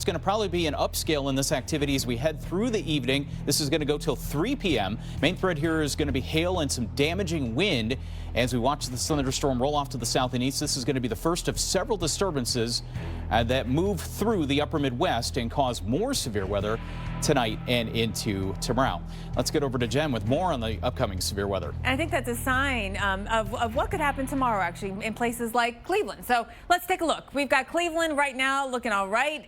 It's going to probably be an upscale in this activity as we head through the evening. This is going to go till 3 p.m. Main threat here is going to be hail and some damaging wind as we watch the thunderstorm roll off to the south and east. This is going to be the first of several disturbances that move through the upper Midwest and cause more severe weather tonight and into tomorrow. Let's get over to Jen with more on the upcoming severe weather. And I think that's a sign of what could happen tomorrow, actually, in places like Cleveland. So let's take a look. We've got Cleveland right now looking all right.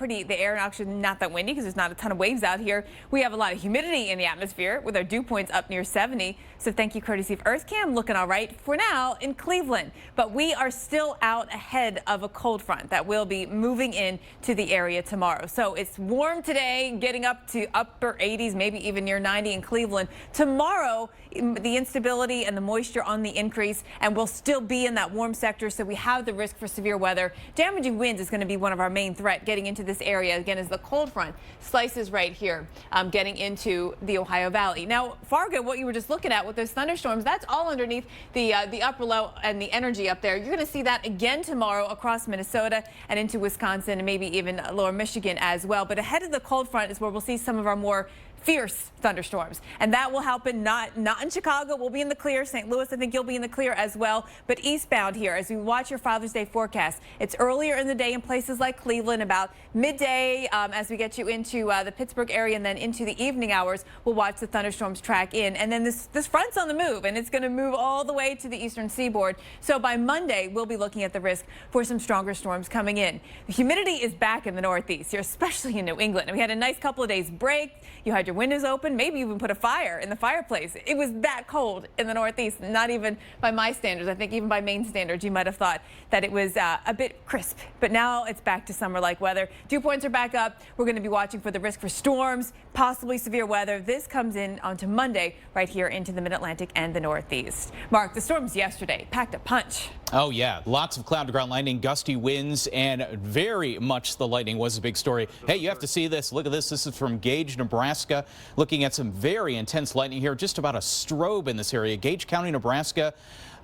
The air actually not that windy because there's not a ton of waves out here. We have a lot of humidity in the atmosphere with our dew points up near 70. So thank you, courtesy of EarthCam, looking all right for now in Cleveland. But we are still out ahead of a cold front that will be moving in to the area tomorrow. So it's warm today, getting up to upper 80s, maybe even near 90 in Cleveland. Tomorrow, the instability and the moisture on the increase, and we'll still be in that warm sector. So we have the risk for severe weather. Damaging winds is going to be one of our main threat getting into this area, again, as the cold front slices right here, getting into the Ohio Valley. Now, Fargo, what you were just looking at with those thunderstorms, that's all underneath the upper low and the energy up there. You're going to see that again tomorrow across Minnesota and into Wisconsin and maybe even lower Michigan as well. But ahead of the cold front is where we'll see some of our more fierce thunderstorms, and that will happen not in Chicago. We'll be in the clear. St. Louis, I think you'll be in the clear as well. But eastbound here, as we watch your Father's Day forecast, it's earlier in the day in places like Cleveland, about midday as we get you into the Pittsburgh area, and then into the evening hours, we'll watch the thunderstorms track in. And then this front's on the move, and it's going to move all the way to the eastern seaboard. So by Monday, we'll be looking at the risk for some stronger storms coming in. The humidity is back in the Northeast here, especially in New England. And we had a nice couple of days break. You had your windows open, maybe even put a fire in the fireplace. It was that cold in the Northeast, not even by my standards. I think even by Maine standards, you might have thought that it was a bit crisp. But now it's back to summer-like weather. Dew points are back up. We're going to be watching for the risk for storms, possibly severe weather. This comes in onto Monday right here into the Mid-Atlantic and the Northeast. Mark, the storms yesterday packed a punch. Oh, yeah. Lots of cloud-to-ground lightning, gusty winds, and very much the lightning was a big story. Hey, you have to see this. Look at this. This is from Gage, Nebraska. Looking at some very intense lightning here, just about a strobe in this area. Gage County, Nebraska.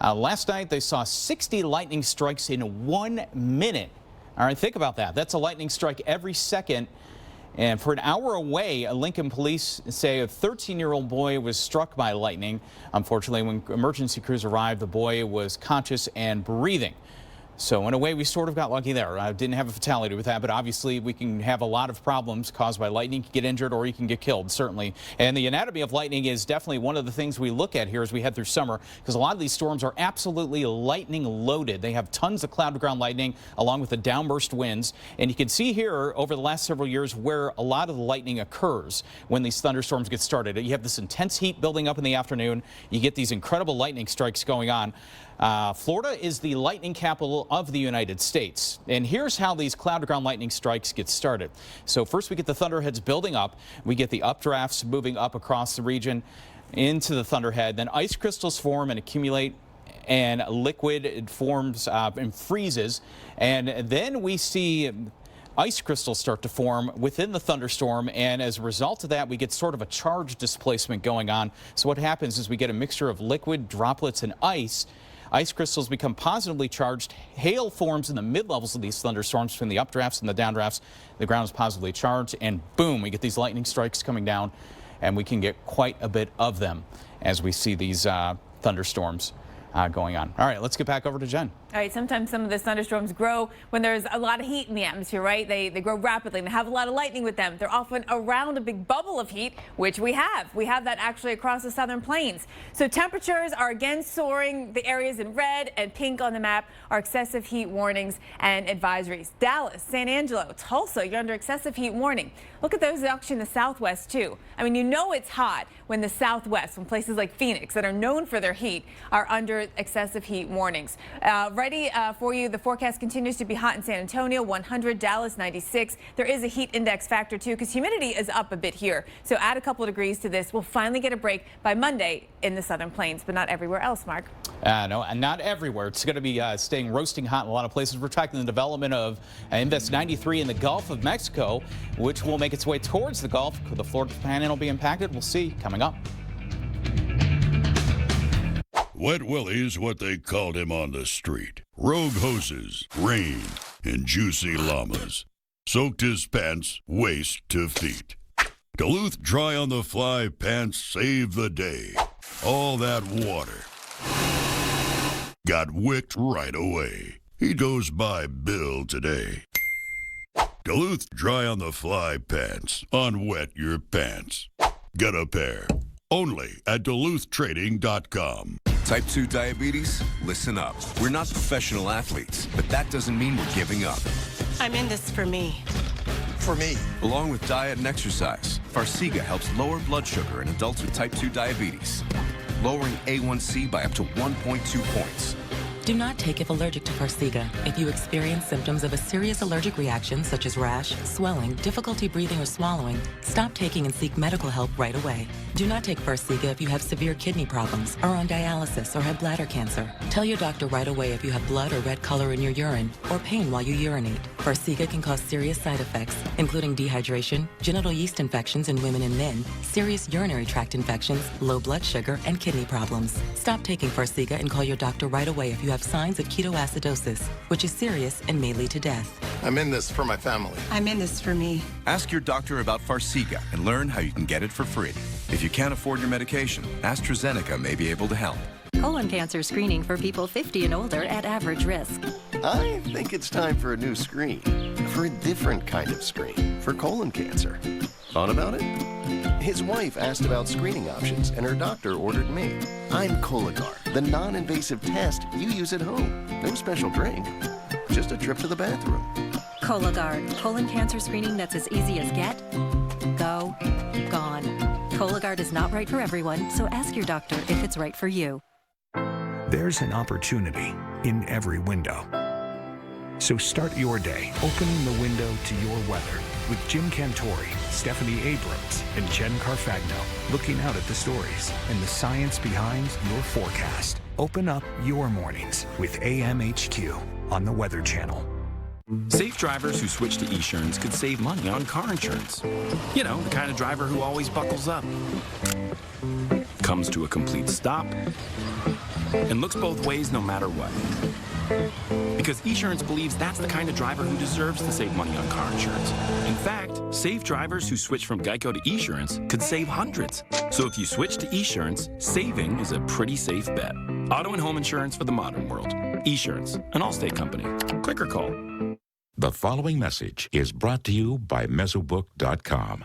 Last night, they saw 60 lightning strikes in 1 minute. All right, think about that. That's a lightning strike every second. And for an hour away, Lincoln police say a 13-year-old boy was struck by lightning. Unfortunately, when emergency crews arrived, the boy was conscious and breathing. So in a way, we sort of got lucky there. I didn't have a fatality with that, but obviously we can have a lot of problems caused by lightning. You can get injured or you can get killed, certainly. And the anatomy of lightning is definitely one of the things we look at here as we head through summer, because a lot of these storms are absolutely lightning loaded. They have tons of cloud-to-ground lightning along with the downburst winds. And you can see here over the last several years where a lot of the lightning occurs when these thunderstorms get started. You have this intense heat building up in the afternoon. You get these incredible lightning strikes going on. Florida is the lightning capital of the United States. And here's how these cloud-to-ground lightning strikes get started. So first we get the thunderheads building up. We get the updrafts moving up across the region into the thunderhead. Then ice crystals form and accumulate, and liquid forms and freezes. And then we see ice crystals start to form within the thunderstorm, and as a result of that, we get sort of a charge displacement going on. So what happens is we get a mixture of liquid, droplets, and ice. Ice crystals become positively charged. Hail forms in the mid-levels of these thunderstorms between the updrafts and the downdrafts. The ground is positively charged, and boom, we get these lightning strikes coming down, and we can get quite a bit of them as we see these thunderstorms going on. All right, let's get back over to Jen. All right, sometimes some of the thunderstorms grow when there's a lot of heat in the atmosphere, right? They grow rapidly and they have a lot of lightning with them. They're often around a big bubble of heat, which we have. We have that actually across the southern plains. So temperatures are again soaring. The areas in red and pink on the map are excessive heat warnings and advisories. Dallas, San Angelo, Tulsa, you're under excessive heat warning. Look at those actually in the southwest too. I mean, you know it's hot when the southwest, when places like Phoenix that are known for their heat are under excessive heat warnings. Ready for you. The forecast continues to be hot in San Antonio, 100, Dallas, 96. There is a heat index factor, too, because humidity is up a bit here. So add a couple of degrees to this. We'll finally get a break by Monday in the southern plains, but not everywhere else, Mark. No, and not everywhere. It's going to be staying roasting hot in a lot of places. We're tracking the development of Invest 93 in the Gulf of Mexico, which will make its way towards the Gulf. Could the Florida Panhandle be impacted? We'll see coming up. Wet Willie's what they called him on the street. Rogue hoses, rain, and juicy llamas. soaked his pants waist to feet. Duluth Dry on the Fly pants save the day. All that water got wicked right away. He goes by Bill today. Duluth Dry on the Fly pants. Unwet your pants. Get a pair. Only at DuluthTrading.com. Type 2 diabetes? Listen up. We're not professional athletes, but that doesn't mean we're giving up. I'm in this for me. For me. Along with diet and exercise, Farxiga helps lower blood sugar in adults with type 2 diabetes, lowering A1C by up to 1.2 points. Do not take if allergic to Farxiga. If you experience symptoms of a serious allergic reaction such as rash, swelling, difficulty breathing or swallowing, stop taking and seek medical help right away. Do not take Farxiga if you have severe kidney problems, are on dialysis, or have bladder cancer. Tell your doctor right away if you have blood or red color in your urine or pain while you urinate. Farxiga can cause serious side effects, including dehydration, genital yeast infections in women and men, serious urinary tract infections, low blood sugar, and kidney problems. Stop taking Farxiga and call your doctor right away if you have signs of ketoacidosis, which is serious and may lead to death. I'm in this for my family. I'm in this for me. Ask your doctor about Farxiga and learn how you can get it for free. If you can't afford your medication, AstraZeneca may be able to help. Colon cancer screening for people 50 and older at average risk. I think it's time for a new screen. For a different kind of screen. For colon cancer. Thought about it? His wife asked about screening options, and her doctor ordered me. I'm Cologuard, the non-invasive test you use at home. No special drink, just a trip to the bathroom. Cologuard, colon cancer screening that's as easy as get, go, gone. Cologuard is not right for everyone, so ask your doctor if it's right for you. There's an opportunity in every window. So start your day opening the window to your weather with Jim Cantori, Stephanie Abrams, and Jen Carfagno looking out at the stories and the science behind your forecast. Open up your mornings with AMHQ on the Weather Channel. Safe drivers who switch to Esurance could save money on car insurance. You know, the kind of driver who always buckles up, comes to a complete stop, and looks both ways no matter what. Because Esurance believes that's the kind of driver who deserves to save money on car insurance. In fact, safe drivers who switch from Geico to Esurance could save hundreds. So if you switch to Esurance, saving is a pretty safe bet. Auto and home insurance for the modern world. Esurance, an Allstate company. Click or call. The following message is brought to you by Mesobook.com.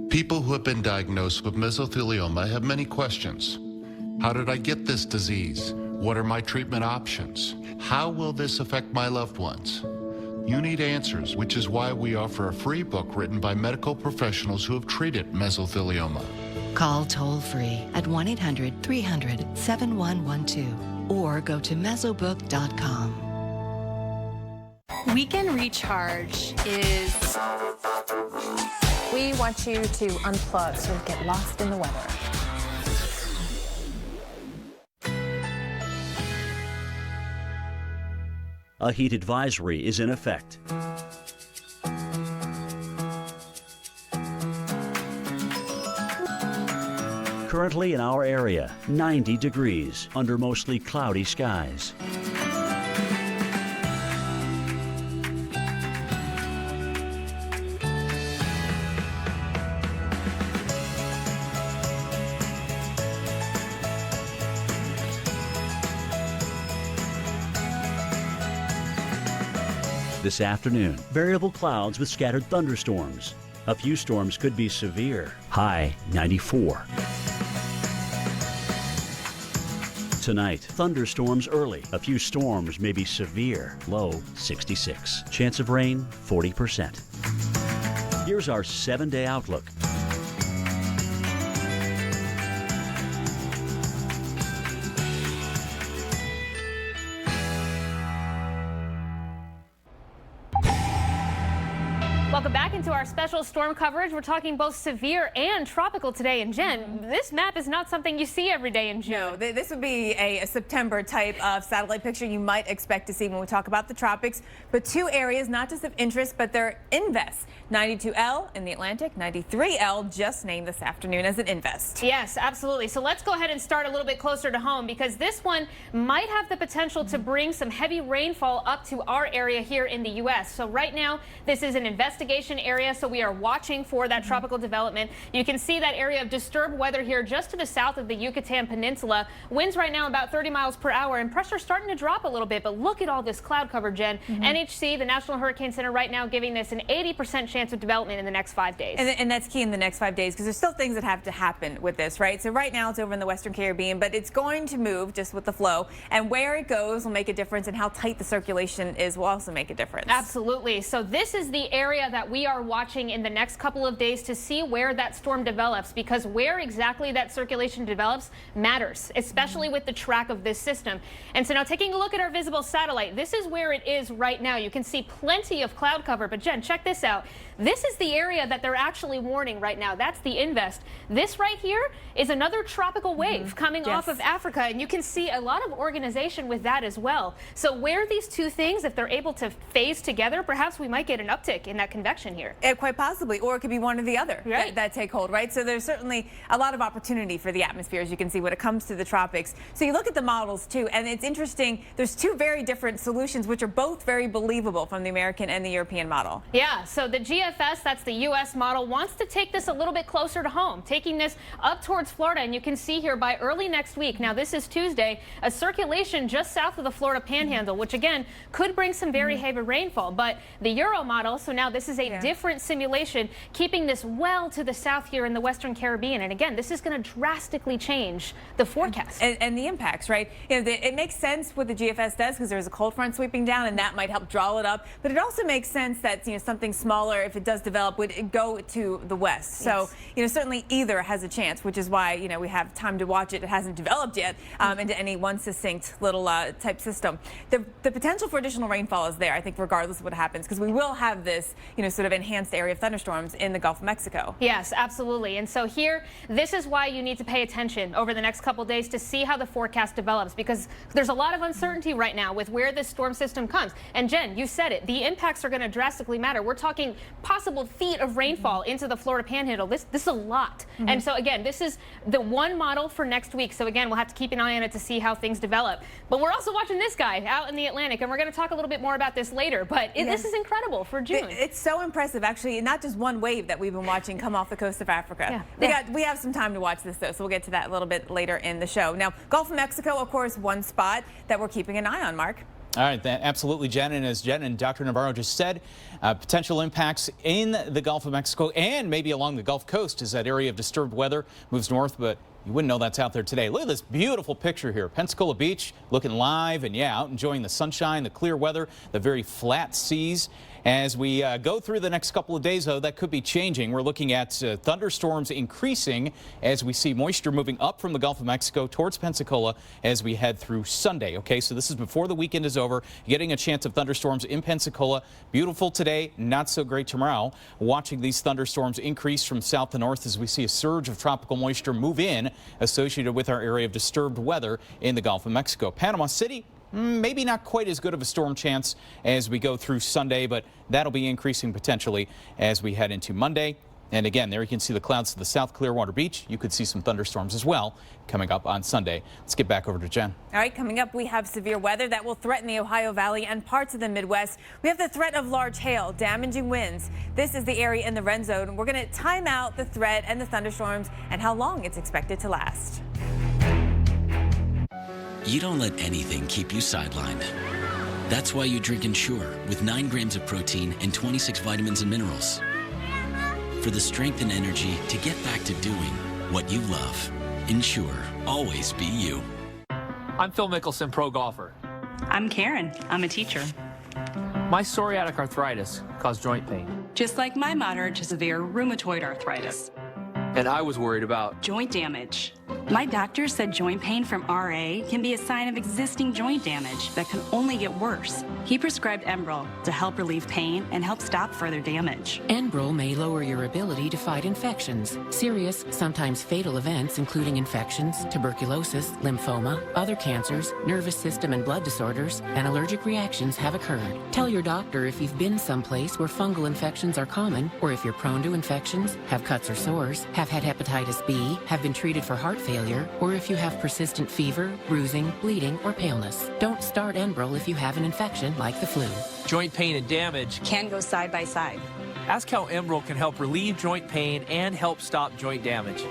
People who have been diagnosed with mesothelioma have many questions. How did I get this disease? What are my treatment options? How will this affect my loved ones? You need answers, which is why we offer a free book written by medical professionals who have treated mesothelioma. Call toll-free at 1-800-300-7112 or go to Mesobook.com. Weekend Recharge is... We want you to unplug, sort of get lost in the weather. A heat advisory is in effect. Currently in our area, 90 degrees under mostly cloudy skies. This afternoon, variable clouds with scattered thunderstorms. A few storms could be severe. High 94. Tonight, thunderstorms early. A few storms may be severe. Low 66. Chance of rain 40%. Here's our 7-day outlook. Welcome back into our special storm coverage. We're talking both severe and tropical today. And Jen, this map is not something you see every day in June. No, this would be a September type of satellite picture you might expect to see when we talk about the tropics. But two areas not just of interest, but they're invest. 92L in the Atlantic, 93L just named this afternoon as an invest. Yes, absolutely. So let's go ahead and start a little bit closer to home, because this one might have the potential to bring some heavy rainfall up to our area here in the U.S. So right now, this is an investigation area, so we are watching for that tropical development. You can see that area of disturbed weather here just to the south of the Yucatan Peninsula. Winds right now about 30 miles per hour, and pressure starting to drop a little bit, but look at all this cloud cover, Jen. NHC, the National Hurricane Center, right now giving this an 80% chance of development in the next 5 days. And that's key in the next 5 days, because there's still things that have to happen with this, right? So right now it's over in the Western Caribbean, but it's going to move just with the flow, and where it goes will make a difference, and how tight the circulation is will also make a difference. Absolutely. So this is the area that we are watching in the next couple of days to see where that storm develops, because where exactly that circulation develops matters, especially with the track of this system. And so now taking a look at our visible satellite, this is where it is right now. You can see plenty of cloud cover, but Jen, check this out. This is the area that they're actually warning right now. That's the invest. This right here is another tropical wave coming off of Africa, and you can see a lot of organization with that as well. So where these two things, if they're able to phase together, perhaps we might get an uptick in that convection here. Quite possibly, or it could be one or the other that take hold, right? So there's certainly a lot of opportunity for the atmosphere, as you can see, when it comes to the tropics. So you look at the models too, and it's interesting. There's two very different solutions, which are both very believable from the American and the European model. Yeah, so the GFS, that's the U.S. model, wants to take this a little bit closer to home, taking this up towards Florida. And you can see here by early next week, now this is Tuesday, a circulation just south of the Florida Panhandle, which again could bring some very heavy rainfall. But the Euro model, so now this is a different simulation, keeping this well to the south here in the Western Caribbean. And again, this is going to drastically change the forecast. And the impacts, right? You know, it makes sense what the GFS does, because there's a cold front sweeping down, and that might help draw it up. But it also makes sense that, you know, something smaller, if it does develop, would go to the west. So, you know, certainly either has a chance, which is why, you know, we have time to watch it. It hasn't developed yet into any one succinct little type system. The potential for additional rainfall is there, I think, regardless of what happens, because we will have this, you know, sort of enhanced area of thunderstorms in the Gulf of Mexico. Yes, absolutely. And so here, this is why you need to pay attention over the next couple days to see how the forecast develops, because there's a lot of uncertainty right now with where this storm system comes. And Jen, you said it, the impacts are going to drastically matter. We're talking possible feet of rainfall into the Florida Panhandle. This is a lot. And so again, this is the one model for next week. So again, we'll have to keep an eye on it to see how things develop. But we're also watching this guy out in the Atlantic, and we're going to talk a little bit more about this later. But this is incredible for June. It's so impressive, actually. Not just one wave that we've been watching come off the coast of Africa. We have some time to watch this, though, so we'll get to that a little bit later in the show. Now, Gulf of Mexico, of course, one spot that we're keeping an eye on, Mark. All right, absolutely, Jen. And as Jen and Dr. Navarro just said, potential impacts in the Gulf of Mexico and maybe along the Gulf Coast as that area of disturbed weather moves north, but you wouldn't know that's out there today. Look at this beautiful picture here. Pensacola Beach looking live and, out enjoying the sunshine, the clear weather, the very flat seas. As we go through the next couple of days, though, that could be changing. We're looking at thunderstorms increasing as we see moisture moving up from the Gulf of Mexico towards Pensacola as we head through Sunday. Okay, so this is before the weekend is over. Getting a chance of thunderstorms in Pensacola. Beautiful today, not so great tomorrow. Watching these thunderstorms increase from south to north as we see a surge of tropical moisture move in associated with our area of disturbed weather in the Gulf of Mexico. Panama City, maybe not quite as good of a storm chance as we go through Sunday, but that'll be increasing potentially as we head into Monday. And again, there you can see the clouds to the south, Clearwater Beach. You could see some thunderstorms as well coming up on Sunday. Let's get back over to Jen. All right, coming up, we have severe weather that will threaten the Ohio Valley and parts of the Midwest. We have the threat of large hail, damaging winds. This is the area in the red zone. We're going to time out the threat and the thunderstorms and how long it's expected to last. You don't let anything keep you sidelined. That's why you drink Ensure with 9 grams of protein and 26 vitamins and minerals. For the strength and energy to get back to doing what you love. Ensure, always be you. I'm Phil Mickelson, pro golfer. I'm Karen. I'm a teacher. My psoriatic arthritis caused joint pain. Just like my moderate to severe rheumatoid arthritis. And I was worried about joint damage. My doctor said joint pain from RA can be a sign of existing joint damage that can only get worse. He prescribed Enbrel to help relieve pain and help stop further damage. Enbrel may lower your ability to fight infections. Serious, sometimes fatal events, including infections, tuberculosis, lymphoma, other cancers, nervous system and blood disorders, and allergic reactions have occurred. Tell your doctor if you've been someplace where fungal infections are common, or if you're prone to infections, have cuts or sores, have had hepatitis B, have been treated for heart failure, or if you have persistent fever, bruising, bleeding, or paleness. Don't start Enbrel if you have an infection like the flu. Joint pain and damage Can go side by side. Ask how Enbrel can help relieve joint pain and help stop joint damage.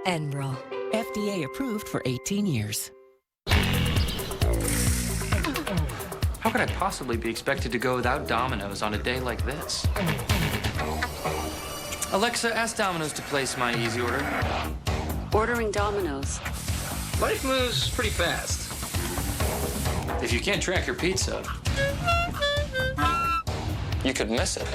Enbrel. FDA approved for 18 years. How could I possibly be expected to go without Domino's on a day like this? Alexa, ask Domino's to place my easy order. Ordering Domino's. Life moves pretty fast. If you can't track your pizza, you could miss it.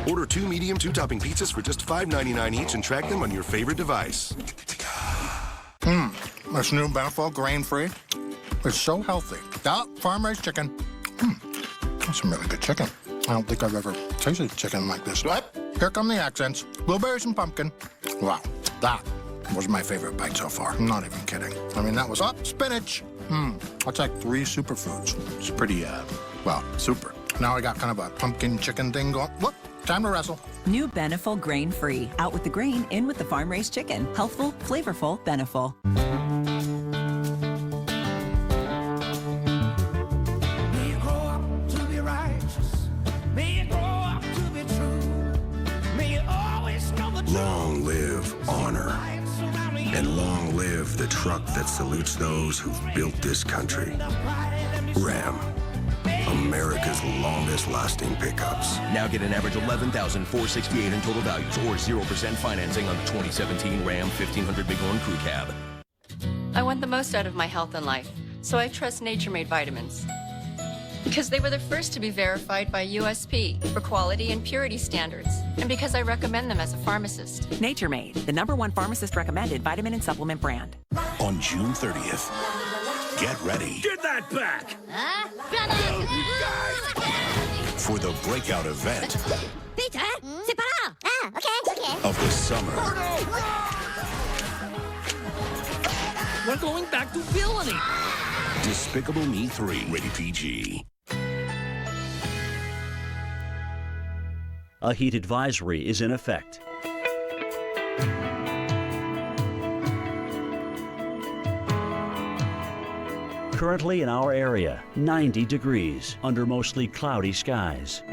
Order 2 medium 2-topping pizzas for just $5.99 each and track them on your favorite device. This new Beneful grain-free. It's so healthy. Farm-raised chicken. That's some really good chicken. I don't think I've ever tasted chicken like this. What? Here come the accents. Blueberries and pumpkin. Wow, that was my favorite bite so far. I'm not even kidding. I mean, that was spinach. That's like 3 superfoods. It's pretty, well, super. Now I got kind of a pumpkin chicken thing going. Whoop, time to wrestle. New Beneful grain-free. Out with the grain, in with the farm-raised chicken. Healthful, flavorful, Beneful. Long live honor, and long live the truck that salutes those who've built this country. Ram, America's longest-lasting pickups. Now get an average $11,468 in total values or 0% financing on the 2017 Ram 1500 Bighorn Crew Cab. I want the most out of my health and life, so I trust Nature Made vitamins. Because they were the first to be verified by USP for quality and purity standards, and because I recommend them as a pharmacist. Nature Made, the #1 pharmacist-recommended vitamin and supplement brand. On June 30th, get ready. Get that back! For the breakout event Peter, c'est pas là. Ah, okay. of the summer. We're going back to villainy. Despicable Me 3, rated PG. A heat advisory is in effect. Currently in our area, 90 degrees under mostly cloudy skies.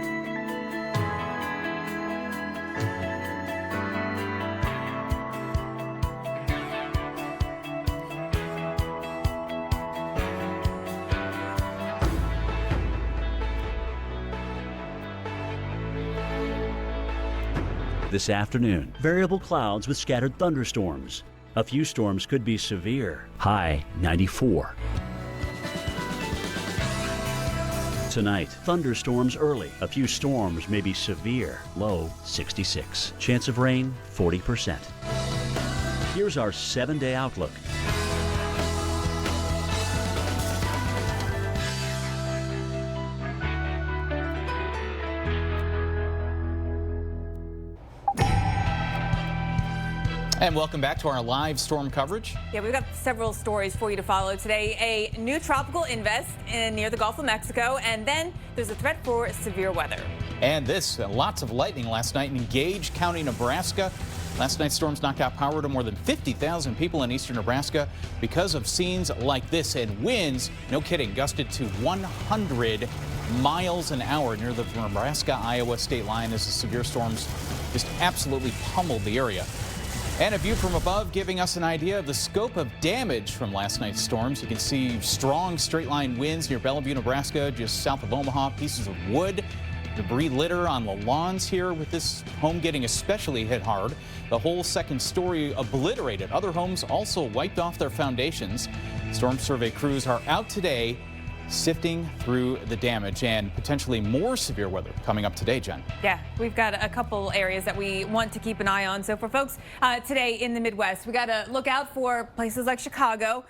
This afternoon, variable clouds with scattered thunderstorms. A few storms could be severe. High 94. Tonight, thunderstorms early. A few storms may be severe. Low 66. Chance of rain 40%. Here's our 7-day outlook. And welcome back to our live storm coverage. Yeah, we've got several stories for you to follow today. A new tropical invest near the Gulf of Mexico, and then there's a threat for severe weather. And this, lots of lightning last night in Gage County, Nebraska. Last night's storms knocked out power to more than 50,000 people in eastern Nebraska because of scenes like this, and winds, no kidding, gusted to 100 miles an hour near the Nebraska-Iowa state line as the severe storms just absolutely pummeled the area. And a view from above giving us an idea of the scope of damage from last night's storms. You can see strong straight-line winds near Bellevue, Nebraska, just south of Omaha. Pieces of wood, debris litter on the lawns here, with this home getting especially hit hard. The whole second story obliterated. Other homes also wiped off their foundations. Storm survey crews are out today sifting through the damage and potentially more severe weather coming up today, Jen. Yeah, we've got a couple areas that we want to keep an eye on. So for folks today in the Midwest, we got to look out for places like Chicago,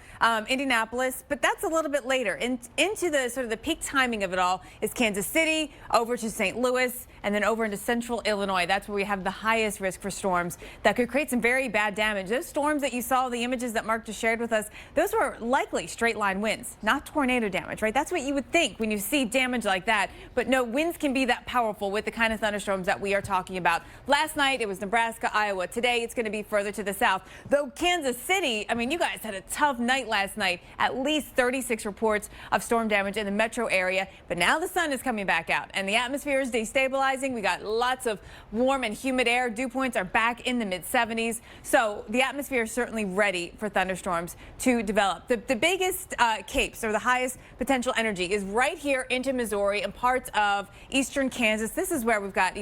Indianapolis, but that's a little bit later. Into the sort of the peak timing of it all is Kansas City, over to St. Louis, and then over into central Illinois. That's where we have the highest risk for storms that could create some very bad damage. Those storms that you saw, the images that Mark just shared with us, those were likely straight line winds, not tornado damage, right? That's what you would think when you see damage like that. But no, winds can be that powerful with the kind of thunderstorms that we are talking about. Last night, it was Nebraska, Iowa. Today, it's going to be further to the south. Though Kansas City, I mean, you guys had a tough night last night. At least 36 reports of storm damage in the metro area. But now the sun is coming back out and the atmosphere is destabilizing. We got lots of warm and humid air. Dew points are back in the mid-70s. So the atmosphere is certainly ready for thunderstorms to develop. The biggest capes, or the highest potential energy, is right here into Missouri and parts of eastern Kansas. This is where we've got,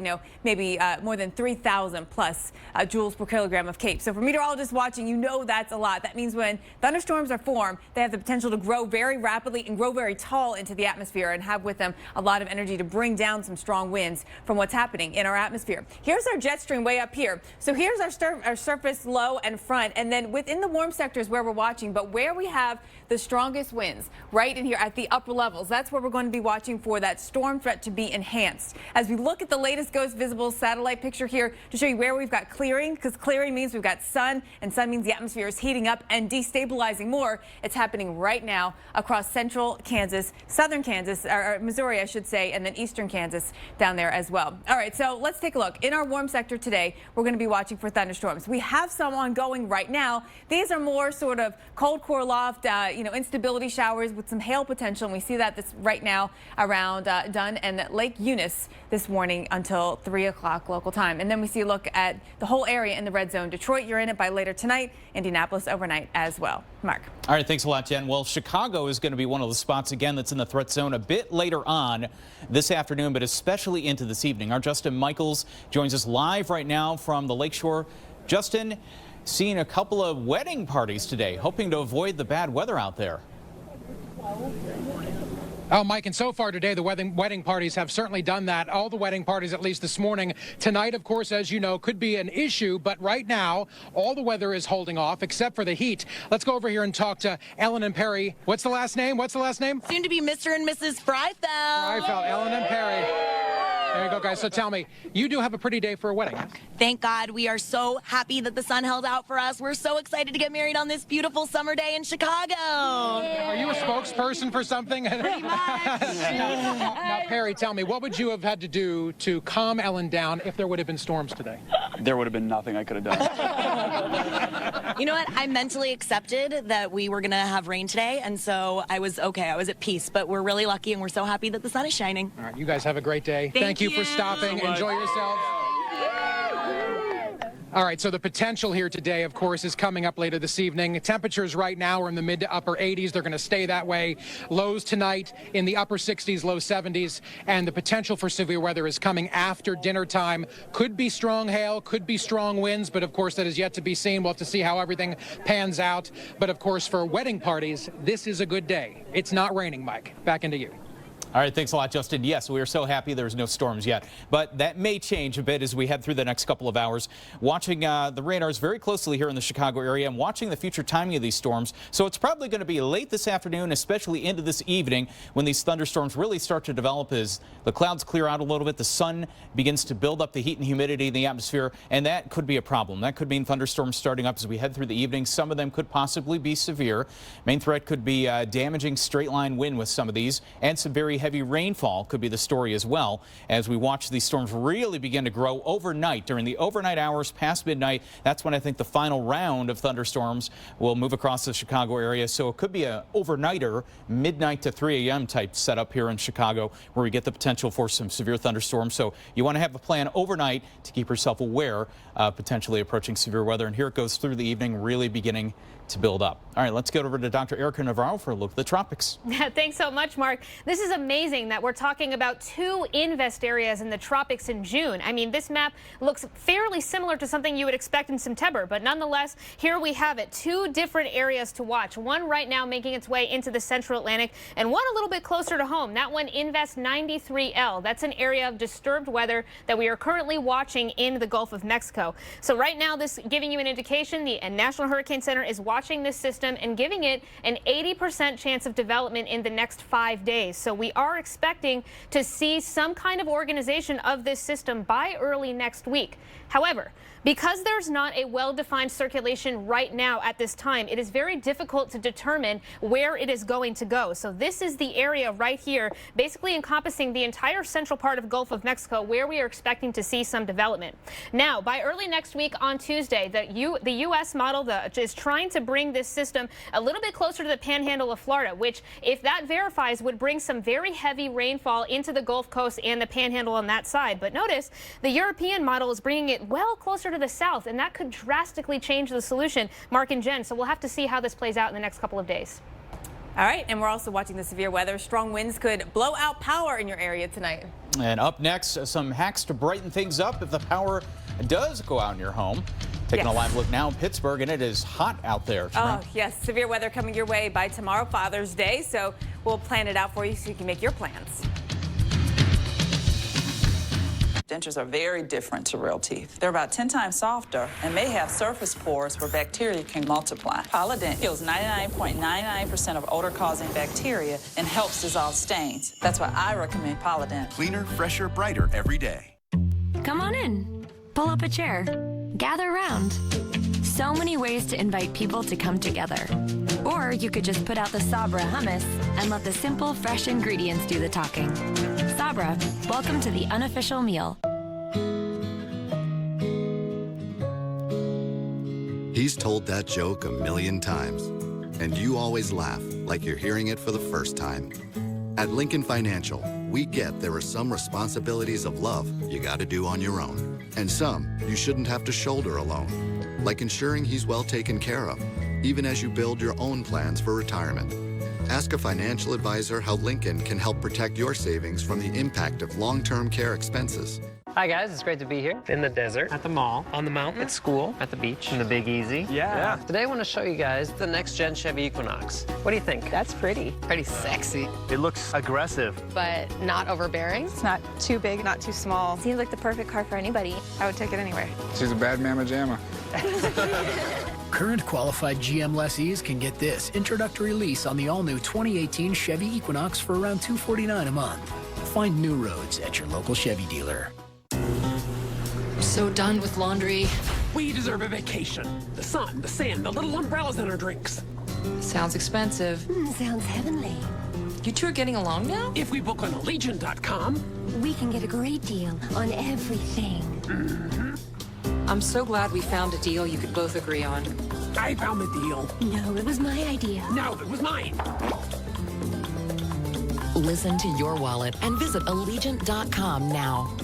maybe more than 3,000 plus joules per kilogram of capes. So for meteorologists watching, you know that's a lot. That means when thunderstorms are formed, they have the potential to grow very rapidly and grow very tall into the atmosphere and have with them a lot of energy to bring down some strong winds from what's happening in our atmosphere. Here's our jet stream way up here. So here's our surface low and front, and then within the warm sectors where we're watching, but where we have the strongest winds, right in here at the upper levels, that's where we're going to be watching for that storm threat to be enhanced. As we look at the latest Ghost Visible satellite picture here to show you where we've got clearing, because clearing means we've got sun, and sun means the atmosphere is heating up and destabilizing more. It's happening right now across central Kansas, southern Kansas, or Missouri, I should say, and then eastern Kansas down there as well. All right, so let's take a look. In our warm sector today, we're going to be watching for thunderstorms. We have some ongoing right now. These are more sort of cold core loft, instability showers with some hail potential, and we see that this right now around Dunn and Lake Eunice this morning until 3 o'clock local time. And then we see a look at the whole area in the red zone. Detroit, you're in it by later tonight. Indianapolis overnight as well. Mark. All right, thanks a lot, Jen. Well, Chicago is going to be one of the spots again that's in the threat zone a bit later on this afternoon, but especially into this evening. Our Justin Michaels joins us live right now from the Lakeshore. Justin, seeing a couple of wedding parties today, hoping to avoid the bad weather out there. Oh, Mike, and so far today, the wedding parties have certainly done that. All the wedding parties, at least this morning. Tonight, of course, as you know, could be an issue. But right now, all the weather is holding off, except for the heat. Let's go over here and talk to Ellen and Perry. What's the last name? Soon to be Mr. and Mrs. Freifeld. Ellen and Perry. There you go, guys. So tell me, you do have a pretty day for a wedding. Thank God. We are so happy that the sun held out for us. We're so excited to get married on this beautiful summer day in Chicago. Are you a spokesperson for something? Pretty much. Now, Perry, tell me, what would you have had to do to calm Ellen down if there would have been storms today? There would have been nothing I could have done. You know what? I mentally accepted that we were going to have rain today, and so I was okay. I was at peace, but we're really lucky, and we're so happy that the sun is shining. All right, you guys have a great day. Thank you for stopping. Enjoy yourselves. All right, so the potential here today, of course, is coming up later this evening. Temperatures right now are in the mid to upper 80s. They're going to stay that way. Lows tonight in the upper 60s, low 70s. And the potential for severe weather is coming after dinner time. Could be strong hail, could be strong winds, but of course that is yet to be seen. We'll have to see how everything pans out. But of course, for wedding parties, this is a good day. It's not raining, Mike. Back into you. All right, thanks a lot, Justin. Yes, we are so happy there's no storms yet, but that may change a bit as we head through the next couple of hours. Watching the radars very closely here in the Chicago area and watching the future timing of these storms. So it's probably going to be late this afternoon, especially into this evening, when these thunderstorms really start to develop as the clouds clear out a little bit. The sun begins to build up the heat and humidity in the atmosphere, and that could be a problem. That could mean thunderstorms starting up as we head through the evening. Some of them could possibly be severe. Main threat could be damaging straight line wind with some of these, and some very heavy rainfall could be the story as well as we watch these storms really begin to grow overnight. During the overnight hours past midnight, that's when I think the final round of thunderstorms will move across the Chicago area. So it could be an overnighter, midnight to 3 a.m. type setup here in Chicago, where we get the potential for some severe thunderstorms. So you want to have a plan overnight to keep yourself aware of potentially approaching severe weather. And here it goes through the evening, really beginning to build up. All right, let's get over to Dr. Erica Navarro for a look at the tropics. Thanks so much, Mark. This is a amazing that we're talking about 2 invest areas in the tropics in June. I mean, this map looks fairly similar to something you would expect in September, but nonetheless, here we have it. 2 different areas to watch. One right now making its way into the central Atlantic, and one a little bit closer to home. That one, Invest 93L. That's an area of disturbed weather that we are currently watching in the Gulf of Mexico. So right now, this giving you an indication, the National Hurricane Center is watching this system and giving it an 80% chance of development in the next 5 days. So we are expecting to see some kind of organization of this system by early next week. However, because there's not a well-defined circulation right now at this time, it is very difficult to determine where it is going to go. So this is the area right here, basically encompassing the entire central part of Gulf of Mexico, where we are expecting to see some development. Now, by early next week on Tuesday, the U.S. model is trying to bring this system a little bit closer to the panhandle of Florida, which, if that verifies, would bring some very heavy rainfall into the Gulf Coast and the panhandle on that side. But notice, the European model is bringing it well closer to the south, and that could drastically change the solution, Mark and Jen. So we'll have to see how this plays out in the next couple of days. All right, and we're also watching the severe weather. Strong winds could blow out power in your area tonight. And up next, some hacks to brighten things up if the power does go out in your home. Taking a live look now in Pittsburgh, and it is hot out there. Oh, yes, severe weather coming your way by tomorrow, Father's Day. So we'll plan it out for you so you can make your plans. Dentures are very different to real teeth. They're about 10 times softer and may have surface pores where bacteria can multiply. Polydent kills 99.99% of odor-causing bacteria and helps dissolve stains. That's why I recommend Polydent. Cleaner, fresher, brighter every day. Come on in. Pull up a chair. Gather around. So many ways to invite people to come together. Or you could just put out the Sabra hummus and let the simple, fresh ingredients do the talking. Sabra, welcome to the unofficial meal. He's told that joke a million times, and you always laugh like you're hearing it for the first time. At Lincoln Financial, we get there are some responsibilities of love you gotta do on your own, and some you shouldn't have to shoulder alone, like ensuring he's well taken care of, even as you build your own plans for retirement. Ask a financial advisor how Lincoln can help protect your savings from the impact of long-term care expenses. Hi guys, it's great to be here in the desert, at the mall, on the mountain, at school, at the beach, in the Big Easy. Yeah. Today I want to show you guys the next gen Chevy Equinox. What do you think? That's pretty. Pretty sexy. It looks aggressive. But not overbearing. It's not too big, not too small. Seems like the perfect car for anybody. I would take it anywhere. She's a bad mamma jamma. Current qualified GM lessees can get this introductory lease on the all-new 2018 Chevy Equinox for around $249 a month. Find new roads at your local Chevy dealer. So done with laundry. We deserve a vacation. The sun, the sand, the little umbrellas in our drinks. Sounds expensive. Sounds heavenly. You two are getting along now? If we book on Allegiant.com, We can get a great deal on everything. I'm so glad we found a deal you could both agree on. I found the deal. No, it was my idea. No, it was mine. Listen to your wallet and visit Allegiant.com now.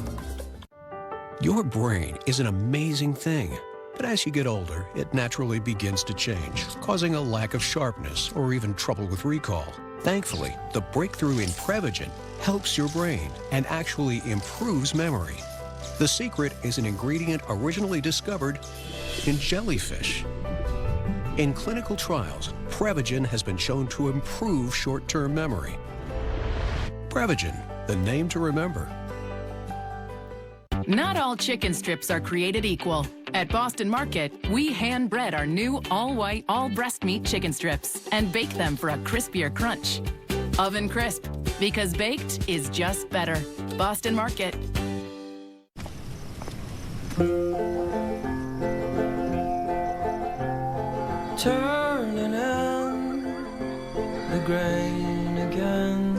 Your brain is an amazing thing, but as you get older, it naturally begins to change, causing a lack of sharpness or even trouble with recall. Thankfully, the breakthrough in Prevagen helps your brain and actually improves memory. The secret is an ingredient originally discovered in jellyfish. In clinical trials, Prevagen has been shown to improve short-term memory. Prevagen, the name to remember. Not all chicken strips are created equal. At Boston Market, we hand-bread our new all-white, all-breast meat chicken strips and bake them for a crispier crunch. Oven crisp, because baked is just better. Boston Market. Turning in the grain again,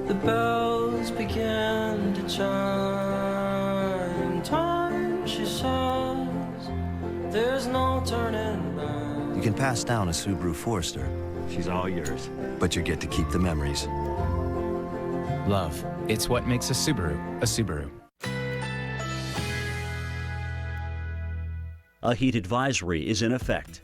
the bells begin to chime. Time, she says, there's no turning back. You can pass down a Subaru Forester. She's all yours. But you get to keep the memories. Love. It's what makes a Subaru a Subaru. A heat advisory is in effect.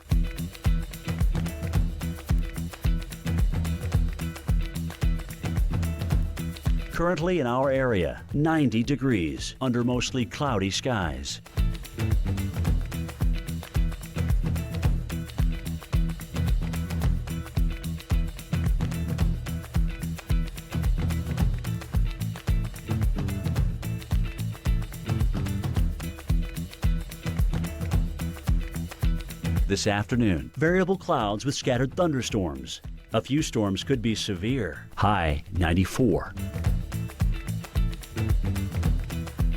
Currently in our area, 90 degrees under mostly cloudy skies. This afternoon, variable clouds with scattered thunderstorms. A few storms could be severe. High 94.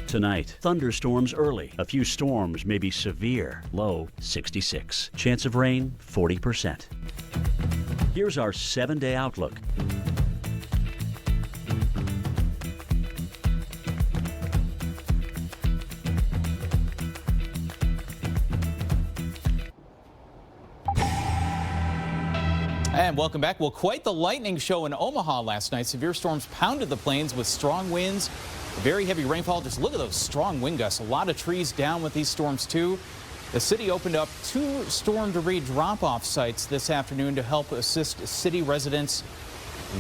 Tonight, thunderstorms early. A few storms may be severe. Low 66. Chance of rain 40%. Here's our 7-day outlook. And welcome back. Well, quite the lightning show in Omaha last night. Severe storms pounded the plains with strong winds, very heavy rainfall. Just look at those strong wind gusts. A lot of trees down with these storms, too. The city opened up 2 storm debris drop-off sites this afternoon to help assist city residents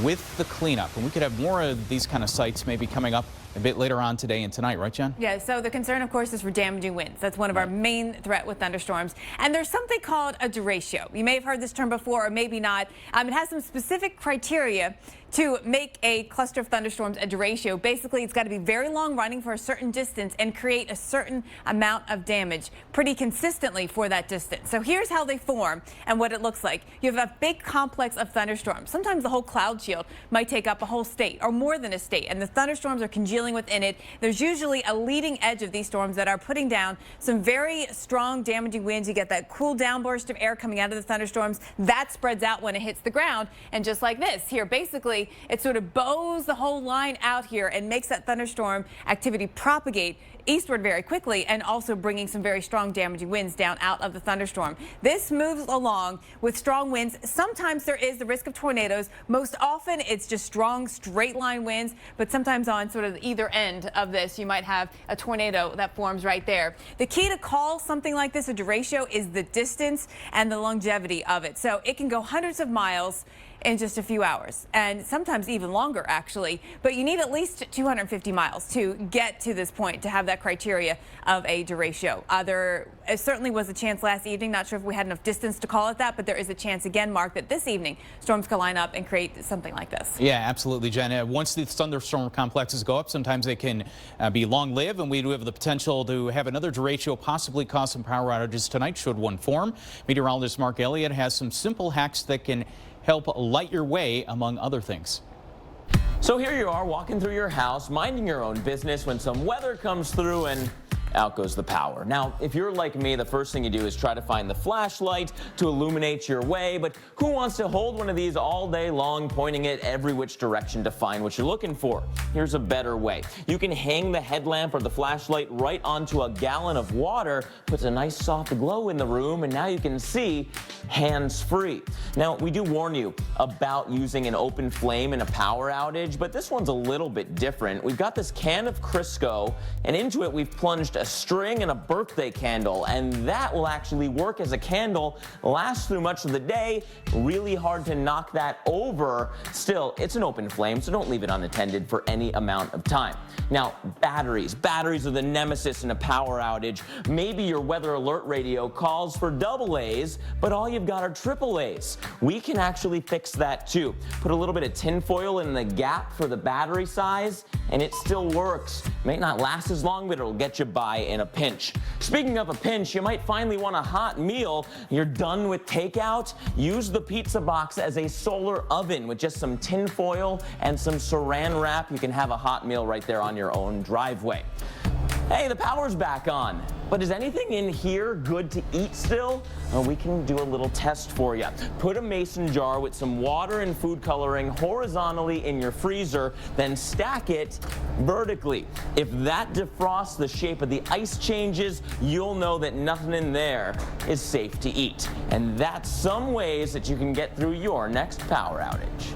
with the cleanup. And we could have more of these kind of sites maybe coming up a bit later on today and tonight, right, John? Yeah, so the concern, of course, is for damaging winds. That's one of our main threat with thunderstorms. And there's something called a derecho. You may have heard this term before or maybe not. It has some specific criteria to make a cluster of thunderstorms a derecho. Basically, it's got to be very long running for a certain distance and create a certain amount of damage pretty consistently for that distance. So here's how they form and what it looks like. You have a big complex of thunderstorms. Sometimes the whole cloud shield might take up a whole state or more than a state, and the thunderstorms are congealing within it. There's usually a leading edge of these storms that are putting down some very strong damaging winds. You get that cool downburst of air coming out of the thunderstorms. That spreads out when it hits the ground, and just like this here, basically it sort of bows the whole line out here and makes that thunderstorm activity propagate eastward very quickly, and also bringing some very strong damaging winds down out of the thunderstorm. This moves along with strong winds. Sometimes there is the risk of tornadoes. Most often it's just strong straight line winds, but sometimes on sort of either end of this you might have a tornado that forms right there. The key to call something like this a derecho is the distance and the longevity of it. So it can go hundreds of miles in just a few hours, and sometimes even longer, actually. But you need at least 250 miles to get to this point to have that criteria of a derecho. There certainly was a chance last evening. Not sure if we had enough distance to call it that, but there is a chance again, Mark, that this evening storms could line up and create something like this. Yeah, absolutely, Jen. Once these thunderstorm complexes go up, sometimes they can be long-lived, and we do have the potential to have another derecho possibly cause some power outages tonight should one form. Meteorologist Mark Elliott has some simple hacks that can help light your way, among other things. So here you are walking through your house, minding your own business, when some weather comes through and out goes the power. Now, if you're like me, the first thing you do is try to find the flashlight to illuminate your way, but who wants to hold one of these all day long, pointing it every which direction to find what you're looking for? Here's a better way. You can hang the headlamp or the flashlight right onto a gallon of water, puts a nice soft glow in the room, and now you can see hands-free. Now, we do warn you about using an open flame in a power outage, but this one's a little bit different. We've got this can of Crisco, and into it we've plunged a string and a birthday candle, and that will actually work as a candle, last through much of the day. Really hard to knock that over. Still, it's an open flame, so don't leave it unattended for any amount of time. Now, batteries are the nemesis in a power outage. Maybe your weather alert radio calls for AA's, but all you've got are AAA's. We can actually fix that too. Put a little bit of tin foil in the gap for the battery size, and it still works. May not last as long, but it'll get you by in a pinch. Speaking of a pinch, you might finally want a hot meal. You're done with takeout? Use the pizza box as a solar oven with just some tin foil and some saran wrap. You can have a hot meal right there on your own driveway. Hey, the power's back on. But is anything in here good to eat still? Well, we can do a little test for you. Put a mason jar with some water and food coloring horizontally in your freezer, then stack it vertically. If that defrosts, the shape of the ice changes, you'll know that nothing in there is safe to eat. And that's some ways that you can get through your next power outage.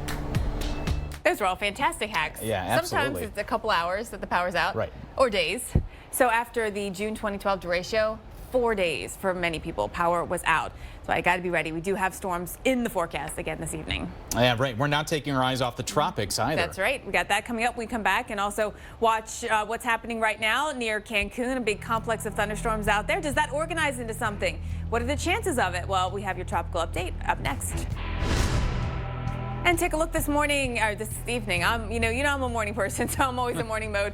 Those are all fantastic hacks. Yeah, absolutely. Sometimes it's a couple hours that the power's out. Right. Or days. So after the June 2012 derecho, 4 days for many people. Power was out. So I got to be ready. We do have storms in the forecast again this evening. Yeah, right. We're not taking our eyes off the tropics either. That's right. We got that coming up when we come back, and also watch what's happening right now near Cancun, a big complex of thunderstorms out there. Does that organize into something? What are the chances of it? Well, we have your tropical update up next. And take a look this morning, or this evening. I'm a morning person, so I'm always in morning mode.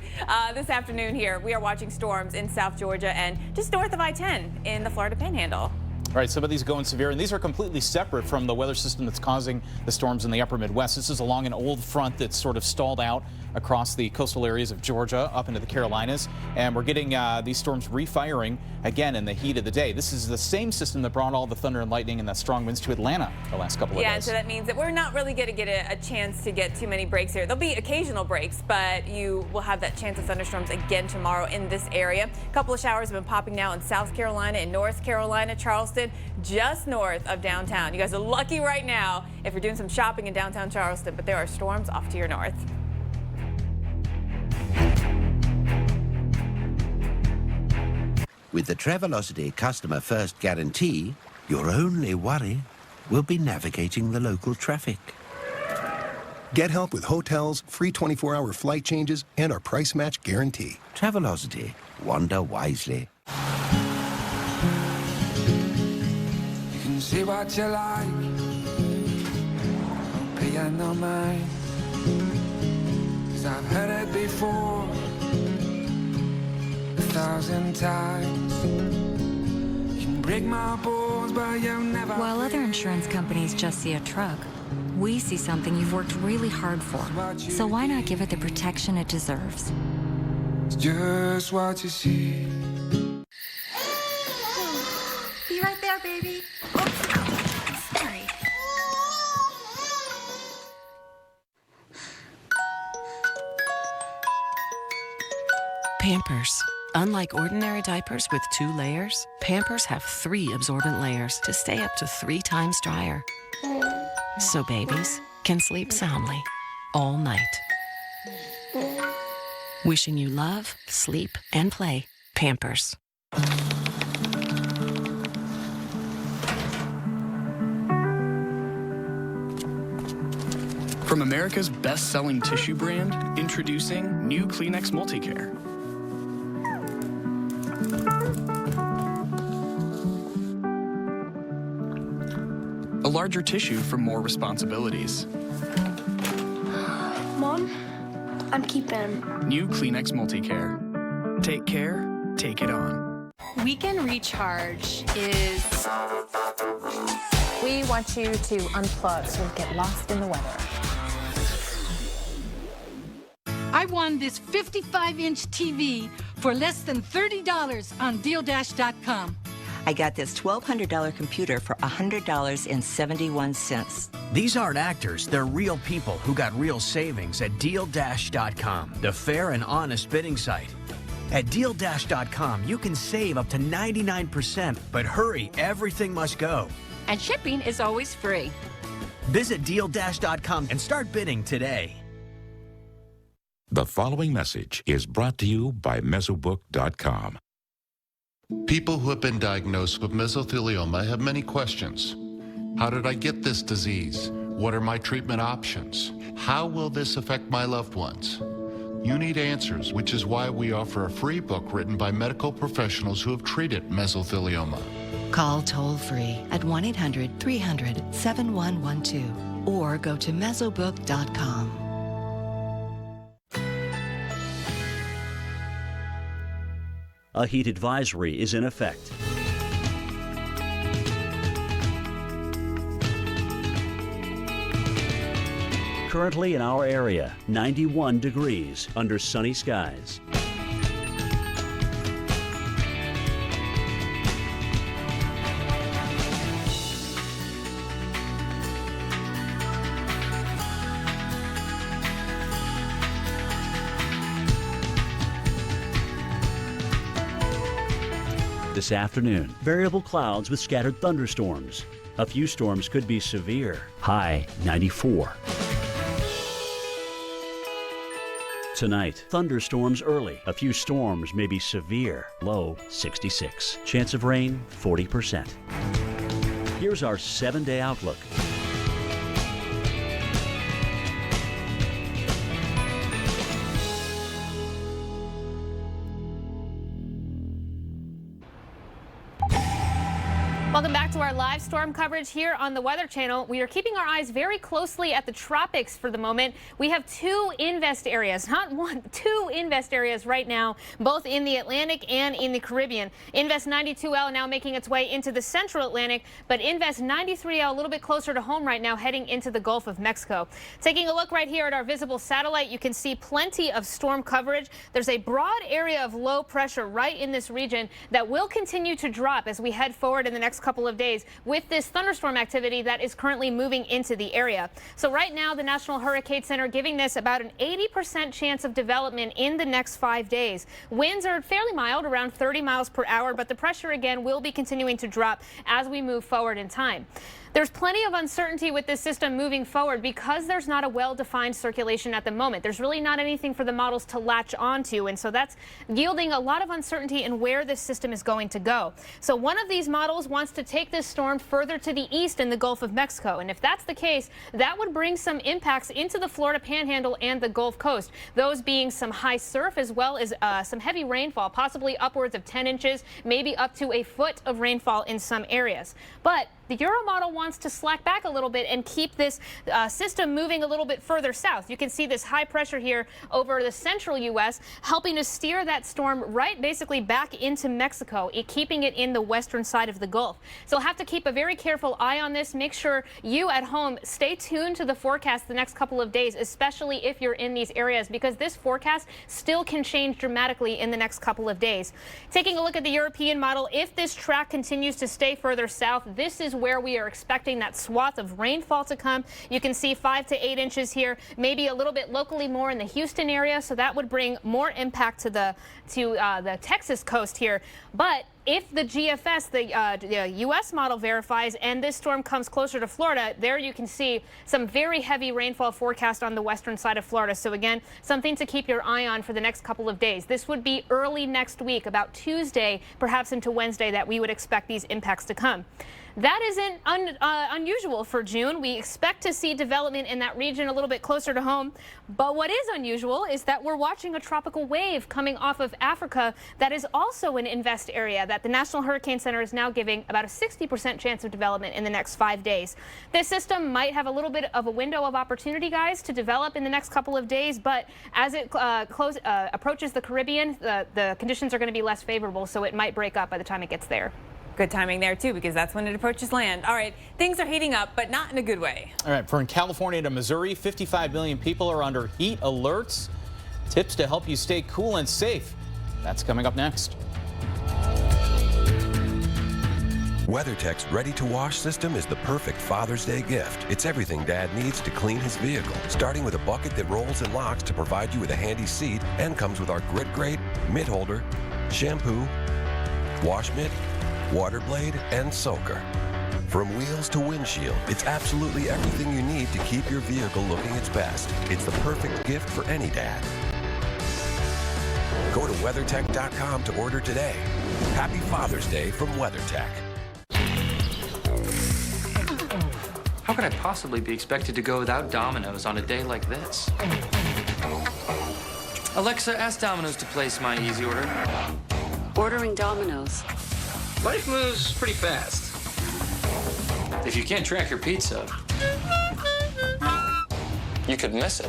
This afternoon here, we are watching storms in South Georgia and just north of I-10 in the Florida Panhandle. All right, some of these going severe, and these are completely separate from the weather system that's causing the storms in the upper Midwest. This is along an old front that's sort of stalled out across the coastal areas of Georgia up into the Carolinas, and we're getting these storms refiring again in the heat of the day. This is the same system that brought all the thunder and lightning and the strong winds to Atlanta the last couple of days. Yeah, and so that means that we're not really going to get a chance to get too many breaks here. There'll be occasional breaks, but you will have that chance of thunderstorms again tomorrow in this area. A couple of showers have been popping now in South Carolina and North Carolina, Charleston, just north of downtown. You guys are lucky right now if you're doing some shopping in downtown Charleston, but there are storms off to your north. With the Travelocity Customer First Guarantee, your only worry will be navigating the local traffic. Get help with hotels, free 24-hour flight changes, and our price match guarantee. Travelocity. Wander wisely. You can see what you like, but you're not mine. 'Cause I've heard it before 1,000 times. You can break my bones, but you'll never. While other insurance companies just see a truck, we see something you've worked really hard for. So why not give it the protection it deserves? It's just what you see. Be right there, baby. Oops. Sorry. Pampers. Unlike ordinary diapers with 2 layers, Pampers have 3 absorbent layers to stay up to 3 times drier. So babies can sleep soundly all night. Wishing you love, sleep, and play. Pampers. From America's best-selling tissue brand, introducing new Kleenex Multicare. A larger tissue for more responsibilities. Mom, I'm keeping. New Kleenex Multicare. Take care, take it on. Weekend Recharge is... We want you to unplug so you don't get lost in the weather. I won this 55-inch TV for less than $30 on DealDash.com. I got this $1,200 computer for $100.71. These aren't actors, they're real people who got real savings at DealDash.com, the fair and honest bidding site. At DealDash.com, you can save up to 99%, but hurry, everything must go. And shipping is always free. Visit DealDash.com and start bidding today. The following message is brought to you by Mesobook.com. People who have been diagnosed with mesothelioma have many questions. How did I get this disease? What are my treatment options? How will this affect my loved ones? You need answers, which is why we offer a free book written by medical professionals who have treated mesothelioma. Call toll-free at 1-800-300-7112 or go to Mesobook.com. A heat advisory is in effect. Currently in our area, 91 degrees under sunny skies. This afternoon, variable clouds with scattered thunderstorms. A few storms could be severe. High 94. Tonight, thunderstorms early. A few storms may be severe. Low 66. Chance of rain 40%. Here's our 7-day outlook. Welcome back to our live storm coverage here on the Weather Channel. We are keeping our eyes very closely at the tropics for the moment. We have two invest areas, not one, two invest areas right now, both in the Atlantic and in the Caribbean. Invest 92L now making its way into the central Atlantic, but Invest 93L a little bit closer to home right now, heading into the Gulf of Mexico. Taking a look right here at our visible satellite, you can see plenty of storm coverage. There's a broad area of low pressure right in this region that will continue to drop as we head forward in the next couple of days with this thunderstorm activity that is currently moving into the area. So right now, the National Hurricane Center giving this about an 80% chance of development in the next 5 days. Winds are fairly mild, around 30 miles per hour, but the pressure again will be continuing to drop as we move forward in time. There's plenty of uncertainty with this system moving forward because there's not a well-defined circulation at the moment. There's really not anything for the models to latch onto, and so that's yielding a lot of uncertainty in where this system is going to go. So one of these models wants to take this storm further to the east in the Gulf of Mexico, and if that's the case, that would bring some impacts into the Florida Panhandle and the Gulf Coast, those being some high surf as well as some heavy rainfall, possibly upwards of 10 inches, maybe up to a foot of rainfall in some areas. But the Euro model wants to slack back a little bit and keep this system moving a little bit further south. You can see this high pressure here over the central U.S. helping to steer that storm right basically back into Mexico, keeping it in the western side of the Gulf. So we'll have to keep a very careful eye on this. Make sure you at home stay tuned to the forecast the next couple of days, especially if you're in these areas, because this forecast still can change dramatically in the next couple of days. Taking a look at the European model, if this track continues to stay further south, this is where we are expecting that swath of rainfall to come. You can see 5 to 8 inches here, maybe a little bit locally more in the Houston area, so that would bring more impact to the Texas coast here. But if the GFS, the U.S. model verifies and this storm comes closer to Florida, there you can see some very heavy rainfall forecast on the western side of Florida. So again, something to keep your eye on for the next couple of days. This would be early next week, about Tuesday, perhaps into Wednesday, that we would expect these impacts to come. That isn't unusual for June. We expect to see development in that region a little bit closer to home. But what is unusual is that we're watching a tropical wave coming off of Africa that is also an invest area that the National Hurricane Center is now giving about a 60% chance of development in the next 5 days. This system might have a little bit of a window of opportunity, guys, to develop in the next couple of days. But as it approaches the Caribbean, the conditions are going to be less favorable, so it might break up by the time it gets there. Good timing there, too, because that's when it approaches land. All right, things are heating up, but not in a good way. All right, from California to Missouri, 55 million people are under heat alerts. Tips to help you stay cool and safe. That's coming up next. WeatherTech's ready-to-wash system is the perfect Father's Day gift. It's everything Dad needs to clean his vehicle, starting with a bucket that rolls and locks to provide you with a handy seat, and comes with our Grit Grate, mitt holder, shampoo, wash mitt, water blade, and soaker. From wheels to windshield, it's absolutely everything you need to keep your vehicle looking its best. It's the perfect gift for any dad. Go to WeatherTech.com to order today. Happy Father's Day from WeatherTech. How could I possibly be expected to go without Domino's on a day like this? Alexa, ask Domino's to place my easy order. Ordering Domino's. Life moves pretty fast. If you can't track your pizza, you could miss it.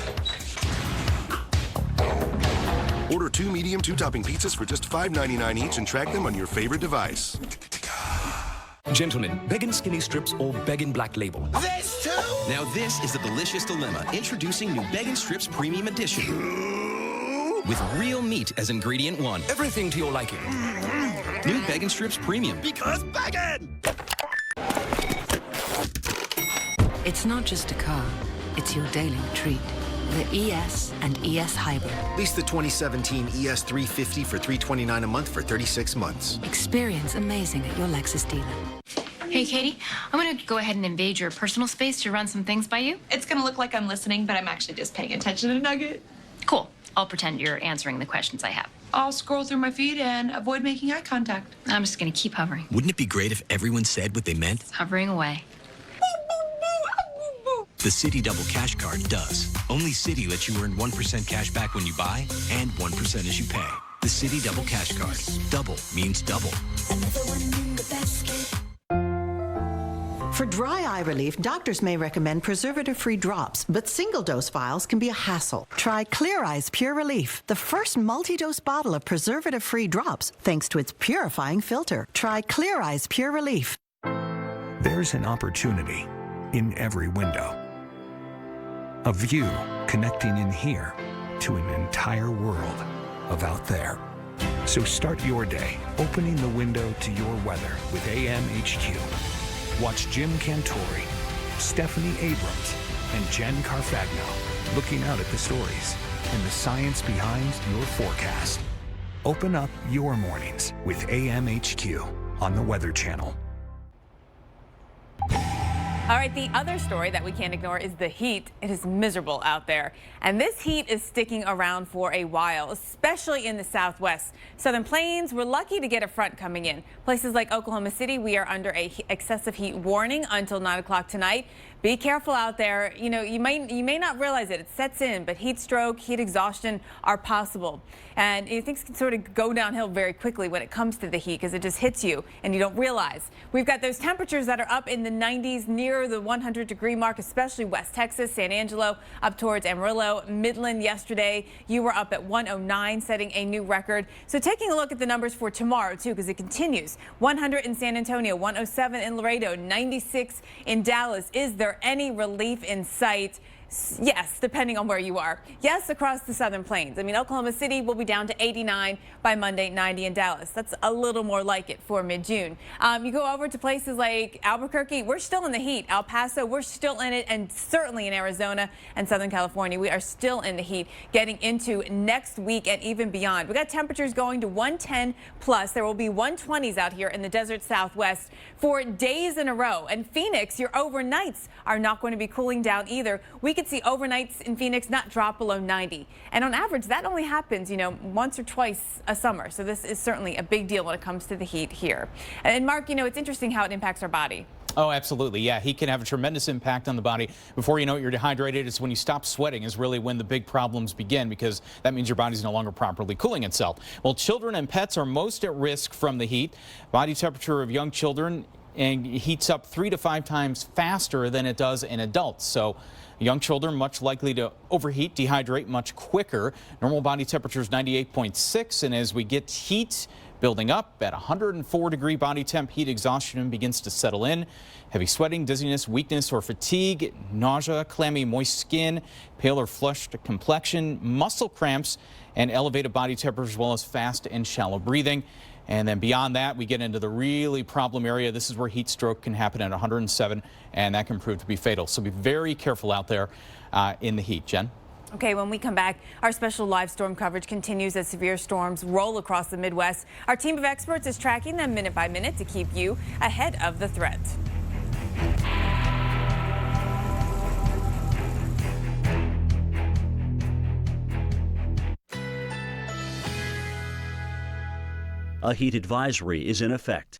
Order 2 medium 2-topping pizzas for just $5.99 each and track them on your favorite device. Gentlemen, Beggin' Skinny Strips or Beggin' Black Label. This too? Now this is the delicious dilemma. Introducing new Beggin' Strips Premium Edition. With real meat as ingredient 1. Everything to your liking. New Beggin' Strips Premium. Because Beggin'! It's not just a car, it's your daily treat. The ES and ES Hybrid. Lease the 2017 ES 350 for $329 a month for 36 months. Experience amazing at your Lexus dealer. Hey, Katie, I'm going to go ahead and invade your personal space to run some things by you. It's going to look like I'm listening, but I'm actually just paying attention to Nugget. Cool. I'll pretend you're answering the questions I have. I'll scroll through my feed and avoid making eye contact. I'm just going to keep hovering. Wouldn't it be great if everyone said what they meant? It's hovering away. The Citi Double Cash Card does. Only Citi lets you earn 1% cash back when you buy and 1% as you pay. The Citi Double Cash Card. Double means double. For dry eye relief, doctors may recommend preservative-free drops, but single-dose vials can be a hassle. Try Clear Eyes Pure Relief, the first multi-dose bottle of preservative-free drops, thanks to its purifying filter. Try Clear Eyes Pure Relief. There's an opportunity in every window. A view connecting in here to an entire world of out there. So start your day opening the window to your weather with AMHQ. Watch Jim Cantori, Stephanie Abrams, and Jen Carfagno looking out at the stories and the science behind your forecast. Open up your mornings with AMHQ on the Weather Channel. All right, the other story that we can't ignore is the heat. It is miserable out there. And this heat is sticking around for a while, especially in the southwest. Southern Plains, we're lucky to get a front coming in. Places like Oklahoma City, we are under a excessive heat warning until 9 o'clock tonight. Be careful out there. You know, you may not realize it. It sets in, but heat stroke, heat exhaustion are possible. And things can sort of go downhill very quickly when it comes to the heat because it just hits you and you don't realize. We've got those temperatures that are up in the 90s near the 100-degree mark, especially West Texas, San Angelo, up towards Amarillo, Midland yesterday. You were up at 109, setting a new record. So taking a look at the numbers for tomorrow, too, because it continues. 100 in San Antonio, 107 in Laredo, 96 in Dallas. Is there any relief in sight? Yes, depending on where you are. Yes, across the Southern Plains. I mean, Oklahoma City will be down to 89 by Monday, 90 in Dallas. That's a little more like it for mid-June. You go over to places like Albuquerque, we're still in the heat. El Paso, we're still in it, and certainly in Arizona and Southern California, we are still in the heat getting into next week and even beyond. We got temperatures going to 110 plus. There will be 120s out here in the desert Southwest for days in a row. And Phoenix, your overnights are not going to be cooling down either. We could see overnights in Phoenix not drop below 90. And on average, that only happens, you know, once or twice a summer. So this is certainly a big deal when it comes to the heat here. And Mark, you know, it's interesting how it impacts our body. Oh, absolutely. Yeah, heat can have a tremendous impact on the body. Before you know it, you're dehydrated. It's when you stop sweating is really when the big problems begin, because that means your body's no longer properly cooling itself. Well, children and pets are most at risk from the heat. Body temperature of young children heats up 3 to 5 times faster than it does in adults. So young children much likely to overheat, dehydrate much quicker. Normal body temperature is 98.6, and as we get heat building up at 104-degree body temp, heat exhaustion begins to settle in. Heavy sweating, dizziness, weakness or fatigue, nausea, clammy, moist skin, pale or flushed complexion, muscle cramps, and elevated body temperature, as well as fast and shallow breathing. And then beyond that, we get into the really problem area. This is where heat stroke can happen at 107, and that can prove to be fatal. So be very careful out there in the heat. Jen? Okay, when we come back, our special live storm coverage continues as severe storms roll across the Midwest. Our team of experts is tracking them minute by minute to keep you ahead of the threat. A heat advisory is in effect.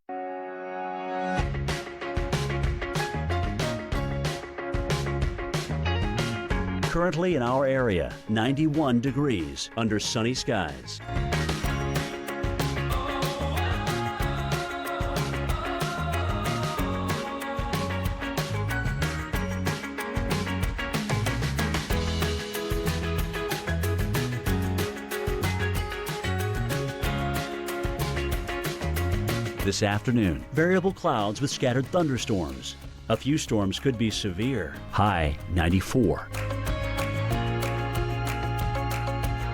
Currently in our area, 91 degrees under sunny skies. This afternoon, variable clouds with scattered thunderstorms. A few storms could be severe. High 94.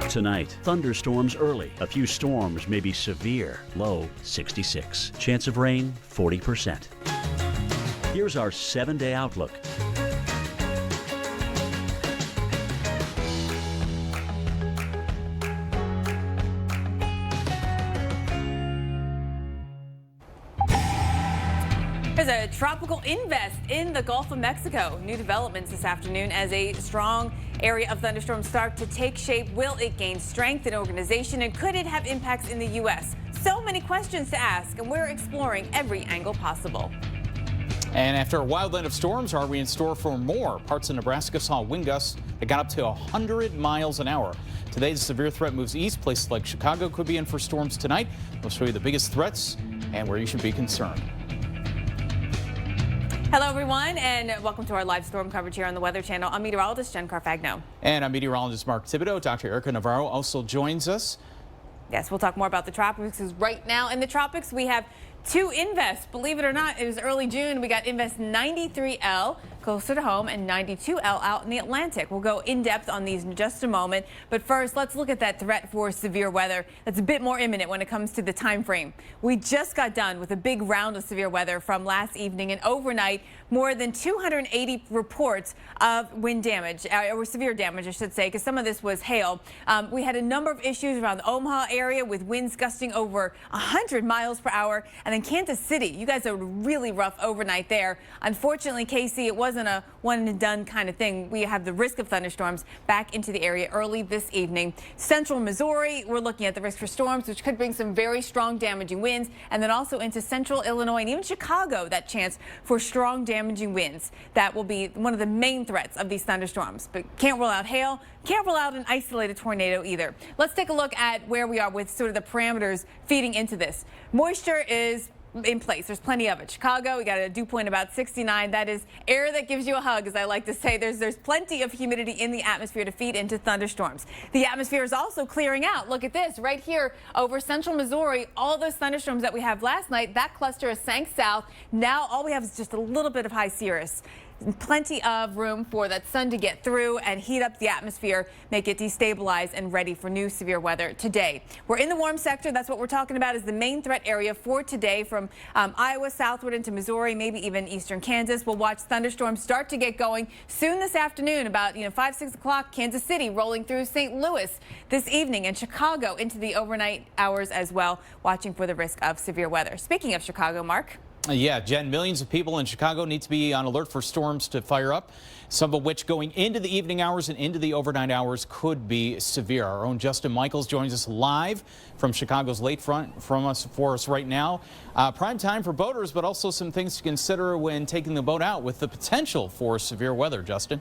Tonight, thunderstorms early. A few storms may be severe. Low 66. Chance of rain 40%. Here's our 7-day outlook. There's a tropical invest in the Gulf of Mexico. New developments this afternoon as a strong area of thunderstorms start to take shape? Will it gain strength and organization, and could it have impacts in the U.S.? So many questions to ask, and we're exploring every angle possible. And after a wild night of storms, are we in store for more? Parts of Nebraska saw wind gusts that got up to 100 miles an hour. Today, the severe threat moves east. Places like Chicago could be in for storms tonight. We'll show you the biggest threats and where you should be concerned. Hello, everyone, and welcome to our live storm coverage here on the Weather Channel. I'm meteorologist Jen Carfagno. And I'm meteorologist Mark Thibodeau. Dr. Erica Navarro also joins us. Yes, we'll talk more about the tropics, because right now in the tropics we have two Invest. Believe it or not, it was early June. We got Invest 93L closer to home and 92L out in the Atlantic. We'll go in depth on these in just a moment. But first, let's look at that threat for severe weather that's a bit more imminent when it comes to the time frame. We just got done with a big round of severe weather from last evening, and overnight more than 280 reports of wind damage, or severe damage, I should say, because some of this was hail. We had a number of issues around the Omaha area with winds gusting over 100 miles per hour. And then Kansas City, you guys are really rough overnight there. Unfortunately, Casey, it wasn't a one and done kind of thing. We have the risk of thunderstorms back into the area early this evening. Central Missouri, we're looking at the risk for storms, which could bring some very strong damaging winds. And then also into central Illinois and even Chicago, that chance for strong damaging winds. That will be one of the main threats of these thunderstorms. But can't rule out hail, can't rule out an isolated tornado either. Let's take a look at where we are with sort of the parameters feeding into this. Moisture is in place. There's plenty of it. Chicago, we got a dew point about 69. That is air that gives you a hug, as I like to say. There's plenty of humidity in the atmosphere to feed into thunderstorms. The atmosphere is also clearing out. Look at this right here over central Missouri. All those thunderstorms that we have last night, that cluster has sank south. Now all we have is just a little bit of high cirrus. Plenty of room for that sun to get through and heat up the atmosphere, make it destabilize and ready for new severe weather today. We're in the warm sector. That's what we're talking about is the main threat area for today from Iowa southward into Missouri, maybe even eastern Kansas. We'll watch thunderstorms start to get going soon this afternoon, about 5, 6 o'clock. Kansas City rolling through St. Louis this evening, and Chicago into the overnight hours as well, watching for the risk of severe weather. Speaking of Chicago, Mark. Yeah, Jen, millions of people in Chicago need to be on alert for storms to fire up, some of which going into the evening hours and into the overnight hours could be severe. Our own Justin Michaels joins us live from Chicago's lakefront for us right now. Prime time for boaters, but also some things to consider when taking the boat out with the potential for severe weather, Justin.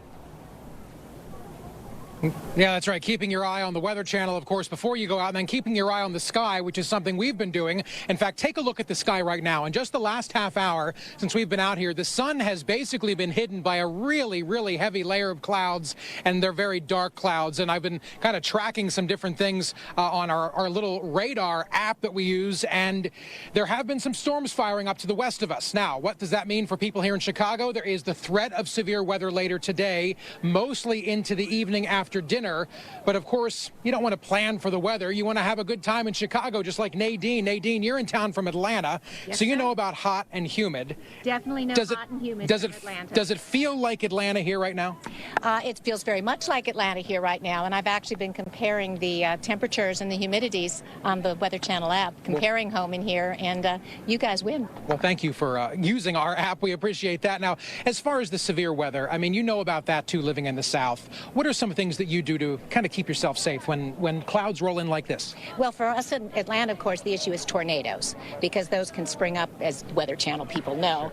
Yeah, that's right. Keeping your eye on the Weather Channel, of course, before you go out, and then keeping your eye on the sky, which is something we've been doing. In fact, take a look at the sky right now. In just the last half hour since we've been out here, the sun has basically been hidden by a really, really heavy layer of clouds, and they're very dark clouds. And I've been kind of tracking some different things on our little radar app that we use, and there have been some storms firing up to the west of us. Now, what does that mean for people here in Chicago? There is the threat of severe weather later today, mostly into the evening after dinner. But of course, you don't want to plan for the weather. You want to have a good time in Chicago, just like Nadine. Nadine, you're in town from Atlanta, so you know about hot and humid. Definitely know hot and humid in Atlanta. Does it feel like Atlanta here right now? It feels very much like Atlanta here right now, and I've actually been comparing the temperatures and the humidities on the Weather Channel app, comparing home in here, and you guys win. Well, thank you for using our app. We appreciate that. Now, as far as the severe weather, I mean, you know about that too, living in the South. What are some things that you do to kind of keep yourself safe when clouds roll in like this? Well, for us in Atlanta, of course, the issue is tornadoes, because those can spring up, as Weather Channel people know,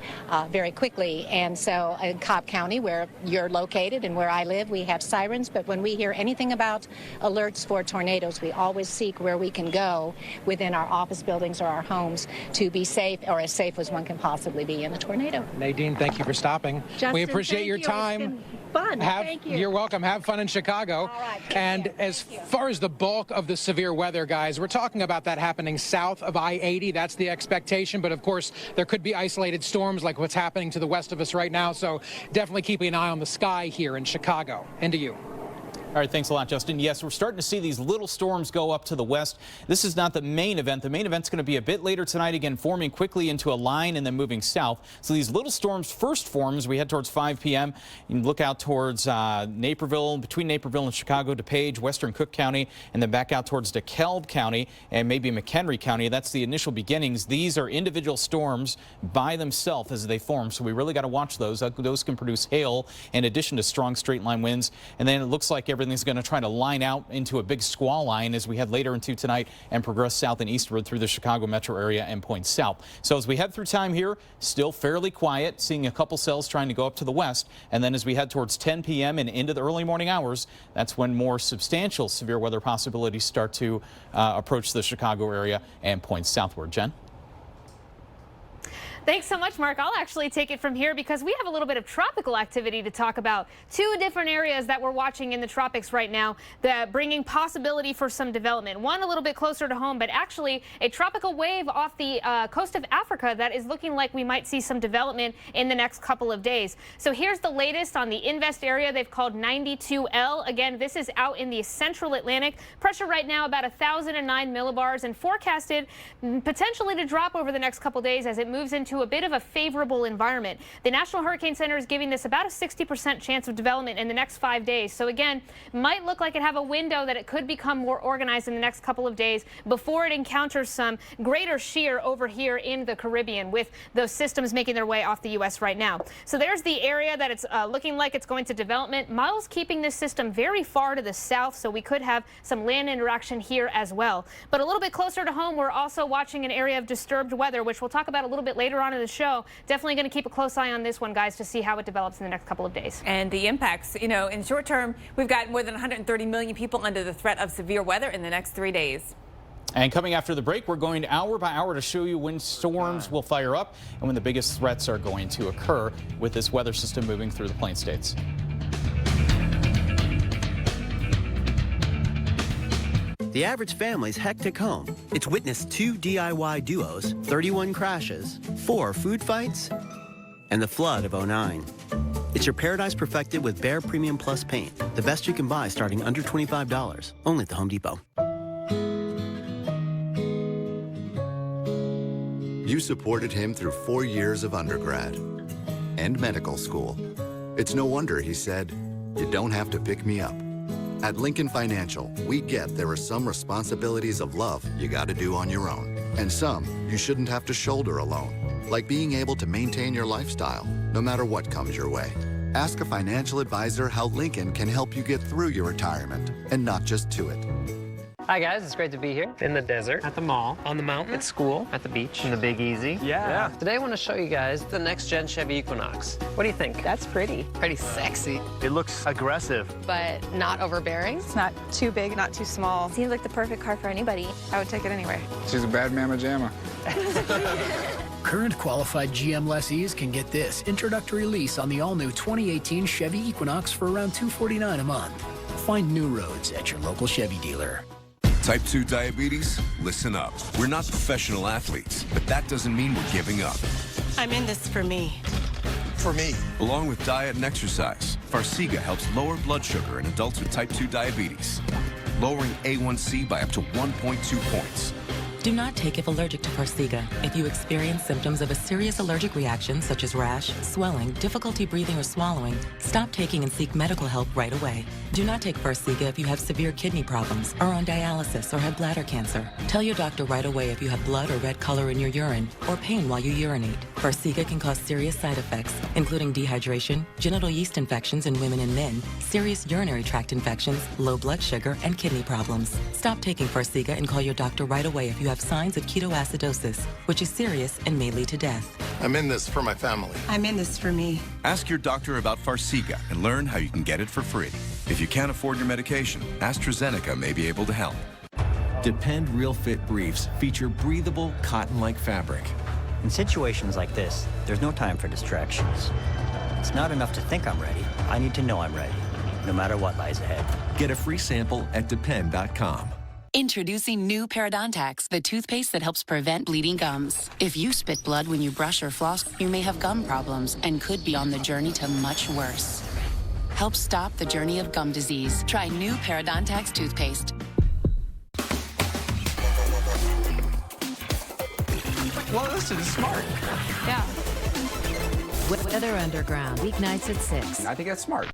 very quickly. And so in Cobb County, where you're located and where I live, we have sirens. But when we hear anything about alerts for tornadoes, we always seek where we can go within our office buildings or our homes to be safe, or as safe as one can possibly be in a tornado. Nadine, thank you for stopping. Justin, we appreciate your time. It's been fun. Thank you. You're welcome. Have fun in Chicago. All right. And as far as the bulk of the severe weather, guys, we're talking about that happening south of I-80. That's the expectation. But of course, there could be isolated storms like what's happening to the west of us right now. So definitely keeping an eye on the sky here in Chicago. And to you. All right, thanks a lot, Justin. Yes, we're starting to see these little storms go up to the west. This is not the main event. The main event's going to be a bit later tonight, again, forming quickly into a line and then moving south. So these little storms first form as we head towards 5 p.m. You can look out towards Naperville, between Naperville and Chicago, DuPage, western Cook County, and then back out towards DeKalb County and maybe McHenry County. That's the initial beginnings. These are individual storms by themselves as they form, so we really got to watch those. Those can produce hail in addition to strong straight line winds. And then it looks like everything's going to try to line out into a big squall line as we head later into tonight and progress south and eastward through the Chicago metro area and point south. So as we head through time here, still fairly quiet, seeing a couple cells trying to go up to the west. And then as we head towards 10 p.m. and into the early morning hours, that's when more substantial severe weather possibilities start to approach the Chicago area and point southward. Jen? Thanks so much, Mark. I'll actually take it from here because we have a little bit of tropical activity to talk about. Two different areas that we're watching in the tropics right now that bringing possibility for some development. One a little bit closer to home, but actually a tropical wave off the coast of Africa that is looking like we might see some development in the next couple of days. So here's the latest on the Invest area they've called 92L. Again, this is out in the central Atlantic. Pressure right now about 1,009 millibars and forecasted potentially to drop over the next couple days as it moves into a bit of a favorable environment. The National Hurricane Center is giving this about a 60% chance of development in the next 5 days. So again, might look like it have a window that it could become more organized in the next couple of days before it encounters some greater shear over here in the Caribbean with those systems making their way off the U.S. right now. So there's the area that it's looking like it's going to development. Models keeping this system very far to the south, so we could have some land interaction here as well. But a little bit closer to home, we're also watching an area of disturbed weather, which we'll talk about a little bit later on in the show. Definitely going to keep a close eye on this one, guys, to see how it develops in the next couple of days. And the impacts, you know, in short term, we've got more than 130 million people under the threat of severe weather in the next 3 days. And coming after the break, we're going hour by hour to show you when storms will fire up and when the biggest threats are going to occur with this weather system moving through the Plain States. The average family's hectic home. It's witnessed 2 DIY duos, 31 crashes, 4 food fights, and the flood of '09. It's your paradise perfected with Behr Premium Plus paint. The best you can buy starting under $25. Only at the Home Depot. You supported him through 4 years of undergrad and medical school. It's no wonder he said, "You don't have to pick me up." At Lincoln Financial, we get there are some responsibilities of love you got to do on your own, and some you shouldn't have to shoulder alone, like being able to maintain your lifestyle no matter what comes your way. Ask a financial advisor how Lincoln can help you get through your retirement and not just to it. Hi guys, it's great to be here. In the desert, at the mall, on the mountain, at school, at the beach, in the Big Easy. Yeah. Today I want to show you guys the next gen Chevy Equinox. What do you think? That's pretty. Pretty sexy. It looks aggressive. But not overbearing. It's not too big, not too small. Seems like the perfect car for anybody. I would take it anywhere. She's a bad mamma jamma. Current qualified GM lessees can get this introductory lease on the all-new 2018 Chevy Equinox for around $249 a month. Find new roads at your local Chevy dealer. Type 2 diabetes? Listen up. We're not professional athletes, but that doesn't mean we're giving up. I'm in this for me. For me. Along with diet and exercise, Farxiga helps lower blood sugar in adults with type 2 diabetes, lowering A1C by up to 1.2 points. Do not take if allergic to Farxiga. If you experience symptoms of a serious allergic reaction, such as rash, swelling, difficulty breathing or swallowing, stop taking and seek medical help right away. Do not take Farxiga if you have severe kidney problems, are on dialysis, or have bladder cancer. Tell your doctor right away if you have blood or red color in your urine, or pain while you urinate. Farxiga can cause serious side effects, including dehydration, genital yeast infections in women and men, serious urinary tract infections, low blood sugar, and kidney problems. Stop taking Farxiga and call your doctor right away if you have signs of ketoacidosis, which is serious and may lead to death. I'm in this for my family. I'm in this for me. Ask your doctor about Farxiga and learn how you can get it for free. If you can't afford your medication, AstraZeneca may be able to help. Depend Real Fit briefs feature breathable, cotton-like fabric. In situations like this, there's no time for distractions. It's not enough to think I'm ready. I need to know I'm ready, no matter what lies ahead. Get a free sample at depend.com. Introducing new Parodontax, the toothpaste that helps prevent bleeding gums. If you spit blood when you brush or floss, you may have gum problems and could be on the journey to much worse. helps stop the journey of gum disease. Try new Parodontax toothpaste. Well, this is smart. Yeah. Weather Underground, weeknights at 6. I think that's smart.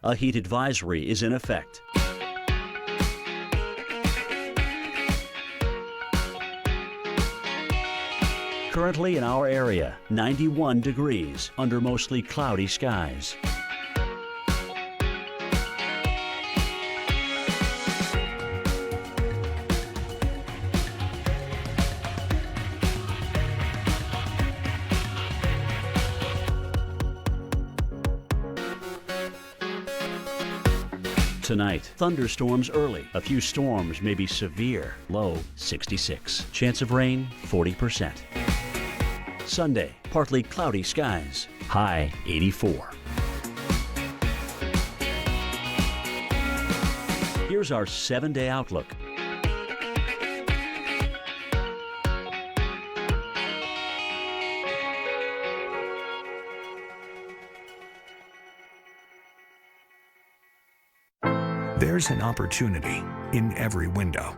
A heat advisory is in effect. Currently in our area, 91 degrees under mostly cloudy skies. Tonight, thunderstorms early. A few storms may be severe. Low 66. Chance of rain 40%. Sunday, partly cloudy skies. High 84. Here's our 7-day outlook. There's an opportunity in every window.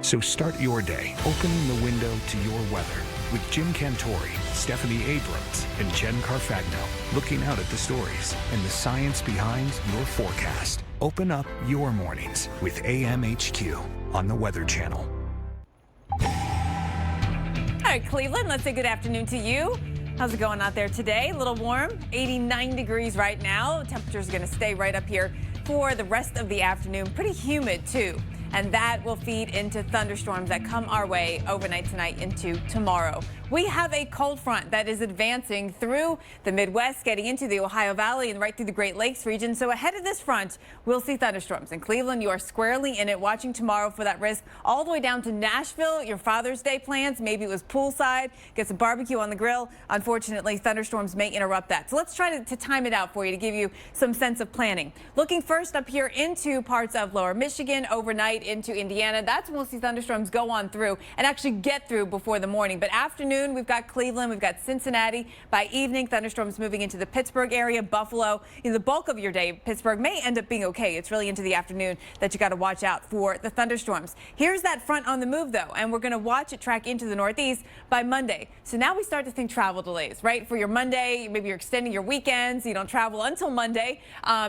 So start your day opening the window to your weather with Jim Cantori, Stephanie Abrams, and Jen Carfagno looking out at the stories and the science behind your forecast. Open up your mornings with AMHQ on the Weather Channel. All right, Cleveland, let's say good afternoon to you. How's it going out there today? A little warm, 89 degrees right now. Temperature's going to stay right up here for the rest of the afternoon. Pretty humid, too. And that will feed into thunderstorms that come our way overnight tonight into tomorrow. We have a cold front that is advancing through the Midwest, getting into the Ohio Valley and right through the Great Lakes region. So ahead of this front, we'll see thunderstorms. In Cleveland, you are squarely in it, watching tomorrow for that risk. All the way down to Nashville, your Father's Day plans. Maybe it was poolside, get some barbecue on the grill. Unfortunately, thunderstorms may interrupt that. So let's try to time it out for you to give you some sense of planning. Looking first up here into parts of lower Michigan, overnight into Indiana. That's when we'll see thunderstorms go on through and actually get through before the morning. But afternoon, we've got Cleveland, we've got Cincinnati. By evening, thunderstorms moving into the Pittsburgh area, Buffalo. The bulk of your day, Pittsburgh may end up being okay. It's really into the afternoon that you got to watch out for the thunderstorms. Here's that front on the move, though, and we're going to watch it track into the Northeast by Monday. So now we start to think travel delays, right? For your Monday, maybe you're extending your weekends. You don't travel until Monday.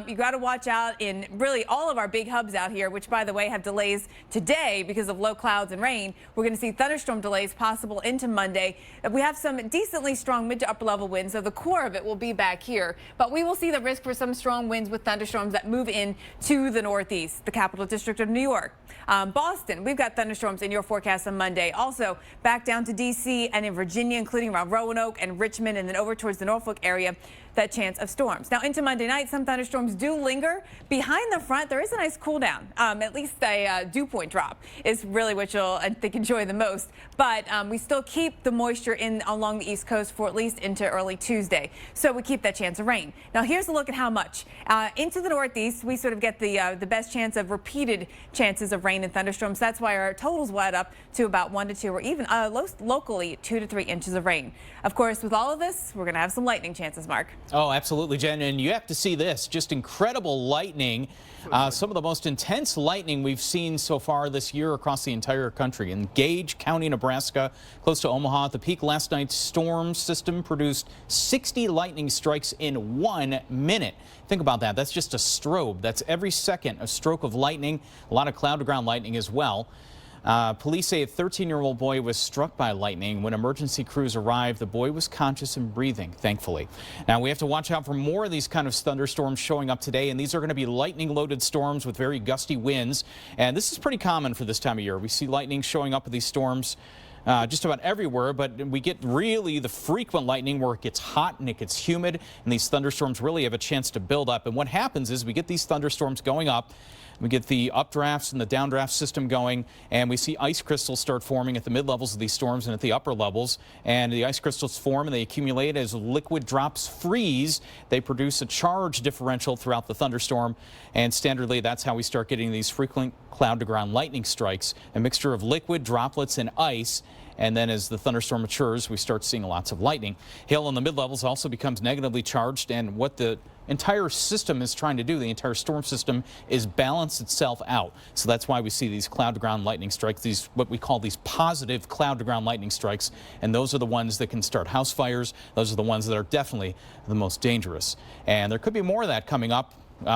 You got to watch out in really all of our big hubs out here, which, by the way, have delays today because of low clouds and rain. We're going to see thunderstorm delays possible into Monday. We have some decently strong mid to upper level winds, so the core of it will be back here. But we will see the risk for some strong winds with thunderstorms that move in to the Northeast, the capital district of New York. Boston, we've got thunderstorms in your forecast on Monday. Also back down to D.C. and in Virginia, including around Roanoke and Richmond, and then over towards the Norfolk area, that chance of storms. Now into Monday night, some thunderstorms do linger. Behind the front, there is a nice cool down. At least a dew point drop is really what you'll, I think, enjoy the most. But we still keep the moisture in along the East Coast for at least into early Tuesday. So we keep that chance of rain. Now here's a look at how much. Into the Northeast, we sort of get the best chance of repeated chances of rain and thunderstorms. That's why our totals will add up to about 1 to 2 or even locally 2 to 3 inches of rain. Of course, with all of this, we're going to have some lightning chances, Mark. Oh, absolutely, Jen. And you have to see this. Just incredible lightning. Some of the most intense lightning we've seen so far this year across the entire country. In Gage County, Nebraska, close to Omaha, at the peak last night's storm system produced 60 lightning strikes in 1 minute. Think about that. That's just a strobe. That's every second a stroke of lightning. A lot of cloud-to-ground lightning as well. Police say a 13-year-old boy was struck by lightning. When emergency crews arrived, the boy was conscious and breathing, thankfully. Now, we have to watch out for more of these kind of thunderstorms showing up today, and these are going to be lightning-loaded storms with very gusty winds. And this is pretty common for this time of year. We see lightning showing up with these storms just about everywhere, but we get really the frequent lightning where it gets hot and it gets humid, and these thunderstorms really have a chance to build up. And what happens is we get these thunderstorms going up. We get the updrafts and the downdraft system going, and we see ice crystals start forming at the mid-levels of these storms and at the upper levels. And the ice crystals form and they accumulate as liquid drops freeze. They produce a charge differential throughout the thunderstorm. And standardly, that's how we start getting these frequent cloud-to-ground lightning strikes, a mixture of liquid droplets and ice. And then as the thunderstorm matures, we start seeing lots of lightning. Hail in the mid-levels also becomes negatively charged, and what the entire system is trying to do, the entire storm system, is balance itself out. So that's why we see these cloud-to-ground lightning strikes, these what we call these positive cloud-to-ground lightning strikes, and those are the ones that can start house fires. Those are the ones that are definitely the most dangerous. And there could be more of that coming up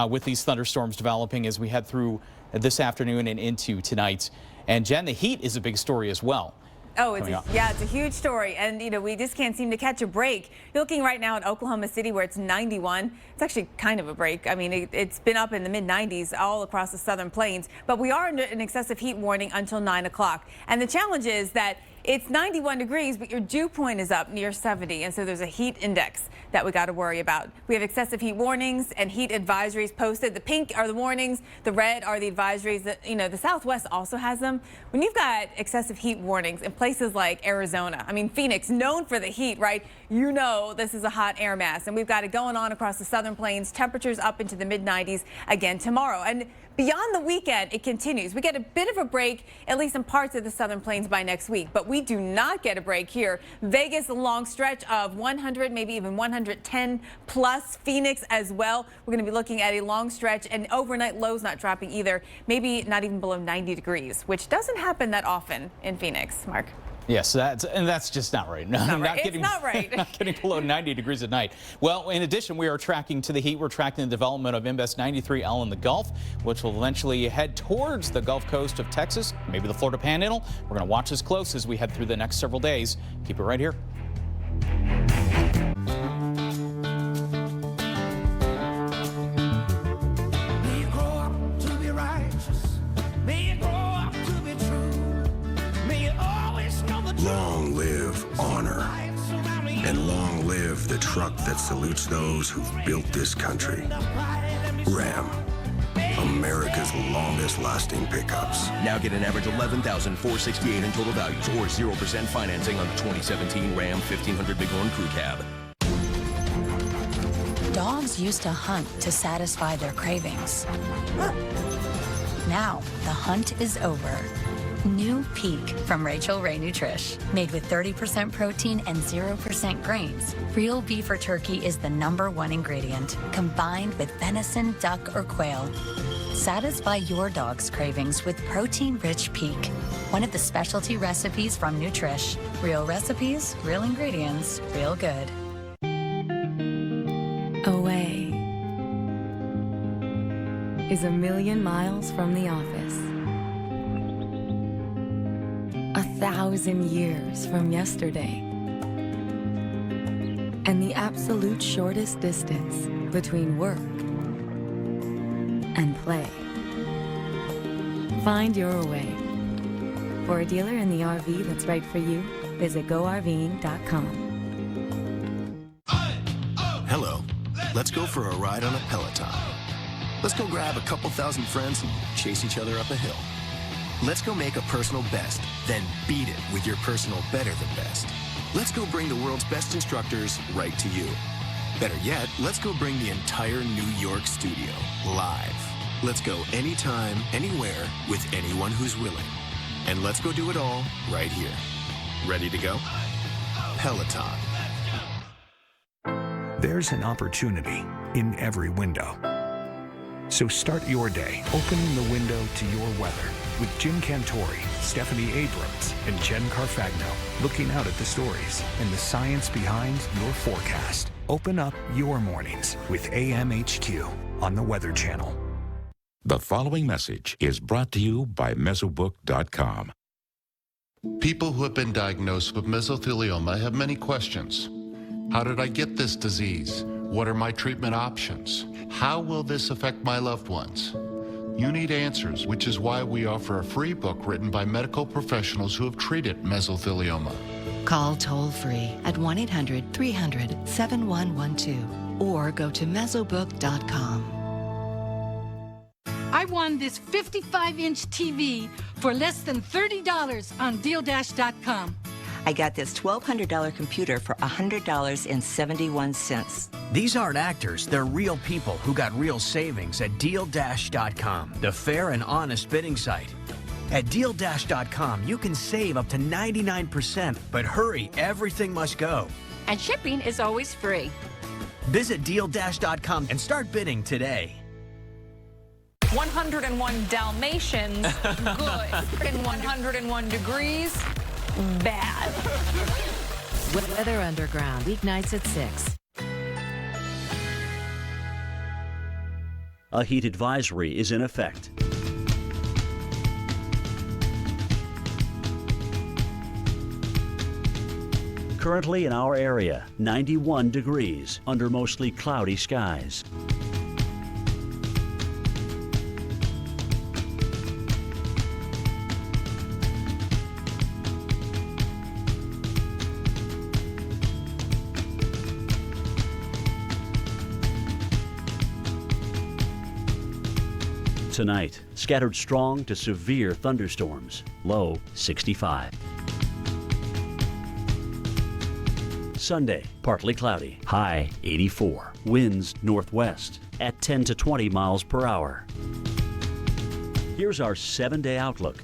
with these thunderstorms developing as we head through this afternoon and into tonight. And Jen, the heat is a big story as well. Oh, it's a huge story, and we just can't seem to catch a break. You're looking right now at Oklahoma City where it's 91. It's actually kind of a break. I mean, it's been up in the mid-90s all across the southern plains, but we are under an excessive heat warning until 9 o'clock. And the challenge is that it's 91 degrees, but your dew point is up near 70, and so there's a heat index that we got to worry about. We have excessive heat warnings and heat advisories posted. The pink are the warnings, the red are the advisories. The Southwest also has them. When you've got excessive heat warnings in places like Arizona, I mean, Phoenix, known for the heat, right? You know this is a hot air mass, and we've got it going on across the southern plains. Temperatures up into the mid-90s again tomorrow. And beyond the weekend, it continues. We get a bit of a break, at least in parts of the southern plains by next week, but we do not get a break here. Vegas, a long stretch of 100, maybe even 110 plus. Phoenix as well. We're going to be looking at a long stretch, and overnight lows not dropping either, maybe not even below 90 degrees, which doesn't happen that often in Phoenix. Mark. Yes, that's just not right. No, not right. It's not right. Not getting below 90 degrees at night. Well, in addition, we are tracking to the heat. We're tracking the development of Invest 93L in the Gulf, which will eventually head towards the Gulf Coast of Texas, maybe the Florida Panhandle. We're going to watch this close as we head through the next several days. Keep it right here. Long live honor, and long live the truck that salutes those who've built this country. Ram, America's longest-lasting pickups. Now get an average $11,468 in total values or 0% financing on the 2017 Ram 1500 Bighorn Crew Cab. Dogs used to hunt to satisfy their cravings. Now, the hunt is over. New Peak from Rachel Ray Nutrish. Made with 30% protein and 0% grains, real beef or turkey is the #1 ingredient, combined with venison, duck, or quail. Satisfy your dog's cravings with protein-rich Peak, one of the specialty recipes from Nutrish. Real recipes, real ingredients, real good. Away is a million miles from the office. 1,000 years from yesterday. And the absolute shortest distance between work and play. Find your away. For a dealer in the RV that's right for you, visit GoRVing.com. Hello. Let's go for a ride on a Peloton. Let's go grab a couple thousand friends and chase each other up a hill. Let's go make a personal best, then beat it with your personal better than best. Let's go bring the world's best instructors right to you. Better yet, let's go bring the entire New York studio live. Let's go anytime, anywhere, with anyone who's willing. And let's go do it all right here. Ready to go? Peloton. There's an opportunity in every window. So start your day opening the window to your weather with Jim Cantori, Stephanie Abrams, and Jen Carfagno looking out at the stories and the science behind your forecast. Open up your mornings with AMHQ on the Weather Channel. The following message is brought to you by Mesobook.com. People who have been diagnosed with mesothelioma have many questions. How did I get this disease? What are my treatment options? How will this affect my loved ones? You need answers, which is why we offer a free book written by medical professionals who have treated mesothelioma. Call toll-free at 1-800-300-7112 or go to mesobook.com. I won this 55-inch TV for less than $30 on DealDash.com. I got this $1,200 computer for $100.71. These aren't actors, they're real people who got real savings at DealDash.com, the fair and honest bidding site. At DealDash.com, you can save up to 99%, but hurry, everything must go. And shipping is always free. Visit DealDash.com and start bidding today. 101 Dalmatians, good. And 101 degrees, bad. Weather Underground, weeknights at 6. A heat advisory is in effect. Currently in our area, 91 degrees under mostly cloudy skies. Tonight, scattered strong to severe thunderstorms, low 65. Sunday, partly cloudy, high 84. Winds northwest at 10 to 20 miles per hour. Here's our 7-day outlook.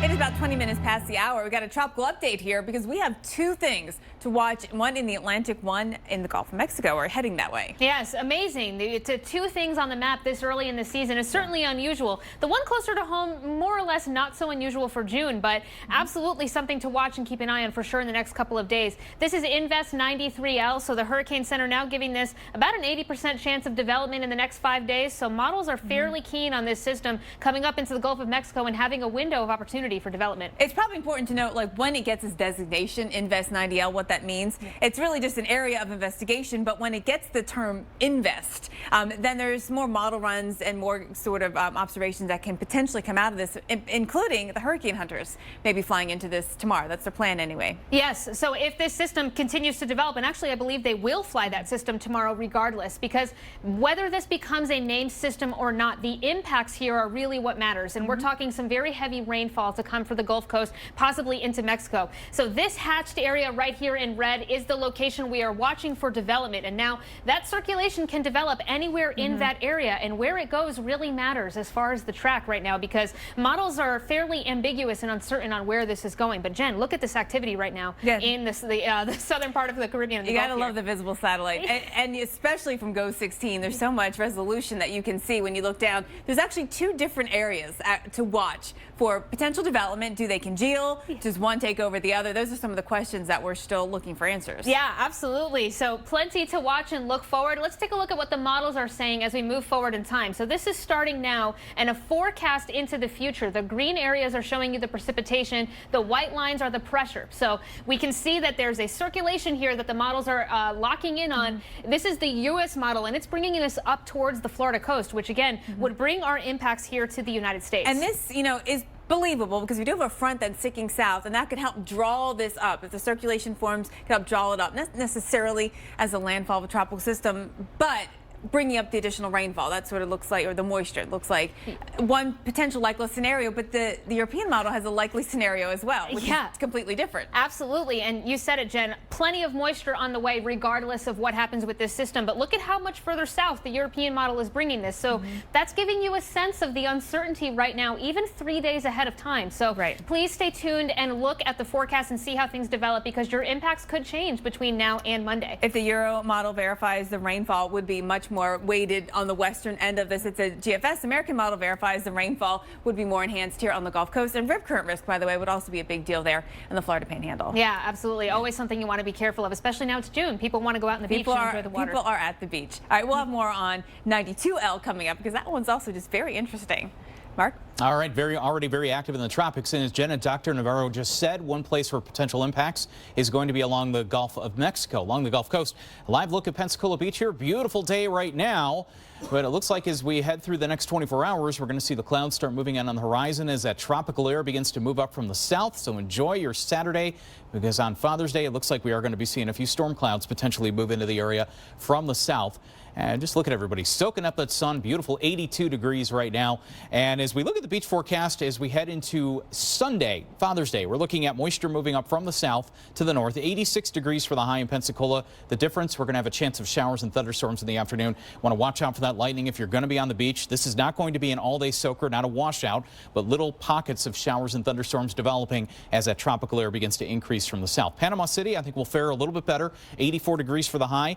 It is about 20 minutes past the hour. We got a tropical update here because we have two things to watch, one in the Atlantic, one in the Gulf of Mexico. We're heading that way. Yes, amazing. Two things on the map this early in the season is certainly unusual. The one closer to home, more or less not so unusual for June, but absolutely something to watch and keep an eye on for sure in the next couple of days. This is Invest 93L, so the Hurricane Center now giving this about an 80% chance of development in the next 5 days. So models are fairly keen on this system coming up into the Gulf of Mexico and having a window of opportunity for development. It's probably important to note, like, when it gets its designation, Invest 90L, what that means. It's really just an area of investigation, but when it gets the term invest, then there's more model runs and more sort of observations that can potentially come out of this, including the hurricane hunters maybe flying into this tomorrow. That's their plan anyway. Yes, so if this system continues to develop, and actually I believe they will fly that system tomorrow regardless, because whether this becomes a named system or not, the impacts here are really what matters. And we're talking some very heavy rainfall to come for the Gulf Coast, possibly into Mexico. So this hatched area right here in red is the location we are watching for development. And now that circulation can develop anywhere in that area, and where it goes really matters as far as the track right now, because models are fairly ambiguous and uncertain on where this is going. But Jen, look at this activity right now in the southern part of the Caribbean. You gotta love the visible satellite, and especially from GO-16, there's so much resolution that you can see when you look down. There's actually two different areas to watch for potential development. Do they congeal? Does one take over the other? Those are some of the questions that we're still looking for answers. Yeah, absolutely. So plenty to watch and look forward. Let's take a look at what the models are saying as we move forward in time. So this is starting now and a forecast into the future. The green areas are showing you the precipitation. The white lines are the pressure. So we can see that there's a circulation here that the models are locking in on. This is the U.S. model, and it's bringing us up towards the Florida coast, which again would bring our impacts here to the United States. And this, you know, is believable because we do have a front that's sticking south, and that could help draw this up. If the circulation forms, can help draw it up, not necessarily as a landfall of a tropical system, but bringing up the additional rainfall. That's what it looks like, or the moisture. It looks like one potential likely scenario, but the European model has a likely scenario as well, which is completely different. Absolutely, and you said it, Jen, plenty of moisture on the way regardless of what happens with this system. But look at how much further south the European model is bringing this. So that's giving you a sense of the uncertainty right now, even 3 days ahead of time. So please stay tuned and look at the forecast and see how things develop, because your impacts could change between now and Monday. If the Euro model verifies, the rainfall would be much more weighted on the western end of this. It's a GFS. American model verifies the rainfall would be more enhanced here on the Gulf Coast, and rip current risk, by the way, would also be a big deal there in the Florida Panhandle. Yeah, absolutely. Always something you want to be careful of, especially now it's June. People want to go out on the beach and enjoy the water. People are at the beach. All right, we'll have more on 92L coming up, because that one's also just very interesting. Mark? All right, already very active in the tropics. And as Jen and Dr. Navarro just said, one place for potential impacts is going to be along the Gulf of Mexico, along the Gulf Coast. A live look at Pensacola Beach here. Beautiful day right now. But it looks like as we head through the next 24 hours, we're going to see the clouds start moving in on the horizon as that tropical air begins to move up from the south. So enjoy your Saturday, because on Father's Day, it looks like we are going to be seeing a few storm clouds potentially move into the area from the south. And just look at everybody soaking up that sun. Beautiful 82 degrees right now. And as we look at the beach forecast as we head into Sunday, Father's Day, we're looking at moisture moving up from the south to the north. 86 degrees for the high in Pensacola. The difference, we're going to have a chance of showers and thunderstorms in the afternoon. Want to watch out for that lightning if you're going to be on the beach. This is not going to be an all-day soaker, not a washout, but little pockets of showers and thunderstorms developing as that tropical air begins to increase from the south. Panama City, I think, will fare a little bit better. 84 degrees for the high.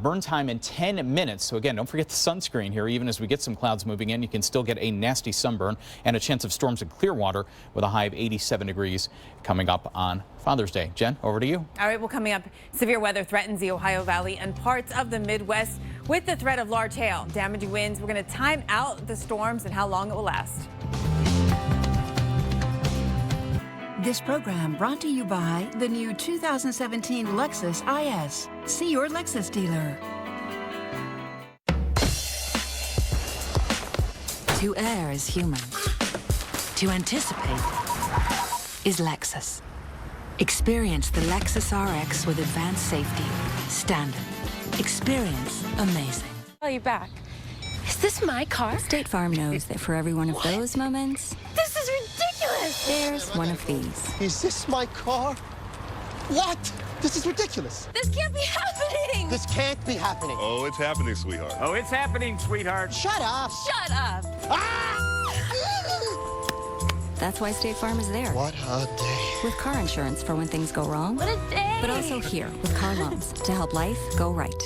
Burn time in 10 minutes. So again, don't forget the sunscreen here. Even as we get some clouds moving in, you can still get a nasty sunburn and a chance of storms in Clearwater with a high of 87 degrees coming up on Father's Day. Jen, over to you. All right, well, coming up, severe weather threatens the Ohio Valley and parts of the Midwest with the threat of large hail, damaging winds. We're going to time out the storms and how long it will last. This program brought to you by the new 2017 Lexus IS. See your Lexus dealer. To err is human. To anticipate is Lexus. Experience the Lexus RX with advanced safety. Standard. Experience amazing. Oh, you back. Is this my car? State Farm knows that for every one of those moments, This is ridiculous! there's one of these. Is this my car? What? This is ridiculous. This can't be happening! This can't be happening. Oh, it's happening, sweetheart. Oh, it's happening, sweetheart. Shut up. Shut up! That's why State Farm is there. What a day. With car insurance for when things go wrong. What a day! But also here with car loans to help life go right.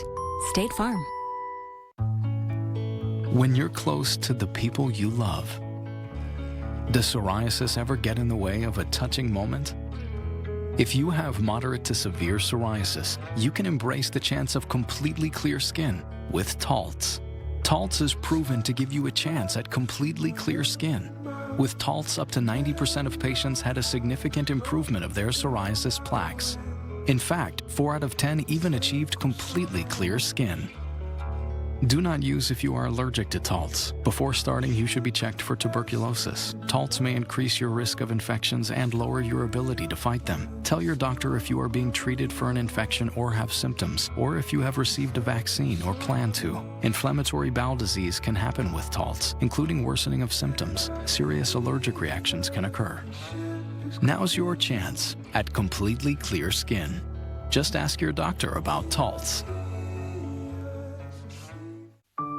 State Farm. When you're close to the people you love, does psoriasis ever get in the way of a touching moment? If you have moderate to severe psoriasis, you can embrace the chance of completely clear skin with Taltz. Taltz is proven to give you a chance at completely clear skin. With Taltz, up to 90% of patients had a significant improvement of their psoriasis plaques. In fact, 4 out of 10 even achieved completely clear skin. Do not use if you are allergic to Taltz. Before starting, you should be checked for tuberculosis. Taltz may increase your risk of infections and lower your ability to fight them. Tell your doctor if you are being treated for an infection or have symptoms, or if you have received a vaccine or plan to. Inflammatory bowel disease can happen with Taltz, including worsening of symptoms. Serious allergic reactions can occur. Now's your chance at completely clear skin. Just ask your doctor about Taltz.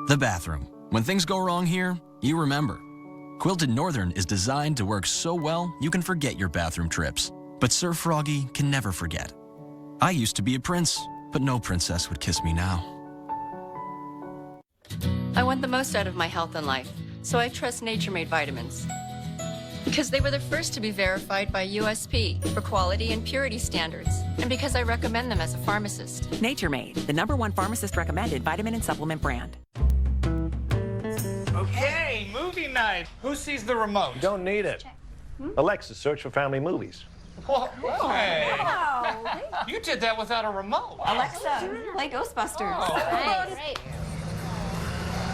The bathroom. When things go wrong here, you remember. Quilted Northern is designed to work so well you can forget your bathroom trips. But Sir Froggy can never forget. I used to be a prince, but no princess would kiss me now. I want the most out of my health and life, so I trust Nature Made vitamins. Because they were the first to be verified by USP for quality and purity standards, and because I recommend them as a pharmacist. Nature Made, the #1 pharmacist-recommended vitamin and supplement brand. Okay, movie night. Who sees the remote? You don't need it. Alexa, search for family movies. What? Hey. Wow. You did that without a remote. Alexa, play Ghostbusters. Oh. Right.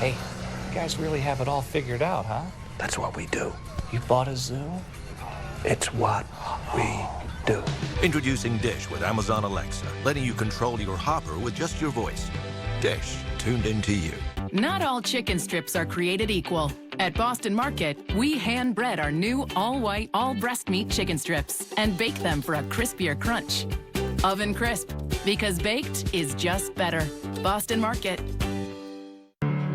Hey, you guys really have it all figured out, huh? That's what we do. You bought a zoo? It's what we do. Introducing Dish with Amazon Alexa, letting you control your hopper with just your voice. Dish, tuned into you. Not all chicken strips are created equal. At Boston Market, we hand-bread our new all-white, all-breast meat chicken strips and bake them for a crispier crunch. Oven crisp, because baked is just better. Boston Market.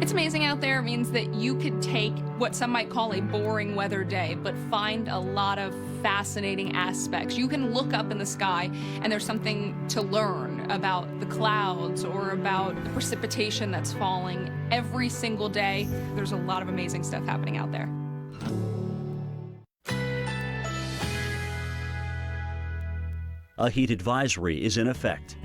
It's amazing out there means that you could take what some might call a boring weather day, but find a lot of fascinating aspects. You can look up in the sky and there's something to learn about the clouds or about the precipitation that's falling. Every single day, there's a lot of amazing stuff happening out there. A heat advisory is in effect.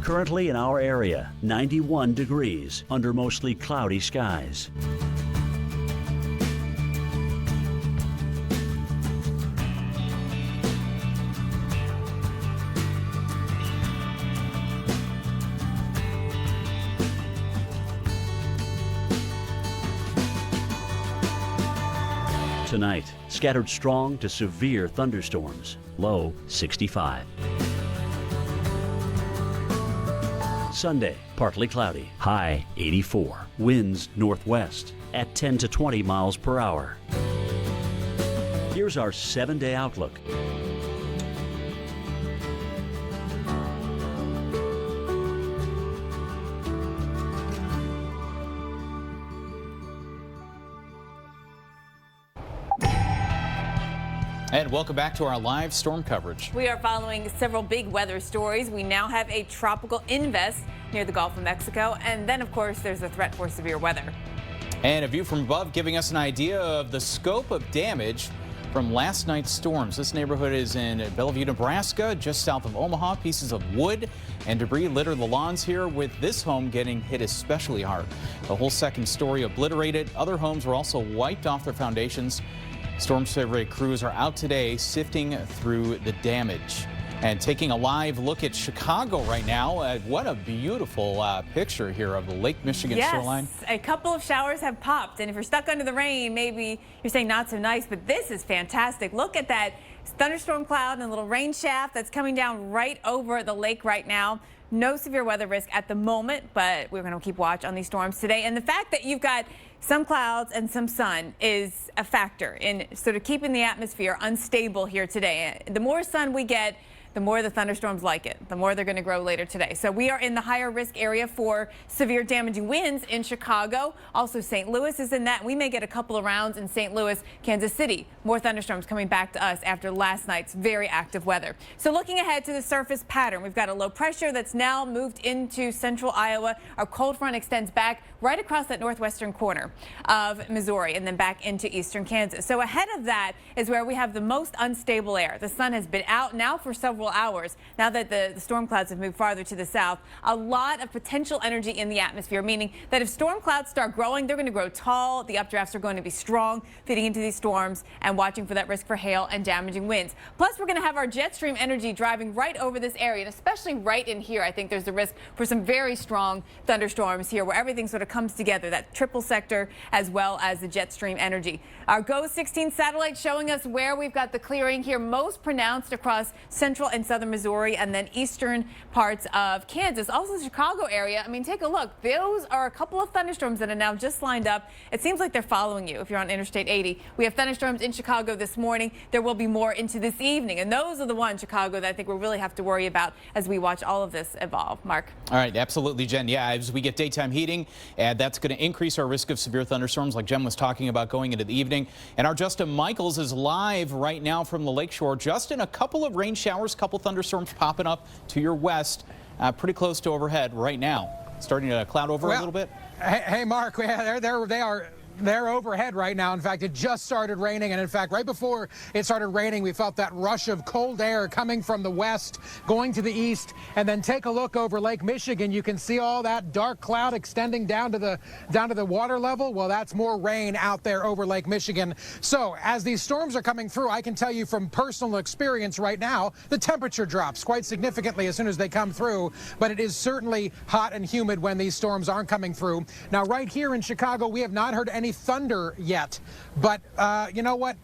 Currently in our area, 91 degrees under mostly cloudy skies. Tonight, scattered strong to severe thunderstorms, low 65. Sunday, partly cloudy, high 84. Winds northwest at 10 to 20 miles per hour. Here's our 7-day outlook. And welcome back to our live storm coverage. We are following several big weather stories. We now have a tropical invest near the Gulf of Mexico. And then, of course, there's a threat for severe weather. And a view from above giving us an idea of the scope of damage from last night's storms. This neighborhood is in Bellevue, Nebraska, just south of Omaha. Pieces of wood and debris litter the lawns here, with this home getting hit especially hard. The whole second story obliterated. Other homes were also wiped off their foundations. Storm survey crews are out today sifting through the damage. And taking a live look at Chicago right now. What a beautiful picture here of the Lake Michigan shoreline. Yes, a couple of showers have popped. And if you're stuck under the rain, maybe you're saying not so nice, but this is fantastic. Look at that thunderstorm cloud and a little rain shaft that's coming down right over the lake right now. No severe weather risk at the moment, but we're going to keep watch on these storms today. And the fact that you've got some clouds and some sun is a factor in sort of keeping the atmosphere unstable here today. The more sun we get, the more the thunderstorms like it, the more they're going to grow later today. So we are in the higher risk area for severe damaging winds in Chicago. Also, St. Louis is in that. We may get a couple of rounds in St. Louis, Kansas City. More thunderstorms coming back to us after last night's very active weather. So looking ahead to the surface pattern, we've got a low pressure that's now moved into central Iowa. Our cold front extends back right across that northwestern corner of Missouri and then back into eastern Kansas. So ahead of that is where we have the most unstable air. The sun has been out now for several hours. Now that the storm clouds have moved farther to the south, a lot of potential energy in the atmosphere, meaning that if storm clouds start growing, they're going to grow tall. The updrafts are going to be strong, feeding into these storms and watching for that risk for hail and damaging winds. Plus, we're going to have our jet stream energy driving right over this area, and especially right in here. I think there's the risk for some very strong thunderstorms here where everything sort of comes together, that triple sector as well as the jet stream energy. Our GO-16 satellite showing us where we've got the clearing here, most pronounced across central and southern Missouri and then eastern parts of Kansas. Also the Chicago area. I mean, take a look. Those are a couple of thunderstorms that are now just lined up. It seems like they're following you if you're on Interstate 80. We have thunderstorms in Chicago this morning. There will be more into this evening. And those are the ones, Chicago, that I think we'll really have to worry about as we watch all of this evolve. Mark? All right, absolutely, Jen. Yeah, as we get daytime heating, that's going to increase our risk of severe thunderstorms like Jen was talking about going into the evening. And our Justin Michaels is live right now from the lakeshore. Justin, a couple of rain showers, couple thunderstorms popping up to your west, pretty close to overhead right now. Starting to cloud over a little bit. Hey, Mark, they're overhead right now. In fact, it just started raining, and in fact, right before it started raining, we felt that rush of cold air coming from the west, going to the east, and then take a look over Lake Michigan. You can see all that dark cloud extending down to the water level. Well, that's more rain out there over Lake Michigan. So as these storms are coming through, I can tell you from personal experience right now, the temperature drops quite significantly as soon as they come through, but it is certainly hot and humid when these storms aren't coming through. Now, right here in Chicago, we have not heard any thunder yet, but you know what?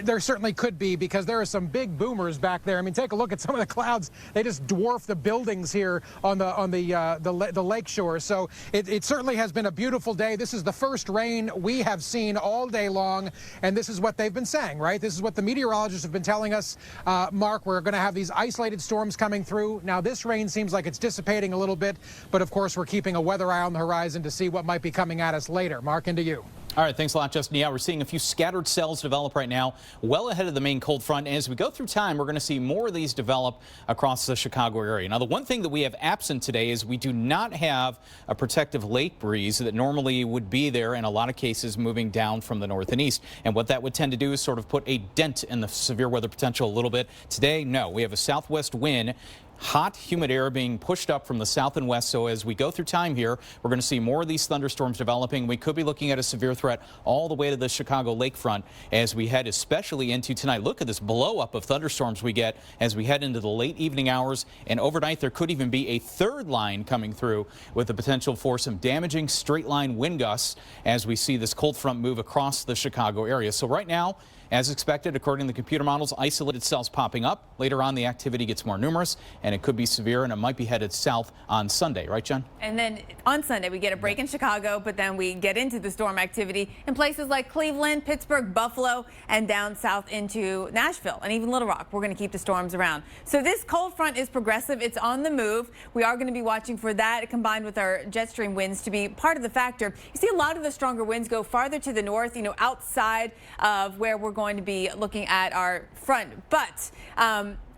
There certainly could be, because there are some big boomers back there. I mean, take a look at some of the clouds. They just dwarf the buildings here on the lake shore. So it certainly has been a beautiful day. This is the first rain we have seen all day long, and this is what they've been saying, right? This is what the meteorologists have been telling us. Mark, we're going to have these isolated storms coming through. Now, this rain seems like it's dissipating a little bit, but of course, we're keeping a weather eye on the horizon to see what might be coming at us later. Mark, into you. All right, thanks a lot, Justin. Yeah, we're seeing a few scattered cells develop right now, well ahead of the main cold front. And as we go through time, we're going to see more of these develop across the Chicago area. Now, the one thing that we have absent today is we do not have a protective lake breeze that normally would be there in a lot of cases moving down from the north and east. And what that would tend to do is sort of put a dent in the severe weather potential a little bit. Today, no, we have a southwest wind hot, humid air being pushed up from the south and west. So as we go through time here, we're going to see more of these thunderstorms developing. We could be looking at a severe threat all the way to the Chicago lakefront as we head especially into tonight. Look at this blow up of thunderstorms we get as we head into the late evening hours. And overnight, there could even be a third line coming through with the potential for some damaging straight line wind gusts as we see this cold front move across the Chicago area. So right now, as expected, according to the computer models, isolated cells popping up. Later on, the activity gets more numerous, and it could be severe, and it might be headed south on Sunday. Right, Jen? And then on Sunday, we get a break in Chicago, but then we get into the storm activity in places like Cleveland, Pittsburgh, Buffalo, and down south into Nashville, and even Little Rock. We're going to keep the storms around. So this cold front is progressive. It's on the move. We are going to be watching for that, combined with our jet stream winds, to be part of the factor. You see a lot of the stronger winds go farther to the north, outside of where we're going to be looking at our front. But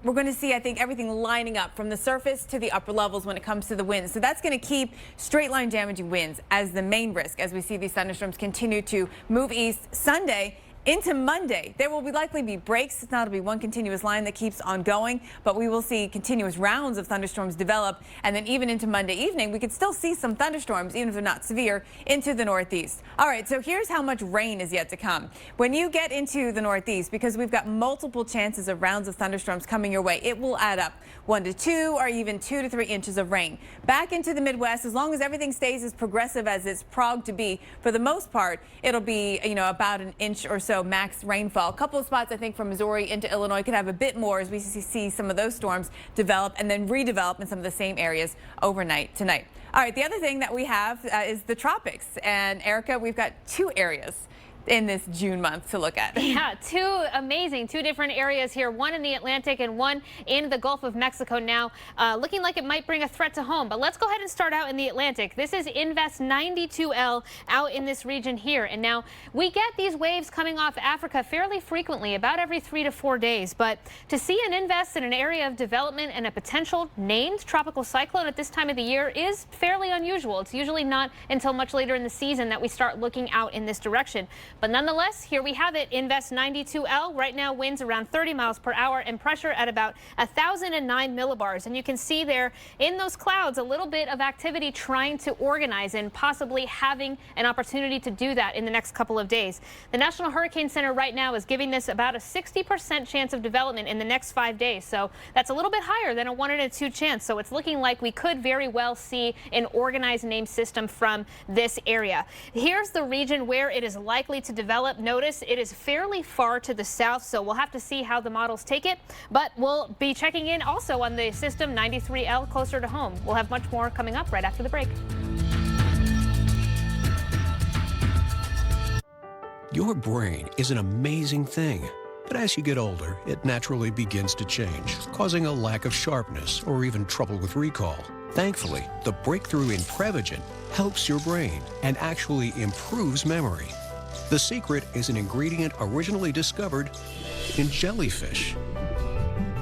we're going to see, I think, everything lining up from the surface to the upper levels when it comes to the winds. So that's going to keep straight line damaging winds as the main risk as we see these thunderstorms continue to move east Sunday into Monday. There will likely be breaks. It's not to be one continuous line that keeps on going, but we will see continuous rounds of thunderstorms develop. And then even into Monday evening, we could still see some thunderstorms, even if they're not severe, into the northeast. All right, so here's how much rain is yet to come. When you get into the northeast, because we've got multiple chances of rounds of thunderstorms coming your way, it will add up 1 to 2 or even 2 to 3 inches of rain. Back into the Midwest, as long as everything stays as progressive as it's progged to be, for the most part, it'll be, about an inch or so max rainfall. A couple of spots, I think, from Missouri into Illinois could have a bit more as we see some of those storms develop and then redevelop in some of the same areas overnight tonight. All right, the other thing that we have is the tropics. And Erica, we've got 2 areas in this June month to look at. Yeah, 2 different areas here, one in the Atlantic and one in the Gulf of Mexico now, looking like it might bring a threat to home. But let's go ahead and start out in the Atlantic. This is Invest 92L out in this region here. And now we get these waves coming off Africa fairly frequently, about every 3 to 4 days. But to see an Invest in an area of development and a potential named tropical cyclone at this time of the year is fairly unusual. It's usually not until much later in the season that we start looking out in this direction. But nonetheless, here we have it. Invest 92L right now winds around 30 miles per hour and pressure at about 1,009 millibars. And you can see there in those clouds a little bit of activity trying to organize and possibly having an opportunity to do that in the next couple of days. The National Hurricane Center right now is giving this about a 60% chance of development in the next 5 days. So that's a little bit higher than a 1 in 2 chance. So it's looking like we could very well see an organized named system from this area. Here's the region where it is likely to develop. Notice it is fairly far to the south, so we'll have to see how the models take it. But we'll be checking in also on the system 93L closer to home. We'll have much more coming up right after the break. Your brain is an amazing thing, but as you get older, it naturally begins to change, causing a lack of sharpness or even trouble with recall. Thankfully, the breakthrough in Prevagen helps your brain and actually improves memory. The secret is an ingredient originally discovered in jellyfish.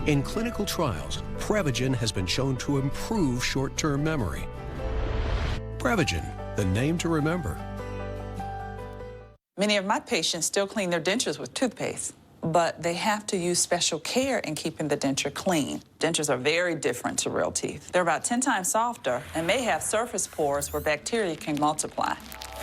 In clinical trials, Prevagen has been shown to improve short-term memory. Prevagen, the name to remember. Many of my patients still clean their dentures with toothpaste, but they have to use special care in keeping the denture clean. Dentures are very different to real teeth. They're about 10 times softer and may have surface pores where bacteria can multiply.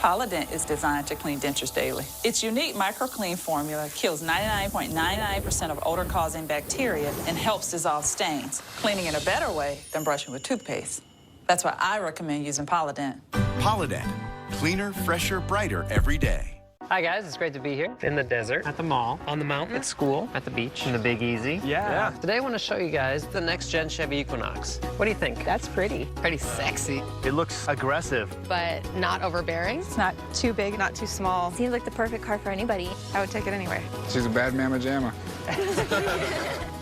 Polident is designed to clean dentures daily. Its unique microclean formula kills 99.99% of odor-causing bacteria and helps dissolve stains, cleaning in a better way than brushing with toothpaste. That's why I recommend using Polident. Polident. Cleaner, fresher, brighter every day. Hi guys, it's great to be here. In the desert, at the mall, on the mountain, at school, at the beach, in the Big Easy. Yeah. Today I want to show you guys the next gen Chevy Equinox. What do you think? That's pretty. Pretty sexy. It looks aggressive. But not overbearing. It's not too big, not too small. Seems like the perfect car for anybody. I would take it anyway. She's a bad mamma jamma.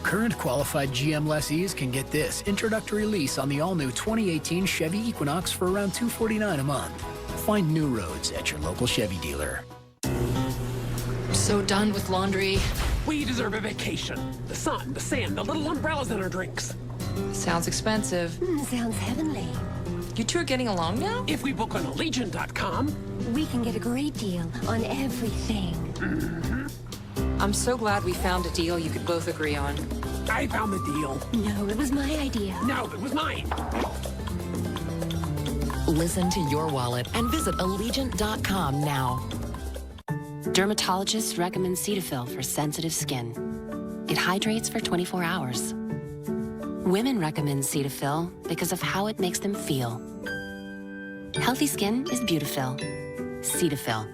Current qualified GM lessees can get this introductory lease on the all-new 2018 Chevy Equinox for around $249 a month. Find new roads at your local Chevy dealer. So done with laundry. We deserve a vacation. The sun, the sand, the little umbrellas in our drinks. Sounds expensive. Sounds heavenly. You two are getting along now? If we book on Allegiant.com, we can get a great deal on everything. I'm so glad we found a deal you could both agree on. I found the deal. No, it was my idea. No, it was mine. Listen to your wallet and visit Allegiant.com now. Dermatologists recommend Cetaphil for sensitive skin. It hydrates for 24 hours. Women recommend Cetaphil because of how it makes them feel. Healthy skin is Beautiful. Cetaphil.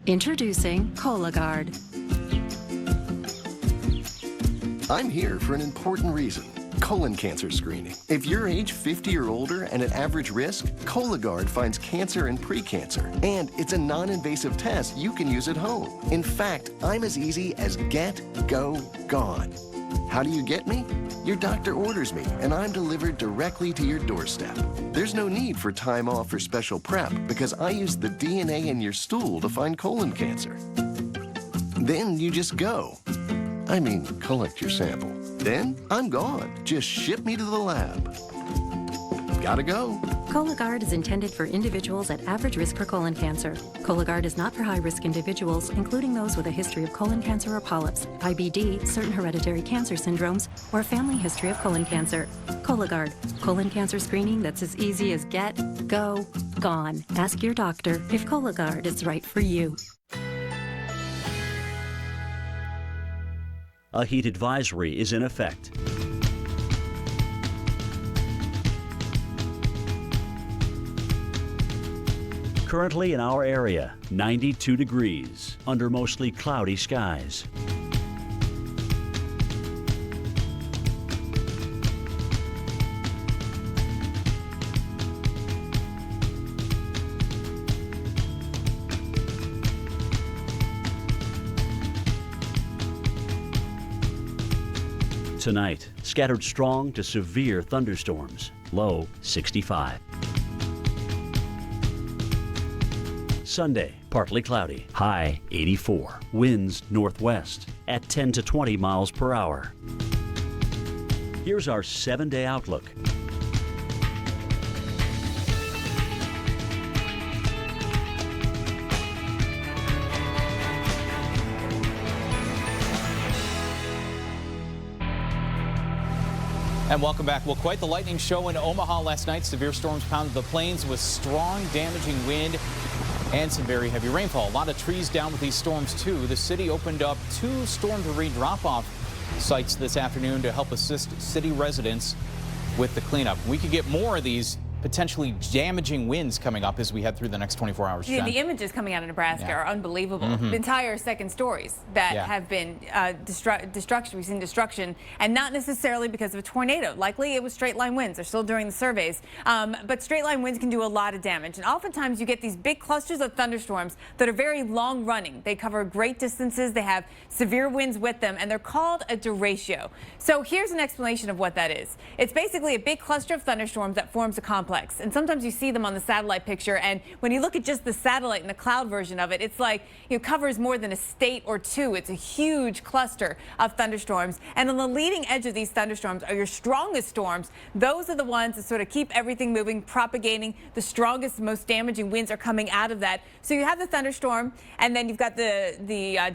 Introducing Cologuard. I'm here for an important reason. Colon cancer screening. If you're age 50 or older and at average risk, Cologuard finds cancer and pre-cancer. And it's a non-invasive test you can use at home. In fact, I'm as easy as get, go, gone. How do you get me? Your doctor orders me, and I'm delivered directly to your doorstep. There's no need for time off or special prep because I use the DNA in your stool to find colon cancer. Then you just go. I mean, collect your sample. Then I'm gone. Just ship me to the lab. Gotta go. Cologuard is intended for individuals at average risk for colon cancer. Cologuard is not for high-risk individuals, including those with a history of colon cancer or polyps, IBD, certain hereditary cancer syndromes, or a family history of colon cancer. Cologuard, colon cancer screening that's as easy as get, go, gone. Ask your doctor if Cologuard is right for you. A heat advisory is in effect. Currently in our area, 92 degrees under mostly cloudy skies. Tonight, scattered strong to severe thunderstorms, low 65. Sunday, partly cloudy, high 84. Winds northwest at 10 to 20 miles per hour. Here's our 7-day outlook. And welcome back. Well, quite the lightning show in Omaha last night. Severe storms pounded the plains with strong, damaging wind and some very heavy rainfall. A lot of trees down with these storms, too. The city opened up 2 storm debris drop-off sites this afternoon to help assist city residents with the cleanup. We could get more of these potentially damaging winds coming up as we head through the next 24 hours. Yeah, the images coming out of Nebraska are unbelievable. The entire second stories that have been destruction. We've seen destruction, and not necessarily because of a tornado. Likely it was straight line winds. They're still doing the surveys. But straight line winds can do a lot of damage. And oftentimes you get these big clusters of thunderstorms that are very long running. They cover great distances. They have severe winds with them, and they're called a derecho. So here's an explanation of what that is. It's basically a big cluster of thunderstorms that forms a complex. And sometimes you see them on the satellite picture, and when you look at just the satellite and the cloud version of it, it's like it covers more than a state or two. It's a huge cluster of thunderstorms, and on the leading edge of these thunderstorms are your strongest storms. Those are the ones that sort of keep everything moving, propagating. The strongest, most damaging winds are coming out of that. So you have the thunderstorm, and then you've got the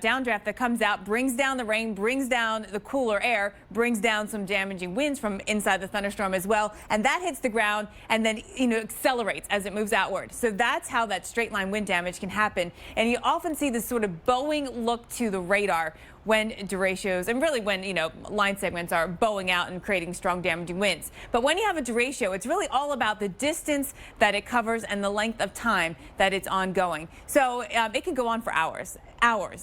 downdraft that comes out, brings down the rain, brings down the cooler air, brings down some damaging winds from inside the thunderstorm as well, and that hits the ground and then accelerates as it moves outward. So that's how that straight line wind damage can happen. And you often see this sort of bowing look to the radar when derechos, and really when, line segments are bowing out and creating strong damaging winds. But when you have a derecho, it's really all about the distance that it covers and the length of time that it's ongoing. So it can go on for hours.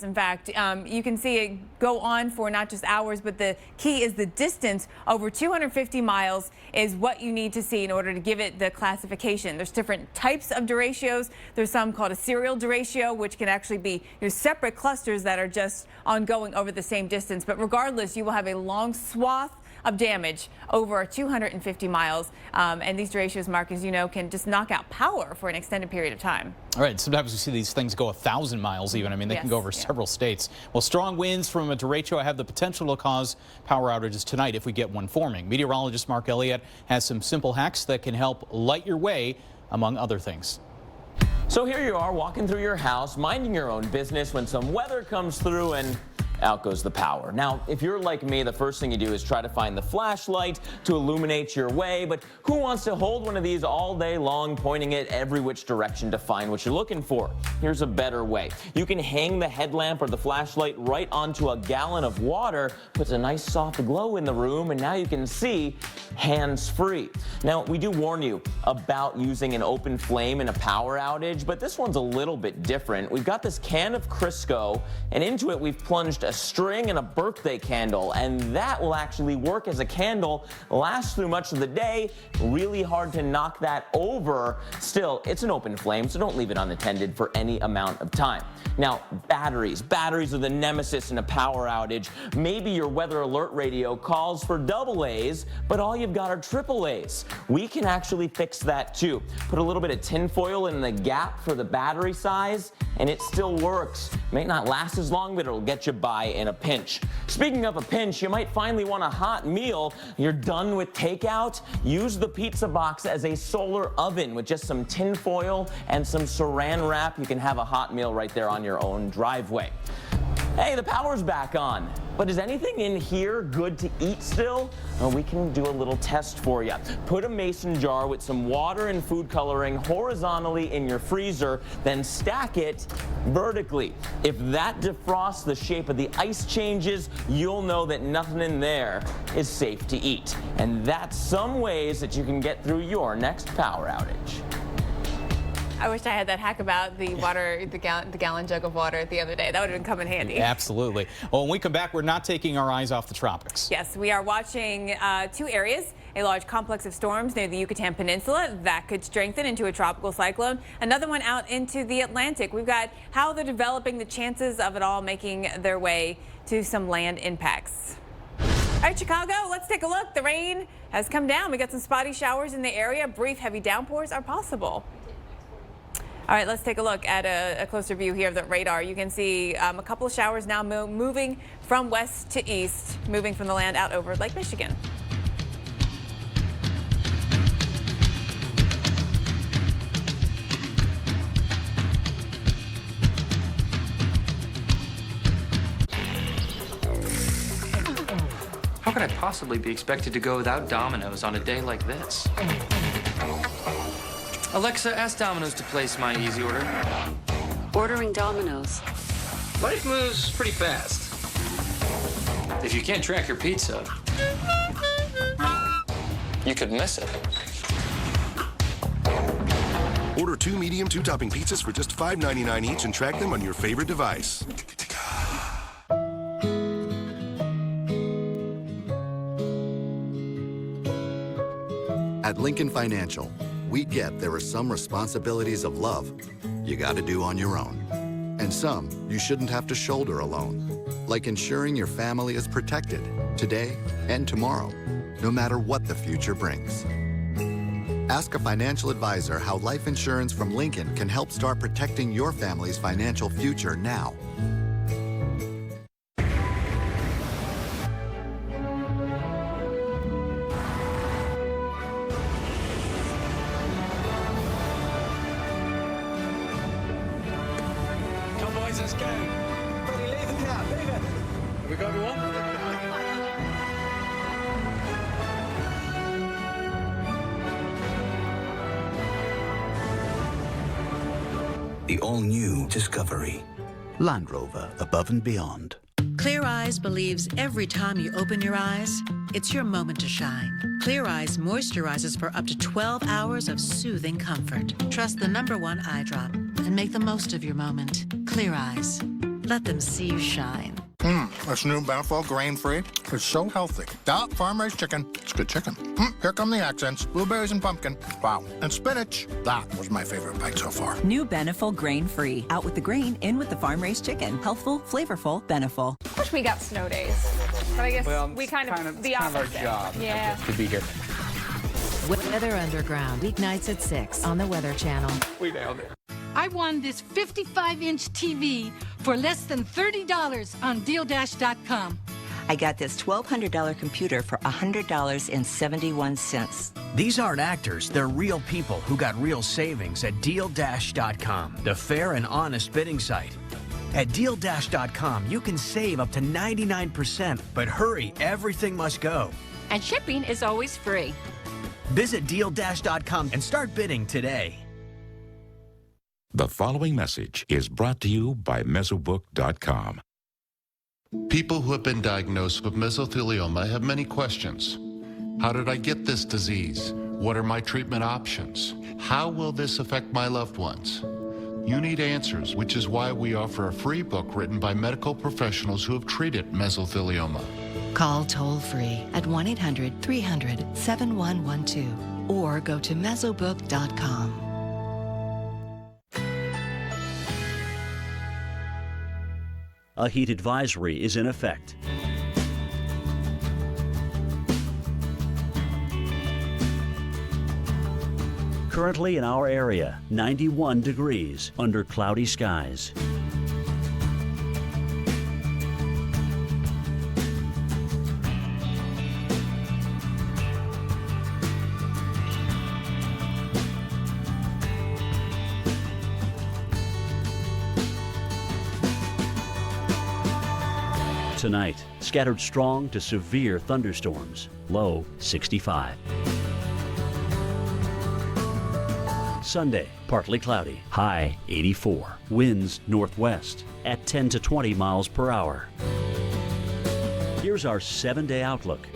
In fact, you can see it go on for not just hours, but the key is the distance. Over 250 miles is what you need to see in order to give it the classification. There's different types of derechos. There's some called a serial derecho, which can actually be separate clusters that are just ongoing over the same distance. But regardless, you will have a long swath of damage over 250 miles. And these derechos, Mark, as you know, can just knock out power for an extended period of time. All right, sometimes we see these things go 1,000 miles even. I mean, they can go over several states. Well, strong winds from a derecho have the potential to cause power outages tonight if we get one forming. Meteorologist Mark Elliott has some simple hacks that can help light your way, among other things. So here you are walking through your house, minding your own business when some weather comes through and out goes the power. Now, if you're like me, the first thing you do is try to find the flashlight to illuminate your way, but who wants to hold one of these all day long, pointing it every which direction to find what you're looking for? Here's a better way. You can hang the headlamp or the flashlight right onto a gallon of water, puts a nice soft glow in the room, and now you can see hands-free. Now, we do warn you about using an open flame in a power outage, but this one's a little bit different. We've got this can of Crisco, and into it we've plunged a string and a birthday candle, and that will actually work as a candle, last through much of the day. Really hard to knock that over. Still, it's an open flame, so don't leave it unattended for any amount of time. Now, batteries. Batteries are the nemesis in a power outage. Maybe your weather alert radio calls for AA's, but all you've got are AAA's. We can actually fix that too. Put a little bit of tin foil in the gap for the battery size, and it still works. May not last as long, but it'll get you by in a pinch. Speaking of a pinch, you might finally want a hot meal. You're done with takeout? Use the pizza box as a solar oven with just some tin foil and some saran wrap. You can have a hot meal right there on your own driveway. Hey, the power's back on, but is anything in here good to eat still? Well, we can do a little test for you. Put a mason jar with some water and food coloring horizontally in your freezer, then stack it vertically. If that defrosts, the shape of the ice changes, you'll know that nothing in there is safe to eat. And that's some ways that you can get through your next power outage. I wish I had that hack about the water, the gallon jug of water the other day. That would have been come in handy. Absolutely. Well, when we come back, we're not taking our eyes off the tropics. Yes, we are watching two areas. A large complex of storms near the Yucatan Peninsula that could strengthen into a tropical cyclone. Another one out into the Atlantic. We've got how they're developing, the chances of it all making their way to some land impacts. All right, Chicago, let's take a look. The rain has come down. We got some spotty showers in the area. Brief heavy downpours are possible. All right, let's take a look at a closer view here of the radar. You can see a couple of showers now moving from west to east, moving from the land out over Lake Michigan. How could I possibly be expected to go without Domino's on a day like this? Alexa, ask Domino's to place my easy order. Ordering Domino's. Life moves pretty fast. If you can't track your pizza, you could miss it. Order 2 medium 2-topping pizzas for just $5.99 each and track them on your favorite device. At Lincoln Financial, we get there are some responsibilities of love you got to do on your own, and some you shouldn't have to shoulder alone, like ensuring your family is protected today and tomorrow, no matter what the future brings. Ask a financial advisor how life insurance from Lincoln can help start protecting your family's financial future now. Let's go. Freddie, leave the car, leave it. Have we got everyone? The all-new Discovery. Land Rover, above and beyond. Clear Eyes believes every time you open your eyes, it's your moment to shine. Clear Eyes moisturizes for up to 12 hours of soothing comfort. Trust the #1 eye drop and make the most of your moment. Clear Eyes. Let them see you shine. That's new Beneful grain-free. It's so healthy. That farm-raised chicken. It's good chicken. Here come the accents. Blueberries and pumpkin. Wow. And spinach. That was my favorite bite so far. New Beneful grain-free. Out with the grain, in with the farm-raised chicken. Healthful, flavorful, Beneful. I wish we got snow days. But I guess well, we kind of the it's opposite. kind of our job, yeah. to be here. Weather Underground, weeknights at 6 on the Weather Channel. We nailed it. I won this 55-inch TV for less than $30 on DealDash.com. I got this $1,200 computer for $100.71. These aren't actors, they're real people who got real savings at DealDash.com, the fair and honest bidding site. At DealDash.com, you can save up to 99%, but hurry, everything must go. And shipping is always free. Visit DealDash.com and start bidding today. The following message is brought to you by Mesobook.com. People who have been diagnosed with mesothelioma have many questions. How did I get this disease? What are my treatment options? How will this affect my loved ones? You need answers, which is why we offer a free book written by medical professionals who have treated mesothelioma. Call toll-free at 1-800-300-7112 or go to mesobook.com. A heat advisory is in effect. Currently in our area, 91 degrees under cloudy skies. Tonight, scattered strong to severe thunderstorms, low 65. Sunday, partly cloudy, high 84. Winds northwest at 10 to 20 miles per hour. Here's our 7-day outlook.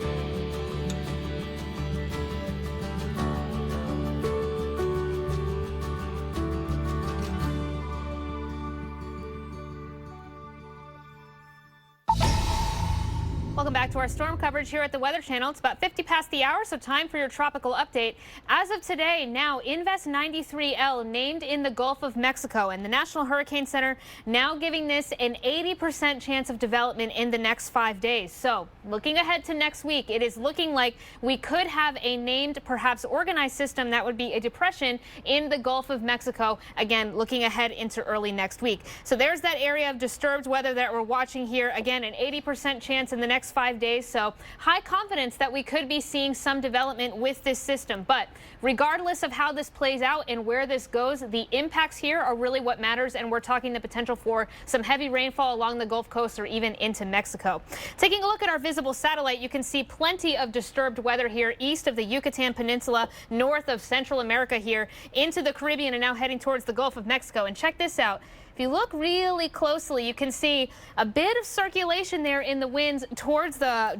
Welcome back to our storm coverage here at the Weather Channel. It's about 50 past the hour, so time for your tropical update. As of today, now Invest 93L named in the Gulf of Mexico, and the National Hurricane Center now giving this an 80% chance of development in the next 5 days. So looking ahead to next week, it is looking like we could have a named, perhaps organized system that would be a depression in the Gulf of Mexico. Again, looking ahead into early next week. So there's that area of disturbed weather that we're watching here. Again, an 80% chance in the next 5 days, so high confidence that we could be seeing some development with this system. But regardless of how this plays out and where this goes, the impacts here are really what matters, and we're talking the potential for some heavy rainfall along the Gulf Coast or even into Mexico. Taking a look at our visible satellite, you can see plenty of disturbed weather here east of the Yucatan Peninsula, north of Central America here, into the Caribbean, and now heading towards the Gulf of Mexico. And check this out. If you look really closely, you can see a bit of circulation there in the winds towards the,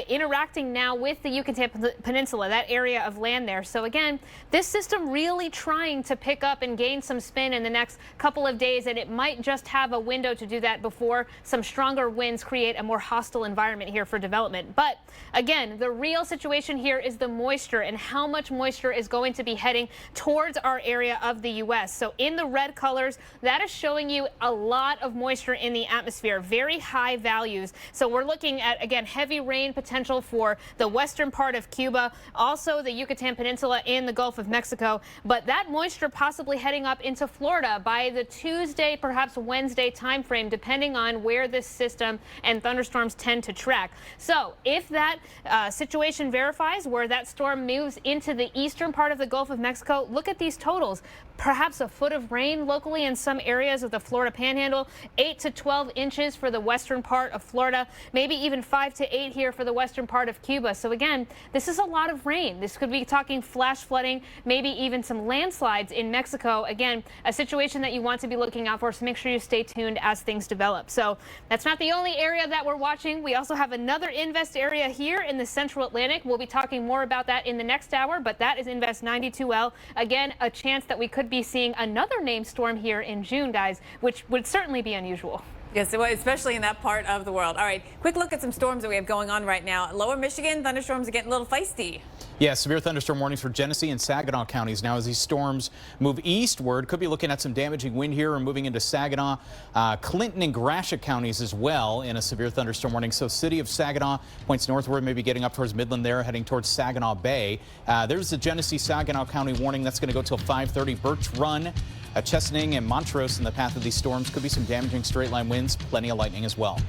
interacting now with the Yucatan Peninsula, that area of land there. So again, this system really trying to pick up and gain some spin in the next couple of days, and it might just have a window to do that before some stronger winds create a more hostile environment here for development. But again, the real situation here is the moisture and how much moisture is going to be heading towards our area of the U.S. So in the red colors, that is showing you a lot of moisture in the atmosphere, very high values. So we're looking at, again, heavy rain potential for the western part of Cuba, also the Yucatan Peninsula in the Gulf of Mexico. But that moisture possibly heading up into Florida by the Tuesday, perhaps Wednesday timeframe, depending on where this system and thunderstorms tend to track. So if that situation verifies, where that storm moves into the eastern part of the Gulf of Mexico, look at these totals. Perhaps a foot of rain locally in some areas of the Florida Panhandle, 8 to 12 inches for the western part of Florida, maybe even 5 to 8 here for the western part of Cuba. So again, this is a lot of rain. This could be talking flash flooding, maybe even some landslides in Mexico. Again, a situation that you want to be looking out for, so make sure you stay tuned as things develop. So that's not the only area that we're watching. We also have another Invest area here in the central Atlantic. We'll be talking more about that in the next hour, but that is Invest 92L. Again, a chance that we could be seeing another named storm here in June, guys, which would certainly be unusual. Yes, especially in that part of the world. All right, quick look at some storms that we have going on right now. Lower Michigan, thunderstorms are getting a little feisty. Yeah, severe thunderstorm warnings for Genesee and Saginaw counties now as these storms move eastward. Could be looking at some damaging wind here and moving into Saginaw, Clinton and Gratiot counties as well in a severe thunderstorm warning. So city of Saginaw points northward, maybe getting up towards Midland there, heading towards Saginaw Bay. There's the Genesee Saginaw County warning. That's going to go till 5:30. Birch Run, Chesaning and Montrose in the path of these storms. Could be some damaging straight line winds, plenty of lightning as well.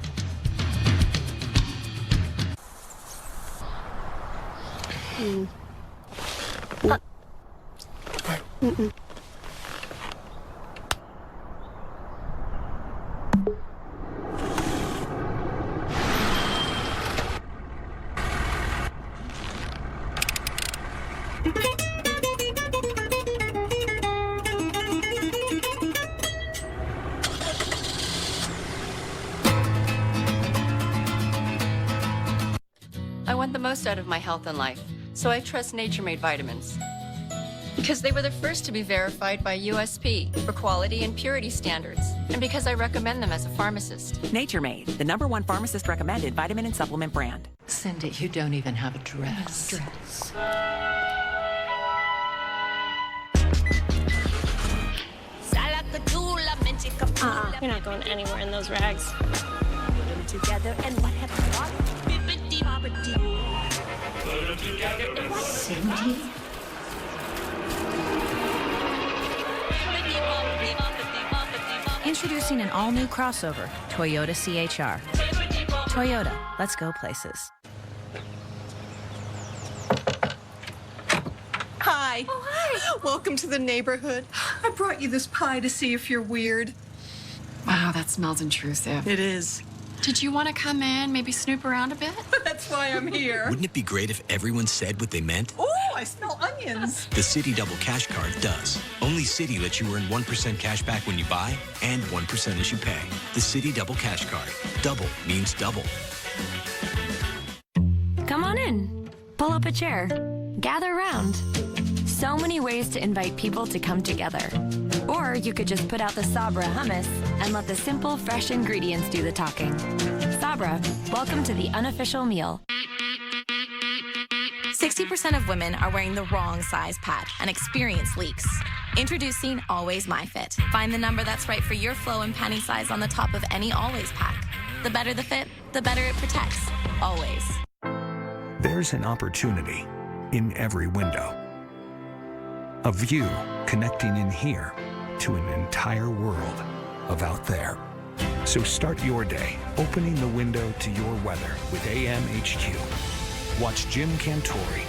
want the most out of my health and life, so I trust Nature Made vitamins. Because they were the first to be verified by USP for quality and purity standards, and because I recommend them as a pharmacist. Nature Made, the #1 pharmacist-recommended vitamin and supplement brand. Cindy, you don't even have a dress. You're not going anywhere in those rags. Together and what have Cindy? Introducing an all-new crossover, Toyota CHR. Toyota, let's go places. Hi. Oh, hi. Welcome to the neighborhood. I brought you this pie to see if you're weird. Wow, that smells intrusive. It is. Did you want to come in, maybe snoop around a bit? That's why I'm here. Wouldn't it be great if everyone said what they meant? Oh, I smell onions. The Citi Double Cash Card does. Only Citi lets you earn 1% cash back when you buy and 1% as you pay. The Citi Double Cash Card. Double means double. Come on in. Pull up a chair. Gather around. So many ways to invite people to come together. Or you could just put out the Sabra hummus and let the simple, fresh ingredients do the talking. Sabra, welcome to the unofficial meal. 60% of women are wearing the wrong size pad and experience leaks. Introducing Always MyFit. Find the number that's right for your flow and panty size on the top of any Always pack. The better the fit, the better it protects. Always. There's an opportunity in every window. A view connecting in here to an entire world of out there. So start your day opening the window to your weather with AMHQ. Watch Jim Cantori,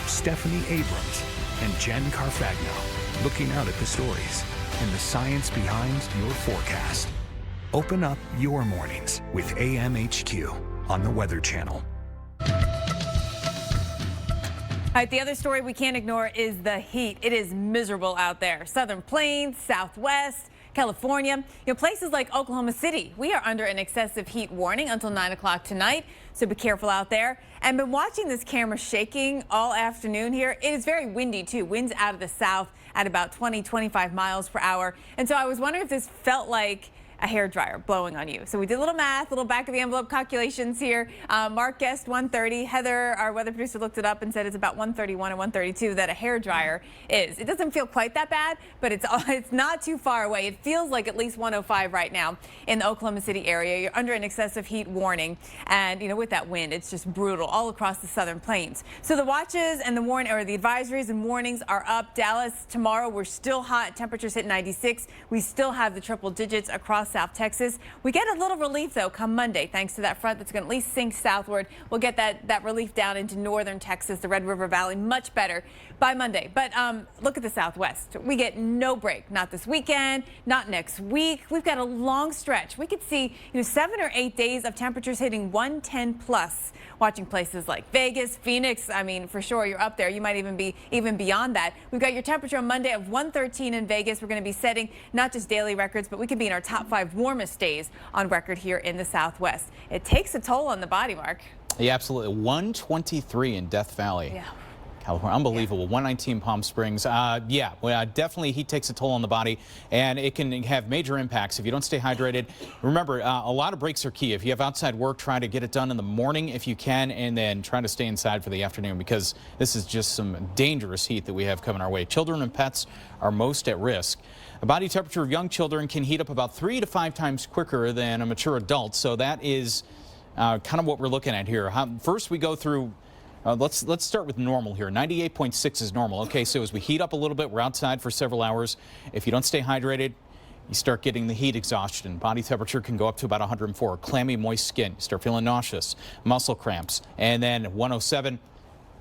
Stephanie Abrams, and Jen Carfagno looking out at the stories and the science behind your forecast. Open up your mornings with AMHQ on the Weather Channel. All right, the other story we can't ignore is the heat. It is miserable out there. Southern Plains, Southwest, California, places like Oklahoma City. We are under an excessive heat warning until 9 o'clock tonight, so be careful out there. And been watching this camera shaking all afternoon here. It is very windy, too. Winds out of the south at about 20, 25 miles per hour. And so I was wondering if this felt like a hairdryer blowing on you. So we did a little math, little back of the envelope calculations here. Mark guessed 130. Heather, our weather producer, looked it up and said it's about 131 or 132 that a hairdryer is. It doesn't feel quite that bad, but it's not too far away. It feels like at least 105 right now in the Oklahoma City area. You're under an excessive heat warning. And, with that wind, it's just brutal all across the Southern Plains. So the watches and the advisories and warnings are up. Dallas, tomorrow, we're still hot. Temperatures hit 96. We still have the triple digits across South Texas. We get a little relief, though, come Monday, thanks to that front that's going to at least sink southward. We'll get that relief down into northern Texas, the Red River Valley, much better by Monday. But look at the Southwest. We get no break, not this weekend, not next week. We've got a long stretch. We could see 7 or 8 days of temperatures hitting 110 plus. Watching places like Vegas, Phoenix, I mean, for sure, you're up there. You might even be beyond that. We've got your temperature on Monday of 113 in Vegas. We're going to be setting not just daily records, but we could be in our top 5 warmest days on record here in the Southwest. It takes a toll on the body, Mark. Yeah, absolutely. 123 in Death Valley. Yeah. California. Unbelievable. 119 Palm Springs. Definitely heat takes a toll on the body, and it can have major impacts if you don't stay hydrated. Remember, a lot of breaks are key. If you have outside work, try to get it done in the morning if you can, and then try to stay inside for the afternoon, because this is just some dangerous heat that we have coming our way. Children and pets are most at risk. The body temperature of young children can heat up about 3 to 5 times quicker than a mature adult, so that is kind of what we're looking at here. First, we go through let's start with normal here. 98.6 is normal. Okay, so as we heat up a little bit, we're outside for several hours. If you don't stay hydrated, you start getting the heat exhaustion. Body temperature can go up to about 104. Clammy, moist skin. You start feeling nauseous, muscle cramps. And then 107,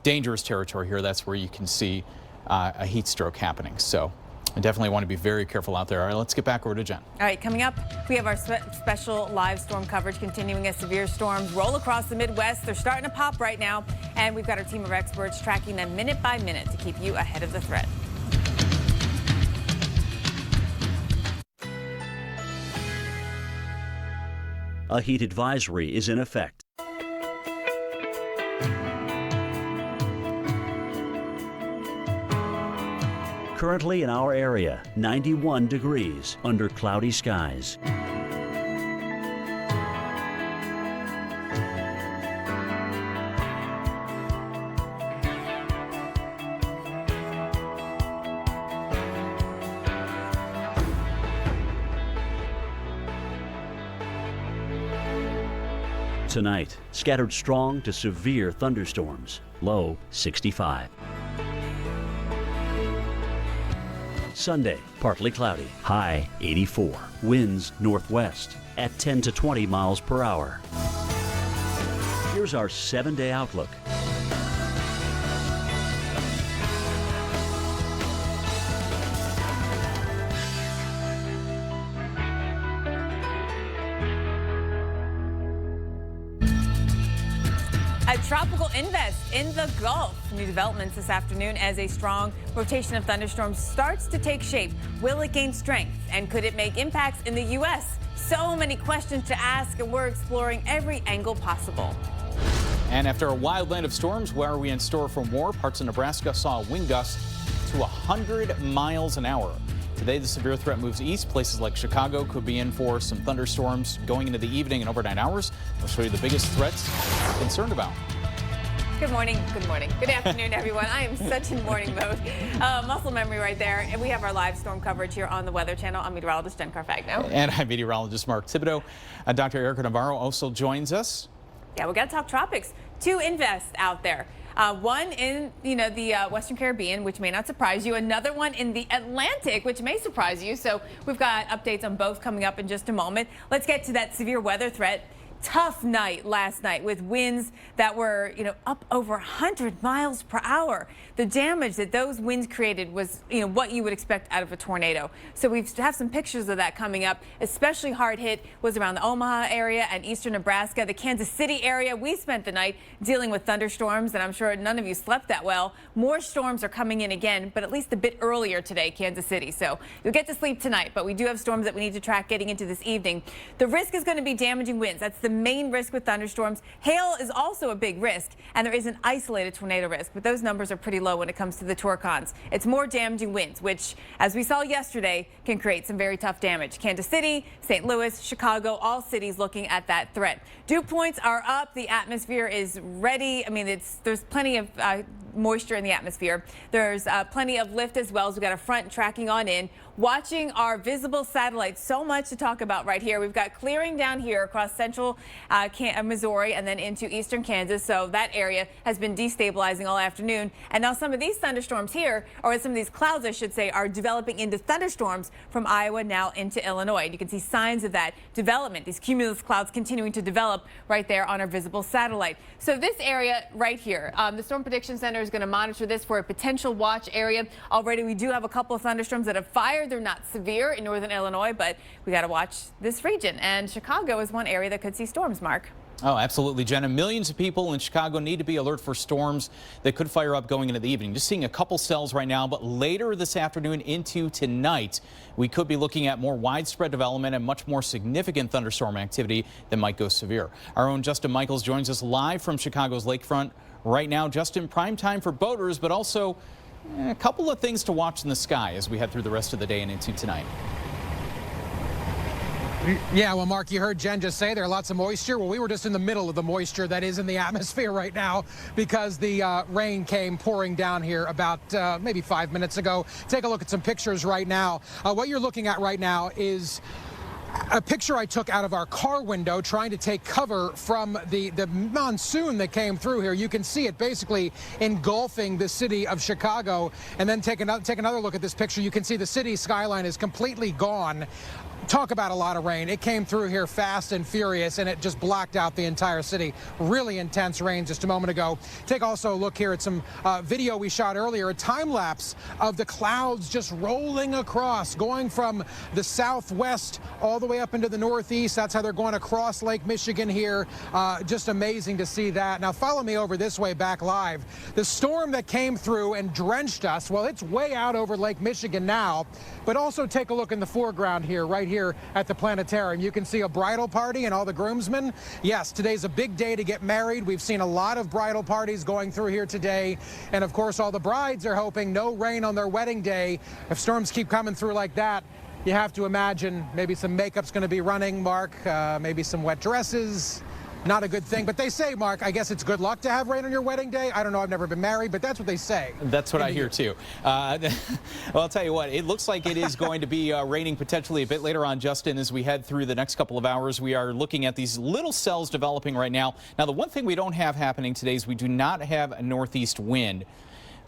dangerous territory here. That's where you can see a heat stroke happening. So I definitely want to be very careful out there. All right, let's get back over to Jen. All right, coming up, we have our special live storm coverage continuing as severe storms roll across the Midwest. They're starting to pop right now, and we've got our team of experts tracking them minute by minute to keep you ahead of the threat. A heat advisory is in effect. Currently in our area, 91 degrees under cloudy skies. Tonight, scattered strong to severe thunderstorms, low 65. Sunday, partly cloudy, high 84. Winds northwest at 10 to 20 miles per hour. Here's our 7-day outlook. A tropical invest in the Gulf. New developments this afternoon as a strong rotation of thunderstorms starts to take shape. Will it gain strength? And could it make impacts in the U.S.? So many questions to ask, and we're exploring every angle possible. And after a wild night of storms, where are we in store for more? Parts of Nebraska saw wind gusts to 100 miles an hour. Today, the severe threat moves east. Places like Chicago could be in for some thunderstorms going into the evening and overnight hours. We'll show you the biggest threats we're concerned about. Good morning. Good morning. Good afternoon, everyone. I am such in morning mode. Muscle memory right there. And we have our live storm coverage here on the Weather Channel. I'm meteorologist Jen Carfagno. And I'm meteorologist Mark Thibodeau. Dr. Erica Navarro also joins us. Yeah, we got to talk tropics. 2 invests out there. One in, the Western Caribbean, which may not surprise you. Another one in the Atlantic, which may surprise you. So we've got updates on both coming up in just a moment. Let's get to that severe weather threat. Tough night last night with winds that were, up over 100 miles per hour. The damage that those winds created was, what you would expect out of a tornado. So we have some pictures of that coming up. Especially hard hit was around the Omaha area and eastern Nebraska, the Kansas City area. We spent the night dealing with thunderstorms, and I'm sure none of you slept that well. More storms are coming in again, but at least a bit earlier today, Kansas City. So you'll get to sleep tonight, but we do have storms that we need to track getting into this evening. The risk is going to be damaging winds. That's the main risk with thunderstorms. Hail is also a big risk, and there is an isolated tornado risk, but those numbers are pretty low when it comes to the torcons. It's more damaging winds, which, as we saw yesterday, can create some very tough damage. Kansas City, St. Louis, Chicago, all cities looking at that threat. Dew points are up. The atmosphere is ready. I mean, there's plenty of moisture in the atmosphere. There's plenty of lift as well, as we've got a front tracking on in. Watching our visible satellites, so much to talk about right here. We've got clearing down here across central Missouri and then into eastern Kansas. So that area has been destabilizing all afternoon. And now some of these thunderstorms here, or some of these clouds, I should say, are developing into thunderstorms from Iowa now into Illinois. And you can see signs of that development, these cumulus clouds continuing to develop right there on our visible satellite. So this area right here, the Storm Prediction Center is going to monitor this for a potential watch area. Already we do have a couple of thunderstorms that have fired. They're not severe in northern Illinois, but we got to watch this region. And Chicago is one area that could see storms, Mark. Oh, absolutely, Jenna. Millions of people in Chicago need to be alert for storms that could fire up going into the evening. Just seeing a couple cells right now, but later this afternoon into tonight, we could be looking at more widespread development and much more significant thunderstorm activity that might go severe. Our own Justin Michaels joins us live from Chicago's lakefront right now. Justin, prime time for boaters, but also a couple of things to watch in the sky as we head through the rest of the day and into tonight. Yeah, well, Mark, you heard Jen just say there are lots of moisture. Well, we were just in the middle of the moisture that is in the atmosphere right now because the rain came pouring down here about maybe 5 minutes ago. Take a look at some pictures right now. What you're looking at right now is a picture I took out of our car window trying to take cover from the monsoon that came through here. You can see it basically engulfing the city of Chicago. And then take another look at this picture. You can see the city skyline is completely gone. Talk about a lot of rain. It came through here fast and furious, and it just blocked out the entire city. Really intense rain just a moment ago. Take also a look here at some video we shot earlier, a time lapse of the clouds just rolling across, going from the southwest all the way up into the northeast. That's how they're going across Lake Michigan here. Just amazing to see that. Now follow me over this way back live. The storm that came through and drenched us, well, it's way out over Lake Michigan now, but also take a look in the foreground here, right here here at the planetarium. You can see a bridal party and all the groomsmen. Yes, today's a big day to get married. We've seen a lot of bridal parties going through here today. And of course, all the brides are hoping no rain on their wedding day. If storms keep coming through like that, you have to imagine maybe some makeup's going to be running, Mark, maybe some wet dresses. Not a good thing, but they say, Mark, I guess it's good luck to have rain on your wedding day. I don't know, I've never been married, but that's what they say. That's what I hear too. Well, I'll tell you what, it looks like it is going to be raining potentially a bit later on, Justin, as we head through the next couple of hours. We are looking at these little cells developing right now. Now, the one thing we don't have happening today is we do not have a northeast wind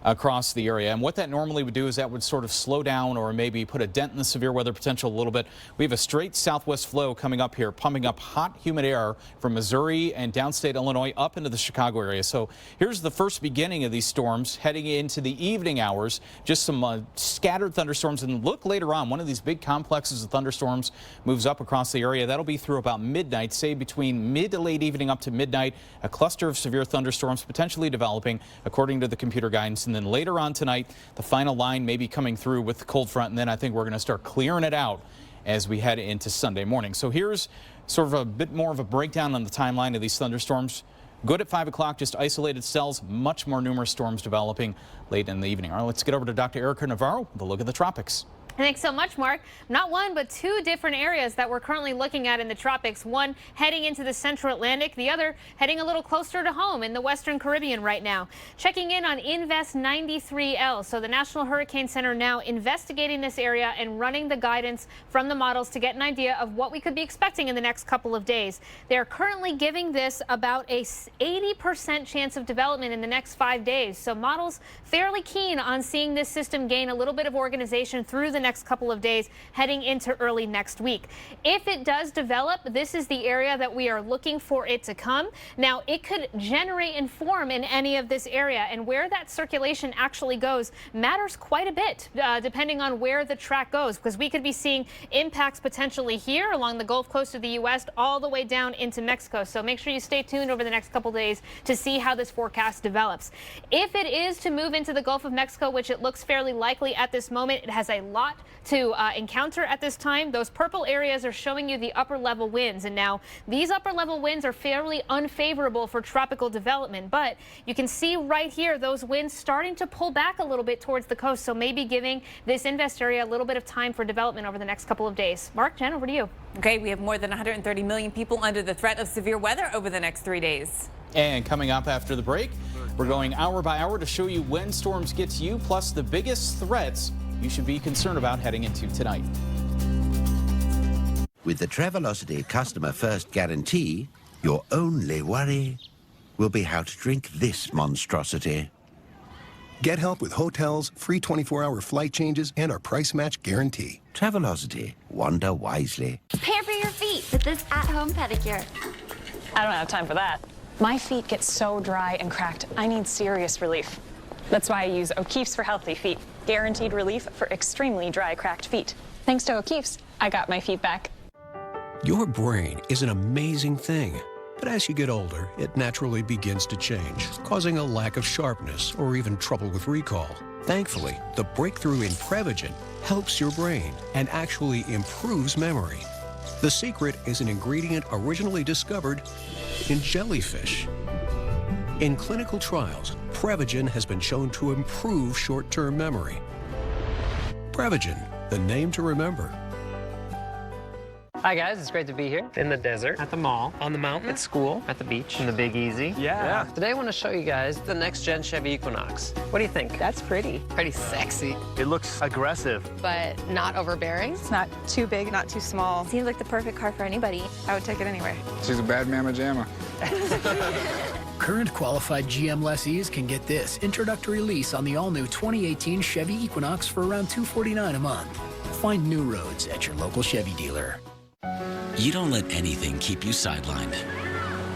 across the area, and what that normally would do is that would sort of slow down or maybe put a dent in the severe weather potential a little bit. We have a straight southwest flow coming up here, pumping up hot, humid air from Missouri and downstate Illinois up into the Chicago area. So here's the first beginning of these storms heading into the evening hours. Just some scattered thunderstorms, and look later on, one of these big complexes of thunderstorms moves up across the area. That'll be through about midnight, say between mid to late evening up to midnight. A cluster of severe thunderstorms potentially developing according to the computer guidance. And then later on tonight, the final line may be coming through with the cold front, and then I think we're going to start clearing it out as we head into Sunday morning. So here's sort of a bit more of a breakdown on the timeline of these thunderstorms. Good at 5 o'clock, just isolated cells, much more numerous storms developing late in the evening. All right, let's get over to Dr. Erica Navarro with a look at the tropics. Thanks so much, Mark. Not one, but two different areas that we're currently looking at in the tropics. One heading into the central Atlantic, the other heading a little closer to home in the western Caribbean right now. Checking in on Invest 93L. So the National Hurricane Center now investigating this area and running the guidance from the models to get an idea of what we could be expecting in the next couple of days. They're currently giving this about a 80% chance of development in the next 5 days. So models fairly keen on seeing this system gain a little bit of organization through the next couple of days heading into early next week. If it does develop, this is the area that we are looking for it to come. Now, it could generate and form in any of this area, and where that circulation actually goes matters quite a bit, depending on where the track goes, because we could be seeing impacts potentially here along the Gulf Coast of the U.S. all the way down into Mexico. So make sure you stay tuned over the next couple days to see how this forecast develops. If it is to move into the Gulf of Mexico, which it looks fairly likely at this moment, it has a lot to encounter at this time. Those purple areas are showing you the upper level winds, and now these upper level winds are fairly unfavorable for tropical development, but you can see right here those winds starting to pull back a little bit towards the coast, so maybe giving this invest area a little bit of time for development over the next couple of days. Mark, Jen, over to you. Okay, we have more than 130 million people under the threat of severe weather over the next 3 days. And coming up after the break, we're going hour by hour to show you when storms get to you, plus the biggest threats you should be concerned about heading into tonight. With the Travelocity Customer First Guarantee, your only worry will be how to drink this monstrosity. Get help with hotels, free 24-hour flight changes, and our price match guarantee. Travelocity. Wander wisely. Pamper your feet with this at-home pedicure. I don't have time for that. My feet get so dry and cracked, I need serious relief. That's why I use O'Keeffe's for healthy feet. Guaranteed relief for extremely dry, cracked feet. Thanks to O'Keeffe's, I got my feet back. Your brain is an amazing thing, but as you get older, it naturally begins to change, causing a lack of sharpness or even trouble with recall. Thankfully, the breakthrough in Prevagen helps your brain and actually improves memory. The secret is an ingredient originally discovered in jellyfish. In clinical trials, Prevagen has been shown to improve short-term memory. Prevagen, the name to remember. Hi guys, it's great to be here. In the desert, at the mall, on the mountain, at school, at the beach, in the Big Easy. Yeah. Today I want to show you guys the next gen Chevy Equinox. What do you think? That's pretty. Pretty sexy. It looks aggressive. But not overbearing. It's not too big, not too small. Seems like the perfect car for anybody. I would take it anyway. She's a bad mamma jamma. Current qualified GM lessees can get this introductory lease on the all-new 2018 Chevy Equinox for around $249 a month. Find new roads at your local Chevy dealer. You don't let anything keep you sidelined.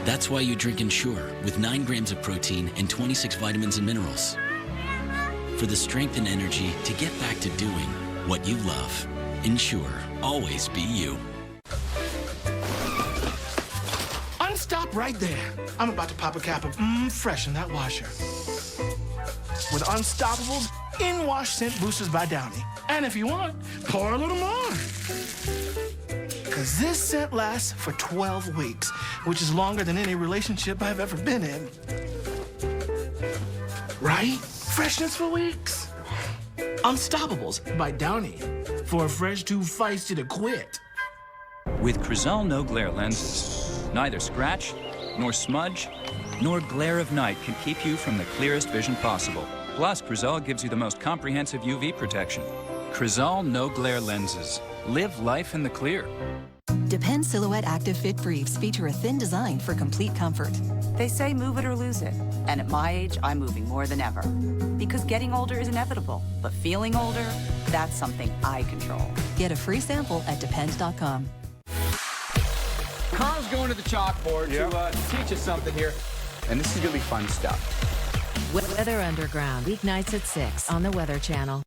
That's why you drink Ensure with 9 grams of protein and 26 vitamins and minerals. For the strength and energy to get back to doing what you love. Ensure, always be you. Unstop right there. I'm about to pop a cap of fresh in that washer. With Unstoppable In-Wash Scent Boosters by Downy. And if you want, pour a little more. because this scent lasts for 12 weeks, which is longer than any relationship I've ever been in. Right? Freshness for weeks. Unstoppables by Downy. For a fresh too feisty to quit. With Crizal No Glare lenses, neither scratch, nor smudge, nor glare of night can keep you from the clearest vision possible. Plus, Crizal gives you the most comprehensive UV protection. Crizal No Glare lenses. Live life in the clear. Depend Silhouette Active Fit Briefs feature a thin design for complete comfort. They say move it or lose it. And at my age, I'm moving more than ever. Because getting older is inevitable, but feeling older, that's something I control. Get a free sample at depend.com. Carl's going to the chalkboard to teach us something here. And this is going to be fun stuff. Weather Underground, weeknights at 6 on the Weather Channel.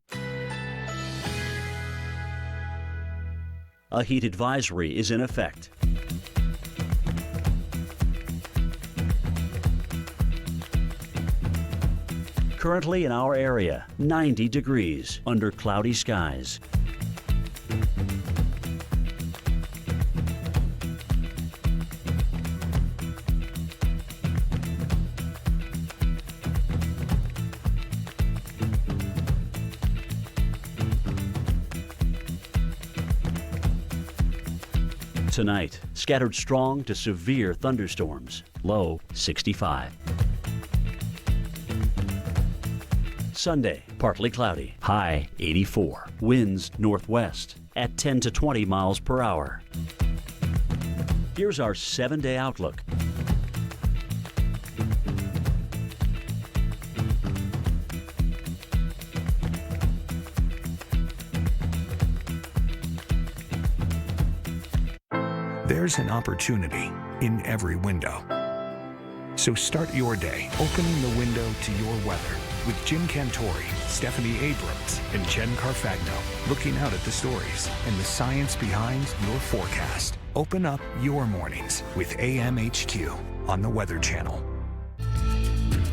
A heat advisory is in effect. Currently in our area, 90 degrees under cloudy skies. Tonight, scattered strong to severe thunderstorms, low 65. Sunday, partly cloudy, high 84. Winds northwest at 10 to 20 miles per hour. Here's our 7-day outlook. There's an opportunity in every window. So start your day opening the window to your weather with Jim Cantori, Stephanie Abrams, and Jen Carfagno looking out at the stories and the science behind your forecast. Open up your mornings with AMHQ on the Weather Channel.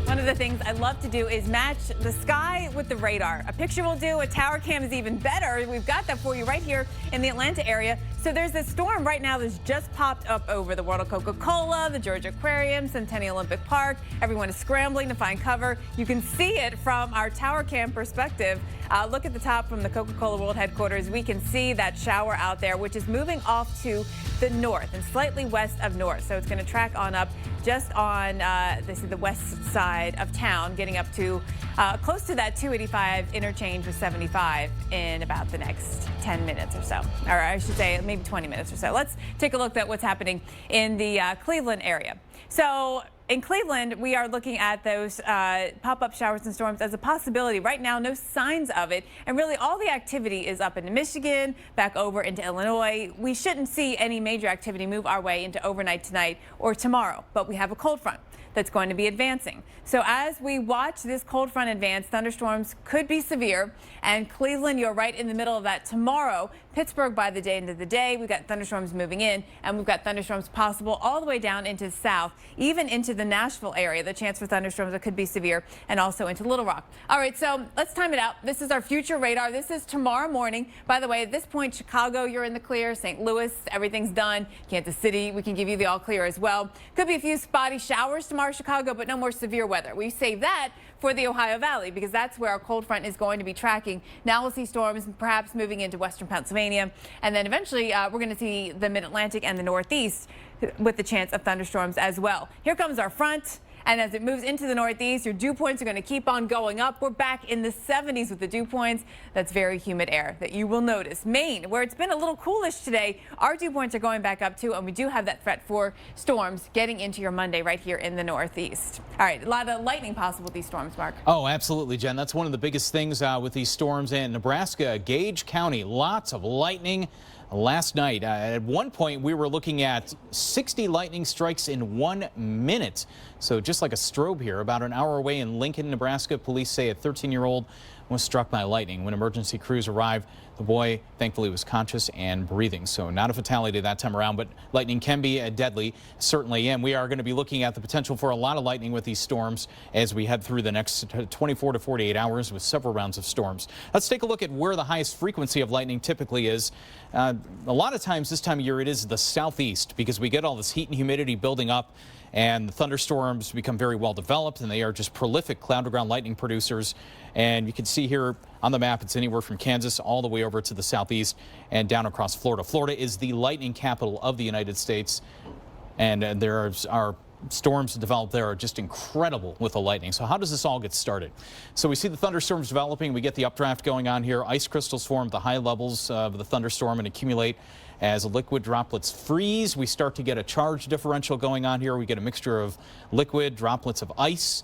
One of the things I love to do is match the sky with the radar. A picture will do, a tower cam is even better. We've got that for you right here in the Atlanta area. So there's this storm right now that's just popped up over the World of Coca-Cola, the Georgia Aquarium, Centennial Olympic Park. Everyone is scrambling to find cover. You can see it from our tower cam perspective. Look at the top from the Coca-Cola World headquarters. We can see that shower out there, which is moving off to the north and slightly west of north. So it's going to track on up just on this is the west side of town, getting up to close to that 285 interchange with 75 in about the next 10 minutes or so. Or I should say maybe 20 minutes or so. Let's take a look at what's happening in the Cleveland area. So in Cleveland, we are looking at those pop-up showers and storms as a possibility. Right now, no signs of it. And really, all the activity is up into Michigan, back over into Illinois. We shouldn't see any major activity move our way into overnight tonight or tomorrow. But we have a cold front that's going to be advancing. So as we watch this cold front advance, thunderstorms could be severe. And Cleveland, you're right in the middle of that tomorrow. Pittsburgh, by the end of the day, we've got thunderstorms moving in, and we've got thunderstorms possible all the way down into the south, even into the Nashville area. The chance for thunderstorms that could be severe, and also into Little Rock. All right, so let's time it out. This is our future radar. This is tomorrow morning. By the way, at this point, Chicago, you're in the clear. St. Louis, everything's done. Kansas City, we can give you the all clear as well. Could be a few spotty showers tomorrow, Chicago, but no more severe weather. We save that for the Ohio Valley because that's where our cold front is going to be tracking. Now we'll see storms perhaps moving into western Pennsylvania, and then eventually we're going to see the mid-Atlantic and the Northeast with the chance of thunderstorms as well. Here comes our front. And as it moves into the Northeast, your dew points are going to keep on going up. We're back in the 70s with the dew points. That's very humid air that you will notice. Maine, where it's been a little coolish today, our dew points are going back up too, and we do have that threat for storms getting into your Monday right here in the Northeast. All right, a lot of lightning possible with these storms, Mark. Oh, absolutely, Jen. That's one of the biggest things with these storms in Nebraska, Gage County. Lots of lightning. Last night, at one point, we were looking at 60 lightning strikes in 1 minute. So just like a strobe here, about an hour away in Lincoln, Nebraska, police say a 13-year-old was struck by lightning. When emergency crews arrived, the boy thankfully was conscious and breathing. So not a fatality that time around, but lightning can be deadly, certainly. And we are going to be looking at the potential for a lot of lightning with these storms as we head through the next 24 to 48 hours with several rounds of storms. Let's take a look at where the highest frequency of lightning typically is. A lot of times this time of year it is the southeast because we get all this heat and humidity building up, and the thunderstorms become very well developed, and they are just prolific cloud-to-ground lightning producers. And you can see here on the map, it's anywhere from Kansas all the way over to the southeast and down across Florida. Florida is the lightning capital of the United States, and there are storms developed there are just incredible with the lightning. So how does this all get started? So we see the thunderstorms developing. We get the updraft going on here. Ice crystals form at the high levels of the thunderstorm and accumulate. As liquid droplets freeze, we start to get a charge differential going on here. We get a mixture of liquid droplets of ice,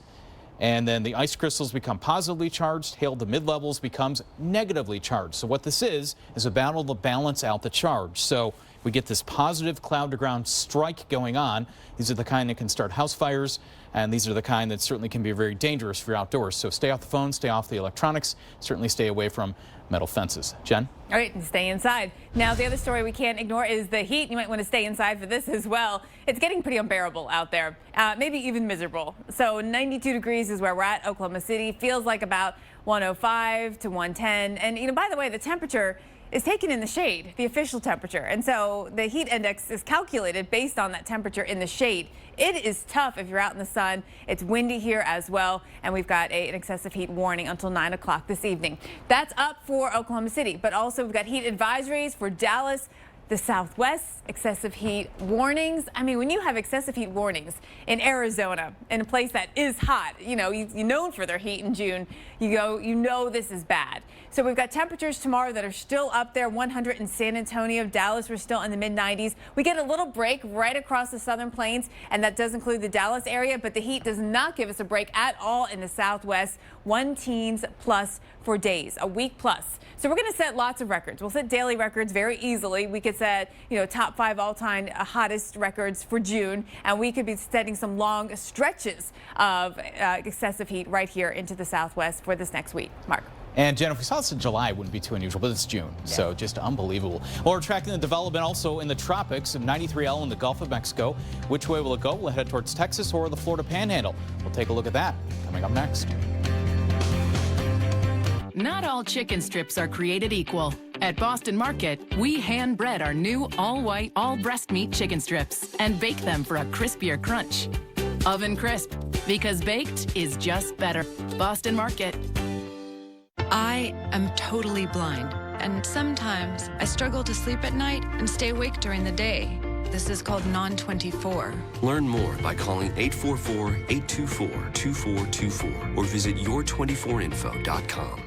and then the ice crystals become positively charged. Hail to mid-levels becomes negatively charged. So what this is a battle to balance out the charge. So we get this positive cloud-to-ground strike going on. These are the kind that can start house fires, and these are the kind that certainly can be very dangerous for outdoors. So stay off the phone, stay off the electronics, certainly stay away from metal fences. Jen? All right, and stay inside. Now, the other story we can't ignore is the heat. You might want to stay inside for this as well. It's getting pretty unbearable out there, maybe even miserable. So 92 degrees is where we're at. Oklahoma City feels like about 105 to 110. And, by the way, the temperature is taken in the shade, the official temperature. And so the heat index is calculated based on that temperature in the shade. It is tough if you're out in the sun. It's windy here as well. And we've got an excessive heat warning until 9 o'clock this evening. That's up for Oklahoma City, but also we've got heat advisories for Dallas, the Southwest, excessive heat warnings. I mean, when you have excessive heat warnings in Arizona, in a place that is hot, you're known for their heat in June, you know this is bad. So we've got temperatures tomorrow that are still up there, 100 in San Antonio. Dallas, we're still in the mid-90s. We get a little break right across the southern plains, and that does include the Dallas area, but the heat does not give us a break at all in the Southwest. 1 teens plus for days, a week plus. So we're going to set lots of records. We'll set daily records very easily. We could set, top 5 all-time hottest records for June, and we could be setting some long stretches of excessive heat right here into the Southwest for this next week. Mark. And Jen, if we saw this in July, it wouldn't be too unusual, but it's June, so just unbelievable. Well, we're tracking the development also in the tropics of 93L in the Gulf of Mexico. Which way will it go? We'll head towards Texas or the Florida Panhandle. We'll take a look at that coming up next. Not all chicken strips are created equal. At Boston Market, we hand-bread our new all-white, all-breast meat chicken strips and bake them for a crispier crunch. Oven crisp, because baked is just better. Boston Market. I am totally blind, and sometimes I struggle to sleep at night and stay awake during the day. This is called non-24. Learn more by calling 844-824-2424 or visit your24info.com.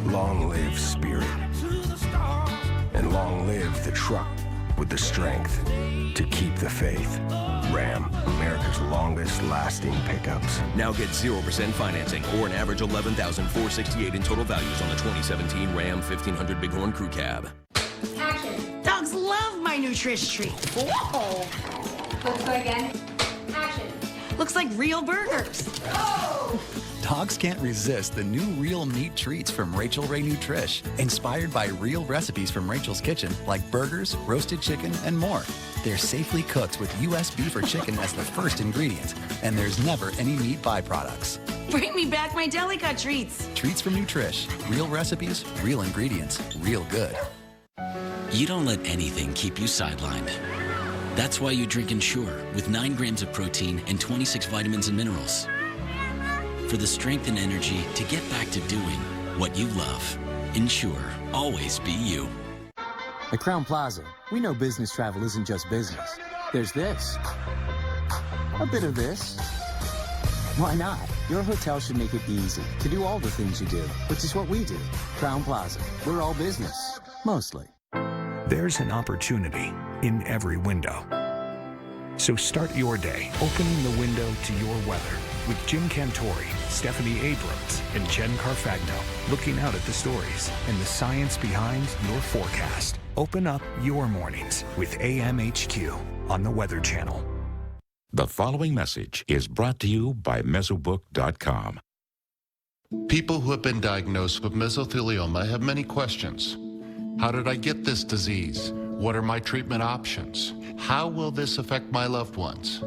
Long live Spirit. And long live the truck with the strength to keep the faith. Ram, America's longest lasting pickups. Now get 0% financing or an average $11,468 in total values on the 2017 Ram 1500 Bighorn Crew Cab. Action. Dogs love my Nutrish treats. Whoa. Let's go again. Action. Looks like real burgers. Oh. Dogs can't resist the new Real Meat treats from Rachael Ray Nutrish, inspired by real recipes from Rachel's Kitchen, like burgers, roasted chicken, and more. They're safely cooked with U.S. beef or chicken as the first ingredient, and there's never any meat byproducts. Bring me back my deli cut treats. Treats from Nutrish. Real recipes, real ingredients, real good. You don't let anything keep you sidelined. That's why you drink Ensure with 9 grams of protein and 26 vitamins and minerals. For the strength and energy to get back to doing what you love. Ensure, always be you. At Crowne Plaza, we know business travel isn't just business. There's this, a bit of this. Why not? Your hotel should make it easy to do all the things you do, which is what we do. Crowne Plaza, we're all business, mostly. There's an opportunity in every window. So start your day opening the window to your weather with Jim Cantori, Stephanie Abrams, and Jen Carfagno, looking out at the stories and the science behind your forecast. Open up your mornings with AMHQ on the Weather Channel. The following message is brought to you by Mesobook.com. People who have been diagnosed with mesothelioma have many questions. How did I get this disease? What are my treatment options? How will this affect my loved ones?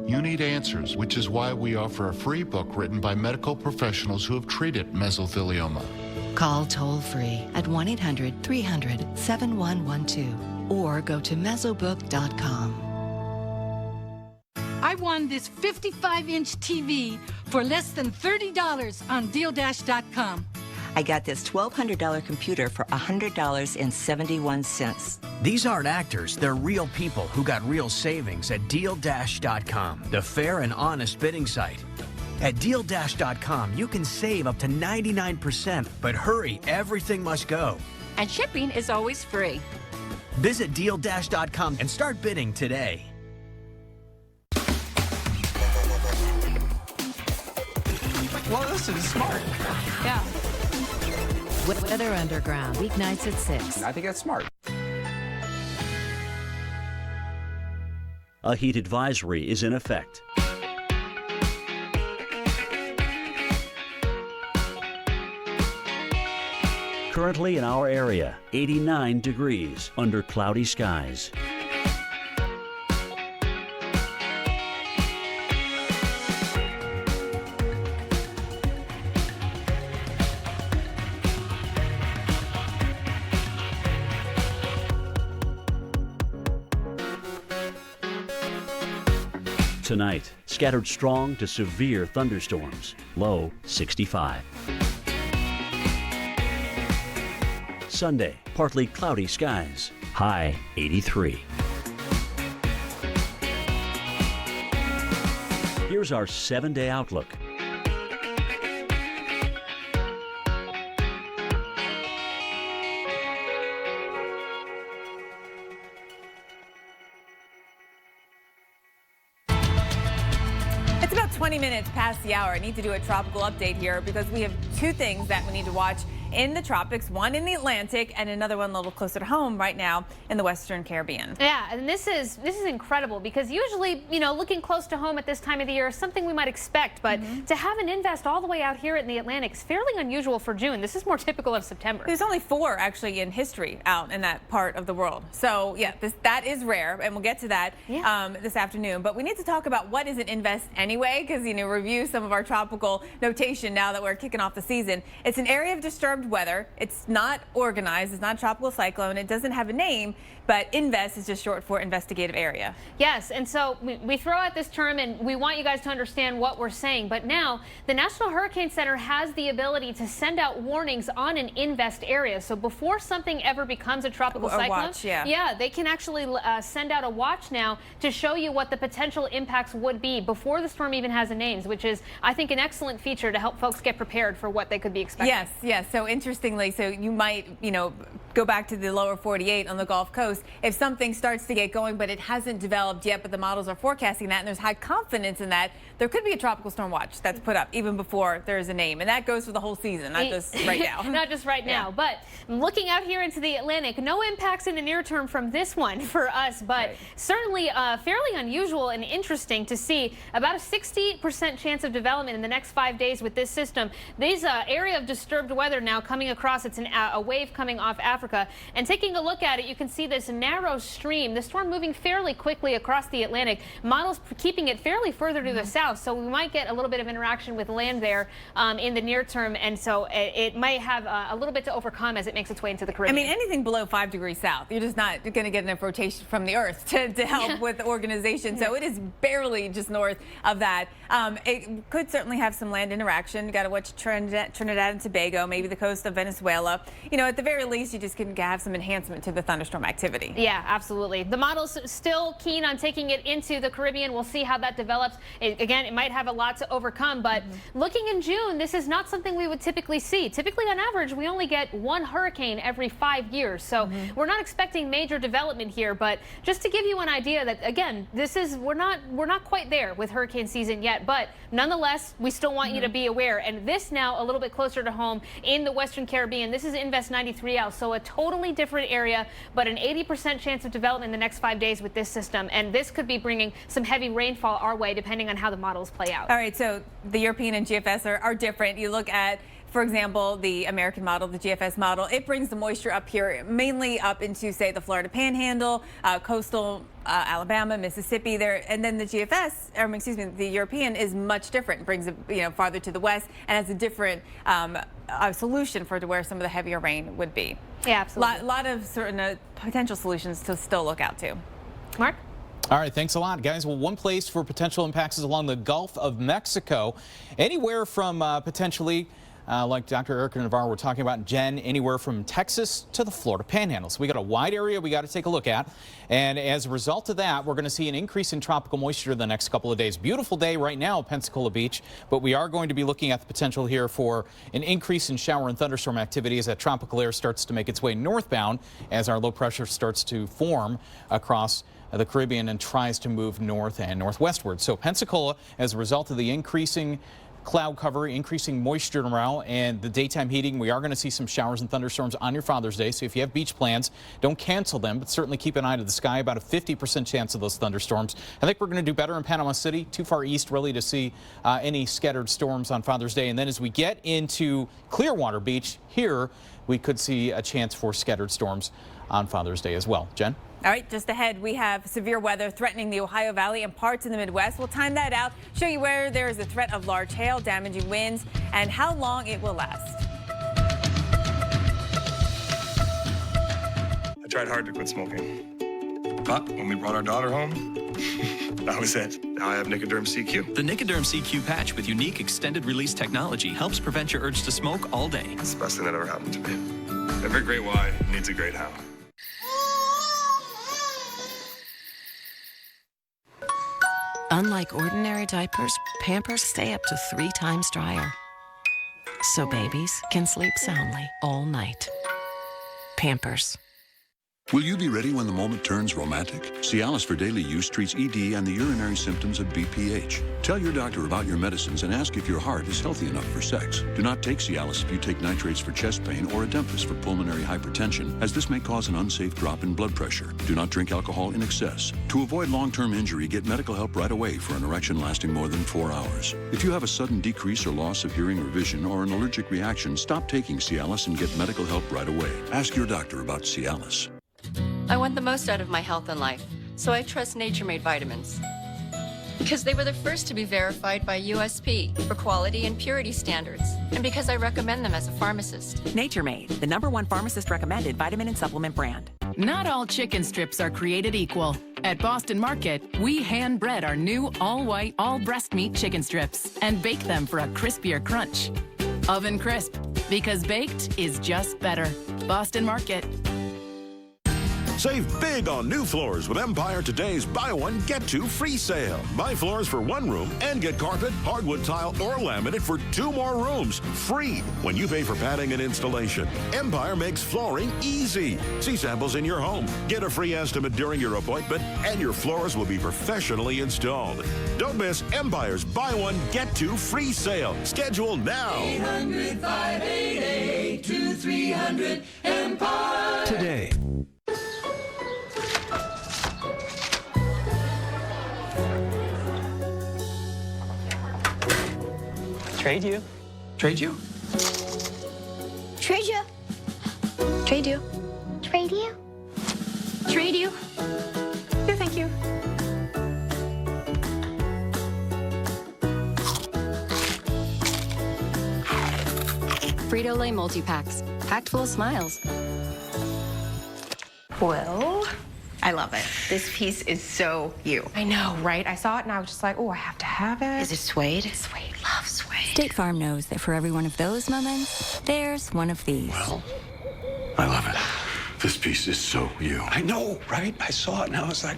You need answers, which is why we offer a free book written by medical professionals who have treated mesothelioma. Call toll-free at 1-800-300-7112 or go to mesobook.com. I won this 55-inch TV for less than $30 on DealDash.com. I got this $1,200 computer for $100.71. These aren't actors, they're real people who got real savings at DealDash.com, the fair and honest bidding site. At DealDash.com, you can save up to 99%, but hurry, everything must go. And shipping is always free. Visit DealDash.com and start bidding today. Well, listen, it's smart. Yeah. Weather Underground, weeknights at 6. I think that's smart. A heat advisory is in effect. Currently in our area, 89 degrees under cloudy skies. Tonight, scattered strong to severe thunderstorms, low 65. Sunday, partly cloudy skies, high 83. Here's our 7-day outlook. It's about 20 minutes past the hour. I need to do a tropical update here because we have two things that we need to watch in the tropics, one in the Atlantic and another one a little closer to home right now in the Western Caribbean. Yeah, and this is incredible because usually, you know, looking close to home at this time of the year is something we might expect, but to have an invest all the way out here in the Atlantic is fairly unusual for June. This is more typical of September. There's only 4 actually in history out in that part of the world. So yeah, that is rare, and we'll get to that this afternoon. But we need to talk about what is an invest anyway, because, you know, review some of our tropical notation now that we're kicking off the season. It's an area of disturbed weather. It's not organized. It's not a tropical cyclone. It doesn't have a name, but invest is just short for investigative area. Yes, and so we throw out this term and we want you guys to understand what we're saying, but now the National Hurricane Center has the ability to send out warnings on an invest area. So before something ever becomes a tropical cyclone, watch, they can actually send out a watch now to show you what the potential impacts would be before the storm even has a name, which is, I think, an excellent feature to help folks get prepared for what they could be expecting. Yes. So interestingly, so you might, you know, go back to the lower 48 on the Gulf Coast. If something starts to get going, but it hasn't developed yet, but the models are forecasting that, and there's high confidence in that, there could be a tropical storm watch that's put up even before there's a name. And that goes for the whole season, not just right now. Not just right now. But looking out here into the Atlantic, no impacts in the near term from this one for us, but certainly fairly unusual and interesting to see. About a 60% chance of development in the next 5 days with this system. These area of disturbed weather now coming across. It's a wave coming off Africa. And taking a look at it, you can see this narrow stream, the storm moving fairly quickly across the Atlantic. Models keeping it fairly further to the south, so we might get a little bit of interaction with land there in the near term, and so it might have a little bit to overcome as it makes its way into the Caribbean. I mean, anything below 5 degrees south, you're just not going to get enough rotation from the Earth to help with the organization. So it is barely just north of that. It could certainly have some land interaction. You got to watch Trinidad and Tobago, maybe the coast of Venezuela. You know, at the very least, you just this can have some enhancement to the thunderstorm activity. Yeah, absolutely. The model's still keen on taking it into the Caribbean. We'll see how that develops. Again, it might have a lot to overcome, but looking in June, this is not something we would typically see. Typically, on average, we only get one hurricane every 5 years, so we're not expecting major development here. But just to give you an idea that, again, we're not quite there with hurricane season yet, but nonetheless, we still want you to be aware. And this now a little bit closer to home in the Western Caribbean. This is Invest 93L, so a totally different area, but an 80% chance of development in the next 5 days with this system. And this could be bringing some heavy rainfall our way, depending on how the models play out. All right, so the European and GFS are different. You look at, for example, the American model, the GFS model, it brings the moisture up here, mainly up into, say, the Florida Panhandle, coastal Alabama, Mississippi there, and then the GFS, or excuse me, the European is much different. It brings it, farther to the west and has a different solution for to where some of the heavier rain would be. Yeah, absolutely. A lot of certain potential solutions to still look out to. Mark? All right, thanks a lot, guys. Well, one place for potential impacts is along the Gulf of Mexico, anywhere from potentially like Dr. Erica Navarro were talking about, Jen, anywhere from Texas to the Florida Panhandle. So we got a wide area we got to take a look at. And as a result of that, we're going to see an increase in tropical moisture the next couple of days. Beautiful day right now at Pensacola Beach, but we are going to be looking at the potential here for an increase in shower and thunderstorm activity as that tropical air starts to make its way northbound as our low pressure starts to form across the Caribbean and tries to move north and northwestward. So Pensacola, as a result of the increasing cloud cover, increasing moisture around, and the daytime heating, we are going to see some showers and thunderstorms on your Father's Day. So if you have beach plans, don't cancel them, but certainly keep an eye to the sky. About a 50% chance of those thunderstorms. I think we're going to do better in Panama City, too far east really to see any scattered storms on Father's Day. And then as we get into Clearwater Beach here, we could see a chance for scattered storms on Father's Day as well. Jen? All right, just ahead, we have severe weather threatening the Ohio Valley and parts of the Midwest. We'll time that out, show you where there is a threat of large hail, damaging winds, and how long it will last. I tried hard to quit smoking, but when we brought our daughter home, that was it. Now I have Nicoderm CQ. The Nicoderm CQ patch with unique extended release technology helps prevent your urge to smoke all day. It's the best thing that ever happened to me. Every great why needs a great how. Unlike ordinary diapers, Pampers stay up to 3 times drier, so babies can sleep soundly all night. Pampers. Will you be ready when the moment turns romantic? Cialis for daily use treats ED and the urinary symptoms of BPH. Tell your doctor about your medicines and ask if your heart is healthy enough for sex. Do not take Cialis if you take nitrates for chest pain or Adempas for pulmonary hypertension, as this may cause an unsafe drop in blood pressure. Do not drink alcohol in excess. To avoid long-term injury, get medical help right away for an erection lasting more than 4 hours. If you have a sudden decrease or loss of hearing or vision or an allergic reaction, stop taking Cialis and get medical help right away. Ask your doctor about Cialis. I want the most out of my health and life, so I trust Nature Made vitamins. Because they were the first to be verified by USP for quality and purity standards, and because I recommend them as a pharmacist. Nature Made, the #1 pharmacist-recommended vitamin and supplement brand. Not all chicken strips are created equal. At Boston Market, we hand-bread our new all-white, all-breast meat chicken strips and bake them for a crispier crunch. Oven crisp, because baked is just better. Boston Market. Save big on new floors with Empire Today's Buy One, Get Two free sale. Buy floors for 1 room and get carpet, hardwood tile, or laminate for 2 more rooms free when you pay for padding and installation. Empire makes flooring easy. See samples in your home. Get a free estimate during your appointment, and your floors will be professionally installed. Don't miss Empire's Buy One, Get Two free sale. Schedule now. 800-588-2300 Empire. Today. Trade you. Trade you. Trade you. Trade you. Trade you. Trade you. No, thank you. Frito-Lay multi-packs, packed full of smiles. Well, I love it. This piece is so you. I know, right? I saw it and I was just like, oh, I have to have it. Is it suede? Suede. Love suede. State Farm knows that for every one of those moments, there's one of these. Well, I love it. This piece is so you. I know, right? I saw it and I was like,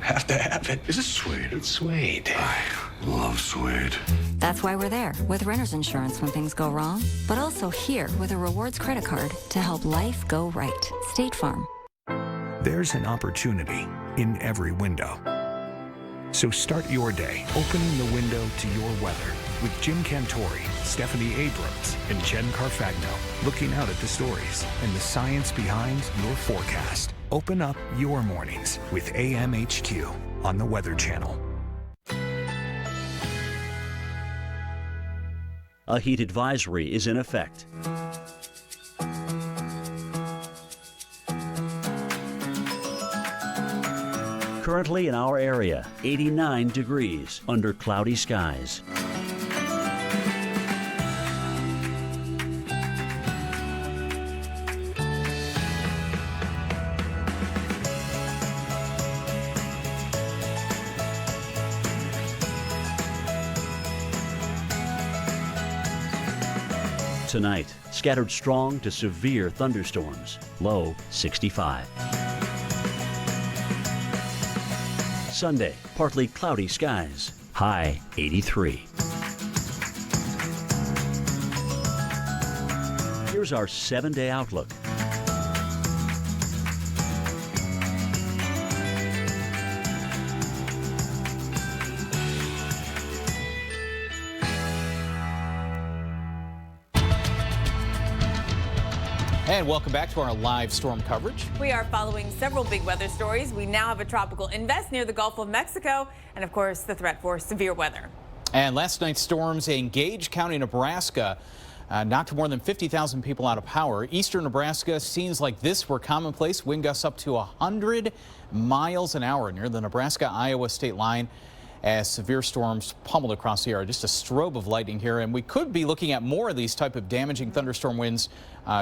have to have it. Is this suede? It's suede. I love suede. That's why we're there with renter's insurance when things go wrong, but also here with a rewards credit card to help life go right. State Farm. There's an opportunity in every window. So start your day opening the window to your weather with Jim Cantori, Stephanie Abrams, and Jen Carfagno looking out at the stories and the science behind your forecast. Open up your mornings with AMHQ on the Weather Channel. A heat advisory is in effect. Currently in our area, 89 degrees under cloudy skies. Tonight, scattered strong to severe thunderstorms, low 65. Sunday, partly cloudy skies, high 83. Here's our 7-day outlook. And welcome back to our live storm coverage. We are following several big weather stories. We now have a tropical invest near the Gulf of Mexico and, of course, the threat for severe weather. And last night's storms in Gage County, Nebraska, knocked more than 50,000 people out of power. Eastern Nebraska, scenes like this were commonplace. Wind gusts up to 100 miles an hour near the Nebraska-Iowa state line as severe storms pummeled across the area. Just a strobe of lightning here, and we could be looking at more of these type of damaging thunderstorm winds,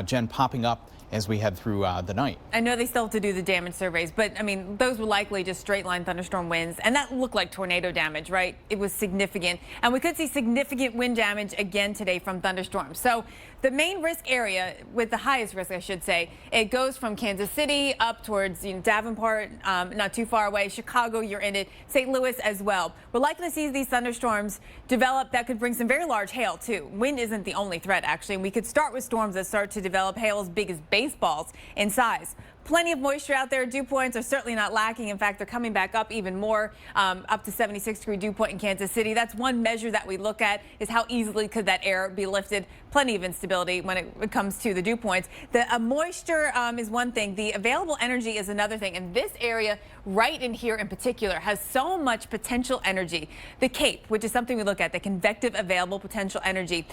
Jen, popping up as we head through the night. I know they still have to do the damage surveys, but I mean, those were likely just straight line thunderstorm winds, and that looked like tornado damage, right? It was significant, and we could see significant wind damage again today from thunderstorms. So the main risk area, with the highest risk, I should say, it goes from Kansas City up towards Davenport, not too far away, Chicago, you're in it, St. Louis as well. We're likely to see these thunderstorms develop that could bring some very large hail, too. Wind isn't the only threat, actually, and we could start with storms that start to develop hail as big as baseballs in size. Plenty of moisture out there. Dew points are certainly not lacking. In fact, they're coming back up even more, up to 76-degree dew point in Kansas City. That's one measure that we look at, is how easily could that air be lifted. Plenty of instability when it comes to the dew points. The moisture is one thing. The available energy is another thing. And this area right in here in particular has so much potential energy. The CAPE, which is something we look at, the convective available potential energy,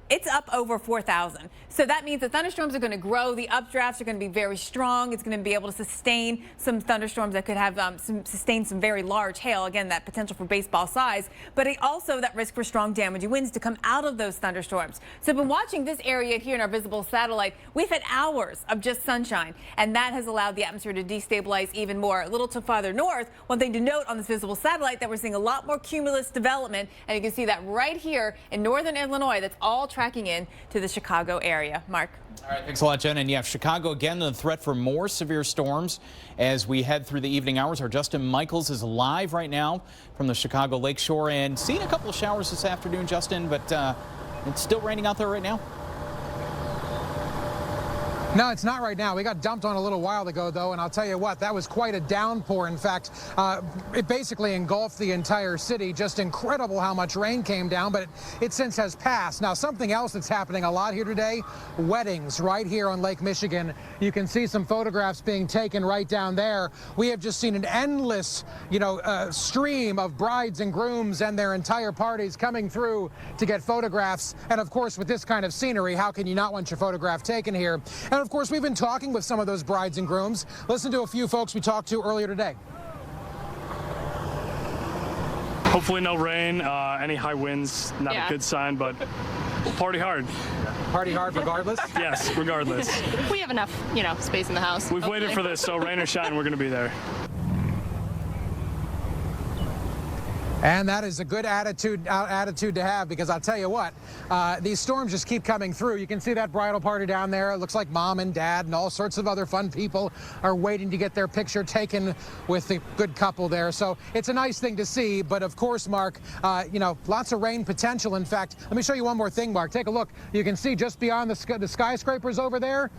it's up over 4,000. So that means the thunderstorms are going to grow. The updrafts are going to be very strong. It's going to be able to sustain some thunderstorms that could have sustain some very large hail. Again, that potential for baseball size, but also that risk for strong damaging winds to come out of those thunderstorms. So I've been watching this area here in our visible satellite. We've had hours of just sunshine, and that has allowed the atmosphere to destabilize even more. A little to farther north, one thing to note on this visible satellite, that we're seeing a lot more cumulus development, and you can see that right here in northern Illinois. That's all tracking in to the Chicago area. Mark. All right, thanks a lot, Jen. And yeah, Chicago again, the threat for more severe storms as we head through the evening hours. Our Justin Michaels is live right now from the Chicago Lakeshore and seeing a couple of showers this afternoon, Justin, but it's still raining out there right now. No, it's not right now. We got dumped on a little while ago, though, and I'll tell you what, that was quite a downpour. In fact, it basically engulfed the entire city. Just incredible how much rain came down, but it since has passed. Now, something else that's happening a lot here today, weddings right here on Lake Michigan. You can see some photographs being taken right down there. We have just seen an endless, stream of brides and grooms and their entire parties coming through to get photographs. And of course, with this kind of scenery, how can you not want your photograph taken here? And of course, we've been talking with some of those brides and grooms. Listen to a few folks we talked to earlier today. Hopefully no rain, any high winds, not a good sign, but we'll party hard. Party hard regardless? Yes, regardless. We have enough, space in the house. We've waited for this, so rain or shine, we're going to be there. And that is a good attitude to have, because I'll tell you what, these storms just keep coming through. You can see that bridal party down there. It looks like mom and dad and all sorts of other fun people are waiting to get their picture taken with the good couple there. So it's a nice thing to see. But of course, Mark, you know, lots of rain potential. In fact, let me show you one more thing, Mark. Take a look. You can see just beyond the skyscrapers over there,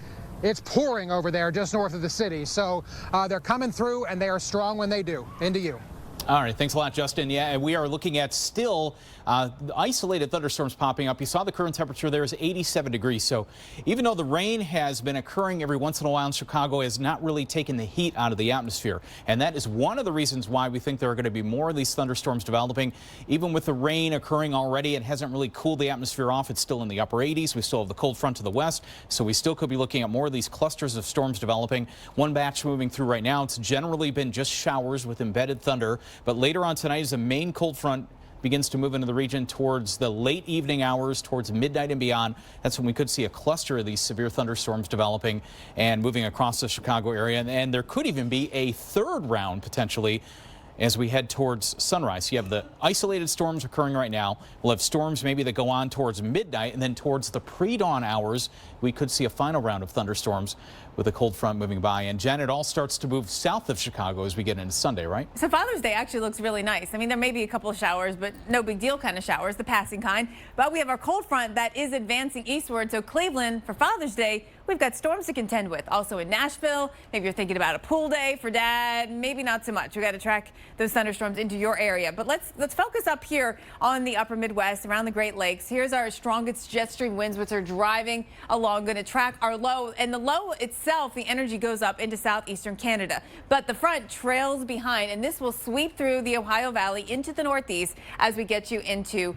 it's pouring over there just north of the city. So they're coming through, and they are strong when they do. Into you. All right, thanks a lot, Justin. Yeah, and we are looking at still isolated thunderstorms popping up. You saw the current temperature there is 87 degrees. So even though the rain has been occurring every once in a while in Chicago, it has not really taken the heat out of the atmosphere. And that is one of the reasons why we think there are going to be more of these thunderstorms developing. Even with the rain occurring already, it hasn't really cooled the atmosphere off. It's still in the upper 80s. We still have the cold front to the west. So we still could be looking at more of these clusters of storms developing. One batch moving through right now. It's generally been just showers with embedded thunder. But later on tonight, as the main cold front begins to move into the region towards the late evening hours, towards midnight and beyond, that's when we could see a cluster of these severe thunderstorms developing and moving across the Chicago area. And there could even be a third round potentially as we head towards sunrise. You have the isolated storms occurring right now. We'll have storms maybe that go on towards midnight, and then towards the pre-dawn hours, we could see a final round of thunderstorms with a cold front moving by. And Jen, it all starts to move south of Chicago as we get into Sunday, right? So Father's Day actually looks really nice. I mean, there may be a couple of showers, but no big deal kind of showers, the passing kind. But we have our cold front that is advancing eastward. So Cleveland, for Father's Day, we've got storms to contend with. Also in Nashville, maybe you're thinking about a pool day for dad, maybe not so much. We got to track those thunderstorms into your area. But let's focus up here on the upper Midwest, around the Great Lakes. Here's our strongest jet stream winds, which are driving along. Going to track our low, and the low itself, the energy goes up into southeastern Canada. But the front trails behind, and this will sweep through the Ohio Valley into the northeast as we get you into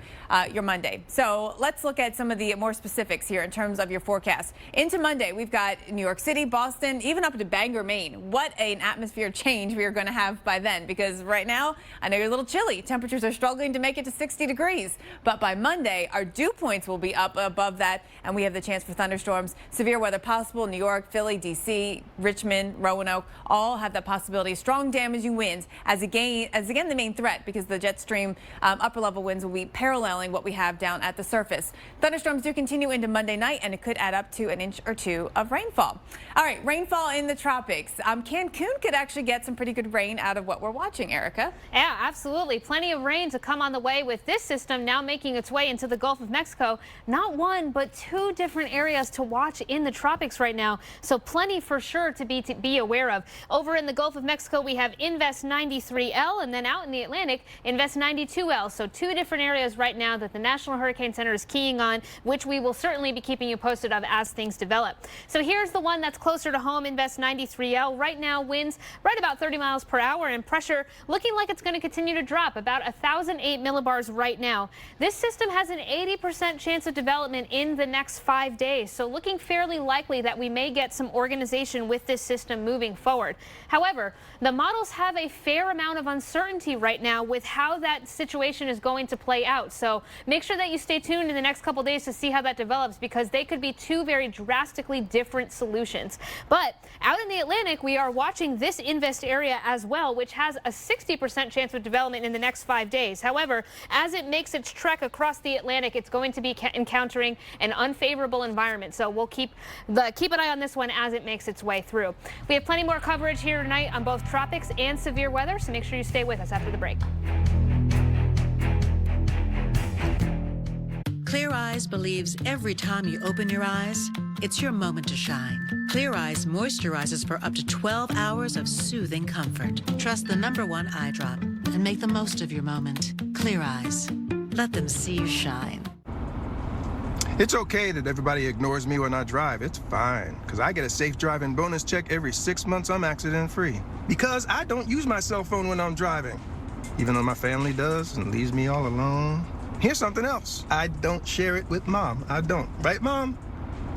your Monday. So let's look at some of the more specifics here in terms of your forecast. Into Monday, we've got New York City, Boston, even up to Bangor, Maine. What an atmosphere change we are going to have by then, because right now, I know you're a little chilly. Temperatures are struggling to make it to 60 degrees. But by Monday, our dew points will be up above that, and we have the chance for thunderstorms. Severe weather possible. New York, Philly, D.C., Richmond, Roanoke, all have that possibility. Strong damaging winds as again the main threat, because the jet stream upper level winds will be paralleling what we have down at the surface. Thunderstorms do continue into Monday night, and it could add up to an inch or two of rainfall. All right, rainfall in the tropics. Cancun could actually get some pretty good rain out of what we're watching, Erica. Yeah, absolutely. Plenty of rain to come on the way with this system now making its way into the Gulf of Mexico. Not one, but two different areas to watch in the tropics right now. So plenty for sure to be aware of. Over in the Gulf of Mexico, we have Invest 93L, and then out in the Atlantic, Invest 92L. So two different areas right now that the National Hurricane Center is keying on, which we will certainly be keeping you posted of as things develop. So here's the one that's closer to home, Invest 93L. Right now, winds right about 30 miles per hour, and pressure looking like it's going to continue to drop, about 1,008 millibars right now. This system has an 80% chance of development in the next 5 days. So looking fairly likely that we may get some organization with this system moving forward. However, the models have a fair amount of uncertainty right now with how that situation is going to play out. So make sure that you stay tuned in the next couple days to see how that develops, because they could be two very drastically different solutions. But out in the Atlantic, we are watching this Invest area as well, which has a 60% chance of development in the next 5 days. However, as it makes its trek across the Atlantic, it's going to be encountering an unfavorable environment. So we'll keep an eye on this one as it makes its way through. We have plenty more coverage here tonight on both tropics and severe weather, so make sure you stay with us after the break. Clear Eyes believes every time you open your eyes, it's your moment to shine. Clear Eyes moisturizes for up to 12 hours of soothing comfort. Trust the #1 eye drop and make the most of your moment. Clear Eyes. Let them see you shine. It's okay that everybody ignores me when I drive. It's fine, because I get a safe driving bonus check every 6 months I'm accident-free. Because I don't use my cell phone when I'm driving, even though my family does and leaves me all alone. Here's something else. I don't share it with Mom. I don't. Right, Mom?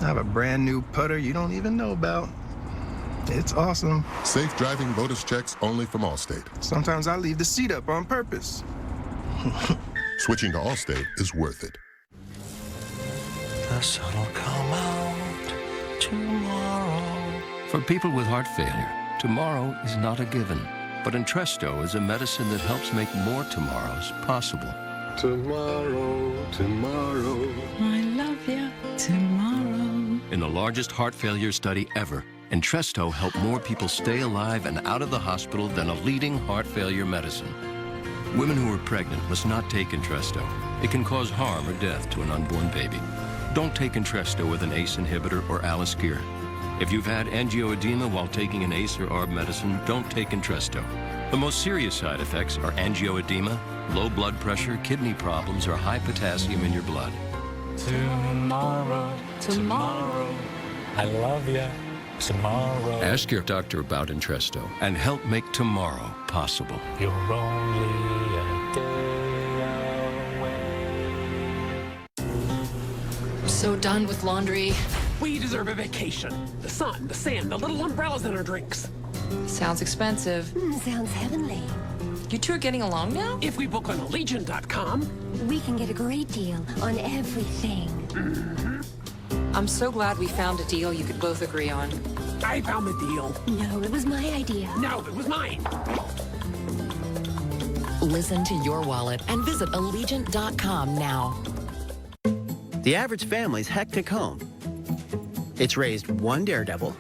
I have a brand new putter you don't even know about. It's awesome. Safe driving bonus checks only from Allstate. Sometimes I leave the seat up on purpose. Switching to Allstate is worth it. The sun'll come out tomorrow. For people with heart failure, tomorrow is not a given. But Entresto is a medicine that helps make more tomorrows possible. Tomorrow, tomorrow. I love you. Tomorrow. In the largest heart failure study ever, Entresto helped more people stay alive and out of the hospital than a leading heart failure medicine. Women who are pregnant must not take Entresto. It can cause harm or death to an unborn baby. Don't take Entresto with an ACE inhibitor or Aliskir. If you've had angioedema while taking an ACE or ARB medicine, don't take Entresto. The most serious side effects are angioedema, low blood pressure, kidney problems, or high potassium in your blood. Tomorrow, tomorrow. I love you. Tomorrow. Ask your doctor about Entresto and help make tomorrow possible. You're only a day away. I'm so done with laundry. We deserve a vacation. The sun, the sand, the little umbrellas in our drinks. Sounds expensive. Sounds heavenly. You two are getting along now? If we book on Allegiant.com, we can get a great deal on everything. I'm so glad we found a deal you could both agree on. I found the deal. No, it was my idea. No, it was mine. Listen to your wallet and visit Allegiant.com now. The average family's hectic home. It's raised one daredevil,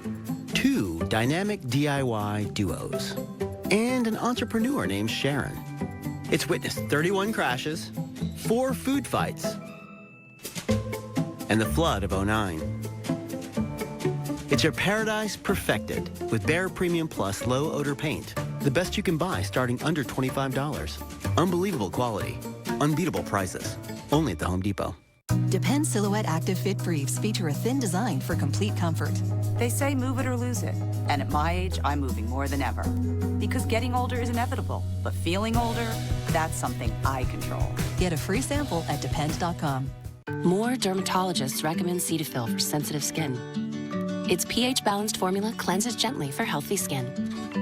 2 dynamic DIY duos, and an entrepreneur named Sharon. It's witnessed 31 crashes, 4 food fights, and the flood of '09. It's your paradise perfected with Behr Premium Plus low odor paint. The best you can buy starting under $25. Unbelievable quality, unbeatable prices. Only at the Home Depot. Depend Silhouette Active Fit Briefs feature a thin design for complete comfort. They say move it or lose it. And at my age, I'm moving more than ever. Because getting older is inevitable, but feeling older, that's something I control. Get a free sample at Depend.com. More dermatologists recommend Cetaphil for sensitive skin. Its pH-balanced formula cleanses gently for healthy skin.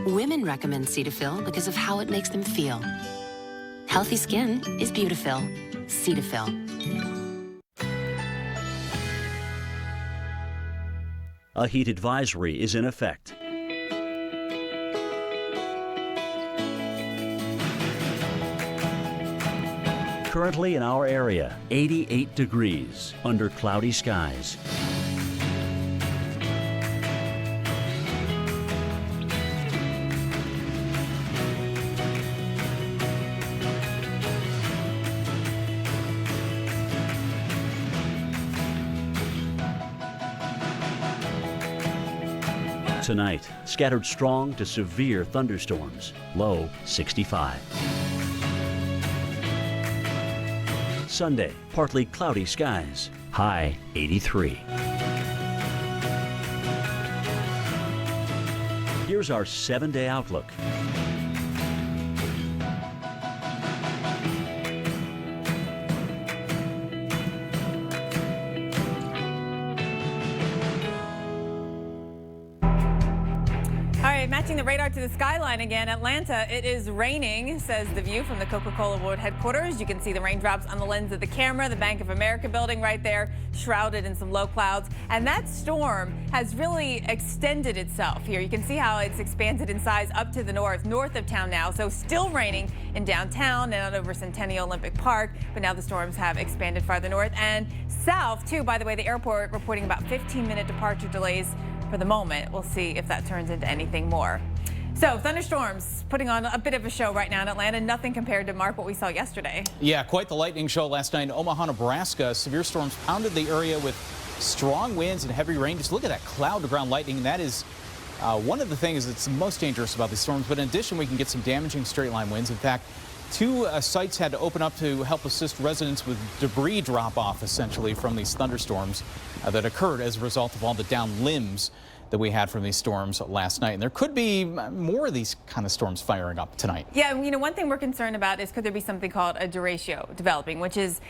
Women recommend Cetaphil because of how it makes them feel. Healthy skin is beautiful. Cetaphil. A heat advisory is in effect. Currently in our area, 88 degrees under cloudy skies. Tonight, scattered strong to severe thunderstorms, low 65. Sunday, partly cloudy skies, high 83. Here's our 7-day outlook. Matching the radar to the skyline again, Atlanta, it is raining, says the view from the Coca-Cola World headquarters. You can see the raindrops on the lens of the camera, the Bank of America building right there, shrouded in some low clouds. And that storm has really extended itself here. You can see how it's expanded in size up to the north of town now. So still raining in downtown and out over Centennial Olympic Park. But now the storms have expanded farther north and south, too. By the way, the airport reporting about 15-minute departure delays for the moment. We'll see if that turns into anything more. So thunderstorms putting on a bit of a show right now in Atlanta. Nothing compared to, Mark, what we saw yesterday. Yeah, quite the lightning show last night in Omaha, Nebraska. Severe storms pounded the area with strong winds and heavy rain. Just look at that cloud-to-ground lightning. That is one of the things that's most dangerous about these storms. But in addition, we can get some damaging straight-line winds. In fact, 2 sites had to open up to help assist residents with debris drop-off, essentially, from these thunderstorms that occurred as a result of all the downed limbs that we had from these storms last night. And there could be more of these kind of storms firing up tonight. Yeah, you know, one thing we're concerned about is could there be something called a derecho developing, which is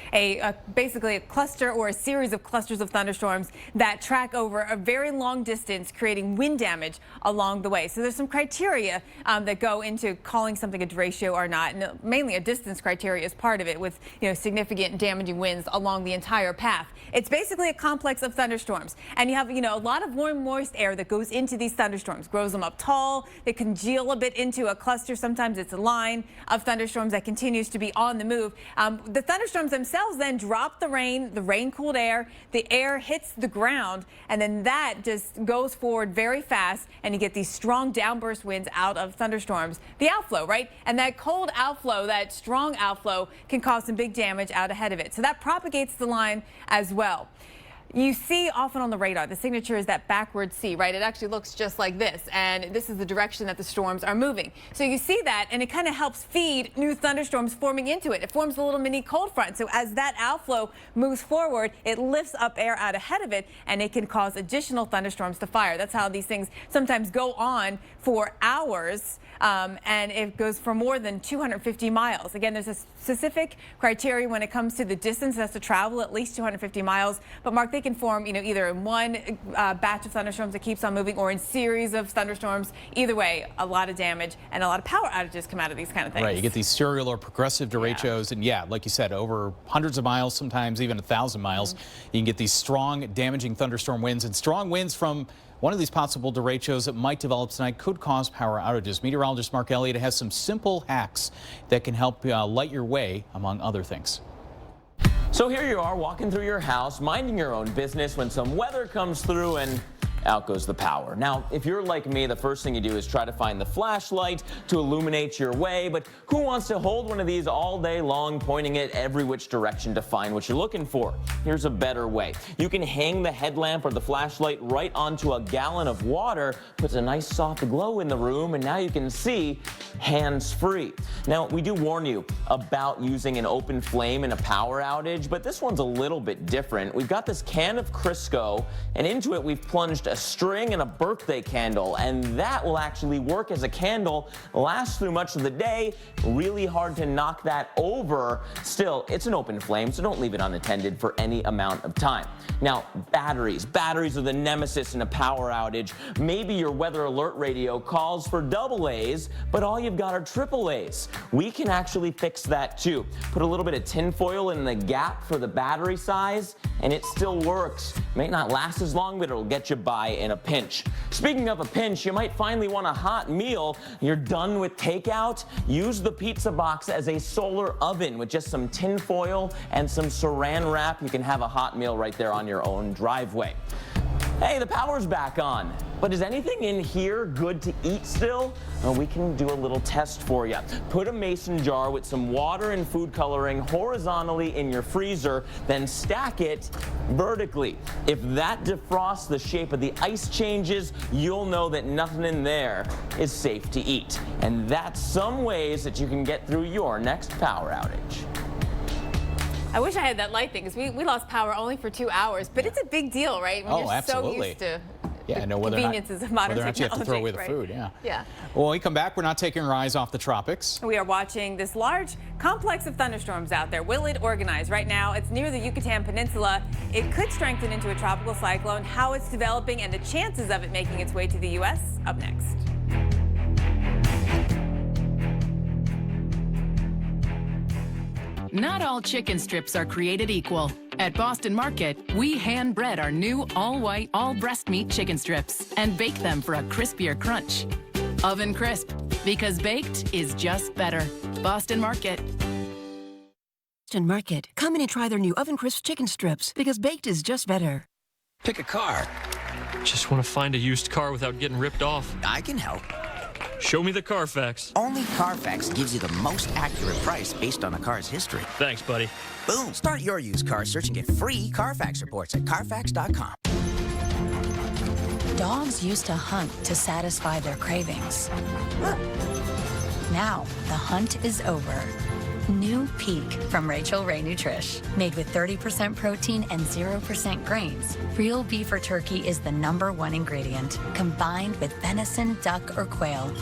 basically a cluster or a series of clusters of thunderstorms that track over a very long distance, creating wind damage along the way. So there's some criteria that go into calling something a derecho or not. And mainly a distance criteria is part of it, with significant damaging winds along the entire path. It's basically a complex of thunderstorms. And you have a lot of warm, moist air air that goes into these thunderstorms, grows them up tall. They congeal a bit into a cluster. Sometimes it's a line of thunderstorms that continues to be on the move. The thunderstorms themselves then drop the rain-cooled air. The air hits the ground, and then that just goes forward very fast, and you get these strong downburst winds out of thunderstorms. The outflow, right? And that cold outflow, that strong outflow, can cause some big damage out ahead of it. So that propagates the line as well. You see often on the radar, the signature is that backward C, right? It actually looks just like this, and this is the direction that the storms are moving. So you see that, and it kind of helps feed new thunderstorms forming into it. It forms a little mini cold front. So as that outflow moves forward, it lifts up air out ahead of it, and it can cause additional thunderstorms to fire. That's how these things sometimes go on for hours, and it goes for more than 250 miles. Again, there's a specific criteria when it comes to the distance that's to travel, at least 250 miles. But Mark, they can form, either in one batch of thunderstorms that keeps on moving or in series of thunderstorms. Either way, a lot of damage and a lot of power outages come out of these kind of things. Right, you get these serial or progressive derechos, and yeah, like you said, over hundreds of miles, sometimes even 1,000 miles. You can get these strong, damaging thunderstorm winds, and strong winds from one of these possible derechos that might develop tonight could cause power outages. Meteorologist Mark Elliott has some simple hacks that can help light your way, among other things. So here you are walking through your house, minding your own business, when some weather comes through and out goes the power. Now, if you're like me, the first thing you do is try to find the flashlight to illuminate your way, but who wants to hold one of these all day long, pointing it every which direction to find what you're looking for? Here's a better way. You can hang the headlamp or the flashlight right onto a gallon of water, puts a nice soft glow in the room, and now you can see hands-free. Now, we do warn you about using an open flame in a power outage, but this one's a little bit different. We've got this can of Crisco, and into it we've plunged a string and a birthday candle, and that will actually work as a candle, last through much of the day. Really hard to knock that over. Still, it's an open flame, so don't leave it unattended for any amount of time. Now, batteries are the nemesis in a power outage. Maybe your weather alert radio calls for AA's, but all you've got are AAA's. We can actually fix that too. Put a little bit of tin foil in the gap for the battery size, and it still works. May not last as long, but it'll get you by in a pinch. Speaking of a pinch, you might finally want a hot meal. You're done with takeout? Use the pizza box as a solar oven with just some tin foil and some saran wrap. You can have a hot meal right there on your own driveway. Hey, the power's back on, but is anything in here good to eat still? Well, we can do a little test for you. Put a mason jar with some water and food coloring horizontally in your freezer, then stack it vertically. If that defrosts, the shape of the ice changes, you'll know that nothing in there is safe to eat. And that's some ways that you can get through your next power outage. I wish I had that light thing, because we lost power only for 2 hours, but it's a big deal, right? When you're absolutely. So used to conveniences of modern whether or not technology. you have to throw away the right? food, Yeah. When we come back, we're not taking our eyes off the tropics. We are watching this large complex of thunderstorms out there. Will it organize? Right now, it's near the Yucatan Peninsula. It could strengthen into a tropical cyclone. How it's developing and the chances of it making its way to the U.S. up next. Not all chicken strips are created equal. At Boston Market, we hand-bread our new all-white, all-breast meat chicken strips and bake them for a crispier crunch. Oven crisp, because baked is just better. Boston Market. Boston Market. Come in and try their new Oven Crisp chicken strips, because baked is just better. Pick a car. Just want to find a used car without getting ripped off. I can help. Show me the Carfax. Only Carfax gives you the most accurate price based on a car's history. Thanks, buddy. Boom. Start your used car search and get free Carfax reports at Carfax.com. Dogs used to hunt to satisfy their cravings. Now, the hunt is over. New Peak from Rachel Ray Nutrish. Made with 30% protein and 0% grains, real beef or turkey is the #1 ingredient, combined with venison, duck, or quail.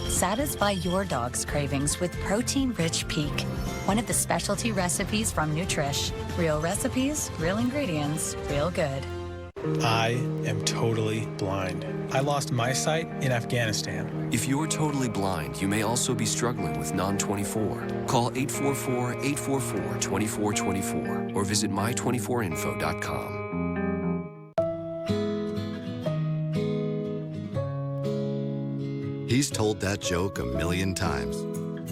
Satisfy your dog's cravings with protein-rich Peak, one of the specialty recipes from Nutrish. Real recipes, real ingredients, real good. I am totally blind. I lost my sight in Afghanistan. If you're totally blind, you may also be struggling with non-24. Call 844-844-2424 or visit my24info.com. He's told that joke a million times,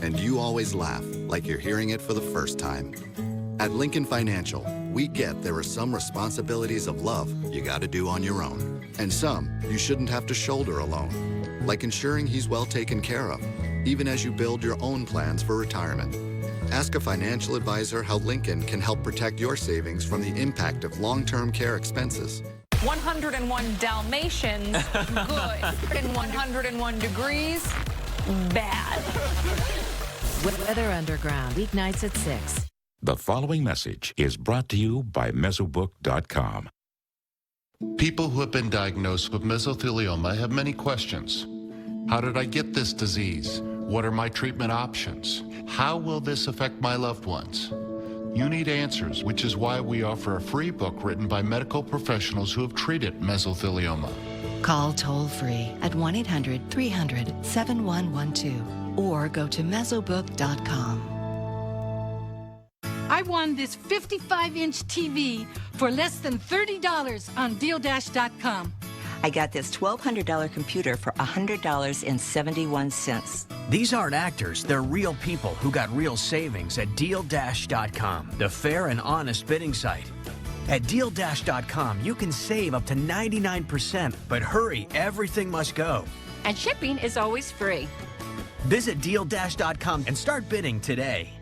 and you always laugh like you're hearing it for the first time. At Lincoln Financial, we get there are some responsibilities of love you gotta do on your own, and some you shouldn't have to shoulder alone, like ensuring he's well taken care of, even as you build your own plans for retirement. Ask a financial advisor how Lincoln can help protect your savings from the impact of long-term care expenses. 101 Dalmatians, good. And 101 degrees, bad. Weather Underground, weeknights at 6. The following message is brought to you by Mesobook.com. People who have been diagnosed with mesothelioma have many questions. How did I get this disease? What are my treatment options? How will this affect my loved ones? You need answers, which is why we offer a free book written by medical professionals who have treated mesothelioma. Call toll-free at 1-800-300-7112 or go to Mesobook.com. I won this 55-inch TV for less than $30 on DealDash.com. I got this $1,200 computer for $100.71. These aren't actors, they're real people who got real savings at DealDash.com, the fair and honest bidding site. At DealDash.com, you can save up to 99%, but hurry, everything must go. And shipping is always free. Visit DealDash.com and start bidding today.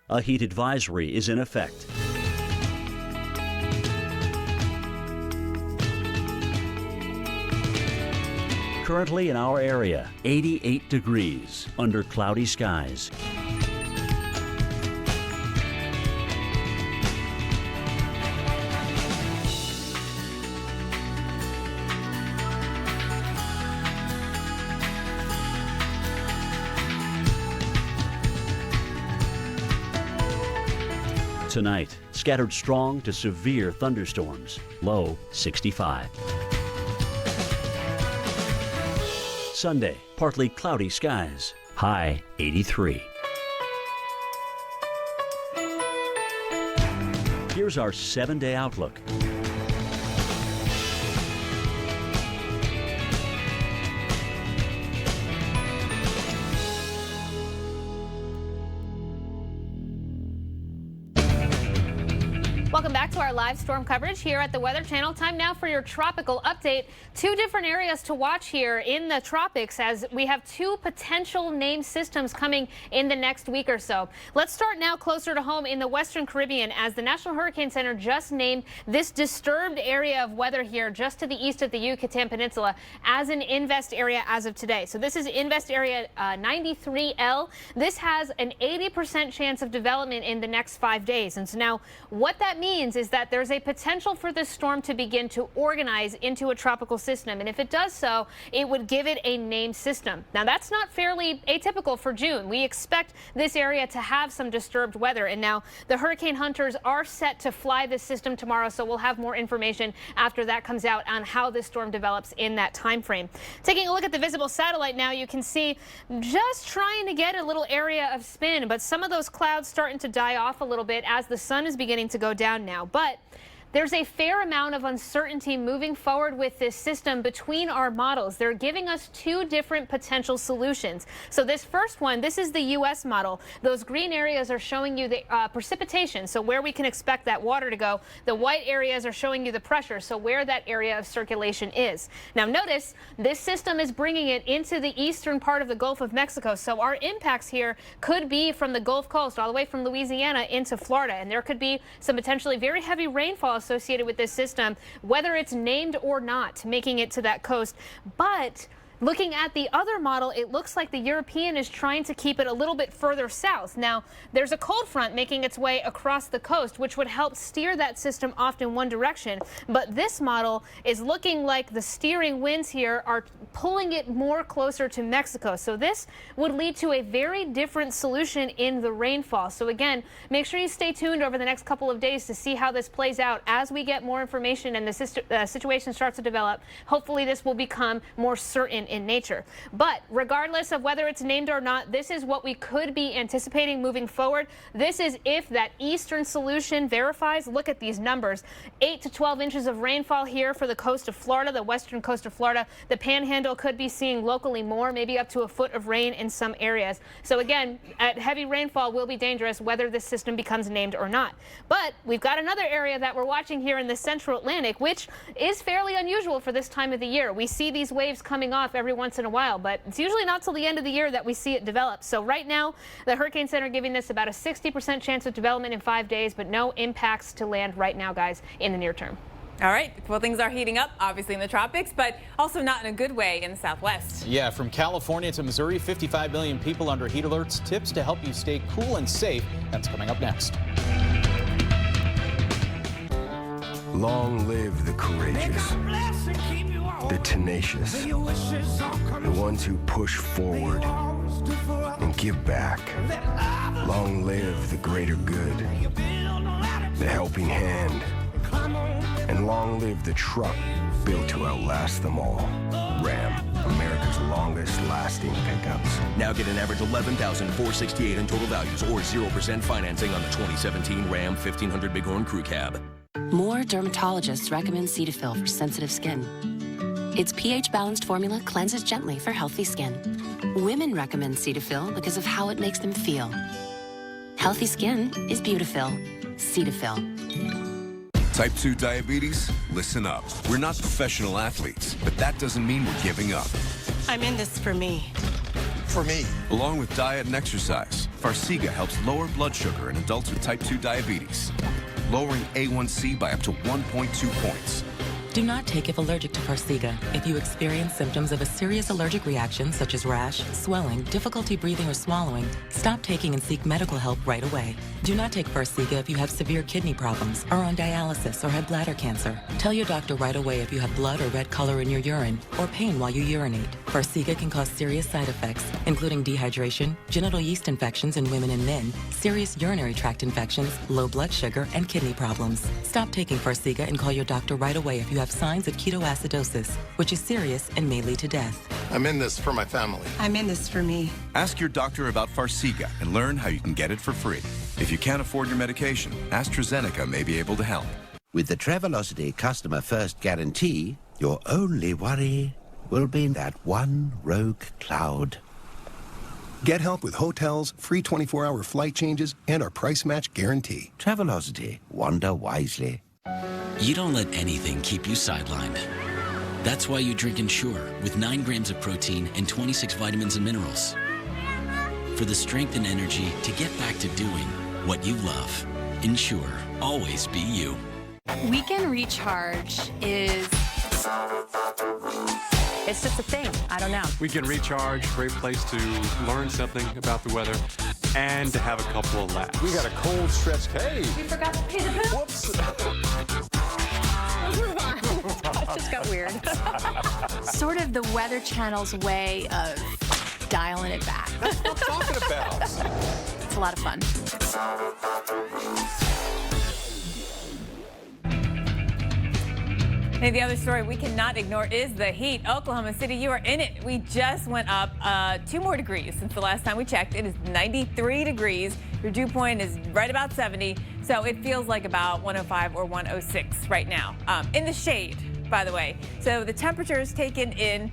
A heat advisory is in effect. Currently in our area, 88 degrees under cloudy skies. Tonight, scattered strong to severe thunderstorms, low 65. Sunday, partly cloudy skies, high 83. Here's our 7-day outlook. Welcome back to our live storm coverage here at the Weather Channel. Time now for your tropical update. 2 different areas to watch here in the tropics as we have 2 potential named systems coming in the next week or so. Let's start now closer to home in the Western Caribbean as the National Hurricane Center just named this disturbed area of weather here just to the east of the Yucatan Peninsula as an invest area as of today. So this is invest area 93L. This has an 80% chance of development in the next 5 days. And so now what that means is that there's a potential for this storm to begin to organize into a tropical system. And if it does so, it would give it a named system. Now, that's not fairly atypical for June. We expect this area to have some disturbed weather. And now the hurricane hunters are set to fly this system tomorrow. So we'll have more information after that comes out on how this storm develops in that time frame. Taking a look at the visible satellite now, you can see just trying to get a little area of spin, but some of those clouds starting to die off a little bit as the sun is beginning to go down now. But there's a fair amount of uncertainty moving forward with this system between our models. They're giving us 2 different potential solutions. So this first one, this is the U.S. model. Those green areas are showing you the precipitation, so where we can expect that water to go. The white areas are showing you the pressure, so where that area of circulation is. Now notice this system is bringing it into the eastern part of the Gulf of Mexico. So our impacts here could be from the Gulf Coast all the way from Louisiana into Florida, and there could be some potentially very heavy rainfall associated with this system, whether it's named or not, making it to that coast. But looking at the other model, it looks like the European is trying to keep it a little bit further south. Now, there's a cold front making its way across the coast, which would help steer that system off in one direction. But this model is looking like the steering winds here are pulling it more closer to Mexico. So this would lead to a very different solution in the rainfall. So again, make sure you stay tuned over the next couple of days to see how this plays out as we get more information and the situation starts to develop. Hopefully this will become more certain in nature. But regardless of whether it's named or not, this is what we could be anticipating moving forward. This is if that eastern solution verifies. Look at these numbers. 8 to 12 inches of rainfall here for the coast of Florida, the western coast of Florida. The Panhandle could be seeing locally more, maybe up to a foot of rain in some areas. So again, heavy rainfall will be dangerous whether this system becomes named or not. But we've got another area that we're watching here in the central Atlantic, which is fairly unusual for this time of the year. We see these waves coming off every once in a while, but it's usually not till the end of the year that we see it develop. So right now, the Hurricane Center giving this about a 60% chance of development in 5 days, but no impacts to land right now, guys, in the near term. All right. Well, things are heating up, obviously, in the tropics, but also not in a good way in the Southwest. Yeah, from California to Missouri, 55 million people under heat alerts. Tips to help you stay cool and safe. That's coming up next. Long live the courageous, the tenacious, the ones who push forward and give back. Long live the greater good, the helping hand, and long live the truck built to outlast them all. Ram, America's longest lasting pickups. Now get an average $11,468 in total values or 0% financing on the 2017 Ram 1500 Bighorn Crew Cab. More dermatologists recommend Cetaphil for sensitive skin. Its pH-balanced formula cleanses gently for healthy skin. Women recommend Cetaphil because of how it makes them feel. Healthy skin is beautiful. Cetaphil. Type 2 diabetes? Listen up. We're not professional athletes, but that doesn't mean we're giving up. I'm in this for me. For me. Along with diet and exercise, Farxiga helps lower blood sugar in adults with type 2 diabetes, lowering A1C by up to 1.2 points. Do not take if allergic to Farxiga. If you experience symptoms of a serious allergic reaction such as rash, swelling, difficulty breathing or swallowing, stop taking and seek medical help right away. Do not take Farxiga if you have severe kidney problems, are on dialysis, or have bladder cancer. Tell your doctor right away if you have blood or red color in your urine or pain while you urinate. Farxiga can cause serious side effects, including dehydration, genital yeast infections in women and men, serious urinary tract infections, low blood sugar, and kidney problems. Stop taking Farxiga and call your doctor right away if you have signs of ketoacidosis, which is serious and may lead to death. I'm in this for my family. I'm in this for me. Ask your doctor about Farxiga and learn how you can get it for free. If you can't afford your medication, AstraZeneca may be able to help. With the Travelocity Customer First Guarantee, your only worry will be that one rogue cloud. Get help with hotels, free 24-hour flight changes, and our price match guarantee. Travelocity. Wander wisely. You don't let anything keep you sidelined. That's why you drink Ensure with 9 grams of protein and 26 vitamins and minerals. For the strength and energy to get back to doing what you love. Ensure. Always be you. Weekend Recharge is... It's just a thing. I don't know. Weekend Recharge, great place to learn something about the weather and to have a couple of laughs. We got a cold stretch. Hey! We forgot to pay the bill. Whoops! Let's move on. It just got weird. Sort of the Weather Channel's way of dialing it back. That's what I'm talking about. It's a lot of fun. And the other story we cannot ignore is the heat. Oklahoma City, you are in it. We just went up 2 more degrees since the last time we checked. It is 93 degrees. Your dew point is right about 70. So it feels like about 105 or 106 right now. In the shade, by the way. So the temperature is taken in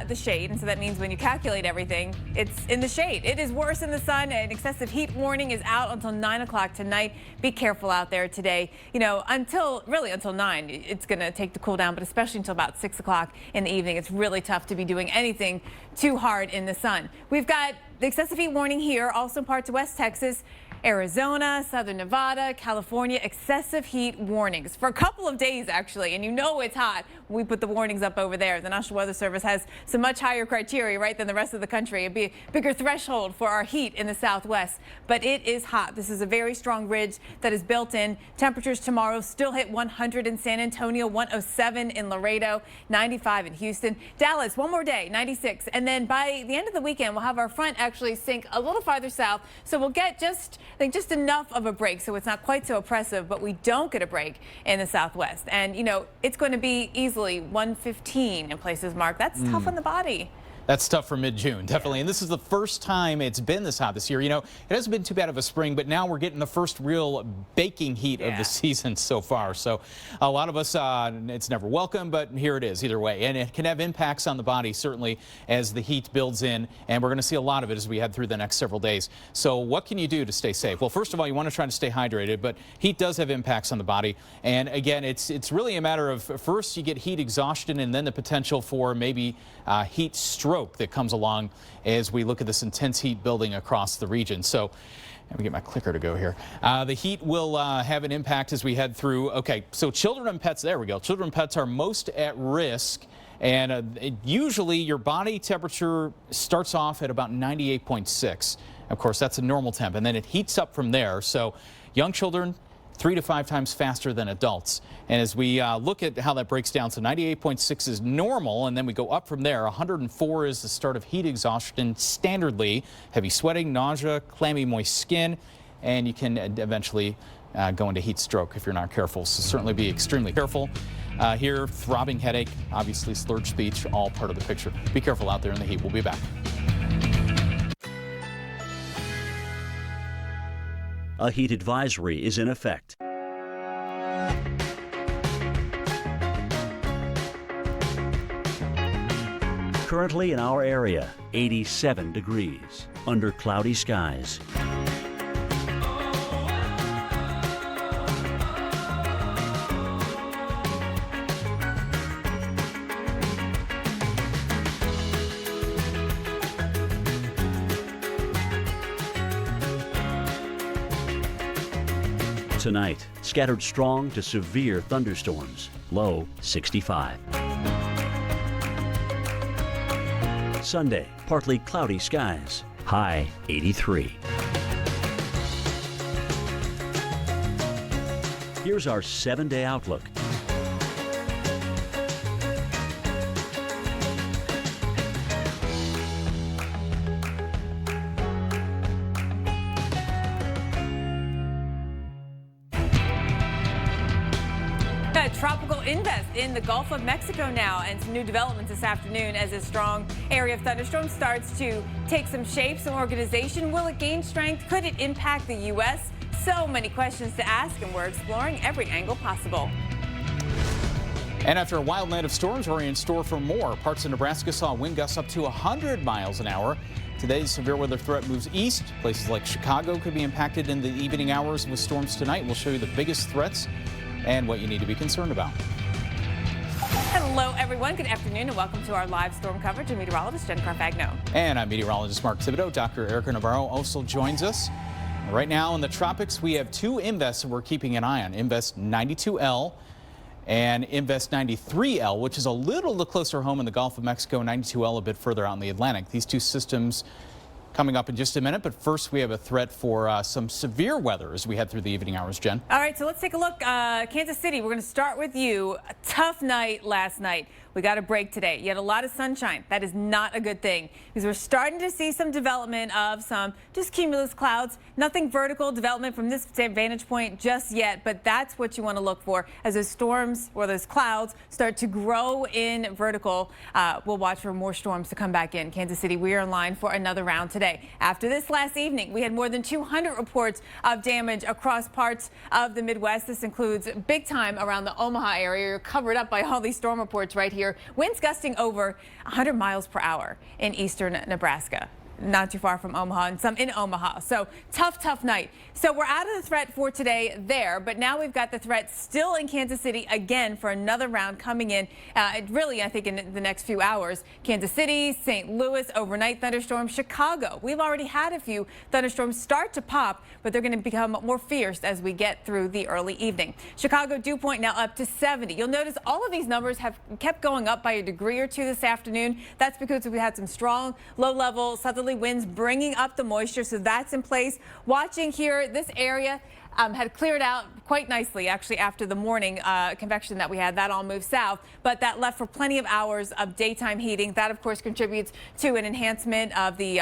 the shade. And so that means when you calculate everything, it's in the shade. It is worse in the sun. An excessive heat warning is out until 9 o'clock tonight. Be careful out there today. You know, until 9, it's going to take the cool down, but especially until about 6 o'clock in the evening, it's really tough to be doing anything too hard in the sun. We've got the excessive heat warning here, also parts of West Texas, Arizona, Southern Nevada, California, excessive heat warnings for a couple of days, actually. And you know it's hot when we put the warnings up over there. The National Weather Service has some much higher criteria, right, than the rest of the country. It'd be a bigger threshold for our heat in the Southwest. But it is hot. This is a very strong ridge that is built in. Temperatures tomorrow still hit 100 in San Antonio, 107 in Laredo, 95 in Houston. Dallas, one more day, 96. And then by the end of the weekend, we'll have our front actually sink a little farther south. So we'll get just I think just enough of a break so it's not quite so oppressive, but we don't get a break in the southwest. And, you know, it's going to be easily 115 in places, Mark. That's tough on the body. That's tough for mid-June, definitely. And this is the first time it's been this hot this year. You know, it hasn't been too bad of a spring, but now we're getting the first real baking heat of the season so far. So a lot of us, it's never welcome, but here it is either way. And it can have impacts on the body, certainly, as the heat builds in. And we're going to see a lot of it as we head through the next several days. So what can you do to stay safe? Well, first of all, you want to try to stay hydrated, but heat does have impacts on the body. And again, it's really a matter of first you get heat exhaustion and then the potential for maybe heat stroke that comes along as we look at this intense heat building across the region. So let me get my clicker to go here. The heat will have an impact as we head through. Okay, so children and pets, there we go. Children and pets are most at risk. And usually your body temperature starts off at about 98.6. Of course, that's a normal temp, and then it heats up from there. So young children, 3 to 5 times faster than adults. And as we look at how that breaks down, so 98.6 is normal, and then we go up from there. 104 is the start of heat exhaustion standardly, heavy sweating, nausea, clammy, moist skin, and you can eventually go into heat stroke if you're not careful. So certainly be extremely careful. Here, throbbing headache, obviously slurred speech, all part of the picture. Be careful out there in the heat. We'll be back. A heat advisory is in effect. Currently in our area, 87 degrees under cloudy skies. Tonight, scattered strong to severe thunderstorms, low 65. Sunday, partly cloudy skies, high 83. Here's our 7-day outlook. Tropical invest in the Gulf of Mexico now, and some new developments this afternoon as a strong area of thunderstorm starts to take some shape, some organization. Will it gain strength? Could it impact the U.S.? So many questions to ask, and we're exploring every angle possible. And after a wild night of storms, we're in store for more. Parts of Nebraska saw wind gusts up to 100 miles an hour. Today's severe weather threat moves east. Places like Chicago could be impacted in the evening hours with storms tonight. We'll show you the biggest threats and what you need to be concerned about. Hello, everyone. Good afternoon, and welcome to our live storm coverage. I'm meteorologist Jen Carfagno. And I'm meteorologist Mark Thibodeau. Dr. Erica Navarro also joins us. Right now in the tropics, we have 2 invests that we're keeping an eye on. Invest 92L and Invest 93L, which is a little closer home in the Gulf of Mexico, 92L a bit further out in the Atlantic. These 2 systems coming up in just a minute, but first we have a threat for some severe weather as we head through the evening hours, Jen. All right, so let's take a look. Kansas City, we're going to start with you. A tough night last night. We got a break today. You had a lot of sunshine. That is not a good thing because we're starting to see some development of some just cumulus clouds. Nothing vertical development from this vantage point just yet, but that's what you want to look for as those storms or those clouds start to grow in vertical. We'll watch for more storms to come back in. Kansas City, we are in line for another round today. After this last evening, we had more than 200 reports of damage across parts of the Midwest. This includes big time around the Omaha area. You're covered up by all these storm reports right here. Winds gusting over 100 miles per hour in eastern Nebraska. Not too far from Omaha, and some in Omaha. So tough night. So we're out of the threat for today there, but now we've got the threat still in Kansas City again for another round coming in. Really, I think in the next few hours. Kansas City, St. Louis, overnight thunderstorms. Chicago, we've already had a few thunderstorms start to pop, but they're going to become more fierce as we get through the early evening. Chicago dew point now up to 70. You'll notice all of these numbers have kept going up by a degree or two this afternoon. That's because we had some strong low-level southerly winds bringing up the moisture, so that's in place. Watching here, this area, had cleared out quite nicely, actually, after the morning convection that we had. That all moved south, but that left for plenty of hours of daytime heating. That, of course, contributes to an enhancement of the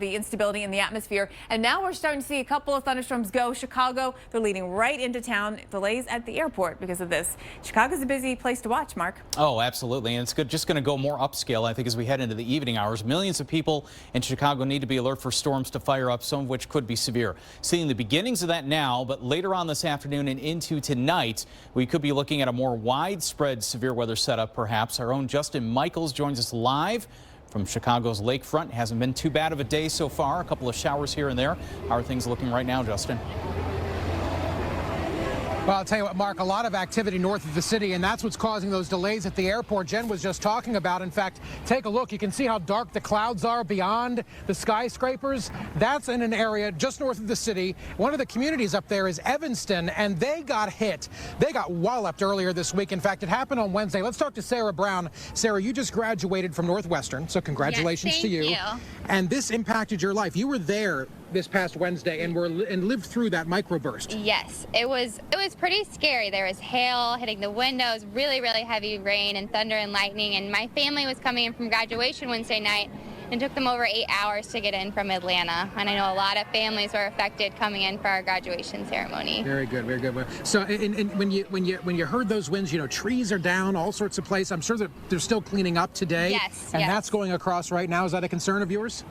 instability in the atmosphere. And now we're starting to see a couple of thunderstorms go. Chicago, they're leading right into town. Delays at the airport because of this. Chicago's a busy place to watch, Mark. Oh, absolutely. And it's just going to go more upscale, I think, as we head into the evening hours. Millions of people in Chicago need to be alert for storms to fire up, some of which could be severe. Seeing the beginnings of that now, but later on this afternoon and into tonight, we could be looking at a more widespread severe weather setup, perhaps. Our own Justin Michaels joins us live from Chicago's lakefront. Hasn't been too bad of a day so far. A couple of showers here and there. How are things looking right now, Justin? Well, I'll tell you what, Mark, a lot of activity north of the city, and that's what's causing those delays at the airport Jen was just talking about. In fact, take a look. You can see how dark the clouds are beyond the skyscrapers. That's in an area just north of the city. One of the communities up there is Evanston, and they got hit. They got walloped earlier this week. In fact, it happened on Wednesday. Let's talk to Sarah Brown. Sarah, you just graduated from Northwestern, so congratulations to you. And this impacted your life. You were there this past Wednesday and lived through that microburst. Yes, it was pretty scary. There was hail hitting the windows, really heavy rain and thunder and lightning, and my family was coming in from graduation Wednesday night and took them over 8 hours to get in from Atlanta. And I know a lot of families were affected coming in for our graduation ceremony. Very good, very good. So when you heard those winds, you know, trees are down, all sorts of places. I'm sure that they're still cleaning up today. Yes. And that's going across right now. Is that a concern of yours?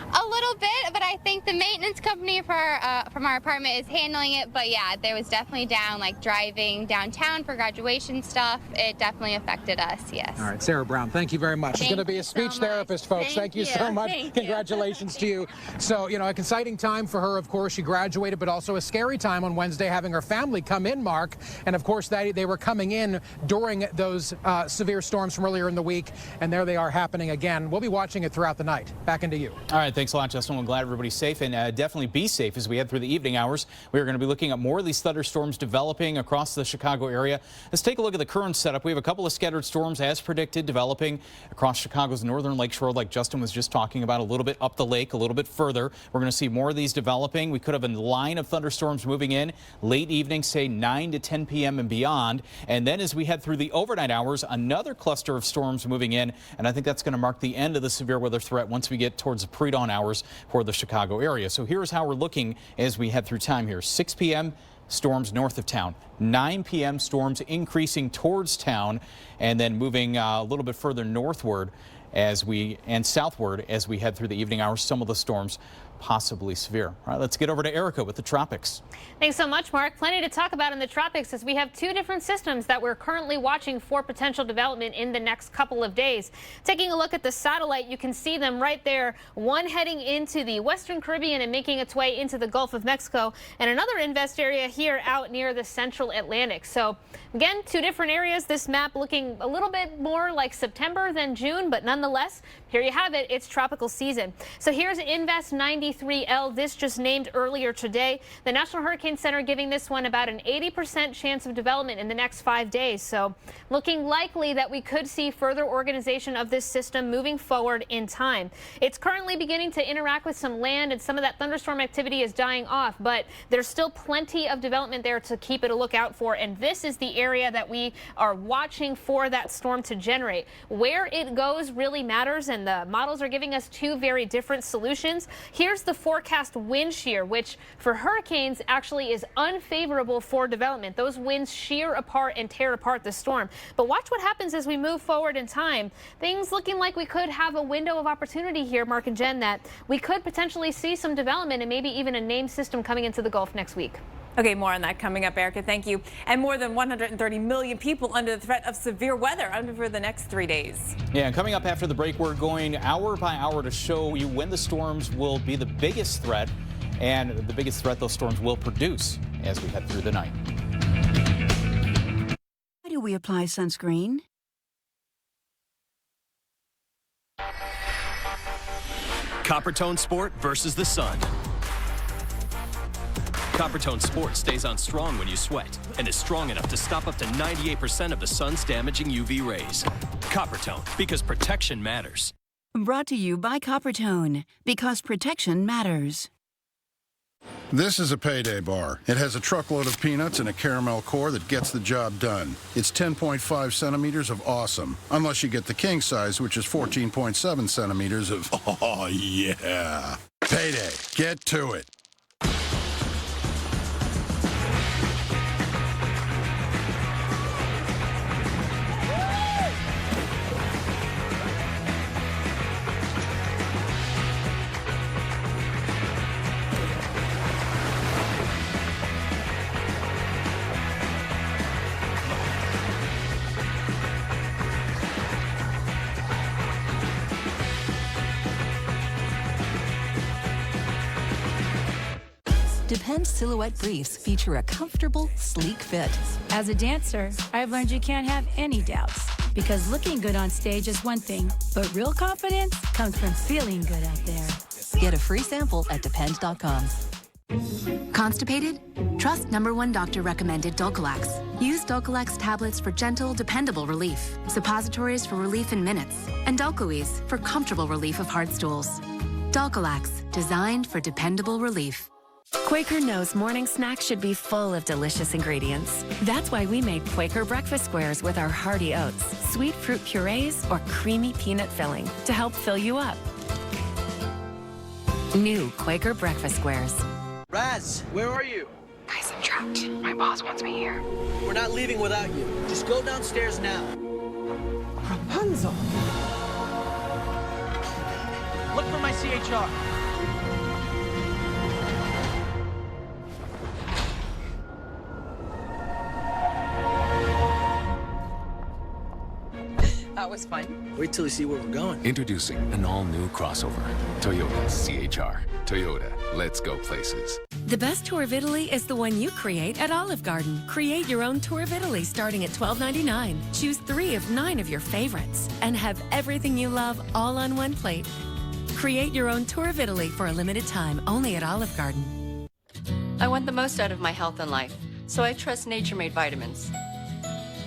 A little bit, but I think the maintenance company from our apartment is handling it. But yeah, there was definitely down, like driving downtown for graduation stuff. It definitely affected us, yes. All right, Sarah Brown, thank you very much. She's going to be a speech therapist, folks. Thank you so much. Congratulations to you. So, you know, an exciting time for her, of course. She graduated, but also a scary time on Wednesday having her family come in, Mark. And, of course, they were coming in during those severe storms from earlier in the week, and there they are happening again. We'll be watching it throughout the night. Back into you. All right, thanks a lot, Justin. I'm glad everybody's safe, and definitely be safe as we head through the evening hours. We are going to be looking at more of these thunderstorms developing across the Chicago area. Let's take a look at the current setup. We have a couple of scattered storms as predicted developing across Chicago's northern lakeshore, like Justin was just talking about, a little bit up the lake, a little bit further. We're going to see more of these developing. We could have a line of thunderstorms moving in late evening, say 9 to 10 p.m. and beyond. And then as we head through the overnight hours, another cluster of storms moving in. And I think that's going to mark the end of the severe weather threat once we get towards the pre-dawn hours for the Chicago area. So here's how we're looking as we head through time here. 6 p.m. storms north of town. 9 p.m. storms increasing towards town and then moving a little bit further northward and southward as we head through the evening hours. Some of the storms possibly severe. All right, let's get over to Erica with the tropics. Thanks so much, Mark. Plenty to talk about in the tropics as we have two different systems that we're currently watching for potential development in the next couple of days. Taking a look at the satellite, you can see them right there. One heading into the Western Caribbean and making its way into the Gulf of Mexico, and another invest area here out near the Central Atlantic. So again, two different areas. This map looking a little bit more like September than June, but nonetheless, here you have it. It's tropical season. So here's Invest 93L. This just named earlier today. The National Hurricane Center giving this one about an 80% chance of development in the next 5 days. So looking likely that we could see further organization of this system moving forward in time. It's currently beginning to interact with some land, and some of that thunderstorm activity is dying off, but there's still plenty of development there to keep it a lookout for. And this is the area that we are watching for that storm to generate. Where it goes really matters, and the models are giving us two very different solutions. Here's the forecast wind shear, which for hurricanes actually is unfavorable for development. Those winds shear apart and tear apart the storm. But watch what happens as we move forward in time. Things looking like we could have a window of opportunity here, Mark and Jen, that we could potentially see some development and maybe even a named system coming into the Gulf next week. Okay, more on that coming up, Erica. Thank you. And more than 130 million people under the threat of severe weather over the next 3 days. Yeah, and coming up after the break, we're going hour by hour to show you when the storms will be the biggest threat and the biggest threat those storms will produce as we head through the night. Why do we apply sunscreen? Coppertone Sport versus the sun. Coppertone Sport stays on strong when you sweat and is strong enough to stop up to 98% of the sun's damaging UV rays. Coppertone, because protection matters. Brought to you by Coppertone, because protection matters. This is a payday bar. It has a truckload of peanuts and a caramel core that gets the job done. It's 10.5 centimeters of awesome. Unless you get the king size, which is 14.7 centimeters of, oh yeah. Payday. Get to it. Depend silhouette briefs feature a comfortable, sleek fit. As a dancer, I've learned you can't have any doubts, because looking good on stage is one thing, but real confidence comes from feeling good out there. Get a free sample at depend.com. Constipated? Trust #1 doctor recommended Dulcolax. Use Dulcolax tablets for gentle, dependable relief, suppositories for relief in minutes, and Dulcoes for comfortable relief of hard stools. Dulcolax, designed for dependable relief. Quaker knows morning snacks should be full of delicious ingredients. That's why we made Quaker breakfast squares with our hearty oats, sweet fruit purees, or creamy peanut filling to help fill you up. New Quaker breakfast squares. Raz, where are you? Guys, I'm trapped. My boss wants me here. We're not leaving without you. Just go downstairs now. Rapunzel. Look for my CHR. That was fun. Wait till you see where we're going. Introducing an all-new crossover. Toyota CHR. Toyota, let's go places. The best tour of Italy is the one you create at Olive Garden. Create your own tour of Italy starting at $12.99. Choose 3 of 9 of your favorites and have everything you love all on one plate. Create your own tour of Italy for a limited time only at Olive Garden. I want the most out of my health and life, so I trust Nature Made vitamins.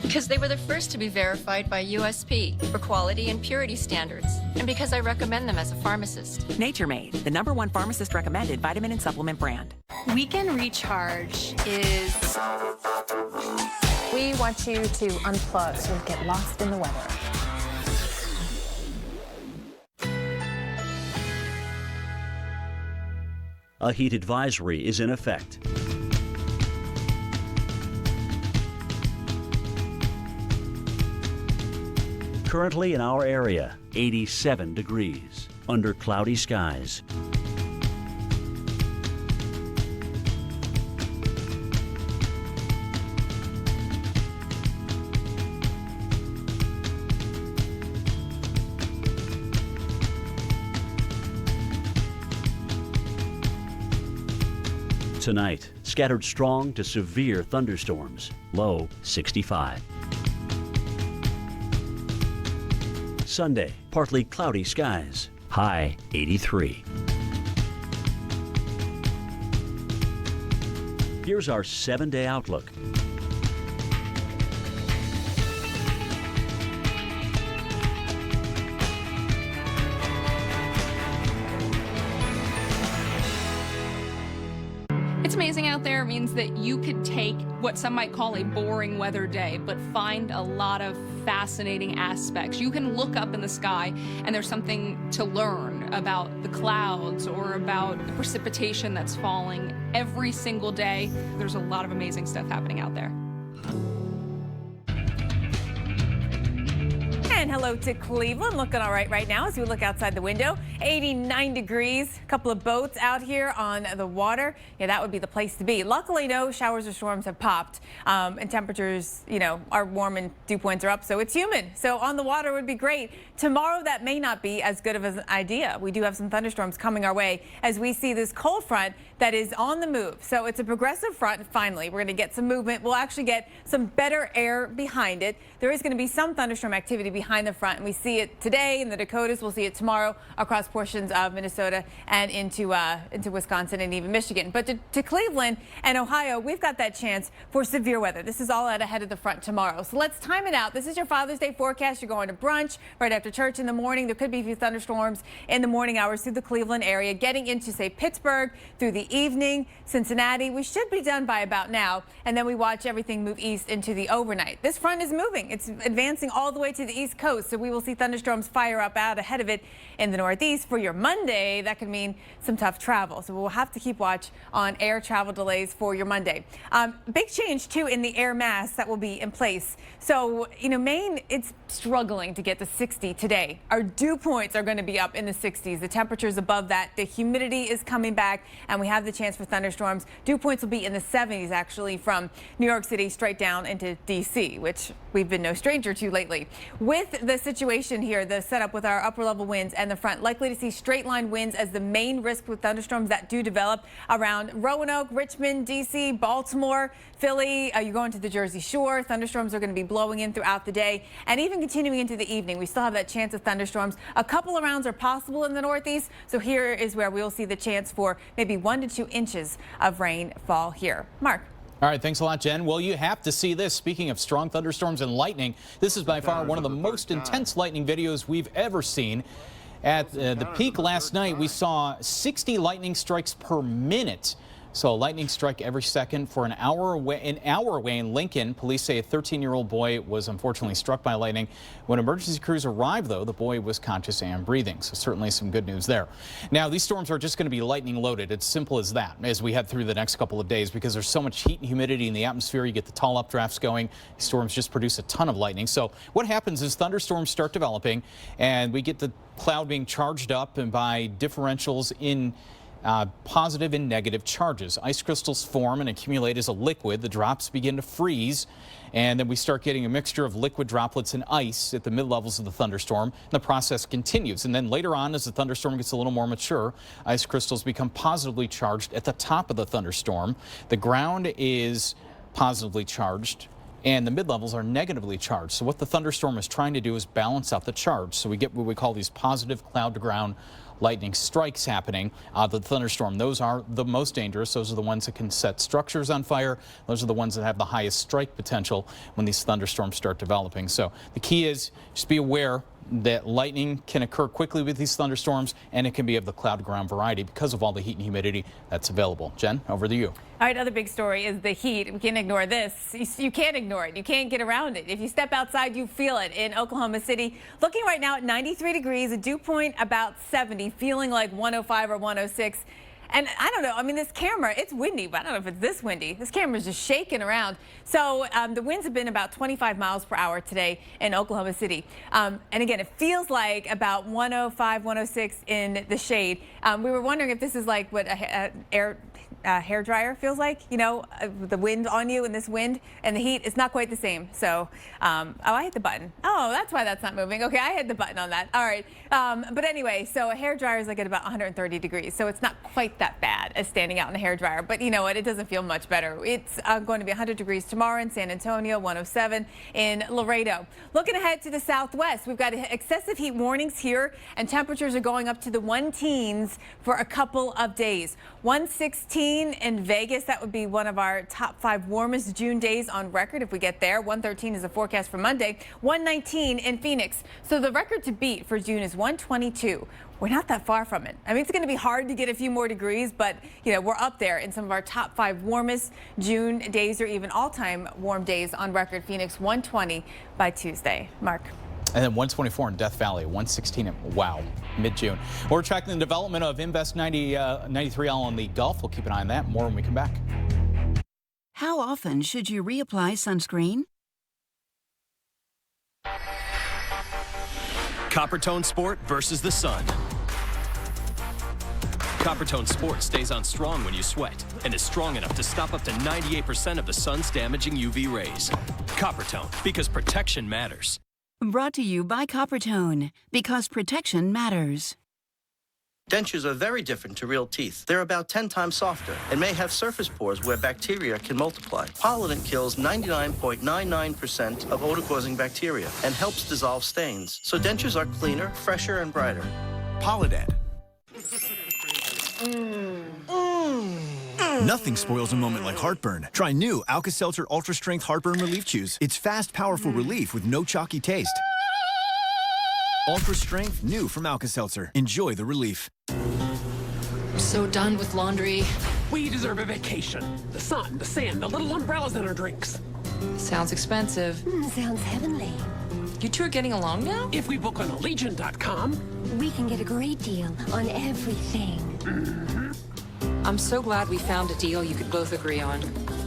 Because they were the first to be verified by USP for quality and purity standards, and because I recommend them as a pharmacist. Nature Made, the #1 pharmacist recommended vitamin and supplement brand. Weekend Recharge is... We want you to unplug so you get lost in the weather. A heat advisory is in effect. Currently in our area, 87 degrees, under cloudy skies. Tonight, scattered strong to severe thunderstorms, low 65. Sunday, partly cloudy skies, high 83. Here's our 7-day outlook. It's amazing out there means that you could take what some might call a boring weather day, but find a lot of fascinating aspects. You can look up in the sky and there's something to learn about the clouds or about the precipitation that's falling every single day. There's a lot of amazing stuff happening out there. And hello to Cleveland, looking all right right now as we look outside the window. 89 degrees, a couple of boats out here on the water. Yeah, that would be the place to be. Luckily, no showers or storms have popped, and temperatures, are warm and dew points are up, so it's humid. So on the water would be great. Tomorrow, that may not be as good of an idea. We do have some thunderstorms coming our way as we see this cold front that is on the move. So it's a progressive front. Finally, we're going to get some movement. We'll actually get some better air behind it. There is going to be some thunderstorm activity behind the front, and we see it today in the Dakotas. We'll see it tomorrow across portions of Minnesota and into Wisconsin and even Michigan. But to Cleveland and Ohio, we've got that chance for severe weather. This is all out ahead of the front tomorrow. So let's time it out. This is your Father's Day forecast. You're going to brunch right after church in the morning. There could be a few thunderstorms in the morning hours through the Cleveland area, getting into, say, Pittsburgh, through the the evening. Cincinnati, we should be done by about now. And then we watch everything move east into the overnight. This front is moving. It's advancing all the way to the east coast. So we will see thunderstorms fire up out ahead of it in the northeast. For your Monday, that could mean some tough travel. So we'll have to keep watch on air travel delays for your Monday. Big change, too, in the air mass that will be in place. So, you know, Maine, it's struggling to get to 60 today. Our dew points are going to be up in the 60s. The temperature's above that. The humidity is coming back, and we have the chance for thunderstorms. Dew points will be in the 70s, actually, from New York City straight down into D.C., which we've been no stranger to lately. With the situation here, the setup with our upper level winds and the front, likely to see straight line winds as the main risk with thunderstorms that do develop around Roanoke, Richmond, D.C., Baltimore, Philly. You're going to the Jersey Shore. Thunderstorms are going to be blowing in throughout the day and even continuing into the evening. We still have that chance of thunderstorms. A couple of rounds are possible in the northeast. So here is where we'll see the chance for maybe 1 to 2 inches of rainfall here. Mark. All right, thanks a lot, Jen. Well, you have to see this. Speaking of strong thunderstorms and lightning, this is by far one of the most intense lightning videos we've ever seen. At the peak last night, we saw 60 lightning strikes per minute. So a lightning strike every second for an hour away in Lincoln. Police say a 13-year-old boy was unfortunately struck by lightning. When emergency crews arrived, though, the boy was conscious and breathing. So certainly some good news there. Now, these storms are just going to be lightning loaded. It's simple as that as we head through the next couple of days because there's so much heat and humidity in the atmosphere. You get the tall updrafts going. These storms just produce a ton of lightning. So what happens is thunderstorms start developing and we get the cloud being charged up and by differentials in positive and negative charges. Ice crystals form and accumulate as a liquid. The drops begin to freeze, and then we start getting a mixture of liquid droplets and ice at the mid-levels of the thunderstorm. The process continues, and then later on, as the thunderstorm gets a little more mature, ice crystals become positively charged at the top of the thunderstorm. The ground is positively charged, and the mid-levels are negatively charged. So what the thunderstorm is trying to do is balance out the charge. So we get what we call these positive cloud-to-ground lightning strikes happening. The thunderstorm, those are the most dangerous. Those are the ones that can set structures on fire. Those are the ones that have the highest strike potential when these thunderstorms start developing. So the key is just be aware that lightning can occur quickly with these thunderstorms, and it can be of the cloud-to-ground variety because of all the heat and humidity that's available. Jen, over to you. All right, other big story is the heat. We can't ignore this. You can't ignore it. You can't get around it. If you step outside, you feel it in Oklahoma City. Looking right now at 93 degrees, a dew point about 70, feeling like 105 or 106. And I don't know, I mean, this camera, it's windy, but I don't know if it's this windy. This camera's just shaking around. So the winds have been about 25 miles per hour today in Oklahoma City. And again, it feels like about 105, 106 in the shade. We were wondering if this is like what a hair dryer feels like, you know, the wind on you and this wind and the heat. It's not quite the same. So, oh, I hit the button. Oh, that's why that's not moving. Okay, I hit the button on that. All right. But anyway, so a hair dryer is like at about 130 degrees. So it's not quite that bad as standing out in a hair dryer. But you know what? It doesn't feel much better. It's going to be 100 degrees tomorrow in San Antonio, 107 in Laredo. Looking ahead to the southwest, we've got excessive heat warnings here, and temperatures are going up to the 110s for a couple of days. 116 in Vegas. That would be one of our top 5 warmest June days on record if we get there. 113 is the forecast for Monday. 119 in Phoenix. So the record to beat for June is 122. We're not that far from it. I mean, it's going to be hard to get a few more degrees, but, you know, we're up there in some of our top 5 warmest June days or even all-time warm days on record. Phoenix 120 by Tuesday. Mark. And then 124 in Death Valley, 116 wow, mid-June. We're tracking the development of Invest 93L on the Gulf. We'll keep an eye on that. More when we come back. How often should you reapply sunscreen? Coppertone Sport versus the sun. Coppertone Sport stays on strong when you sweat and is strong enough to stop up to 98% of the sun's damaging UV rays. Coppertone, because protection matters. Brought to you by Coppertone, because protection matters. Dentures are very different to real teeth. They're about 10 times softer and may have surface pores where bacteria can multiply. Polident kills 99.99% of odor-causing bacteria and helps dissolve stains. So dentures are cleaner, fresher, and brighter. Polident. Nothing spoils a moment like heartburn. Try new Alka-Seltzer Ultra Strength Heartburn Relief Chews. It's fast, powerful relief with no chalky taste. Ultra Strength, new from Alka-Seltzer. Enjoy the relief. I'm so done with laundry. We deserve a vacation. The sun, the sand, the little umbrellas in our drinks. Sounds expensive. Sounds heavenly. You two are getting along now? If we book on Allegiant.com, we can get a great deal on everything. I'm so glad we found a deal you could both agree on.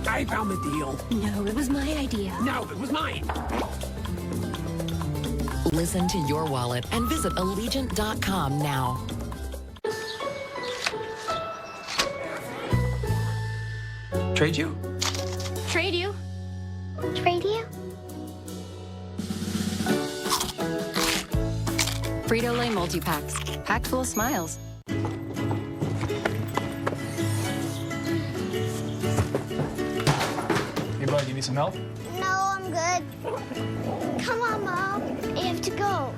I found the deal. No, it was my idea. No, it was mine. Listen to your wallet and visit Allegiant.com now. Trade you? Trade you. Trade you? Frito-Lay multi-packs, packed full of smiles. Hey, bud, you need some help? No, I'm good. Come on, Mom. I have to go.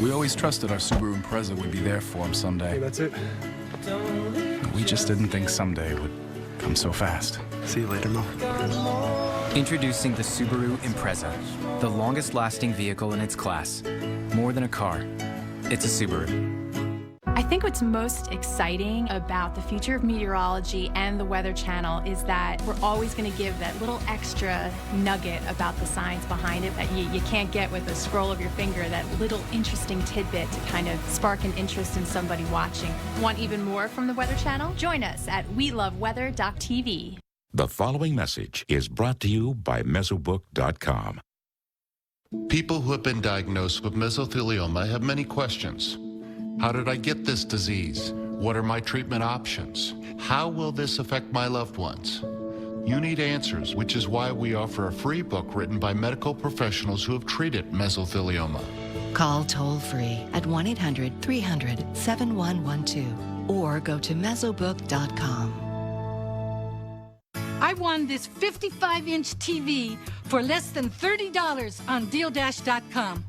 We always trusted our Subaru Impreza would be there for him someday. Hey, that's it. We just didn't think someday would come so fast. See you later, Mo. Introducing the Subaru Impreza, the longest-lasting vehicle in its class. More than a car, it's a Subaru. I think what's most exciting about the future of meteorology and the Weather Channel is that we're always going to give that little extra nugget about the science behind it that you can't get with a scroll of your finger, that little interesting tidbit to kind of spark an interest in somebody watching. Want even more from the Weather Channel? Join us at weloveweather.tv. The following message is brought to you by Mesobook.com. People who have been diagnosed with mesothelioma have many questions. How did I get this disease? What are my treatment options? How will this affect my loved ones? You need answers, which is why we offer a free book written by medical professionals who have treated mesothelioma. Call toll-free at 1-800-300-7112 or go to Mesobook.com. I won this 55-inch TV for less than $30 on DealDash.com.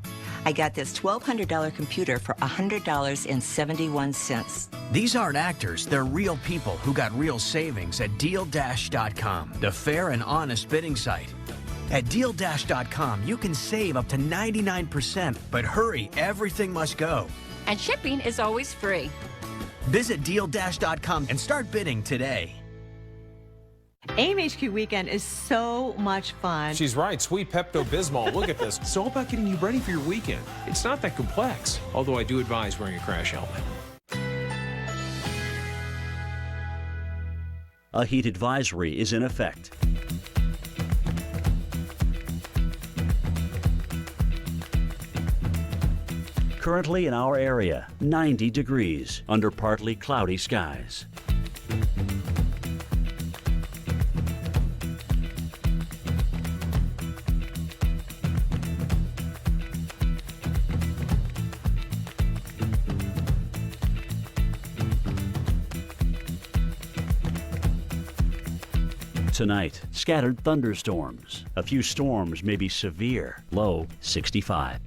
I got this $1,200 computer for $100.71. These aren't actors, they're real people who got real savings at DealDash.com, the fair and honest bidding site. At DealDash.com, you can save up to 99%, but hurry, everything must go. And shipping is always free. Visit DealDash.com and start bidding today. AMHQ weekend is so much fun. She's right. Sweet Pepto-Bismol. Look at this. It's all about getting you ready for your weekend. It's not that complex, although I do advise wearing a crash helmet. A heat advisory is in effect. Currently in our area, 90 degrees under partly cloudy skies. Tonight, scattered thunderstorms. A few storms may be severe. Low 65.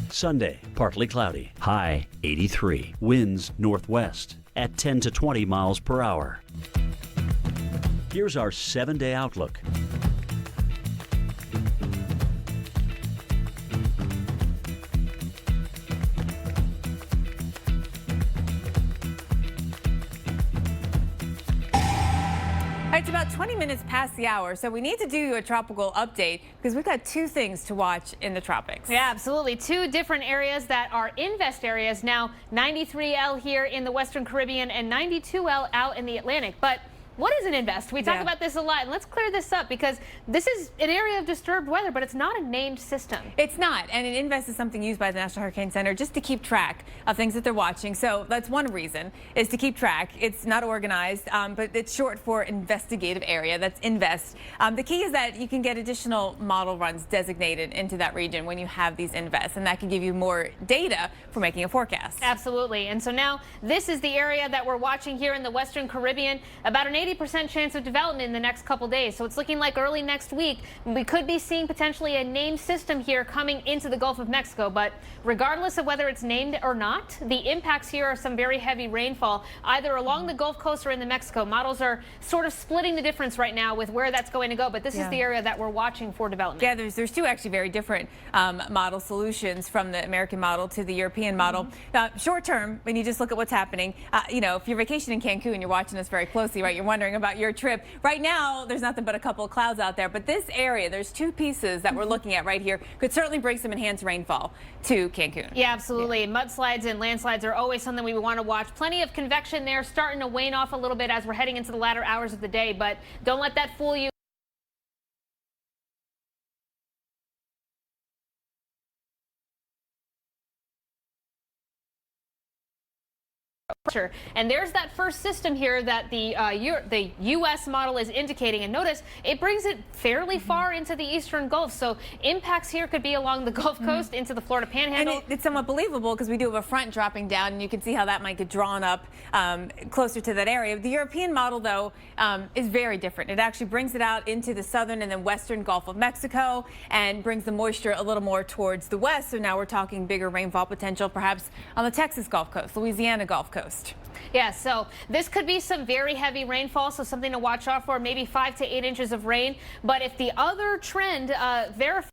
Sunday, partly cloudy. High 83. Winds northwest at 10 to 20 miles per hour. Here's our 7-day outlook. It's about 20 minutes past the hour, so we need to do a tropical update because we've got two things to watch in the tropics. Yeah, absolutely. Two different areas that are invest areas now. 93L here in the Western Caribbean and 92L out in the Atlantic. But what is an invest? We talk about this a lot, and let's clear this up because this is an area of disturbed weather, but it's not a named system. It's not, and an invest is something used by the National Hurricane Center just to keep track of things that they're watching. So that's one reason, is to keep track. It's not organized, but it's short for investigative area. That's invest. The key is that you can get additional model runs designated into that region when you have these invests, and that can give you more data for making a forecast. Absolutely, and so now this is the area that we're watching here in the Western Caribbean. About an 80 90% chance of development in the next couple days. So it's looking like early next week we could be seeing potentially a named system here coming into the Gulf of Mexico. But regardless of whether it's named or not, the impacts here are some very heavy rainfall either along the Gulf Coast or in the Mexico. Models are sort of splitting the difference right now with where that's going to go. But this is the area that we're watching for development. Yeah, there's two actually very different model solutions from the American model to the European model. Short term, when you just look at what's happening, you know, if you're vacationing in Cancun, you're watching us very closely, right? You're wondering about your trip. Right now, there's nothing but a couple of clouds out there. But this area, there's two pieces that we're looking at right here, could certainly bring some enhanced rainfall to Cancun. Yeah, absolutely. Mudslides and landslides are always something we want to watch. Plenty of convection there, starting to wane off a little bit as we're heading into the latter hours of the day. But don't let that fool you. And there's that first system here that the U.S. model is indicating. And notice it brings it fairly far into the eastern Gulf. So impacts here could be along the Gulf Coast into the Florida Panhandle. And it's somewhat believable because we do have a front dropping down, and you can see how that might get drawn up closer to that area. The European model, though, is very different. It actually brings it out into the southern and then western Gulf of Mexico and brings the moisture a little more towards the west. So now we're talking bigger rainfall potential, perhaps on the Texas Gulf Coast, Louisiana Gulf Coast. Yeah, so this could be some very heavy rainfall, so something to watch out for, maybe 5 to 8 inches of rain. But if the other trend verifies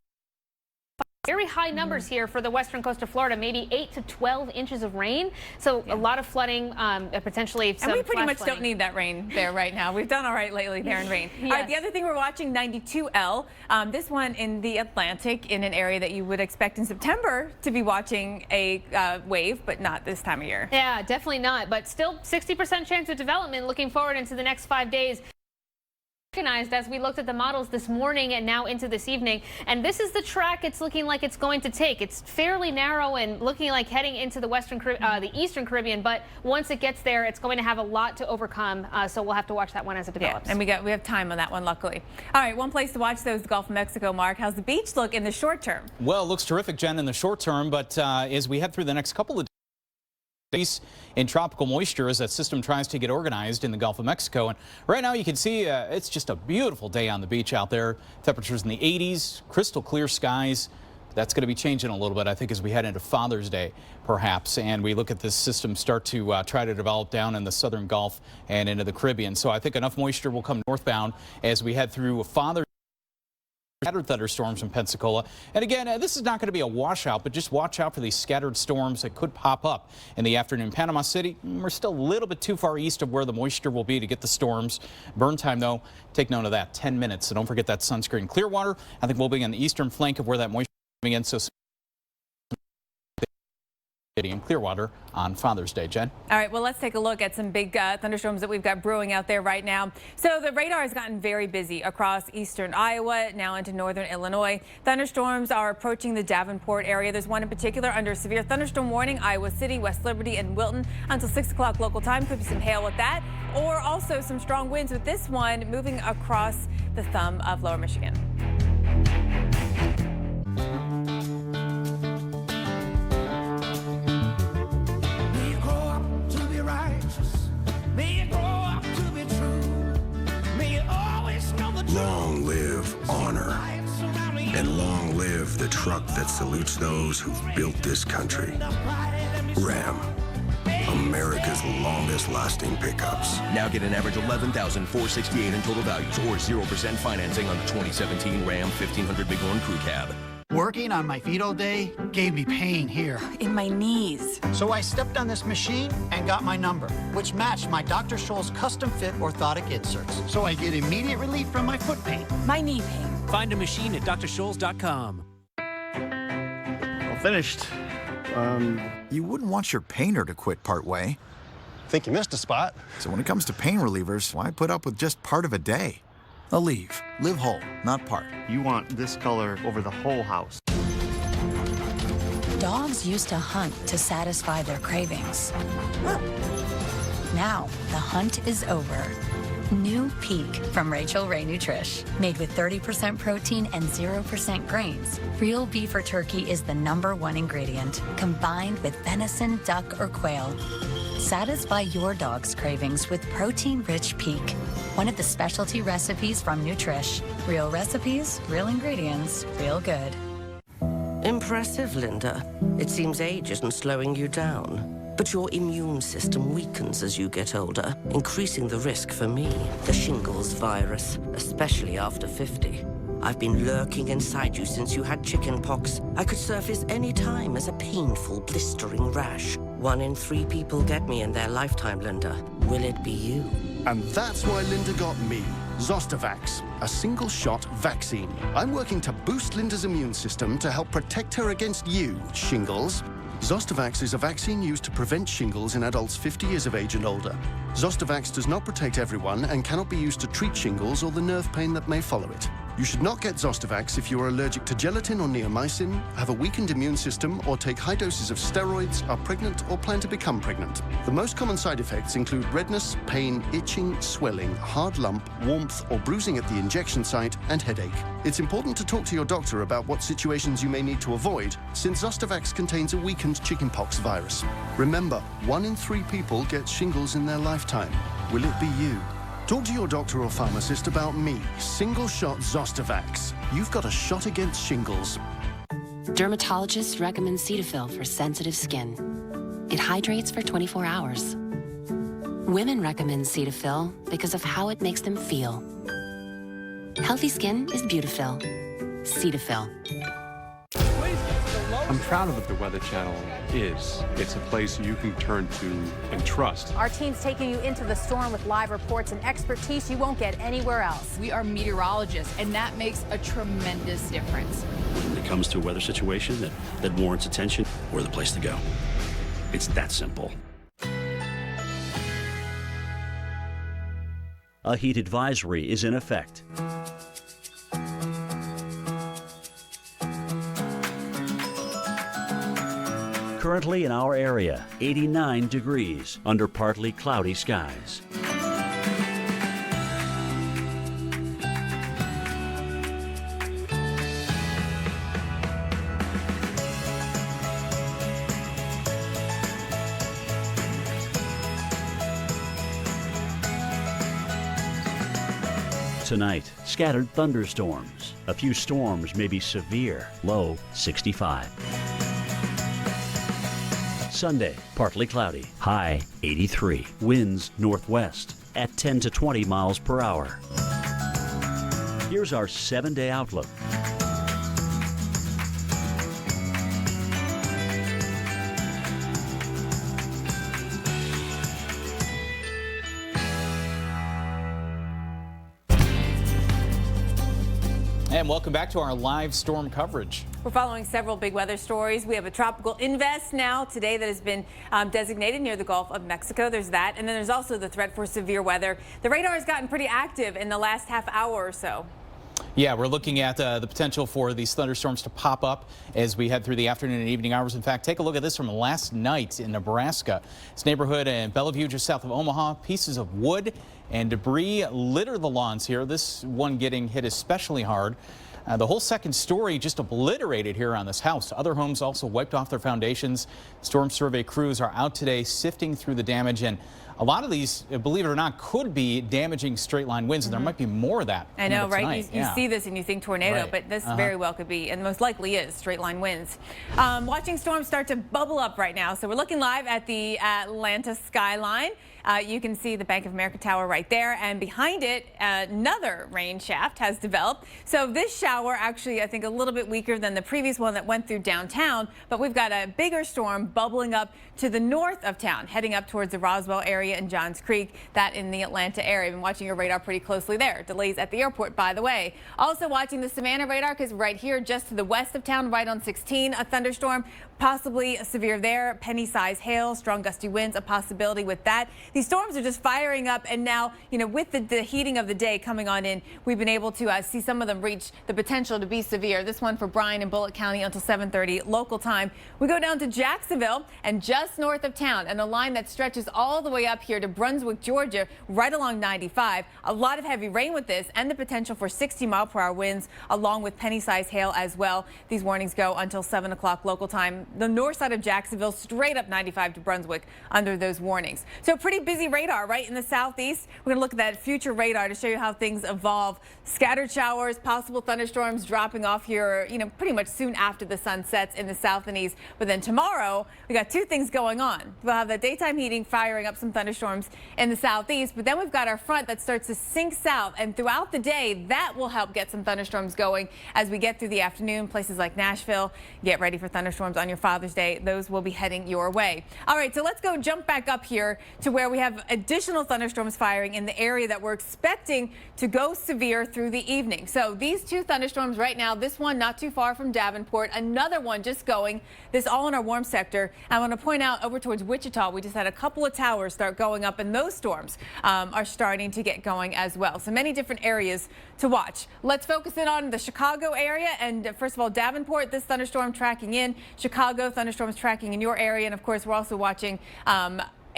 very high numbers here for the western coast of Florida, maybe 8 to 12 inches of rain. So a lot of flooding, potentially some And we pretty much flooding. don't need that rain there right now. We've done all right lately there in rain. All right, the other thing we're watching, 92L. This one in the Atlantic, in an area that you would expect in September to be watching a wave, but not this time of year. Yeah, definitely not. But still 60% chance of development looking forward into the next 5 days. As we looked at the models this morning and now into this evening, and this is the track it's looking like it's going to take. It's fairly narrow and looking like heading into the the Eastern Caribbean, but once it gets there, it's going to have a lot to overcome. So we'll have to watch that one as it develops. Yeah, and we have time on that one, luckily. All right, one place to watch those, the Gulf of Mexico. Mark, how's the beach look in the short term? Well, it looks terrific, Jen, in the short term, but as we head through the next couple of days in tropical moisture as that system tries to get organized in the Gulf of Mexico. And right now you can see it's just a beautiful day on the beach out there. Temperatures in the 80s, crystal clear skies. That's going to be changing a little bit, I think, as we head into Father's Day, perhaps. And we look at this system start to try to develop down in the southern Gulf and into the Caribbean. So I think enough moisture will come northbound as we head through Father's Day. Scattered thunderstorms in Pensacola. And again, this is not going to be a washout, but just watch out for these scattered storms that could pop up in the afternoon. Panama City, we're still a little bit too far east of where the moisture will be to get the storms. Burn time, though, take note of that, 10 minutes. So don't forget that sunscreen. Clearwater, I think we'll be on the eastern flank of where that moisture is coming in. So in Clearwater on Father's Day. Jen? All right, well, let's take a look at some big thunderstorms that we've got brewing out there right now. So the radar has gotten very busy across eastern Iowa, now into northern Illinois. Thunderstorms are approaching the Davenport area. There's one in particular under severe thunderstorm warning, Iowa City, West Liberty, and Wilton until 6 o'clock local time. Could be some hail with that, or also some strong winds with this one moving across the thumb of lower Michigan. Long live honor, and long live the truck that salutes those who've built this country. Ram, America's longest lasting pickups. Now get an average $11,468 in total values or 0% financing on the 2017 Ram 1500 Bighorn Crew Cab. Working on my feet all day gave me pain here. In my knees. So I stepped on this machine and got my number, which matched my Dr. Scholl's custom-fit orthotic inserts. So I get immediate relief from my foot pain. My knee pain. Find a machine at drscholls.com. Well, finished. You wouldn't want your painter to quit partway. Think you missed a spot. So when it comes to pain relievers, why put up with just part of a day? Aleve. Live whole, not part. You want this color over the whole house. Dogs used to hunt to satisfy their cravings. Now, the hunt is over. New Peak from Rachel Ray Nutrish. Made with 30% protein and 0% grains. Real beef or turkey is the #1 ingredient, combined with venison, duck, or quail. Satisfy your dog's cravings with protein-rich Peak, one of the specialty recipes from Nutrish. Real recipes, real ingredients, real good. Impressive, Linda. It seems age isn't slowing you down. But your immune system weakens as you get older, increasing the risk for me, the shingles virus, especially after 50. I've been lurking inside you since you had chicken pox. I could surface any time as a painful, blistering rash. 1 in 3 people get me in their lifetime, Linda. Will it be you? And that's why Linda got me. Zostavax, a single-shot vaccine. I'm working to boost Linda's immune system to help protect her against you, shingles. Zostavax is a vaccine used to prevent shingles in adults 50 years of age and older. Zostavax does not protect everyone and cannot be used to treat shingles or the nerve pain that may follow it. You should not get Zostavax if you are allergic to gelatin or neomycin, have a weakened immune system, or take high doses of steroids, are pregnant, or plan to become pregnant. The most common side effects include redness, pain, itching, swelling, hard lump, warmth or bruising at the injection site, and headache. It's important to talk to your doctor about what situations you may need to avoid, since Zostavax contains a weakened chickenpox virus. Remember, 1 in 3 people get shingles in their lifetime. Will it be you? Talk to your doctor or pharmacist about me, single-shot Zostavax. You've got a shot against shingles. Dermatologists recommend Cetaphil for sensitive skin. It hydrates for 24 hours. Women recommend Cetaphil because of how it makes them feel. Healthy skin is Beautiful. Cetaphil. I'm proud of what the Weather Channel is. It's a place you can turn to and trust. Our team's taking you into the storm with live reports and expertise you won't get anywhere else. We are meteorologists, and that makes a tremendous difference. When it comes to a weather situation that warrants attention, we're the place to go. It's that simple. A heat advisory is in effect. Currently in our area, 89 degrees under partly cloudy skies. Tonight, scattered thunderstorms. A few storms may be severe, low 65. Sunday, partly cloudy, high 83. Winds northwest at 10 to 20 miles per hour. Here's our 7-day outlook. And welcome back to our live storm coverage. We're following several big weather stories. We have a tropical invest now today that has been designated near the Gulf of Mexico. There's that. And then there's also the threat for severe weather. The radar has gotten pretty active in the last half hour or so. Yeah, we're looking at the potential for these thunderstorms to pop up as we head through the afternoon and evening hours. In fact, take a look at this from last night in Nebraska. This neighborhood in Bellevue, just south of Omaha. Pieces of wood and debris litter the lawns here. This one getting hit especially hard. The whole second story just obliterated here on this house. Other homes also wiped off their foundations. Storm survey crews are out today sifting through the damage, and a lot of these, believe it or not, could be damaging straight line winds, and there might be more of that. I know, right? You see this and you think tornado, right. But this very well could be, and most likely is, straight line winds. Watching storms start to bubble up right now. So we're looking live at the Atlanta skyline. You can see the Bank of America Tower right there, and behind it, another rain shaft has developed. So this shower actually, I think, a little bit weaker than the previous one that went through downtown, but we've got a bigger storm bubbling up to the north of town, heading up towards the Roswell area and Johns Creek, that in the Atlanta area. I've been watching your radar pretty closely there. Delays at the airport, by the way. Also watching the Savannah radar, because right here, just to the west of town, right on 16, a thunderstorm, possibly severe there. Penny-sized hail, strong gusty winds, a possibility with that. These storms are just firing up, and now, you know, with the heating of the day coming on in, we've been able to see some of them reach the potential to be severe. This one for Bryan and Bullitt County until 7:30 local time. We go down to Jacksonville and just north of town, and a line that stretches all the way up here to Brunswick, Georgia, right along 95. A lot of heavy rain with this, and the potential for 60-mile-per-hour winds, along with penny-sized hail as well. These warnings go until 7 o'clock local time. the north side of Jacksonville, straight up 95 to Brunswick under those warnings. So pretty busy radar right in the southeast. We're going to look at that future radar to show you how things evolve. Scattered showers, possible thunderstorms dropping off here, pretty much soon after the sun sets in the south and east. But then tomorrow, we got two things going on. We'll have the daytime heating firing up some thunderstorms in the southeast, but then we've got our front that starts to sink south, and throughout the day, that will help get some thunderstorms going as we get through the afternoon. Places like Nashville, get ready for thunderstorms on your Father's Day. Those will be heading your way. All right, so let's go jump back up here to where we have additional thunderstorms firing in the area that we're expecting to go severe through the evening. So these two thunderstorms right now, this one not too far from Davenport, another one just going, this all in our warm sector. I want to point out over towards Wichita, we just had a couple of towers start going up, and those storms are starting to get going as well. So many different areas to watch. Let's focus in on the Chicago area. And first of all, Davenport, this thunderstorm tracking in. Chicago, thunderstorms tracking in your area. And of course, we're also watching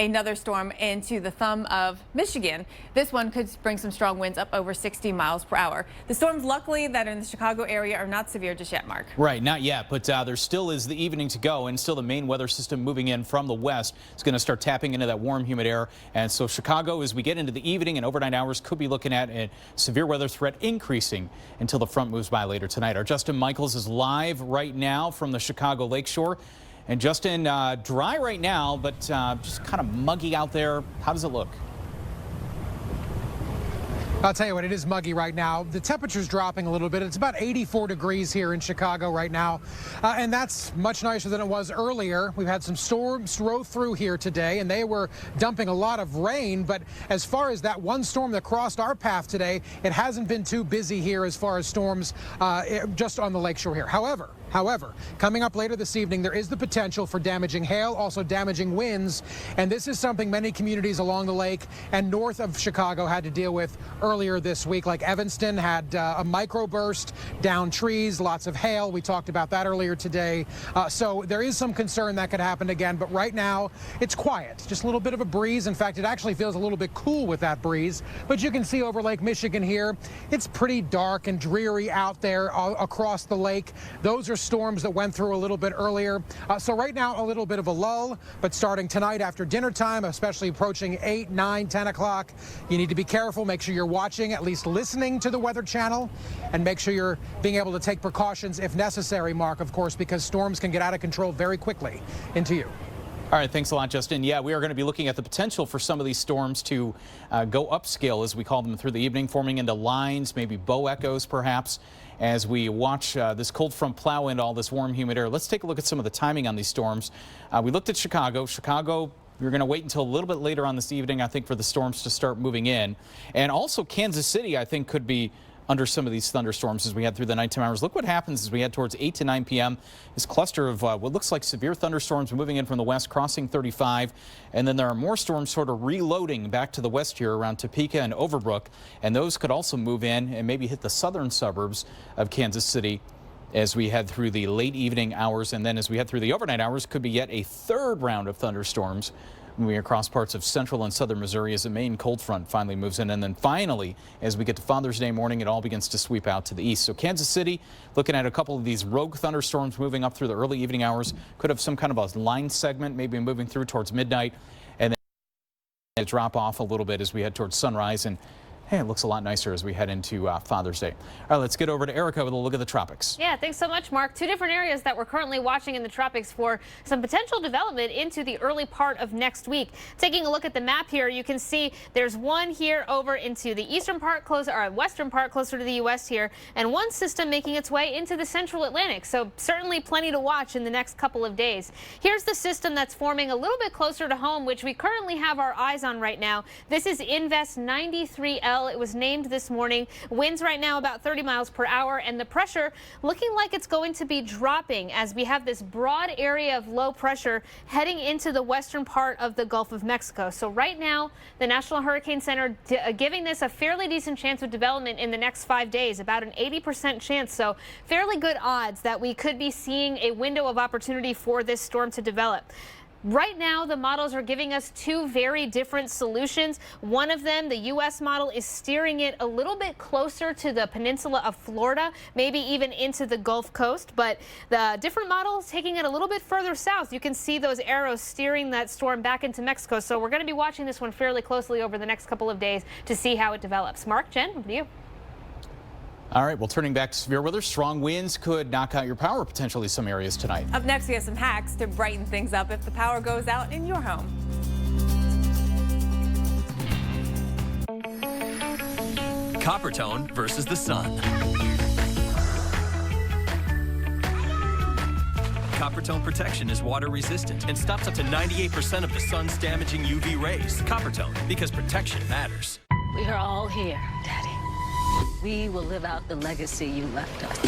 another storm into the thumb of Michigan. This one could bring some strong winds up over 60 miles per hour. The storms, luckily, that are in the Chicago area are not severe just yet, Mark. Right, not yet, but there still is the evening to go, and still the main weather system moving in from the west is going to start tapping into that warm, humid air. And so Chicago, as we get into the evening and overnight hours, could be looking at a severe weather threat increasing until the front moves by later tonight. Our Justin Michaels is live right now from the Chicago Lakeshore. And Justin, dry right now, but just kind of muggy out there. How does it look? I'll tell you what, it is muggy right now. The temperature's dropping a little bit. It's about 84 degrees here in Chicago right now, and that's much nicer than it was earlier. We've had some storms roll through here today, and they were dumping a lot of rain, but as far as that one storm that crossed our path today, it hasn't been too busy here as far as storms just on the lakeshore here. However, coming up later this evening, there is the potential for damaging hail, also damaging winds, and this is something many communities along the lake and north of Chicago had to deal with earlier this week. Like Evanston had a microburst, down trees, lots of hail. We talked about that earlier today. So there is some concern that could happen again, but right now it's quiet. Just a little bit of a breeze. In fact, it actually feels a little bit cool with that breeze, but you can see over Lake Michigan here, it's pretty dark and dreary out there across the lake. Those are storms that went through a little bit earlier. So right now, a little bit of a lull, but starting tonight after dinner time, especially approaching 8, 9, 10 o'clock, you need to be careful. Make sure you're watching, at least listening to the Weather Channel, and make sure you're being able to take precautions if necessary, Mark, of course, because storms can get out of control very quickly. Into you. All right, thanks a lot, Justin. Yeah, we are going to be looking at the potential for some of these storms to go upscale, as we call them, through the evening, forming into lines, maybe bow echoes, perhaps, as we watch this cold front plow into all this warm, humid air. Let's take a look at some of the timing on these storms. We looked at Chicago. We're going to wait until a little bit later on this evening, I think, for the storms to start moving in. And also Kansas City, I think, could be under some of these thunderstorms as we head through the nighttime hours. Look what happens as we head towards 8 to 9 p.m. This cluster of what looks like severe thunderstorms moving in from the west, crossing 35. And then there are more storms sort of reloading back to the west here around Topeka and Overbrook. And those could also move in and maybe hit the southern suburbs of Kansas City as we head through the late evening hours. And then as we head through the overnight hours, could be yet a third round of thunderstorms moving across parts of central and southern Missouri as the main cold front finally moves in. And then finally, as we get to Father's Day morning, it all begins to sweep out to the east. So Kansas City, looking at a couple of these rogue thunderstorms moving up through the early evening hours, could have some kind of a line segment, maybe moving through towards midnight, and then drop off a little bit as we head towards sunrise. And hey, it looks a lot nicer as we head into Father's Day. All right, let's get over to Erica with a look at the tropics. Yeah, thanks so much, Mark. Two different areas that we're currently watching in the tropics for some potential development into the early part of next week. Taking a look at the map here, you can see there's one here over into the eastern part, western part, closer to the U.S. here, and one system making its way into the central Atlantic. So certainly plenty to watch in the next couple of days. Here's the system that's forming a little bit closer to home, which we currently have our eyes on right now. This is Invest 93L. It was named this morning. Winds right now about 30 miles per hour, and the pressure looking like it's going to be dropping as we have this broad area of low pressure heading into the western part of the Gulf of Mexico. So right now, the National Hurricane Center giving this a fairly decent chance of development in the next 5 days, about an 80% chance. So fairly good odds that we could be seeing a window of opportunity for this storm to develop. Right now, the models are giving us two very different solutions. One of them, the U.S. model, is steering it a little bit closer to the peninsula of Florida, maybe even into the Gulf Coast. But the different model is taking it a little bit further south. You can see those arrows steering that storm back into Mexico. So we're going to be watching this one fairly closely over the next couple of days to see how it develops. Mark, Jen, over to you. All right, well, turning back to severe weather, strong winds could knock out your power potentially some areas tonight. Up next, we have some hacks to brighten things up if the power goes out in your home. Coppertone versus the sun. Coppertone protection is water resistant and stops up to 98% of the sun's damaging UV rays. Coppertone, because protection matters. We are all here, Daddy. We will live out the legacy you left us.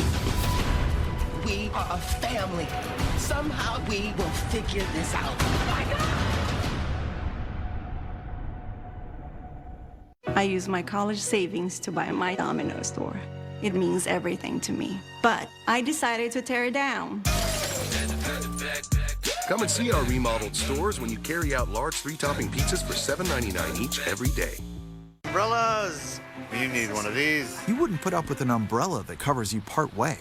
We are a family. Somehow we will figure this out. I use my college savings to buy my Domino store. It means everything to me. But I decided to tear it down. Come and see our remodeled stores when you carry out large 3-topping pizzas for $7.99 each every day. Umbrellas! You need one of these. You wouldn't put up with an umbrella that covers you part way.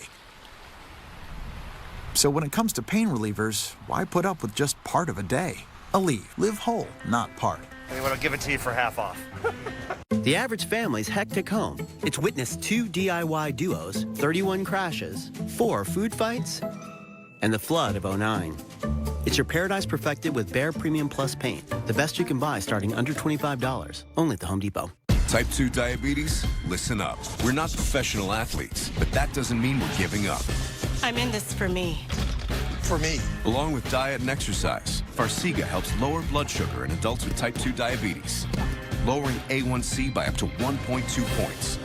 So when it comes to pain relievers, why put up with just part of a day? Aleve. Live whole, not part. We want to give it to you for half off. The average family's hectic home. It's witnessed 2 DIY duos, 31 crashes, 4 food fights, and the flood of '09. It's your paradise perfected with Behr Premium Plus paint. The best you can buy starting under $25, only at the Home Depot. Type 2 diabetes? Listen up. We're not professional athletes, but that doesn't mean we're giving up. I'm in this for me. For me. Along with diet and exercise, Farxiga helps lower blood sugar in adults with type 2 diabetes, lowering A1C by up to 1.2 points.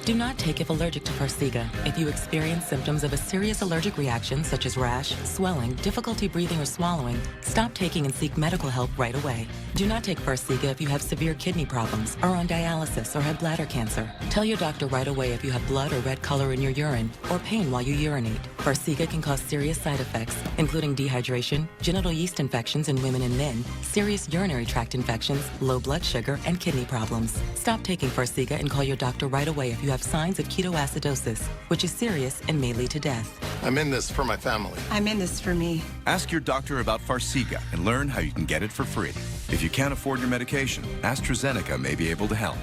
Do not take if allergic to Farxiga. If you experience symptoms of a serious allergic reaction such as rash, swelling, difficulty breathing or swallowing, stop taking and seek medical help right away. Do not take Farxiga if you have severe kidney problems, are on dialysis, or have bladder cancer. Tell your doctor right away if you have blood or red color in your urine or pain while you urinate. Farxiga can cause serious side effects, including dehydration, genital yeast infections in women and men, serious urinary tract infections, low blood sugar, and kidney problems. Stop taking Farxiga and call your doctor right away if you have signs of ketoacidosis, which is serious and may lead to death. I'm in this for my family. I'm in this for me. Ask your doctor about Farxiga and learn how you can get it for free. If you can't afford your medication, AstraZeneca may be able to help.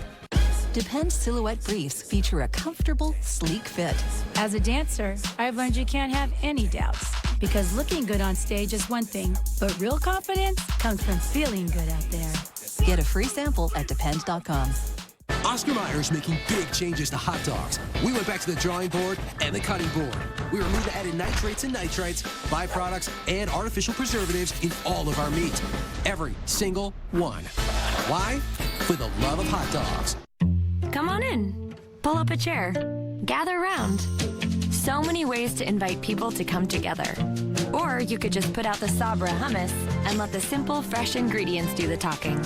Depend silhouette briefs feature a comfortable, sleek fit. As a dancer, I've learned you can't have any doubts, because looking good on stage is one thing, but real confidence comes from feeling good out there. Get a free sample at Depend.com. Oscar Mayer's making big changes to hot dogs. We went back to the drawing board and the cutting board. We removed the added nitrates and nitrites, byproducts, and artificial preservatives in all of our meat. Every single one. Why? For the love of hot dogs. Come on in. Pull up a chair. Gather around. So many ways to invite people to come together. Or you could just put out the Sabra hummus and let the simple, fresh ingredients do the talking.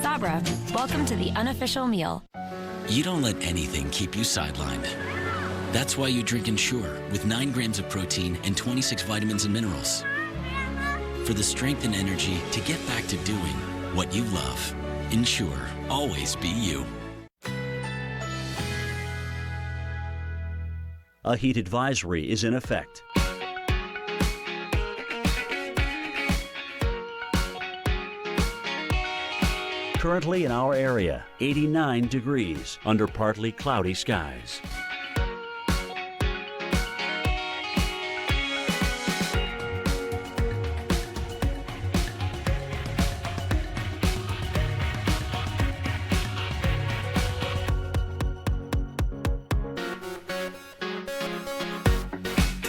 Sabra, welcome to the unofficial meal. You don't let anything keep you sidelined. That's why you drink Ensure with 9 grams of protein and 26 vitamins and minerals. For the strength and energy to get back to doing what you love. Ensure, always be you. A heat advisory is in effect. Currently in our area, 89 degrees under partly cloudy skies.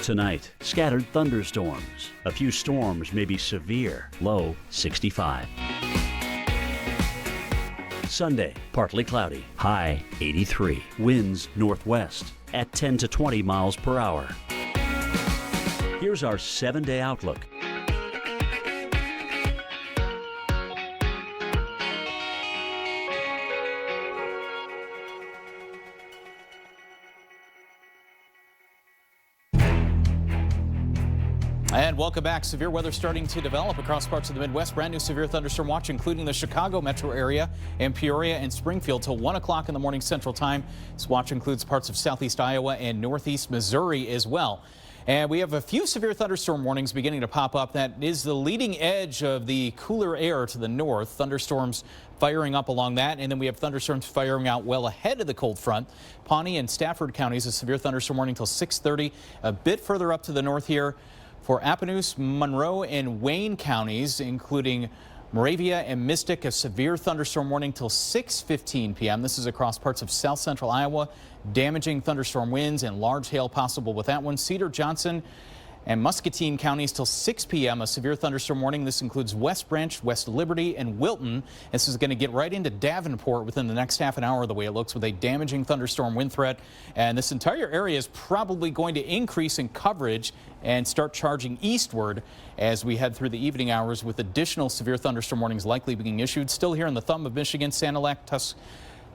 Tonight, scattered thunderstorms. A few storms may be severe, low 65. Sunday, partly cloudy, high 83. Winds northwest at 10 to 20 miles per hour. Here's our 7-day outlook. And welcome back. Severe weather starting to develop across parts of the Midwest. Brand new severe thunderstorm watch, including the Chicago metro area and Peoria and Springfield till 1 o'clock in the morning Central Time. This watch includes parts of southeast Iowa and northeast Missouri as well. And we have a few severe thunderstorm warnings beginning to pop up. That is the leading edge of the cooler air to the north. Thunderstorms firing up along that, and then we have thunderstorms firing out well ahead of the cold front. Pawnee and Stafford counties, a severe thunderstorm warning till 6:30. A bit further up to the north here for Appanoose, Monroe, and Wayne counties, including Moravia and Mystic, a severe thunderstorm warning till 6:15 p.m. This is across parts of south central Iowa. Damaging thunderstorm winds and large hail possible with that one. Cedar, Johnson, and Muscatine counties till 6 p.m. a severe thunderstorm warning. This includes West Branch, West Liberty, and Wilton. This is going to get right into Davenport within the next half an hour, the way it looks, with a damaging thunderstorm wind threat. And this entire area is probably going to increase in coverage and start charging eastward as we head through the evening hours, with additional severe thunderstorm warnings likely being issued. Still here in the thumb of Michigan, Sanilac,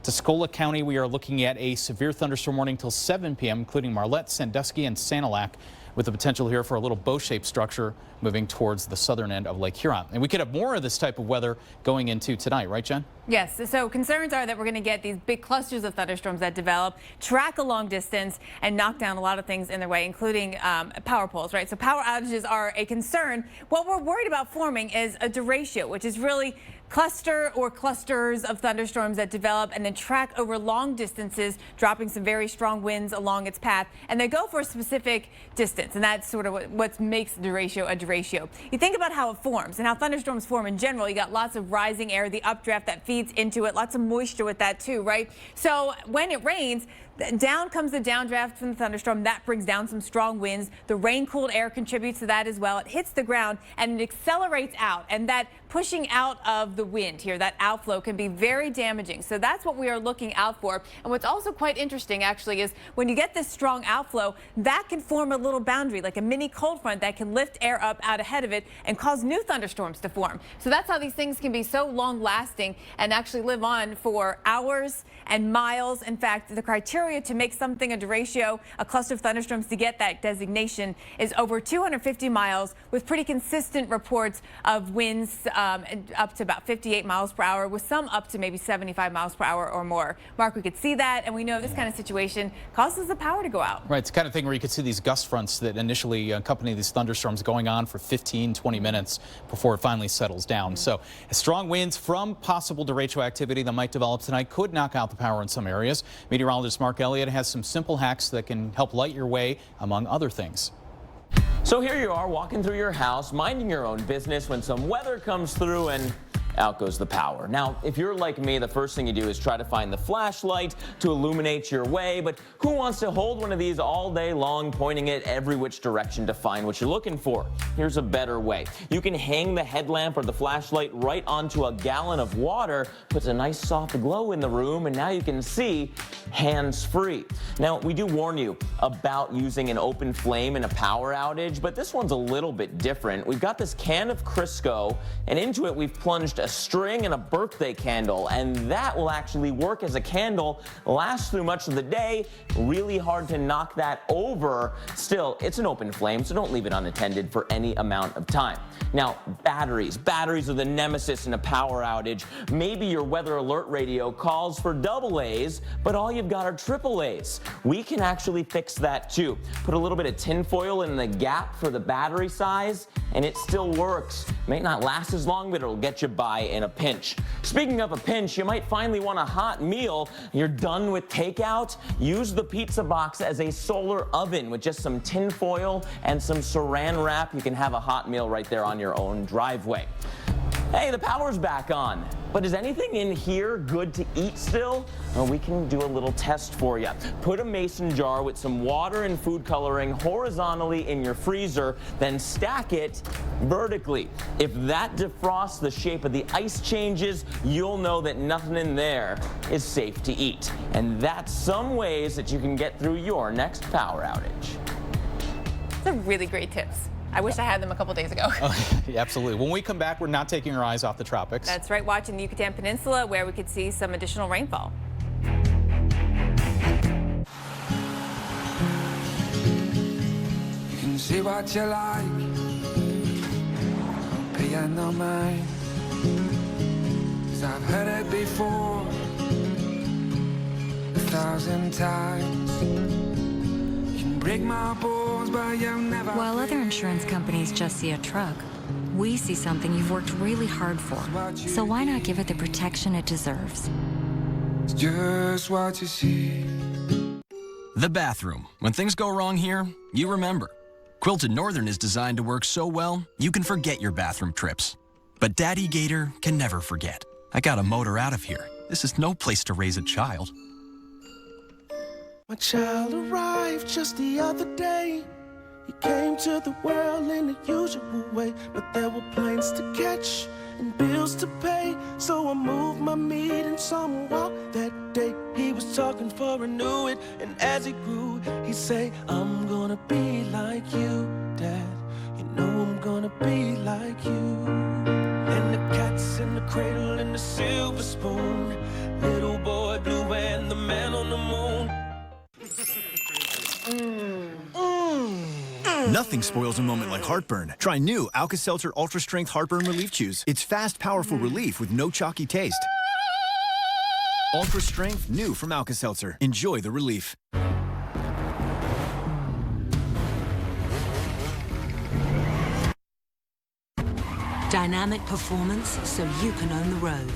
Tuscola County, we are looking at a severe thunderstorm warning till 7 p.m., including Marlette, Sandusky, and Sanilac, with the potential here for a little bow-shaped structure moving towards the southern end of Lake Huron. And we could have more of this type of weather going into tonight, right, Jen? Yes, so concerns are that we're going to get these big clusters of thunderstorms that develop, track a long distance, and knock down a lot of things in their way, including power poles, right? So power outages are a concern. What we're worried about forming is a derecho, which is really cluster or clusters of thunderstorms that develop and then track over long distances, dropping some very strong winds along its path. And they go for a specific distance, and that's sort of what makes the derecho a derecho. You think about how it forms and how thunderstorms form in general. You got lots of rising air, the updraft that feeds into it, lots of moisture with that too, right? So when it rains, down comes the downdraft from the thunderstorm. That brings down some strong winds. The rain-cooled air contributes to that as well. It hits the ground and it accelerates out, and that pushing out of the wind here, that outflow, can be very damaging. So that's what we are looking out for. And what's also quite interesting, actually, is when you get this strong outflow, that can form a little boundary, like a mini cold front that can lift air up out ahead of it and cause new thunderstorms to form. So that's how these things can be so long-lasting and actually live on for hours and miles. In fact, the criteria to make something a derecho, a cluster of thunderstorms, to get that designation is over 250 miles, with pretty consistent reports of winds up to about 58 miles per hour, with some up to maybe 75 miles per hour or more. Mark, we could see that, and we know this kind of situation causes the power to go out. Right, it's the kind of thing where you could see these gust fronts that initially accompany these thunderstorms going on for 15, 20 minutes before it finally settles down. So strong winds from possible derecho activity that might develop tonight could knock out the power in some areas. Meteorologist Mark Elliott has some simple hacks that can help light your way, among other things. So here you are walking through your house, minding your own business, when some weather comes through and out goes the power. Now, if you're like me, the first thing you do is try to find the flashlight to illuminate your way, but who wants to hold one of these all day long, pointing it every which direction to find what you're looking for? Here's a better way. You can hang the headlamp or the flashlight right onto a gallon of water, puts a nice soft glow in the room, and now you can see hands-free. Now, we do warn you about using an open flame in a power outage, but this one's a little bit different. We've got this can of Crisco, and into it we've plunged a string and a birthday candle, and that will actually work as a candle, last through much of the day. Really hard to knock that over. Still, it's an open flame, so don't leave it unattended for any amount of time. Now, batteries are the nemesis in a power outage. Maybe your weather alert radio calls for AA's, but all you've got are AAA's. We can actually fix that too. Put a little bit of tin foil in the gap for the battery size, and it still works. May not last as long, but it'll get you by in a pinch. Speaking of a pinch, you might finally want a hot meal. You're done with takeout? Use the pizza box as a solar oven with just some tin foil and some saran wrap. You can have a hot meal right there on your own driveway. Hey, the power's back on, but is anything in here good to eat still? Well, we can do a little test for you. Put a mason jar with some water and food coloring horizontally in your freezer, then stack it vertically. If that defrosts, the shape of the ice changes, you'll know that nothing in there is safe to eat. And that's some ways that you can get through your next power outage. Those are really great tips. I wish I had them a couple days ago. Yeah, absolutely. When we come back, we're not taking our eyes off the tropics. That's right, watching the Yucatan Peninsula, where we could see some additional rainfall. You can see what you like. got no mind, 'cause I've heard it before 1,000 times. You can break my bones, but you'll never. While other insurance companies just see a truck, we see something you've worked really hard for. So why not give it the protection it deserves? It's just what you see. The bathroom. When things go wrong here, you remember. Quilted Northern is designed to work so well, you can forget your bathroom trips. But Daddy Gator can never forget. I gotta motor out of here. This is no place to raise a child. My child arrived just the other day. He came to the world in the usual way, but there were planes to catch and bills to pay. So I moved my meat and saw him walk that day. He was talking for I knew it, and as he grew, he'd say, I'm gonna be like you, Dad. You know I'm gonna be like you. And the cat's in the cradle and the silver spoon, little boy blue and the man on the moon. Nothing spoils a moment like heartburn. Try new Alka-Seltzer Ultra Strength Heartburn Relief Chews. It's fast, powerful relief with no chalky taste. Ultra Strength, new from Alka-Seltzer. Enjoy the relief. Dynamic performance so you can own the road.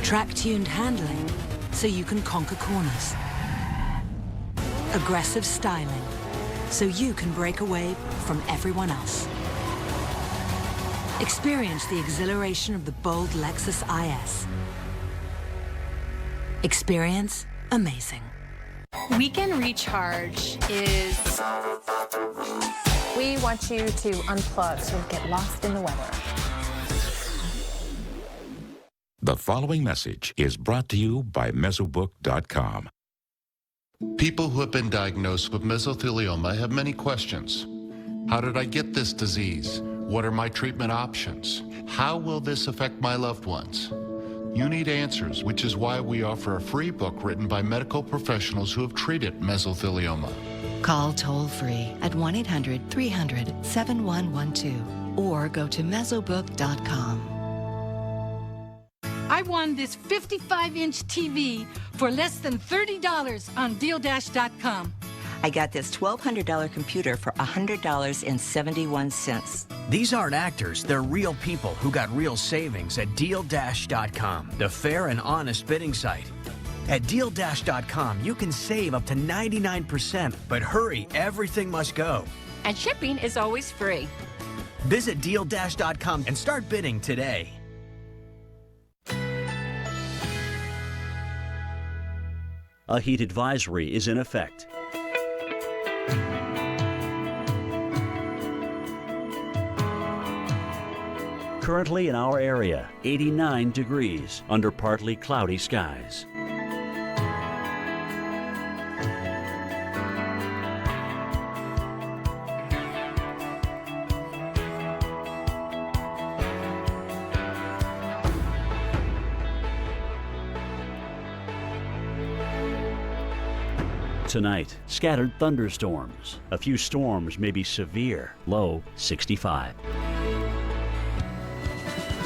Track-tuned handling so you can conquer corners. Aggressive styling so you can break away from everyone else. Experience the exhilaration of the bold Lexus IS. Experience amazing. Weekend Recharge is... We want you to unplug so you get lost in the weather. The following message is brought to you by Mesobook.com. People who have been diagnosed with mesothelioma have many questions. How did I get this disease? What are my treatment options? How will this affect my loved ones? You need answers, which is why we offer a free book written by medical professionals who have treated mesothelioma. Call toll-free at 1-800-300-7112 or go to mesobook.com. I won this 55-inch TV for less than $30 on DealDash.com. I got this $1,200 computer for $100.71. These aren't actors, they're real people who got real savings at DealDash.com, the fair and honest bidding site. At DealDash.com, you can save up to 99%, but hurry, everything must go. And shipping is always free. Visit DealDash.com and start bidding today. A heat advisory is in effect. Currently in our area, 89 degrees under partly cloudy skies. Tonight, scattered thunderstorms. A few storms may be severe, low 65.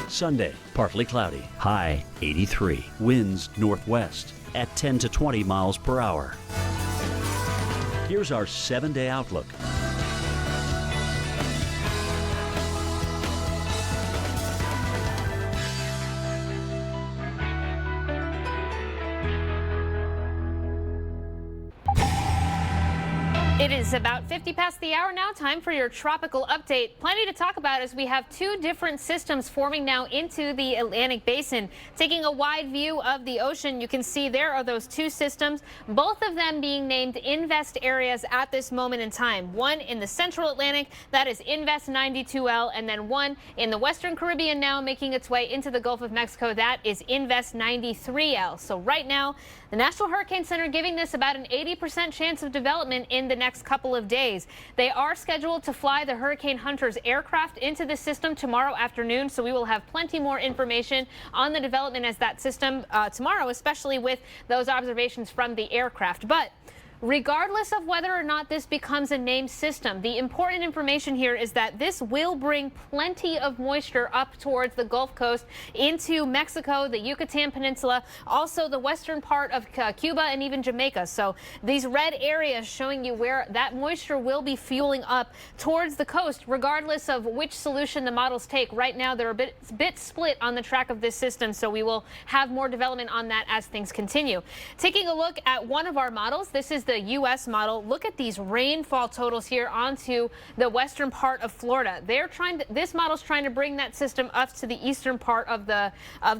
Sunday, partly cloudy, high 83. Winds northwest at 10 to 20 miles per hour. Here's our 7-day outlook. It is about 50 past the hour now. Time for your tropical update. Plenty to talk about as we have two different systems forming now into the Atlantic Basin. Taking a wide view of the ocean, you can see there are those two systems, both of them being named Invest areas at this moment in time. One in the central Atlantic, that is Invest 92L, and then one in the Western Caribbean now making its way into the Gulf of Mexico. That is Invest 93L. So right now, the National Hurricane Center giving this about an 80% chance of development in the next couple of days. They are scheduled to fly the Hurricane Hunters aircraft into the system tomorrow afternoon, so we will have plenty more information on the development as that system tomorrow, especially with those observations from the aircraft. But regardless of whether or not this becomes a named system, the important information here is that this will bring plenty of moisture up towards the Gulf Coast into Mexico, the Yucatan Peninsula, also the western part of Cuba and even Jamaica. So these red areas showing you where that moisture will be fueling up towards the coast, regardless of which solution the models take. Right now, they're a bit split on the track of this system, so we will have more development on that as things continue. Taking a look at one of our models, this is the U.S. model. Look at these rainfall totals here onto the western part of Florida. This model's trying to bring that system up to the eastern part of the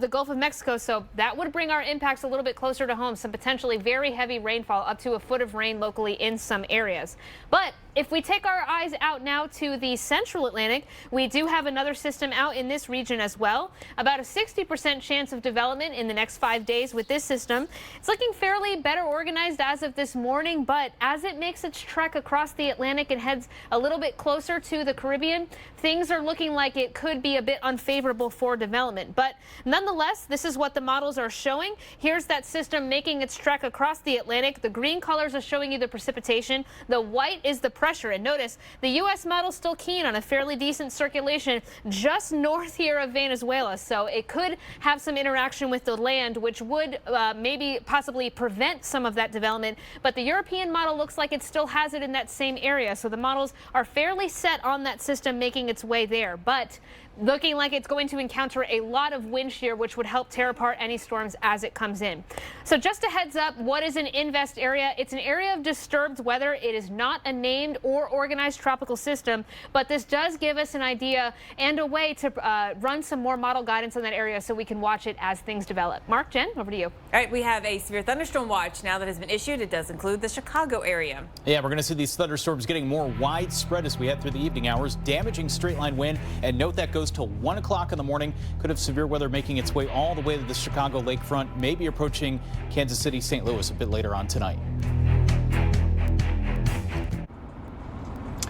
Gulf of Mexico, so that would bring our impacts a little bit closer to home. Some potentially very heavy rainfall, up to a foot of rain locally in some areas. But if we take our eyes out now to the central Atlantic, we do have another system out in this region as well. About a 60% chance of development in the next 5 days with this system. It's looking fairly better organized as of this morning, but as it makes its trek across the Atlantic and heads a little bit closer to the Caribbean, things are looking like it could be a bit unfavorable for development. But nonetheless, this is what the models are showing. Here's that system making its trek across the Atlantic. The green colors are showing you the precipitation. The white is the pressure. And notice the U.S. model still keen on a fairly decent circulation just north here of Venezuela. So it could have some interaction with the land, which would maybe possibly prevent some of that development. But the European model looks like it still has it in that same area. So the models are fairly set on that system making its way there. But looking like it's going to encounter a lot of wind shear, which would help tear apart any storms as it comes in. So just a heads up, what is an invest area? It's an area of disturbed weather. It is not a named or organized tropical system, but this does give us an idea and a way to run some more model guidance on that area so we can watch it as things develop. Mark, Jen, over to you. All right, we have a severe thunderstorm watch now that has been issued. It does include the Chicago area. Yeah, we're going to see these thunderstorms getting more widespread as we head through the evening hours, damaging straight line wind, and note that goes till 1 o'clock in the morning. Could have severe weather making its way all the way to the Chicago lakefront, maybe approaching Kansas City, St. Louis a bit later on tonight.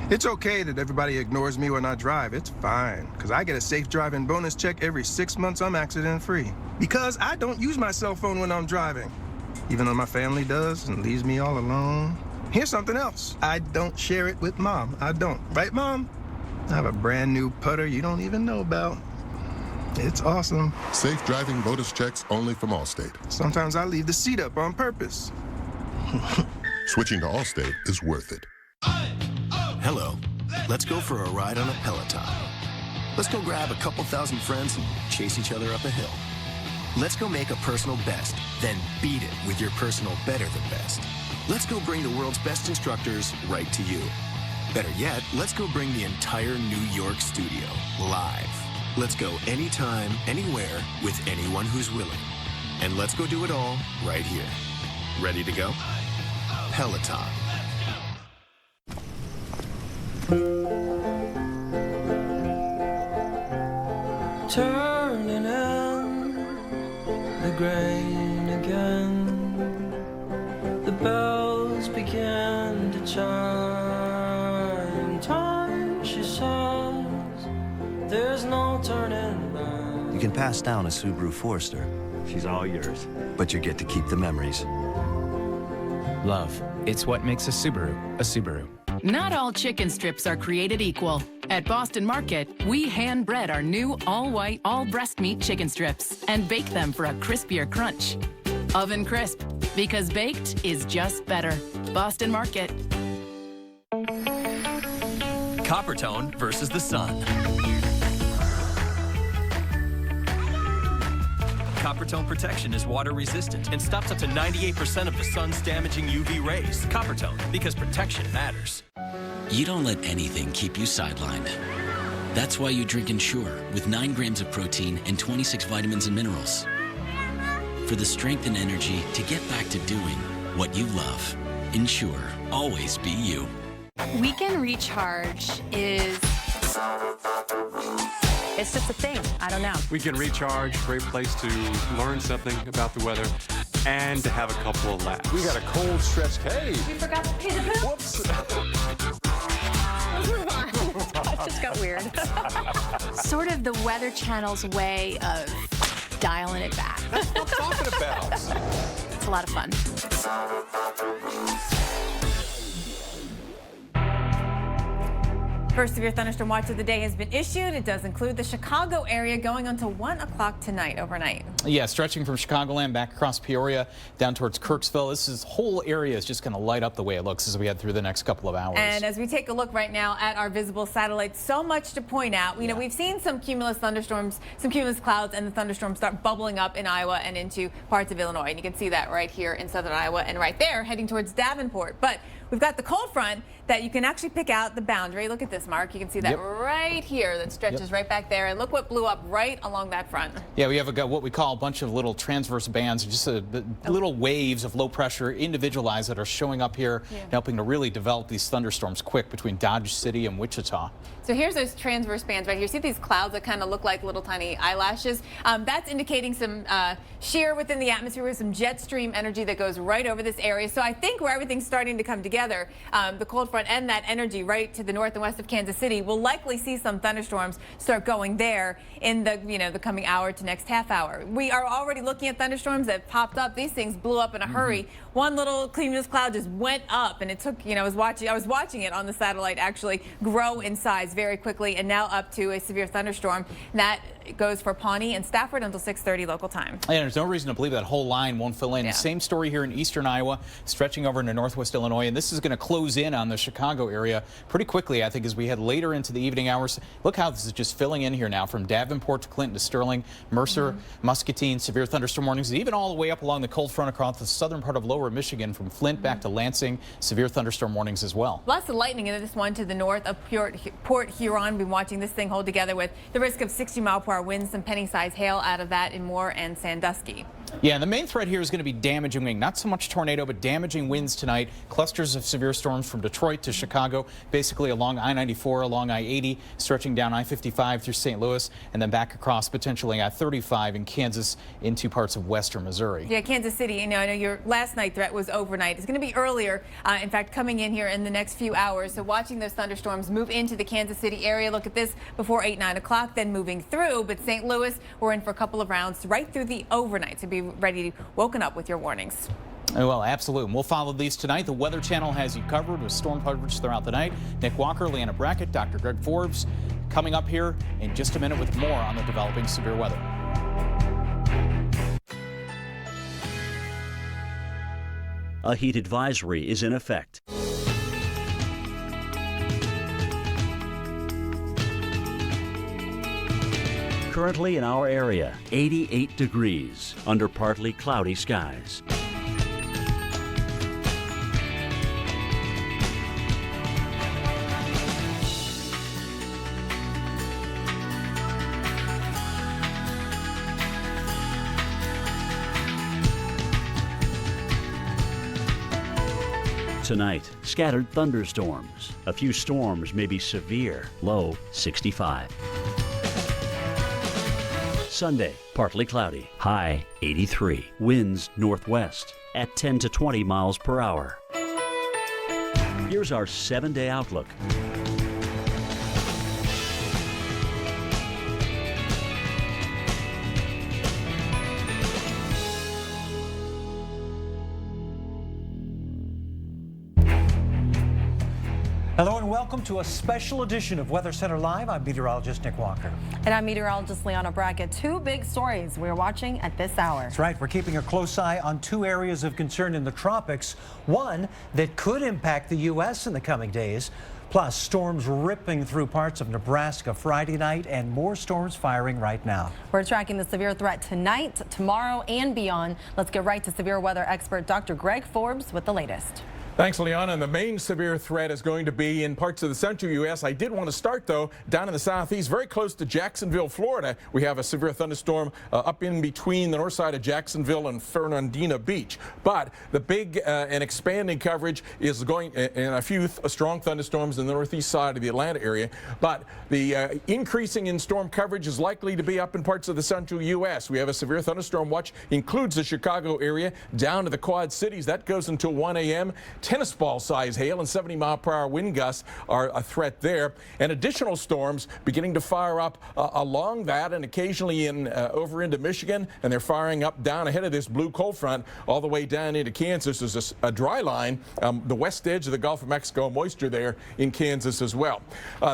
It's okay that everybody ignores me when I drive. It's fine, because I get a safe driving bonus check every 6 months I'm accident-free. Because I don't use my cell phone when I'm driving, even though my family does and leaves me all alone. Here's something else. I don't share it with Mom. I don't. Right, Mom? I have a brand new putter you don't even know about. It's awesome. Safe driving bonus checks only from Allstate. Sometimes I leave the seat up on purpose. Switching to Allstate is worth it. Hello. Let's go for a ride on a Peloton. Let's go grab a couple thousand friends and chase each other up a hill. Let's go make a personal best, then beat it with your personal better than best. Let's go bring the world's best instructors right to you. Better yet, let's go bring the entire New York studio live. Let's go anytime, anywhere, with anyone who's willing. And let's go do it all right here. Ready to go? Peloton. Turning in the grain again. The bells begin to chime. Time, she says, there's no turning back. You can pass down a Subaru Forester. She's all yours. But you get to keep the memories. Love. It's what makes a Subaru a Subaru. Not all chicken strips are created equal. At Boston Market, we hand bread our new all-white, all-breast meat chicken strips and bake them for a crispier crunch. Oven crisp, because baked is just better. Boston Market. Coppertone versus the sun. Coppertone protection is water resistant and stops up to 98% of the sun's damaging UV rays. Coppertone, because protection matters. You don't let anything keep you sidelined. That's why you drink Ensure with 9 grams of protein and 26 vitamins and minerals. For the strength and energy to get back to doing what you love. Ensure, always be you. Weekend Recharge is... it's just a thing. I don't know. Weekend Recharge, great place to learn something about the weather and to have a couple of laughs. We got a cold stretch. Hey! We forgot to pay the bill. Whoops. Let's move on. It just got weird. Sort of the Weather Channel's way of dialing it back. That's what I'm talking about. It's a lot of fun. First severe thunderstorm watch of the day has been issued. It does include the Chicago area going until 1 o'clock tonight overnight. Yeah, stretching from Chicagoland back across Peoria down towards Kirksville. This whole area is just going to light up the way it looks as we head through the next couple of hours. And as we take a look right now at our visible satellites, so much to point out. You know, we've seen some cumulus thunderstorms, some cumulus clouds, and the thunderstorms start bubbling up in Iowa and into parts of Illinois. And you can see that right here in southern Iowa and right there heading towards Davenport. But we've got the cold front that you can actually pick out the boundary. Look at this, Mark. You can see that right here that stretches right back there. And look what blew up right along that front. Yeah, we have what we call a bunch of little transverse bands, just little waves of low pressure individualized that are showing up here, helping to really develop these thunderstorms quick between Dodge City and Wichita. So here's those transverse bands right here. See these clouds that kind of look like little tiny eyelashes? That's indicating some shear within the atmosphere with some jet stream energy that goes right over this area. So I think where everything's starting to come together, the cold front and that energy right to the north and west of Kansas City, we'll likely see some thunderstorms start going there in the the coming hour to next half hour. We are already looking at thunderstorms that popped up. These things blew up in a hurry. One little cumulus cloud just went up, and it took, I was watching it on the satellite actually grow in size very quickly, and now up to a severe thunderstorm. And that goes for Pawnee and Stafford until 6:30 local time. And there's no reason to believe that whole line won't fill in. Same story here in eastern Iowa, stretching over into northwest Illinois, and this is going to close in on the Chicago area pretty quickly, I think, as we head later into the evening hours. Look how this is just filling in here now from Davenport to Clinton to Sterling, Mercer, Muscatine, severe thunderstorm warnings, even all the way up along the cold front across the southern part of lower Michigan from Flint back to Lansing, severe thunderstorm warnings as well. Lots of lightning in this one to the north of Port Huron. Been watching this thing hold together with the risk of 60-mile-per-hour winds, some penny-sized hail out of that in Moore and Sandusky. Yeah, and the main threat here is going to be damaging wind. Not so much tornado, but damaging winds tonight. Clusters of severe storms from Detroit to Chicago, basically along I-94, along I-80, stretching down I-55 through St. Louis, and then back across potentially I-35 in Kansas into parts of western Missouri. Yeah, Kansas City, I know your last night threat was overnight. It's going to be earlier, in fact, coming in here in the next few hours. So watching those thunderstorms move into the Kansas City area. Look at this before 8, 9 o'clock, then moving through. But St. Louis, we're in for a couple of rounds right through the overnight. So be ready to woken up with your warnings. Well, absolutely. And we'll follow these tonight. The Weather Channel has you covered with storm coverage throughout the night. Nick Walker, Leanna Brackett, Dr. Greg Forbes coming up here in just a minute with more on the developing severe weather. A heat advisory is in effect. Currently in our area, 88 degrees under partly cloudy skies. Tonight, scattered thunderstorms. A few storms may be severe, low 65. Sunday, partly cloudy, high 83. Winds northwest at 10 to 20 miles per hour. Here's our 7-day outlook. Hello and welcome to a special edition of Weather Center Live. I'm meteorologist Nick Walker. And I'm meteorologist Leanna Brackett. Two big stories we're watching at this hour. That's right. We're keeping a close eye on two areas of concern in the tropics. One that could impact the U.S. in the coming days. Plus, storms ripping through parts of Nebraska Friday night and more storms firing right now. We're tracking the severe threat tonight, tomorrow, and beyond. Let's get right to severe weather expert Dr. Greg Forbes with the latest. Thanks, Leanna. And the main severe threat is going to be in parts of the central U.S. I did want to start, though, down in the southeast, very close to Jacksonville, Florida. We have a severe thunderstorm up in between the north side of Jacksonville and Fernandina Beach. But the big and expanding coverage is going in a few strong thunderstorms in the northeast side of the Atlanta area. But the increasing in storm coverage is likely to be up in parts of the central U.S. We have a severe thunderstorm watch, includes the Chicago area down to the Quad Cities. That goes until 1 a.m. tennis ball size hail and 70-mile-per-hour wind gusts are a threat there. And additional storms beginning to fire up along that and occasionally over into Michigan, and they're firing up down ahead of this blue cold front all the way down into Kansas. There's a dry line, the west edge of the Gulf of Mexico, moisture there in Kansas as well.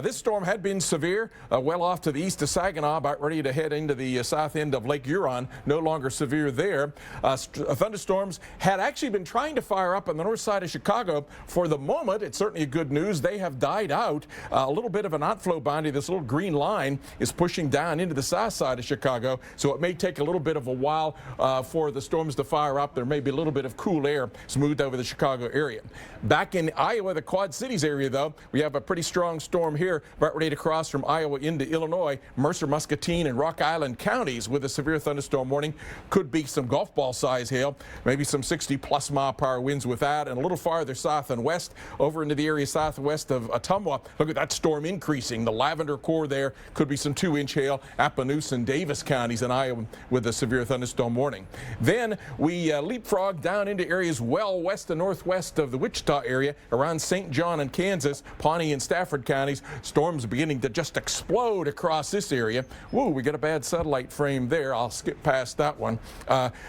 This storm had been severe, well off to the east of Saginaw, about ready to head into the south end of Lake Huron. No longer severe there. Thunderstorms had actually been trying to fire up on the north side of Chicago. For the moment, it's certainly good news. They have died out. A little bit of an outflow boundary, this little green line, is pushing down into the south side of Chicago, so it may take a little bit of a while for the storms to fire up. There may be a little bit of cool air smoothed over the Chicago area. Back in Iowa, the Quad Cities area, though, we have a pretty strong storm here, about ready to cross from Iowa into Illinois. Mercer, Muscatine, and Rock Island counties with a severe thunderstorm warning. Could be some golf ball size hail, maybe some 60+ mile-per-hour winds with that, and a little farther south and west over into the area southwest of Ottumwa. Look at that storm increasing. The Lavender Core there could be some 2-inch hail. Appaloosa and Davis counties in Iowa with a severe thunderstorm warning. Then we leapfrog down into areas well west and northwest of the Wichita area, around St. John and Kansas, Pawnee and Stafford counties. Storms beginning to just explode across this area. Whoa, we got a bad satellite frame there. I'll skip past that one.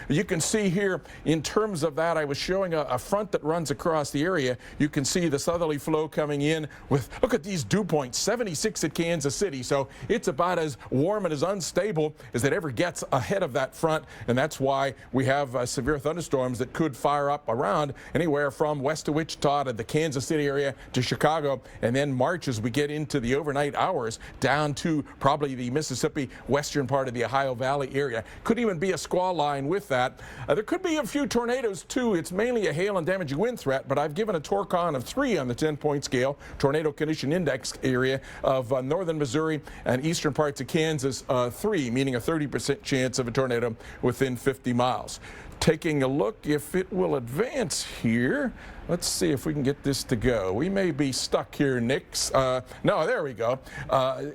You can see here, in terms of that, I was showing a front that runs across the area. You can see the southerly flow coming in with, look at these dew points, 76 at Kansas City. So it's about as warm and as unstable as it ever gets ahead of that front, and that's why we have severe thunderstorms that could fire up around anywhere from west of Wichita to the Kansas City area to Chicago, and then march as we get into the overnight hours down to probably the Mississippi western part of the Ohio Valley area. Could even be a squall line with that. There could be a few tornadoes too. It's mainly a hail and damaging wind threat, but I've given a torcon of 3 on the 10-point scale, tornado condition index area of northern Missouri and eastern parts of Kansas, 3, meaning a 30% chance of a tornado within 50 miles. Taking a look if it will advance here. Let's see if we can get this to go. We may be stuck here, Nix. No, there we go.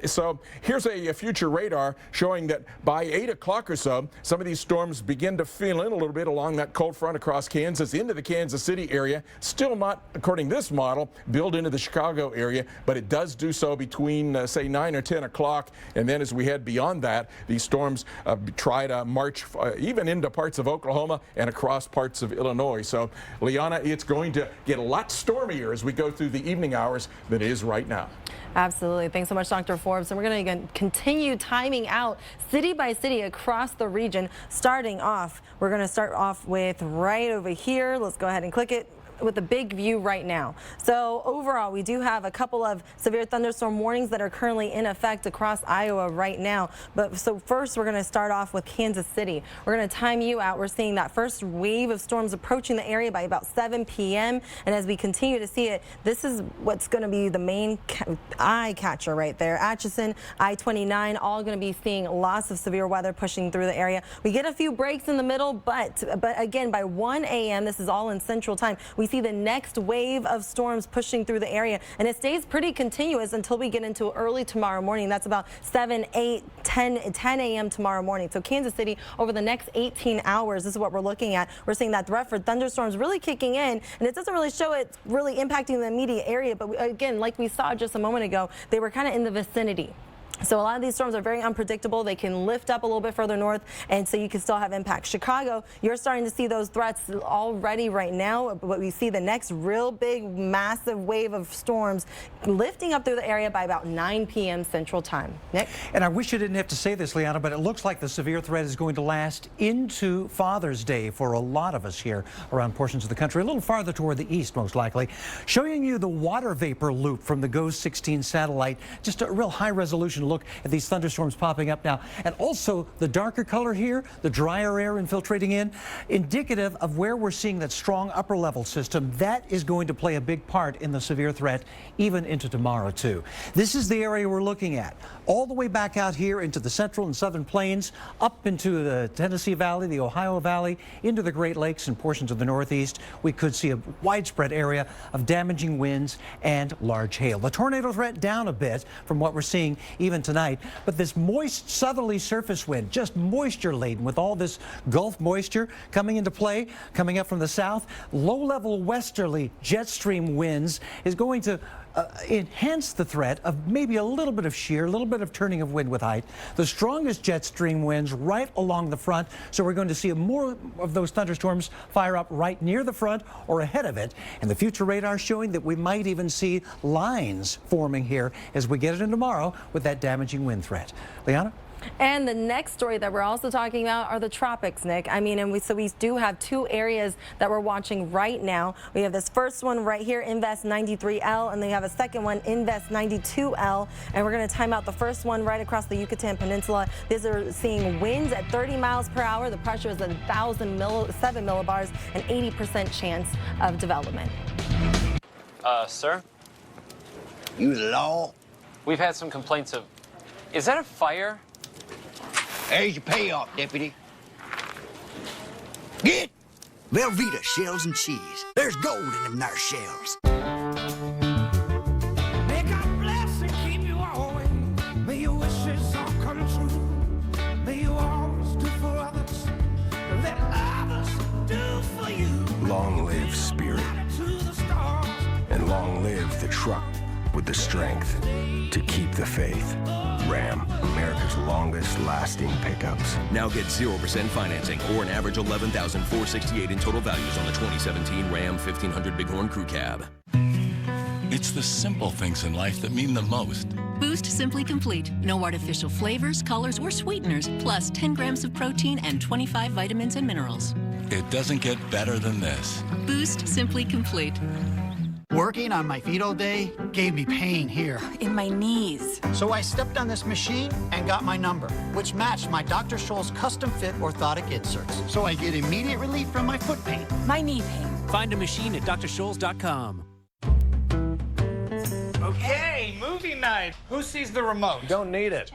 So here's a future radar showing that by 8 o'clock or so, some of these storms begin to fill in a little bit along that cold front across Kansas into the Kansas City area. Still not, according to this model, build into the Chicago area, but it does do so between, say, 9 or 10 o'clock. And then as we head beyond that, these storms try to march even into parts of Oklahoma and across parts of Illinois. So, Liana, it's going to get a lot stormier as we go through the evening hours than it is right now. Absolutely. Thanks so much, Dr. Forbes. And we're going to continue timing out city by city across the region. Starting off, we're going to start off with right over here. Let's go ahead and click it. With a big view right now. So overall, we do have a couple of severe thunderstorm warnings that are currently in effect across Iowa right now. But so first, we're going to start off with Kansas City. We're going to time you out. We're seeing that first wave of storms approaching the area by about 7 p.m. And as we continue to see it, this is what's going to be the main eye catcher right there. Atchison, I-29, all going to be seeing lots of severe weather pushing through the area. We get a few breaks in the middle, but again, by 1 a.m., this is all in Central Time, we see the next wave of storms pushing through the area, and it stays pretty continuous until we get into early tomorrow morning. That's about 7, 8, 10 a.m. tomorrow morning. So Kansas City, over the next 18 hours, this is what we're looking at. We're seeing that threat for thunderstorms really kicking in, and it doesn't really show it really impacting the immediate area, but again, like we saw just a moment ago, they were kind of in the vicinity. So a lot of these storms are very unpredictable. They can lift up a little bit further north, and so you can still have impact. Chicago, you're starting to see those threats already right now, but we see the next real big, massive wave of storms lifting up through the area by about 9 p.m. Central Time. Nick? And I wish you didn't have to say this, Liana, but it looks like the severe threat is going to last into Father's Day for a lot of us here around portions of the country, a little farther toward the east, most likely. Showing you the water vapor loop from the GOES 16 satellite, just a real high-resolution look at these thunderstorms popping up now. And also the darker color here, the drier air infiltrating in, indicative of where we're seeing that strong upper level system. That is going to play a big part in the severe threat even into tomorrow too. This is the area we're looking at. All the way back out here into the central and southern plains, up into the Tennessee Valley, the Ohio Valley, into the Great Lakes and portions of the Northeast. We could see a widespread area of damaging winds and large hail. The tornado threat down a bit from what we're seeing even even tonight, but this moist southerly surface wind, just moisture laden with all this Gulf moisture coming into play, coming up from the south. Low-level westerly jet stream winds is going to enhance the threat of maybe a little bit of shear, a little bit of turning of wind with height. The strongest jet stream winds right along the front, so we're going to see more of those thunderstorms fire up right near the front or ahead of it. And the future radar showing that we might even see lines forming here as we get into tomorrow with that damaging wind threat. Liana? And the next story that we're also talking about are the tropics, Nick. I mean, and we do have two areas that we're watching right now. We have this first one right here, Invest 93L, and then we have a second one, Invest 92L. And we're going to time out the first one right across the Yucatan Peninsula. These are seeing winds at 30 miles per hour. The pressure is at 7 millibars, and 80% chance of development. Sir? You the law? We've had some complaints of... Is that a fire? There's your payoff, deputy. Get! Velveeta shells and cheese. There's gold in them there shells. May God bless and keep you always. May your wishes all come true. May you always do for others. Let others do for you. Long live Spirit. And long live the truck with the strength to keep the faith. Ram, America's longest lasting pickups. Now get 0% financing or an average $11,468 in total values on the 2017 Ram 1500 Bighorn Crew Cab. It's the simple things in life that mean the most. Boost Simply Complete. No artificial flavors, colors, or sweeteners, plus 10 grams of protein and 25 vitamins and minerals. It doesn't get better than this. Boost Simply Complete. Working on my feet all day gave me pain here. In my knees. So I stepped on this machine and got my number, which matched my Dr. Scholl's custom-fit orthotic inserts. So I get immediate relief from my foot pain. My knee pain. Find a machine at drscholls.com. Okay, movie night. Who sees the remote? You don't need it.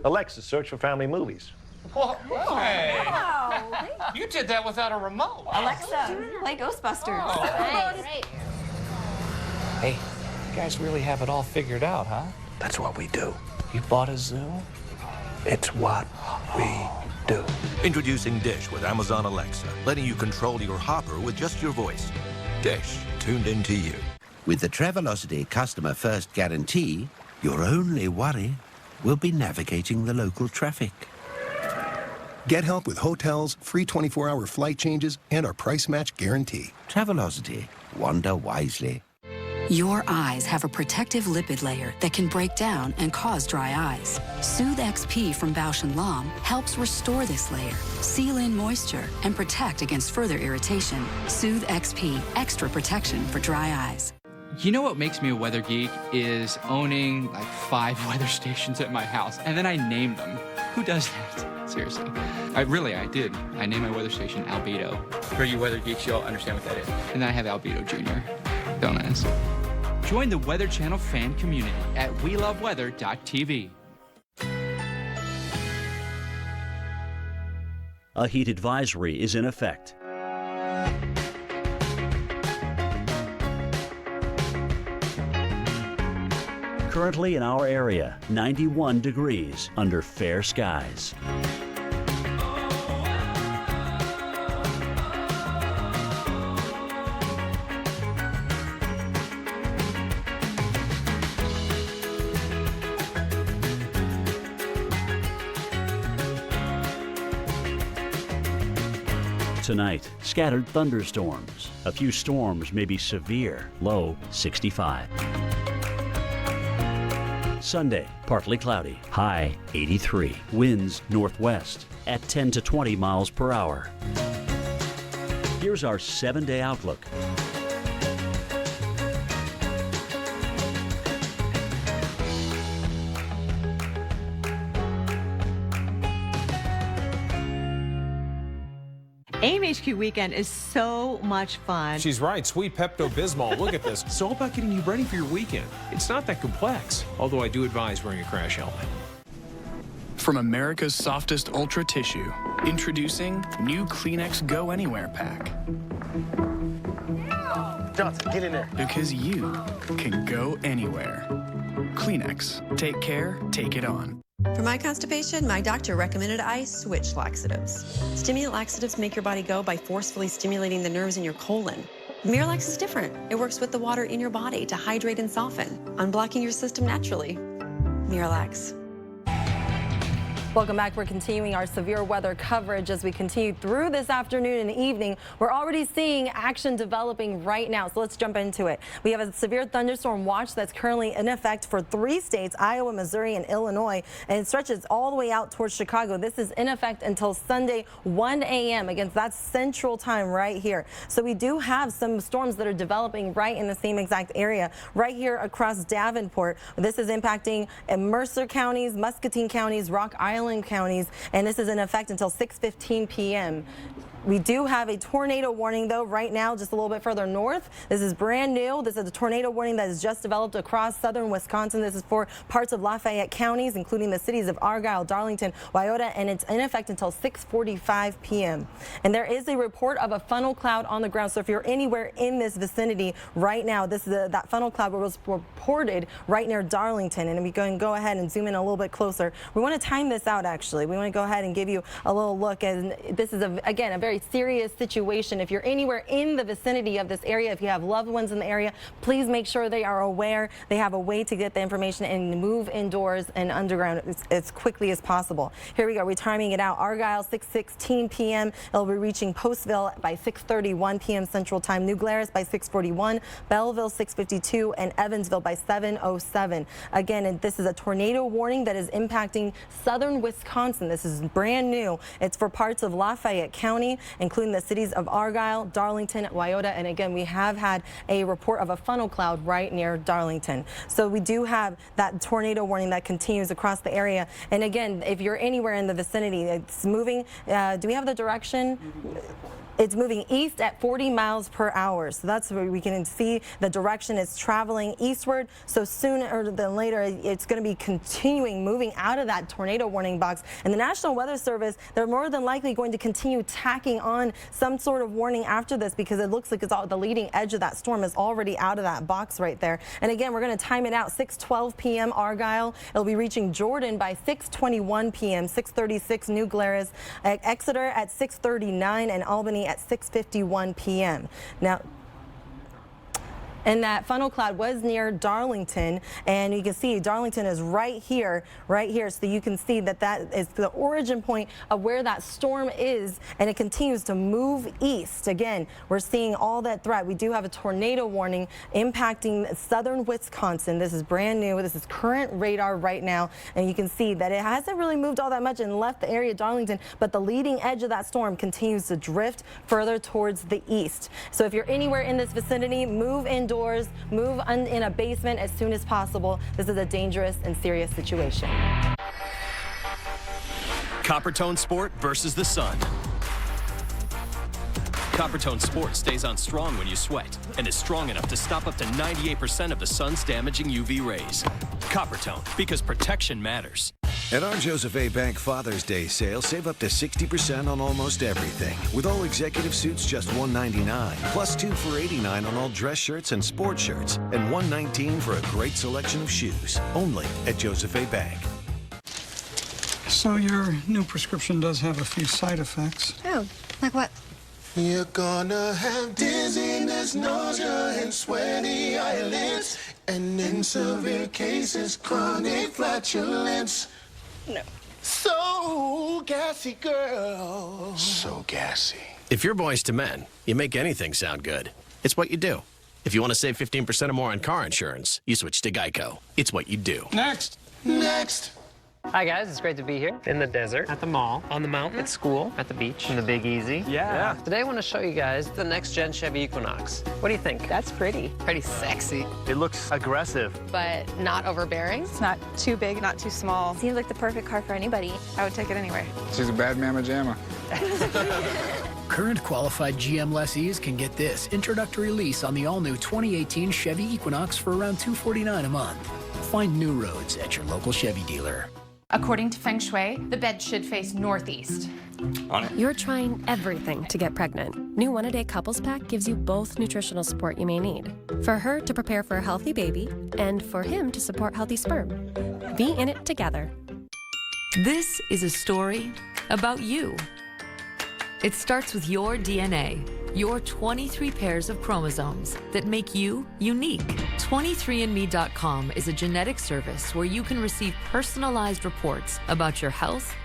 Alexa, search for family movies. What? Hey. Wow. You did that without a remote. Alexa, play Ghostbusters. Oh. Right. Hey, you guys really have it all figured out, huh? That's what we do. You bought a zoo? It's what we do. Introducing Dish with Amazon Alexa, letting you control your hopper with just your voice. Dish, tuned into you. With the Travelocity Customer First Guarantee, your only worry will be navigating the local traffic. Get help with hotels, free 24-hour flight changes, and our price match guarantee. Travelocity. Wander wisely. Your eyes have a protective lipid layer that can break down and cause dry eyes. Soothe XP from Bausch & Lomb helps restore this layer, seal in moisture, and protect against further irritation. Soothe XP, extra protection for dry eyes. You know what makes me a weather geek is owning like 5 weather stations at my house, and then I named them. Who does that? Seriously. I did. I named my weather station Albedo. For you weather geeks, you'll understand what that is. And then I have Albedo Jr. Donuts. Join the Weather Channel fan community at weloveweather.tv. A heat advisory is in effect. Currently in our area, 91 degrees under fair skies. Tonight, scattered thunderstorms. A few storms may be severe, low 65. Sunday, partly cloudy, high 83. Winds northwest at 10 to 20 miles per hour. Here's our 7-day outlook. AMHQ weekend is so much fun. She's right. Sweet Pepto-Bismol. Look at this. It's all about getting you ready for your weekend. It's not that complex, although I do advise wearing a crash helmet. From America's softest ultra tissue, introducing new Kleenex Go Anywhere pack. Johnson, get in there. Because you can go anywhere. Kleenex. Take care, take it on. For my constipation, my doctor recommended I switch laxatives. Stimulant laxatives make your body go by forcefully stimulating the nerves in your colon. Miralax is different. It works with the water in your body to hydrate and soften, unblocking your system naturally. Miralax. Welcome back. We're continuing our severe weather coverage as we continue through this afternoon and evening. We're already seeing action developing right now, so let's jump into it. We have a severe thunderstorm watch that's currently in effect for 3 states, Iowa, Missouri, and Illinois, and it stretches all the way out towards Chicago. This is in effect until Sunday, 1 a.m. Again, that's central time right here. So we do have some storms that are developing right in the same exact area, right here across Davenport. This is impacting Mercer counties, Muscatine counties, Rock Island counties, and this is in effect until 6:15 p.m. We do have a tornado warning, though, right now, just a little bit further north. This is brand new. This is a tornado warning that has just developed across southern Wisconsin. This is for parts of Lafayette counties, including the cities of Argyle, Darlington, Wyoda, and it's in effect until 6:45 p.m. And there is a report of a funnel cloud on the ground. So if you're anywhere in this vicinity right now, this is that funnel cloud was reported right near Darlington. And we can go ahead and zoom in a little bit closer. We want to time this out, actually. We want to go ahead and give you a little look. And this is, again, a very serious situation. If you're anywhere in the vicinity of this area, if you have loved ones in the area, please make sure they are aware. They have a way to get the information and move indoors and underground as quickly as possible. Here we go. We're timing it out. Argyle, 6:16 p.m. It'll be reaching Postville by 6:31 p.m. Central Time. New Glarus by 6:41. Belleville, 6:52. And Evansville by 7:07. Again, this is a tornado warning that is impacting southern Wisconsin. This is brand new. It's for parts of Lafayette County, including the cities of Argyle, Darlington, Wyoda, and again, we have had a report of a funnel cloud right near Darlington. So we do have that tornado warning that continues across the area. And again, if you're anywhere in the vicinity, it's moving. Do we have the direction? It's moving east at 40 miles per hour. So that's where we can see the direction it's traveling eastward. So sooner than later, it's going to be continuing moving out of that tornado warning box. And the National Weather Service, they're more than likely going to continue tacking on some sort of warning after this because it looks like it's all, the leading edge of that storm is already out of that box right there. And again, we're going to time it out. 6:12 p.m. Argyle. It'll be reaching Jordan by 6:21 p.m. 6:36 New Glarus. Exeter at 6:39 and Albany at 6:51 p.m. Now, and that funnel cloud was near Darlington, and you can see Darlington is right here, so you can see that that is the origin point of where that storm is, and it continues to move east. Again, we're seeing all that threat. We do have a tornado warning impacting southern Wisconsin. This is brand new. This is current radar right now, and you can see that it hasn't really moved all that much and left the area of Darlington, but the leading edge of that storm continues to drift further towards the east. So if you're anywhere in this vicinity, move indoors. Move in a basement as soon as possible. This is a dangerous and serious situation. Coppertone Sport versus the sun. Coppertone Sport stays on strong when you sweat and is strong enough to stop up to 98% of the sun's damaging UV rays. Coppertone, because protection matters. At our Joseph A. Bank Father's Day sale, save up to 60% on almost everything. With all executive suits just $199, plus 2 for $89 on all dress shirts and sport shirts, and $119 for a great selection of shoes. Only at Joseph A. Bank. So your new prescription does have a few side effects. Oh, like what? You're gonna have dizziness, nausea, and sweaty eyelids, and in severe cases, chronic flatulence. No. So gassy, girl. So gassy. If you're boys to men, you make anything sound good. It's what you do. If you want to save 15% or more on car insurance, you switch to Geico. It's what you do. Next. Next. Hi guys, it's great to be here. In the desert, at the mall, on the mountain, at school, at the beach, in the Big Easy. Yeah. Today I want to show you guys the next-gen Chevy Equinox. What do you think? That's pretty. Pretty sexy. It looks aggressive. But not overbearing. It's not too big, not too small. Seems like the perfect car for anybody. I would take it anyway. She's a bad mamma jamma. Current qualified GM lessees can get this introductory lease on the all-new 2018 Chevy Equinox for around $249 a month. Find new roads at your local Chevy dealer. According to Feng Shui, the bed should face northeast. On it. You're trying everything to get pregnant. New One-A-Day Couples Pack gives you both nutritional support you may need. For her to prepare for a healthy baby, and for him to support healthy sperm. Be in it together. This is a story about you. It starts with your DNA, your 23 pairs of chromosomes that make you unique. 23andme.com is a genetic service where you can receive personalized reports about your health,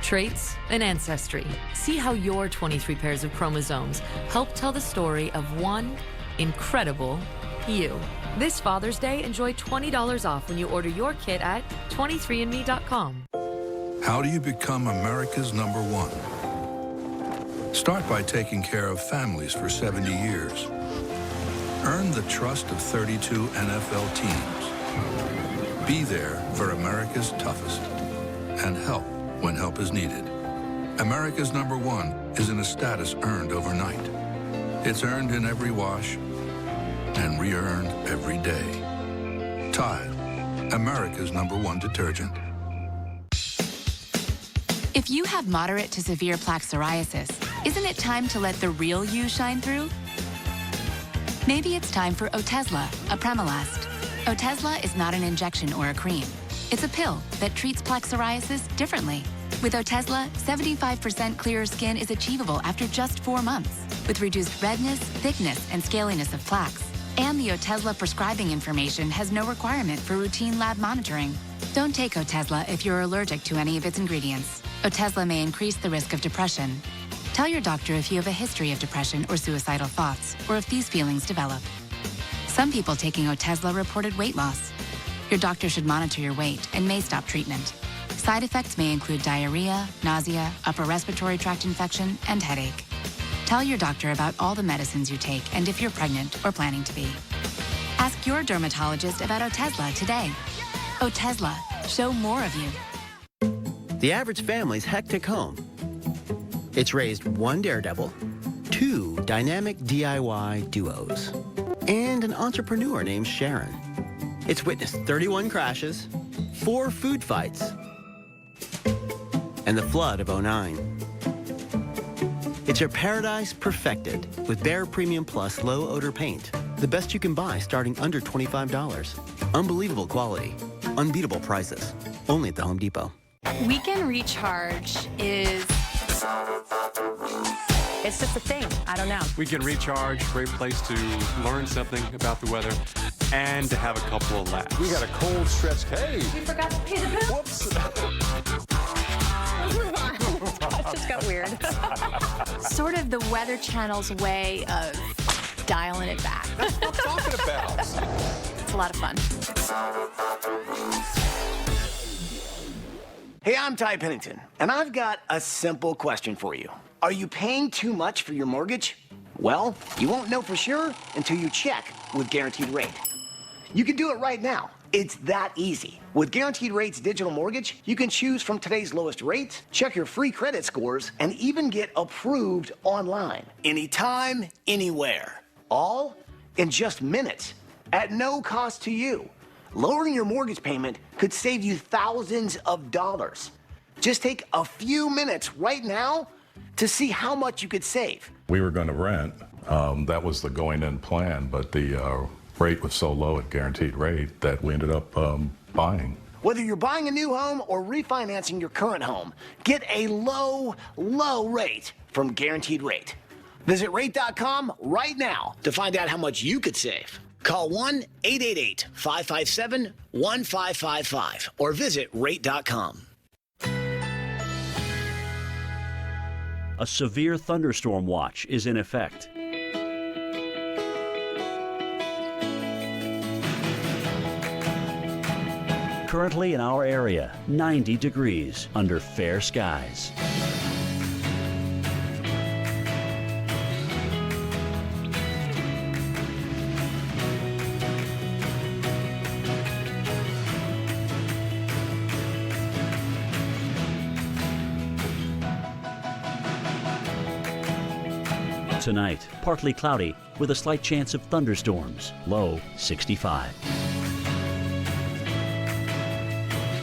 traits, and ancestry. See how your 23 pairs of chromosomes help tell the story of one incredible you. This Father's Day, enjoy $20 off when you order your kit at 23andme.com. How do you become America's #1? Start by taking care of families for 70 years. Earn the trust of 32 NFL teams. Be there for America's toughest. And help when help is needed. America's #1 isn't a status earned overnight. It's earned in every wash and re-earned every day. Tide, America's #1 detergent. If you have moderate to severe plaque psoriasis, isn't it time to let the real you shine through? Maybe it's time for Otezla, apremilast. Otezla is not an injection or a cream. It's a pill that treats plaque psoriasis differently. With Otezla, 75% clearer skin is achievable after just 4 months, with reduced redness, thickness, and scaliness of plaques. And the Otezla prescribing information has no requirement for routine lab monitoring. Don't take Otezla if you're allergic to any of its ingredients. Otezla may increase the risk of depression. Tell your doctor if you have a history of depression or suicidal thoughts, or if these feelings develop. Some people taking Otezla reported weight loss. Your doctor should monitor your weight and may stop treatment. Side effects may include diarrhea, nausea, upper respiratory tract infection, and headache. Tell your doctor about all the medicines you take and if you're pregnant or planning to be. Ask your dermatologist about Otezla today. Otezla, show more of you. The average family's hectic home. It's raised 1 daredevil, 2 dynamic DIY duos, and an entrepreneur named Sharon. It's witnessed 31 crashes, 4 food fights, and the flood of '09. It's your paradise perfected with Behr Premium Plus low odor paint. The best you can buy starting under $25. Unbelievable quality, unbeatable prices. Only at the Home Depot. Weekend recharge is... It's just a thing. I don't know. Weekend recharge, great place to learn something about the weather and to have a couple of laughs. We got a cold stretch. Hey! We forgot to pay the bill. Whoops. Let's move on. It just got weird. sort of the Weather Channel's way of dialing it back. That's what I'm talking about. It's a lot of fun. Hey, I'm Ty Pennington, and I've got a simple question for you. Are you paying too much for your mortgage? Well, you won't know for sure until you check with Guaranteed Rate. You can do it right now. It's that easy. With Guaranteed Rate's digital mortgage, you can choose from today's lowest rate, check your free credit scores, and even get approved online. Anytime, anywhere. All in just minutes, at no cost to you. Lowering your mortgage payment could save you thousands of dollars. Just take a few minutes right now to see how much you could save. We were going to rent. That was the going-in plan, but the rate was so low at Guaranteed Rate that we ended up buying. Whether you're buying a new home or refinancing your current home, get a low, low rate from Guaranteed Rate. Visit rate.com right now to find out how much you could save. Call 1-888-557-1555 or visit rate.com. A severe thunderstorm watch is in effect. Currently in our area, 90 degrees under fair skies. Tonight, partly cloudy with a slight chance of thunderstorms, low 65.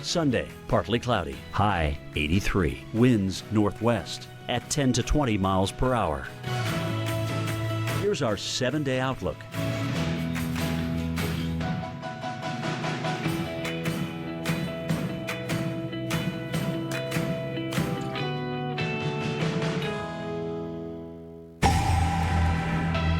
Sunday, partly cloudy, high 83. Winds northwest. at 10 to 20 miles per hour. Here's our 7-day outlook.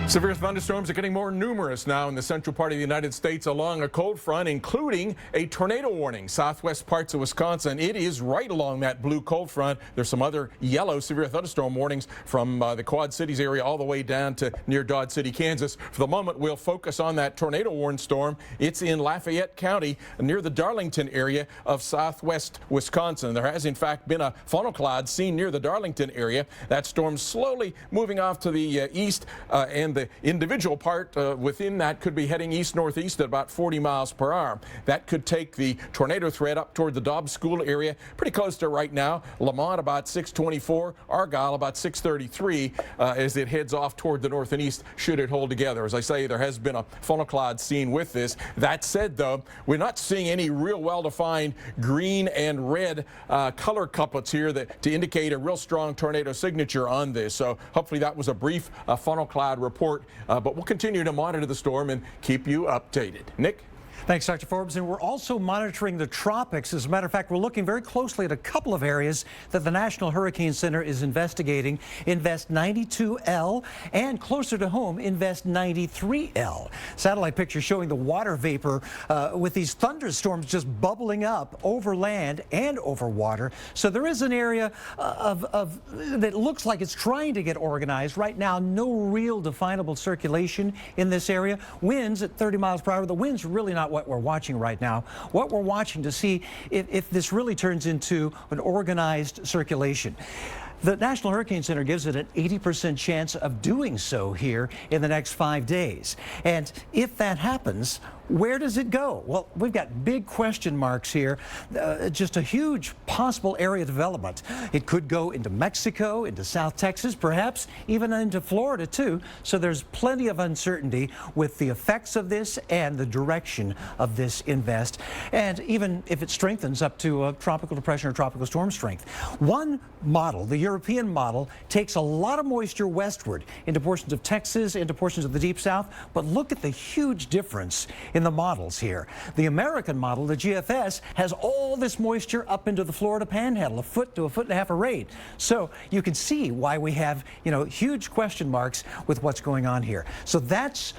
Severe thunderstorms are getting more numerous now in the central part of the United States along a cold front, including a tornado warning. Southwest parts of Wisconsin, it is right along that blue cold front. There's some other yellow severe thunderstorm warnings from the Quad Cities area all the way down to near Dodge City, Kansas. For the moment, we'll focus on that tornado warning storm. It's in Lafayette County near the Darlington area of southwest Wisconsin. There has, in fact, been a funnel cloud seen near the Darlington area. That storm's slowly moving off to the east, and the individual part within that could be heading east-northeast at about 40 miles per hour. That could take the tornado threat up toward the Dobbs School area, pretty close to right now. Lamont about 624, Argyle about 633 as it heads off toward the north and east, should it hold together. As I say, there has been a funnel cloud seen with this. That said, though, we're not seeing any real well-defined green and red color couplets here to indicate a real strong tornado signature on this. So hopefully that was a brief funnel cloud report. But we'll continue to monitor the storm and keep you updated. Nick? Thanks, Dr. Forbes. And we're also monitoring the tropics. As a matter of fact, we're looking very closely at a couple of areas that the National Hurricane Center is investigating. Invest 92L and closer to home, Invest 93L. Satellite picture showing the water vapor with these thunderstorms just bubbling up over land and over water. So there is an area that looks like it's trying to get organized. Right now, no real definable circulation in this area. Winds at 30 miles per hour. The wind's really not what we're watching right now. What we're watching to see if this really turns into an organized circulation. The National Hurricane Center gives it an 80% chance of doing so here in the next 5 days. And if that happens, where does it go? Well, we've got big question marks here. Just a huge possible area of development. It could go into Mexico, into South Texas, perhaps even into Florida too. So there's plenty of uncertainty with the effects of this and the direction of this invest. And even if it strengthens up to a tropical depression or tropical storm strength. One model, the European model, takes a lot of moisture westward into portions of Texas, into portions of the Deep South. But look at the huge difference in the models here. The American model, the GFS, has all this moisture up into the Florida Panhandle, a foot to a foot and a half of rain. So you can see why we have, huge question marks with what's going on here. So that's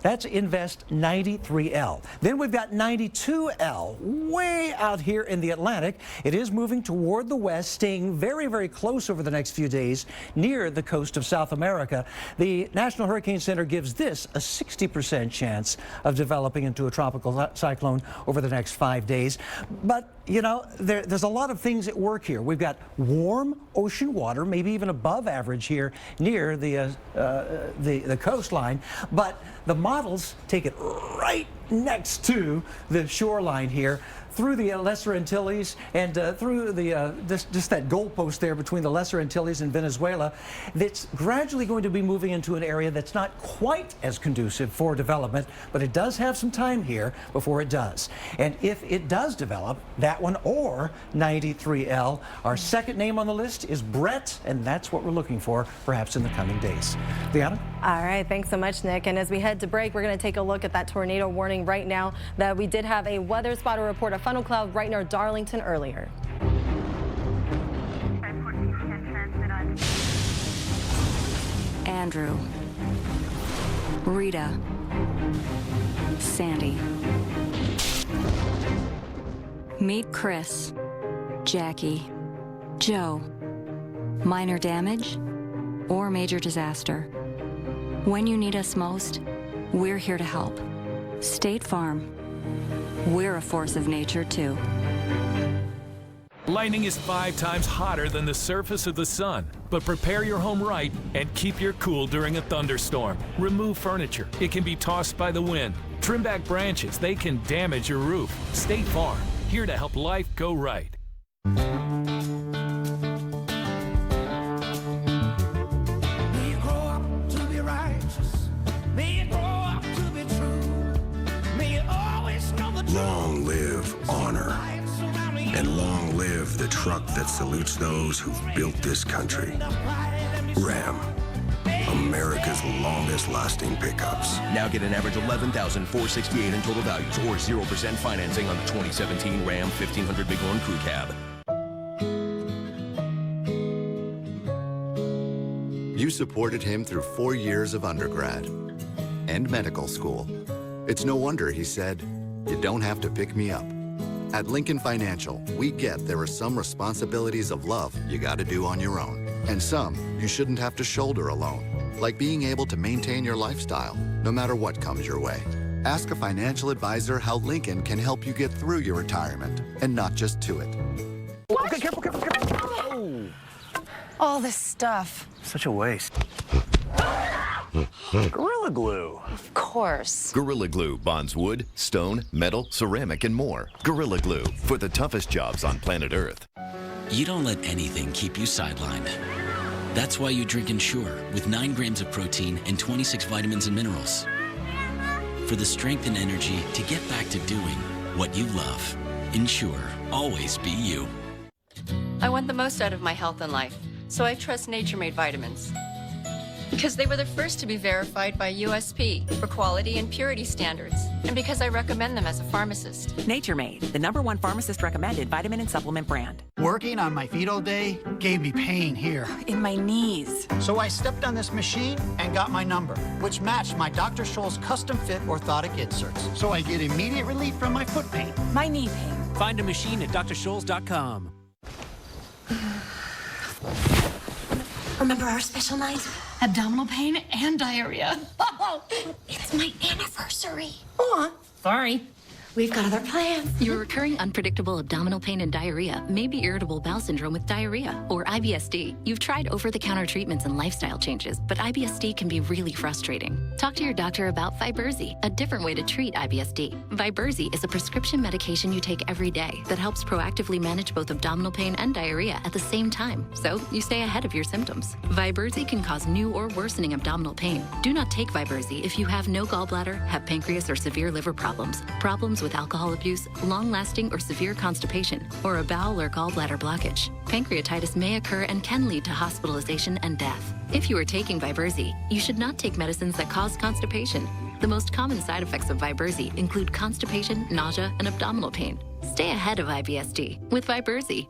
Invest 93L. Then we've got 92L way out here in the Atlantic. It is moving toward the west, staying very, very close over the next few days near the coast of South America. The National Hurricane Center gives this a 60% chance of developing into a tropical cyclone over the next 5 days. But, there's a lot of things at work here. We've got warm ocean water, maybe even above average here near the coastline. But the models take it right next to the shoreline here, through the Lesser Antilles and through the just that goalpost there between the Lesser Antilles and Venezuela. That's gradually going to be moving into an area that's not quite as conducive for development, but it does have some time here before it does. And if it does develop, that one or 93L, our second name on the list is Brett, and that's what we're looking for perhaps in the coming days. Deanna? All right, thanks so much, Nick. And as we head to break, we're going to take a look at that tornado warning right now that we did have a weather spotter report, a funnel cloud right near Darlington earlier. Andrew, Rita, Sandy. Meet Chris, Jackie, Joe. Minor damage or major disaster. When you need us most, we're here to help. State Farm. We're a force of nature, too. Lightning is 5 times hotter than the surface of the sun. But prepare your home right and keep your cool during a thunderstorm. Remove furniture. It can be tossed by the wind. Trim back branches. They can damage your roof. State Farm. Here to help life go right. Long live honor And long live the truck that salutes those who've built this country. Ram, America's longest-lasting pickups. Now get an average $11,468 in total values or 0% financing on the 2017 Ram 1500 Bighorn Crew Cab. You supported him through 4 years of undergrad and medical school. It's no wonder he said, "You don't have to pick me up." At Lincoln Financial, we get there are some responsibilities of love you gotta do on your own, and some you shouldn't have to shoulder alone, like being able to maintain your lifestyle, no matter what comes your way. Ask a financial advisor how Lincoln can help you get through your retirement, and not just to it. Okay, careful, careful, careful. Oh. All this stuff. Such a waste. Gorilla Glue. Of course. Gorilla Glue bonds wood, stone, metal, ceramic, and more. Gorilla Glue for the toughest jobs on planet Earth. You don't let anything keep you sidelined. That's why you drink Ensure with 9 grams of protein and 26 vitamins and minerals. For the strength and energy to get back to doing what you love. Ensure, always be you. I want the most out of my health and life, so I trust Nature Made vitamins. Because they were the first to be verified by USP for quality and purity standards, and because I recommend them as a pharmacist. Nature Made, the #1 pharmacist recommended vitamin and supplement brand. Working on my feet all day gave me pain here. In my knees. So I stepped on this machine and got my number, which matched my Dr. Scholl's custom fit orthotic inserts. So I get immediate relief from my foot pain. My knee pain. Find a machine at drscholls.com. Remember our special night? Abdominal pain and diarrhea. Oh, it's my anniversary. Oh, sorry. We've got other plans. Your recurring unpredictable abdominal pain and diarrhea may be irritable bowel syndrome with diarrhea, or IBS-D. You've tried over-the-counter treatments and lifestyle changes, but IBS-D can be really frustrating. Talk to your doctor about Viberzi, a different way to treat IBS-D. Viberzi is a prescription medication you take every day that helps proactively manage both abdominal pain and diarrhea at the same time, so you stay ahead of your symptoms. Viberzi can cause new or worsening abdominal pain. Do not take Viberzi if you have no gallbladder, have pancreas or severe liver problems with alcohol abuse, long-lasting or severe constipation, or a bowel or gallbladder blockage. Pancreatitis may occur and can lead to hospitalization and death. If you are taking Viberzi, you should not take medicines that cause constipation. The most common side effects of Viberzi include constipation, nausea, and abdominal pain. Stay ahead of IBS-D with Viberzi.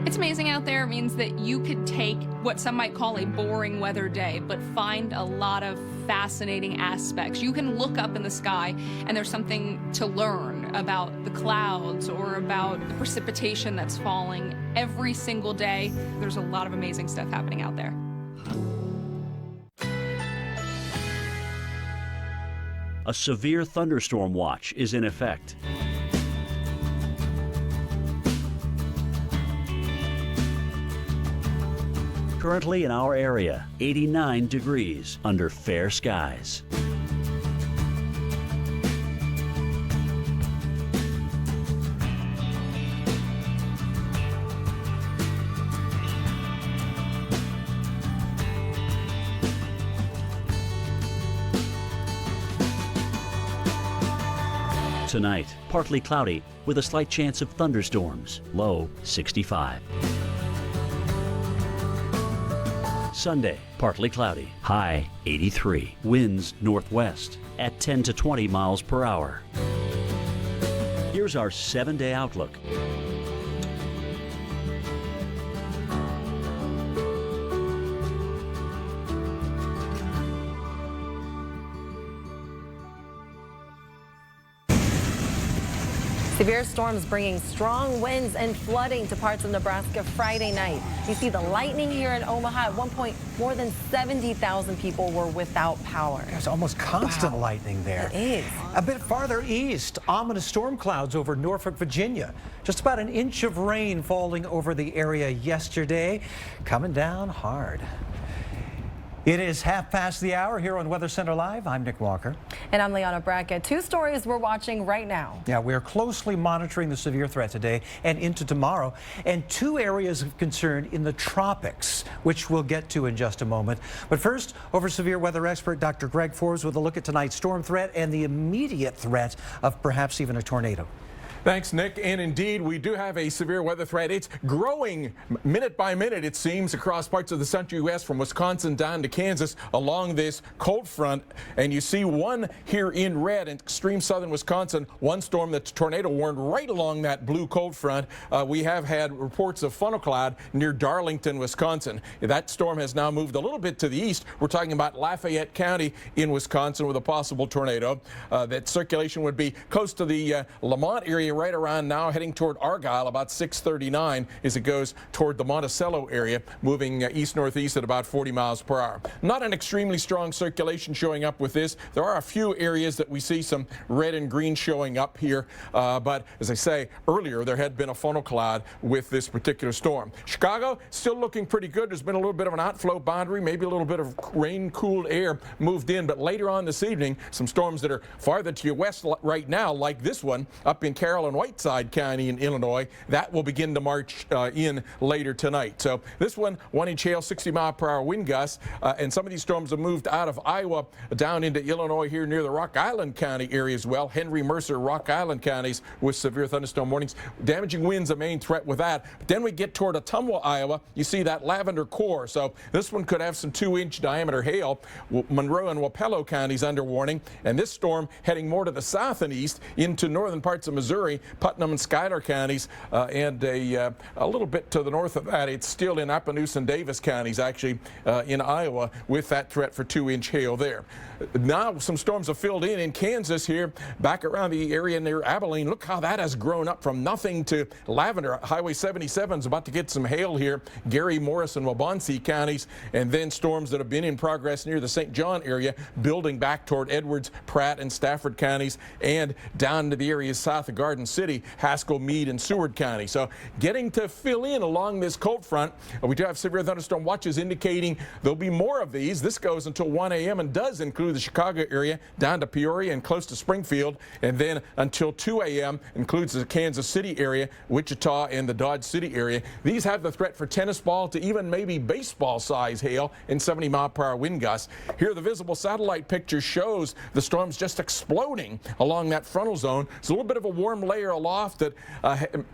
It's amazing out there means that you could take what some might call a boring weather day, but find a lot of fascinating aspects. You can look up in the sky and there's something to learn about the clouds or about the precipitation that's falling every single day. There's a lot of amazing stuff happening out there. A severe thunderstorm watch is in effect. Currently in our area, 89 degrees under fair skies. Tonight, partly cloudy with a slight chance of thunderstorms, low 65. Sunday, partly cloudy, high 83. Winds northwest at 10 to 20 miles per hour. Here's our 7-day outlook. Severe storms bringing strong winds and flooding to parts of Nebraska Friday night. You see the lightning here in Omaha. At one point, more than 70,000 people were without power. There's almost constant lightning there. It is. A bit farther east, ominous storm clouds over Norfolk, Virginia. Just about an inch of rain falling over the area yesterday, coming down hard. It is 1:30 here on Weather Center Live. I'm Nick Walker. And I'm Liana Brackett. 2 stories we're watching right now. Yeah, we are closely monitoring the severe threat today and into tomorrow. And 2 areas of concern in the tropics, which we'll get to in just a moment. But first, over severe weather expert Dr. Greg Forbes with a look at tonight's storm threat and the immediate threat of perhaps even a tornado. Thanks, Nick. And indeed, we do have a severe weather threat. It's growing minute by minute, it seems, across parts of the central U.S. from Wisconsin down to Kansas along this cold front. And you see one here in red in extreme southern Wisconsin, one storm that's tornado warned right along that blue cold front. We have had reports of funnel cloud near Darlington, Wisconsin. That storm has now moved a little bit to the east. We're talking about Lafayette County in Wisconsin with a possible tornado. That circulation would be close to the Lamont area right around now, heading toward Argyle about 6:39 as it goes toward the Monticello area, moving east-northeast at about 40 miles per hour. Not an extremely strong circulation showing up with this. There are a few areas that we see some red and green showing up here, but as I say earlier, there had been a funnel cloud with this particular storm. Chicago still looking pretty good. There's been a little bit of an outflow boundary, maybe a little bit of rain-cooled air moved in, but later on this evening, some storms that are farther to your west right now, like this one up in Carroll and Whiteside County in Illinois, that will begin to march in later tonight. So this one, 1-inch hail, 60-mile-per-hour wind gusts, and some of these storms have moved out of Iowa down into Illinois here near the Rock Island County area as well. Henry, Mercer, Rock Island counties with severe thunderstorm warnings. Damaging winds a main threat with that. But then we get toward Ottumwa, Iowa. You see that lavender core. So this one could have some 2-inch diameter hail. Monroe and Wapello counties under warning. And this storm heading more to the south and east into northern parts of Missouri, Putnam and Schuyler counties, and a little bit to the north of that, it's still in Appaloosa and Davis counties, actually, in Iowa, with that threat for 2-inch hail there. Now some storms have filled in Kansas here, back around the area near Abilene. Look how that has grown up from nothing to lavender. Highway 77 is about to get some hail here. Gary, Morris, and Waubonsee counties, and then storms that have been in progress near the St. John area, building back toward Edwards, Pratt, and Stafford counties, and down to the areas south of Garden City, Haskell, Meade, and Seward County. So getting to fill in along this cold front. We do have severe thunderstorm watches indicating there'll be more of these. This goes until 1 a.m. and does include the Chicago area down to Peoria and close to Springfield, and then until 2 a.m. includes the Kansas City area, Wichita, and the Dodge City area. These have the threat for tennis ball to even maybe baseball size hail and 70-mile-per-hour wind gusts. Here the visible satellite picture shows the storms just exploding along that frontal zone. It's a little bit of a warm layer aloft that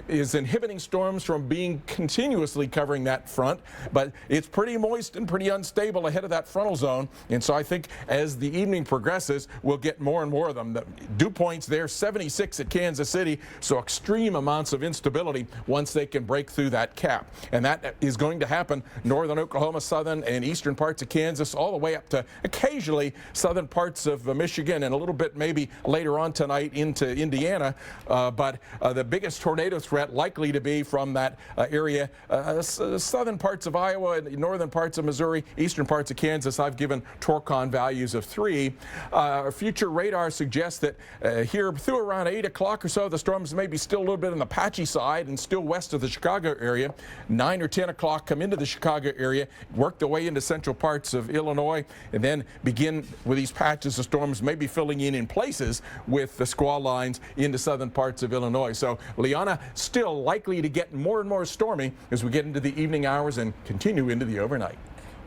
is inhibiting storms from being continuously covering that front, but it's pretty moist and pretty unstable ahead of that frontal zone, and so I think as the evening progresses, we'll get more and more of them. The dew points there, 76 at Kansas City, so extreme amounts of instability once they can break through that cap, and that is going to happen northern Oklahoma, southern and eastern parts of Kansas, all the way up to occasionally southern parts of Michigan, and a little bit maybe later on tonight into Indiana, but the biggest tornado threat likely to be from that area, southern parts of Iowa, northern parts of Missouri, eastern parts of Kansas. I've given Torcon values of 3. Future radar suggests that here through around 8 o'clock or so, the storms may be still a little bit on the patchy side and still west of the Chicago area. 9 or 10 o'clock come into the Chicago area, work their way into central parts of Illinois, and then begin with these patches of storms maybe filling in places with the squall lines into southern parts of Illinois. So Liana still likely to get more and more stormy as we get into the evening hours and continue into the overnight.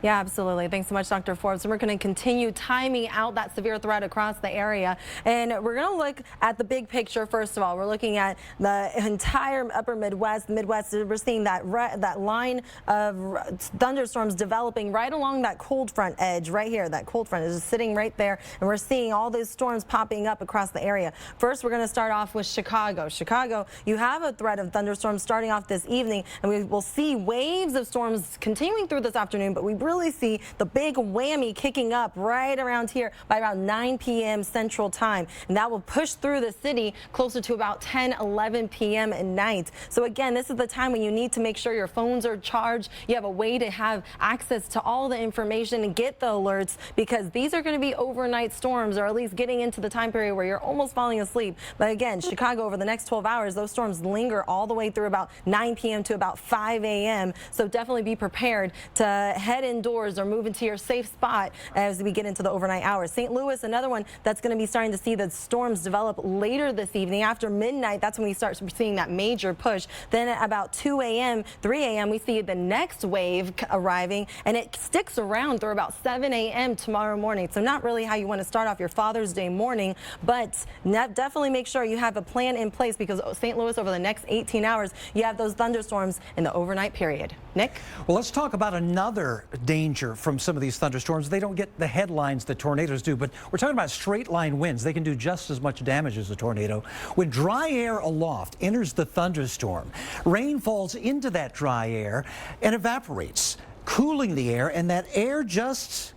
Yeah, absolutely. Thanks so much, Dr. Forbes. And we're going to continue timing out that severe threat across the area. And we're going to look at the big picture. First of all, we're looking at the entire upper Midwest. We're seeing that line of thunderstorms developing right along that cold front edge right here. That cold front is just sitting right there. And we're seeing all those storms popping up across the area. First, we're going to start off with Chicago. Chicago, you have a threat of thunderstorms starting off this evening. And we will see waves of storms continuing through this afternoon. But we really see the big whammy kicking up right around here by around 9 p.m. Central Time, and that will push through the city closer to about 10-11 p.m. at night. So again, this is the time when you need to make sure your phones are charged, you have a way to have access to all the information and get the alerts, because these are going to be overnight storms, or at least getting into the time period where you're almost falling asleep. But again, Chicago, over the next 12 hours, those storms linger all the way through about 9 p.m. to about 5 a.m. So definitely be prepared to head into indoors or move into your safe spot as we get into the overnight hours. St. Louis, another one that's going to be starting to see the storms develop later this evening. After midnight, that's when we start seeing that major push. Then at about 2 a.m., 3 a.m., we see the next wave arriving, and it sticks around through about 7 a.m. tomorrow morning. So not really how you want to start off your Father's Day morning, but definitely make sure you have a plan in place, because St. Louis, over the next 18 hours, you have those thunderstorms in the overnight period. Nick? Well, let's talk about another danger from some of these thunderstorms. They don't get the headlines that tornadoes do, but we're talking about straight line winds. They can do just as much damage as a tornado. When dry air aloft enters the thunderstorm, rain falls into that dry air and evaporates, cooling the air, and that air just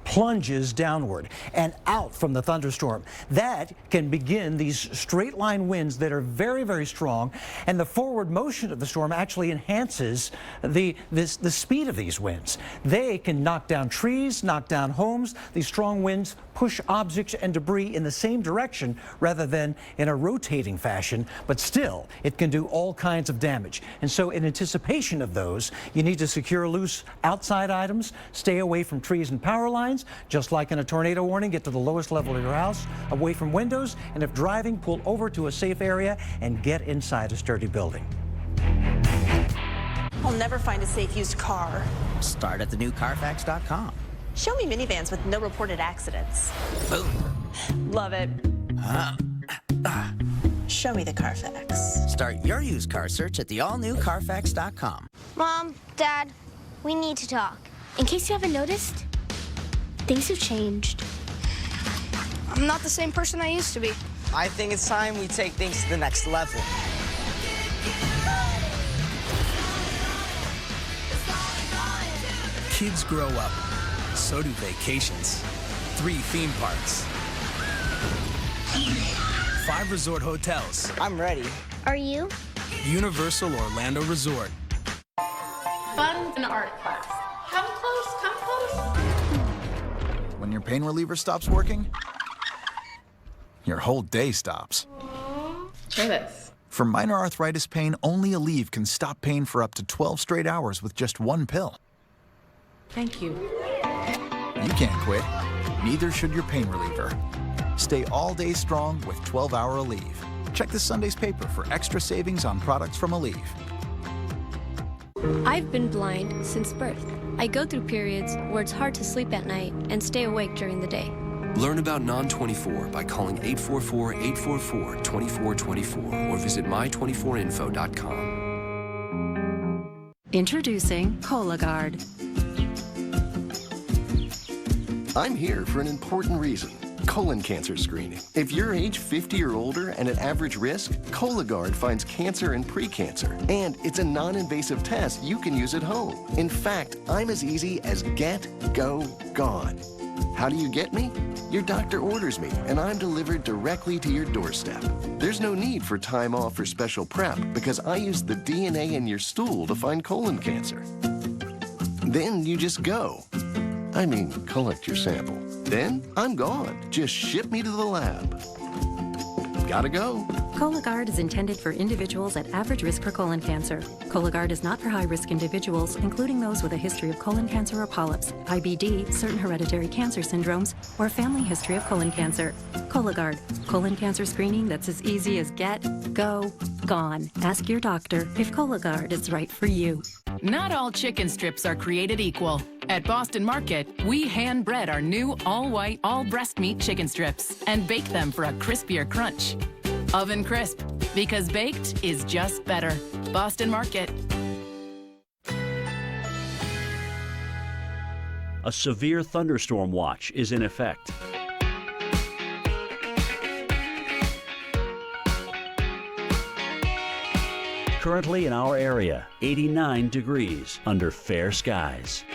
plunges downward and out from the thunderstorm. That can begin these straight line winds that are very, very strong, and the forward motion of the storm actually enhances the speed of these winds. They can knock down trees, knock down homes. These strong winds push objects and debris in the same direction rather than in a rotating fashion, but still it can do all kinds of damage. And so in anticipation of those, you need to secure loose outside items, stay away from trees and power lines. Just like in a tornado warning, get to the lowest level of your house, away from windows, and if driving, pull over to a safe area and get inside a sturdy building. I'll never find a safe used car. Start at the new Carfax.com. Show me minivans with no reported accidents. Boom. Love it. Show me the Carfax. Start your used car search at the all-new Carfax.com. Mom, Dad, we need to talk. In case you haven't noticed, things have changed. I'm not the same person I used to be. I think it's time we take things to the next level. Kids grow up. So do vacations. 3 theme parks. 5 resort hotels. I'm ready. Are you? Universal Orlando Resort. Fun and art class. Come close, come close. When your pain reliever stops working, your whole day stops. Try this. For minor arthritis pain, only Aleve can stop pain for up to 12 straight hours with just 1 pill. Thank you. You can't quit. Neither should your pain reliever. Stay all day strong with 12-hour Aleve. Check this Sunday's paper for extra savings on products from Aleve. I've been blind since birth. I go through periods where it's hard to sleep at night and stay awake during the day. Learn about Non-24 by calling 844-844-2424 or visit my24info.com. Introducing Cologuard. I'm here for an important reason. Colon cancer screening. If you're age 50 or older and at average risk, Cologuard finds cancer and pre-cancer. And it's a non-invasive test you can use at home. In fact, I'm as easy as get, go, gone. How do you get me? Your doctor orders me, and I'm delivered directly to your doorstep. There's no need for time off or special prep because I use the DNA in your stool to find colon cancer. Then you just go. I mean, collect your sample. Then I'm gone. Just ship me to the lab. Gotta go. Cologuard is intended for individuals at average risk for colon cancer. Cologuard is not for high-risk individuals, including those with a history of colon cancer or polyps, IBD, certain hereditary cancer syndromes, or family history of colon cancer. Cologuard, colon cancer screening that's as easy as get, go, gone. Ask your doctor if Cologuard is right for you. Not all chicken strips are created equal. At Boston Market, we hand-bread our new all-white, all-breast meat chicken strips and bake them for a crispier crunch. Oven crisp, because baked is just better. Boston Market. A severe thunderstorm watch is in effect. Currently in our area, 89 degrees under fair skies.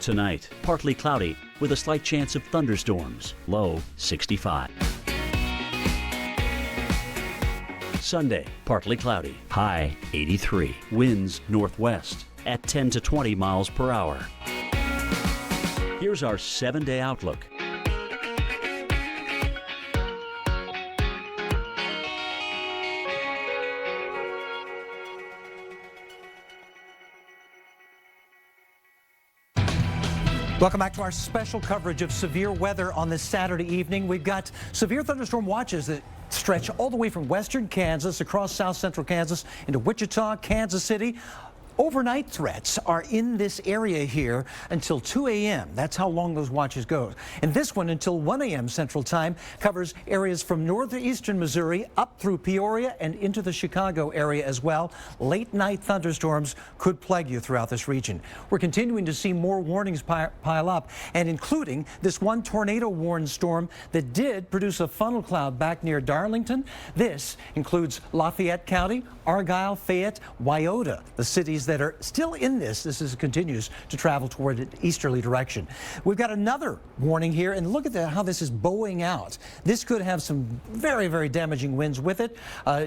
Tonight, partly cloudy with a slight chance of thunderstorms, low 65. Sunday, partly cloudy, high 83. Winds northwest. at 10 to 20 miles per hour. Here's our 7-day outlook. Welcome back to our special coverage of severe weather on this Saturday evening. We've got severe thunderstorm watches that stretch all the way from western Kansas across south central Kansas into Wichita, Kansas City. Overnight threats are in this area here until 2 a.m. That's how long those watches go. And this one until 1 a.m. Central Time covers areas from northeastern Missouri up through Peoria and into the Chicago area as well. Late night thunderstorms could plague you throughout this region. We're continuing to see more warnings pile up, and including this one tornado warned storm that did produce a funnel cloud back near Darlington. This includes Lafayette County, Argyle, Fayette, Wyoda, the cities that are still in this. This continues to travel toward an easterly direction. We've got another warning here, and look at how this is bowing out. This could have some very, very damaging winds with it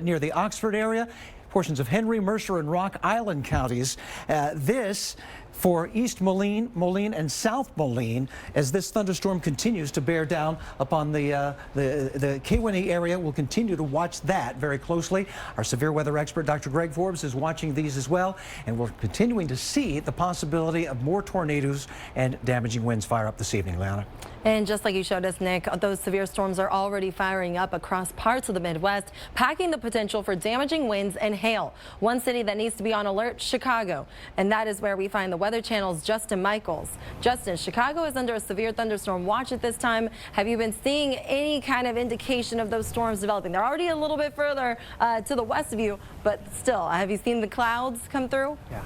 near the Oxford area, portions of Henry, Mercer, and Rock Island counties. This for East Moline, and South Moline as this thunderstorm continues to bear down upon the Kewanee area. We'll continue to watch that very closely. Our severe weather expert, Dr. Greg Forbes, is watching these as well, and we're continuing to see the possibility of more tornadoes and damaging winds fire up this evening, Leanna. And just like you showed us, Nick, those severe storms are already firing up across parts of the Midwest, packing the potential for damaging winds and hail. One city that needs to be on alert, Chicago. And that is where we find the Weather Channel's Justin Michaels. Justin, Chicago is under a severe thunderstorm watch at this time. Have you been seeing any kind of indication of those storms developing? They're already a little bit further to the west of you, but still, have you seen the clouds come through? Yeah.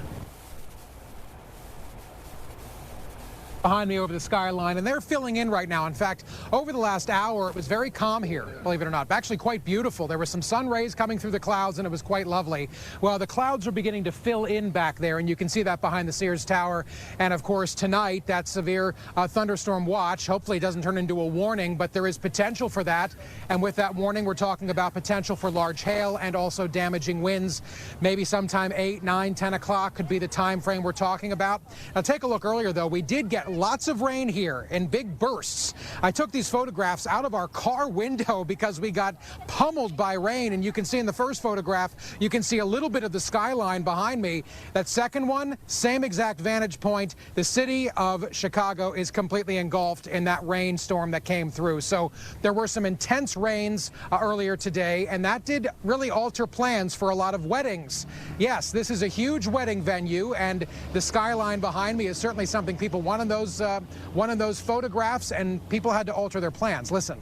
Behind me over the skyline, and they're filling in right now. In fact, over the last hour, it was very calm here, believe it or not. Actually quite beautiful. There were some sun rays coming through the clouds, and it was quite lovely. Well, the clouds are beginning to fill in back there, and you can see that behind the Sears Tower. And of course, tonight, that severe thunderstorm watch hopefully doesn't turn into a warning, but there is potential for that. And with that warning, we're talking about potential for large hail and also damaging winds. Maybe sometime 8, 9, 10 o'clock could be the time frame we're talking about. Now, take a look earlier, though. We did get lots of rain here in big bursts. I took these photographs out of our car window because we got pummeled by rain, and you can see in the first photograph, you can see a little bit of the skyline behind me. That second one, same exact vantage point. The city of Chicago is completely engulfed in that rainstorm that came through. So there were some intense rains earlier today, and that did really alter plans for a lot of weddings. Yes, this is a huge wedding venue, and the skyline behind me is certainly something people want in those photographs, and people had to alter their plans. Listen.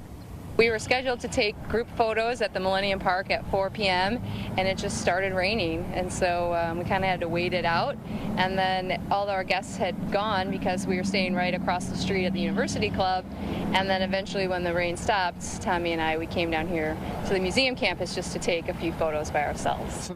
We were scheduled to take group photos at the Millennium Park at 4 p.m. and it just started raining, and so we kind of had to wait it out. And then all our guests had gone because we were staying right across the street at the University Club. And then eventually, when the rain stopped, Tommy and I, we came down here to the museum campus just to take a few photos by ourselves.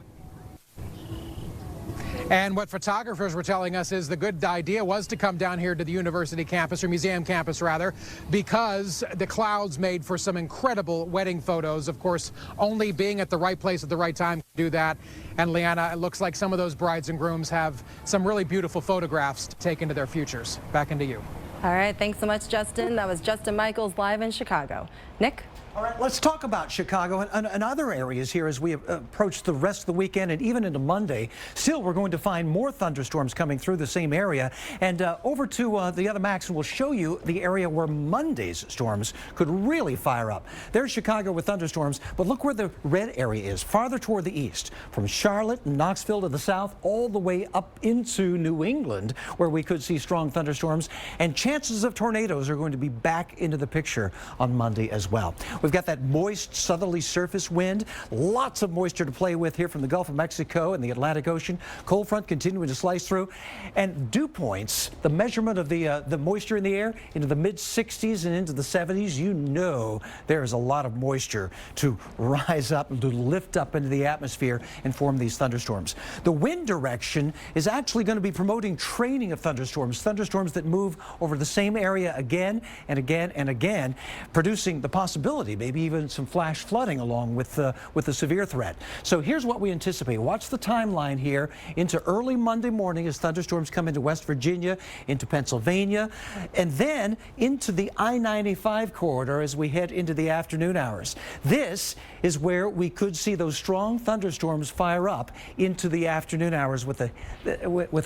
And what photographers were telling us is the good idea was to come down here to the university campus, or museum campus rather, because the clouds made for some incredible wedding photos. Of course, only being at the right place at the right time to do that. And Leanna, it looks like some of those brides and grooms have some really beautiful photographs to take into their futures. Back into you. All right, thanks so much, Justin. That was Justin Michaels live in Chicago. Nick? All right, let's talk about Chicago and other areas here as we approach the rest of the weekend and even into Monday. Still, we're going to find more thunderstorms coming through the same area. And over to the other Max, and we'll show you the area where Monday's storms could really fire up. There's Chicago with thunderstorms, but look where the red area is, farther toward the east, from Charlotte and Knoxville to the south, all the way up into New England, where we could see strong thunderstorms. And chances of tornadoes are going to be back into the picture on Monday as well. We've got that moist southerly surface wind, lots of moisture to play with here from the Gulf of Mexico and the Atlantic Ocean. Cold front continuing to slice through, and dew points, the measurement of the moisture in the air, into the mid-60s and into the 70s. You know there is a lot of moisture to rise up and to lift up into the atmosphere and form these thunderstorms. The wind direction is actually going to be promoting training of thunderstorms that move over the same area again and again and again, producing the possibility possibility, maybe even some flash flooding along with the severe threat. So here's what we anticipate. Watch the timeline here into early Monday morning as thunderstorms come into West Virginia, into Pennsylvania, and then into the I-95 corridor as we head into the afternoon hours. This is where we could see those strong thunderstorms fire up into the afternoon hours with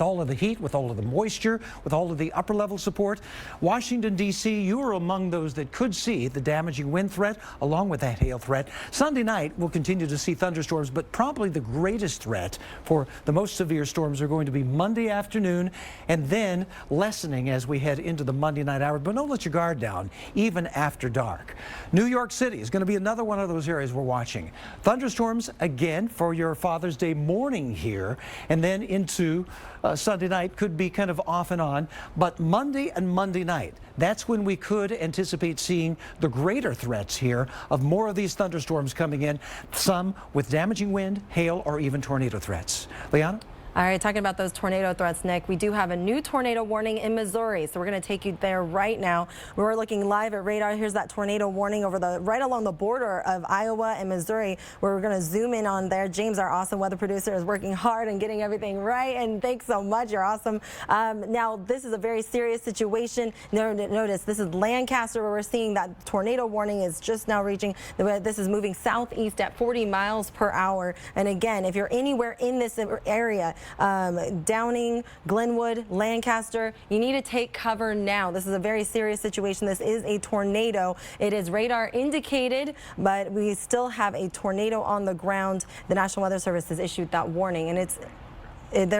all of the heat, with all of the moisture, with all of the upper level support. Washington, D.C., you are among those that could see the damaging wind threat along with that hail threat. Sunday night, we'll continue to see thunderstorms, but probably the greatest threat for the most severe storms are going to be Monday afternoon and then lessening as we head into the Monday night hour. But don't let your guard down, even after dark. New York City is going to be another one of those areas we're watching. Thunderstorms again for your Father's Day morning here, and then into Sunday night could be kind of off and on. But Monday and Monday night, that's when we could anticipate seeing the greater threats here of more of these thunderstorms coming in, some with damaging wind, hail, or even tornado threats. Liana? All right, talking about those tornado threats, Nick, we do have a new tornado warning in Missouri, so we're going to take you there right now. We're looking live at radar. Here's that tornado warning over right along the border of Iowa and Missouri, where we're going to zoom in on there. James, our awesome weather producer, is working hard and getting everything right, and thanks so much. You're awesome. Now, this is a very serious situation. Notice this is Lancaster, where we're seeing that tornado warning is just now reaching. This is moving southeast at 40 miles per hour. And again, if you're anywhere in this area, Downing, Glenwood, Lancaster, you need to take cover now. This is a very serious situation. This is a tornado. It is radar indicated, but we still have a tornado on the ground. The National Weather Service has issued that warning, and it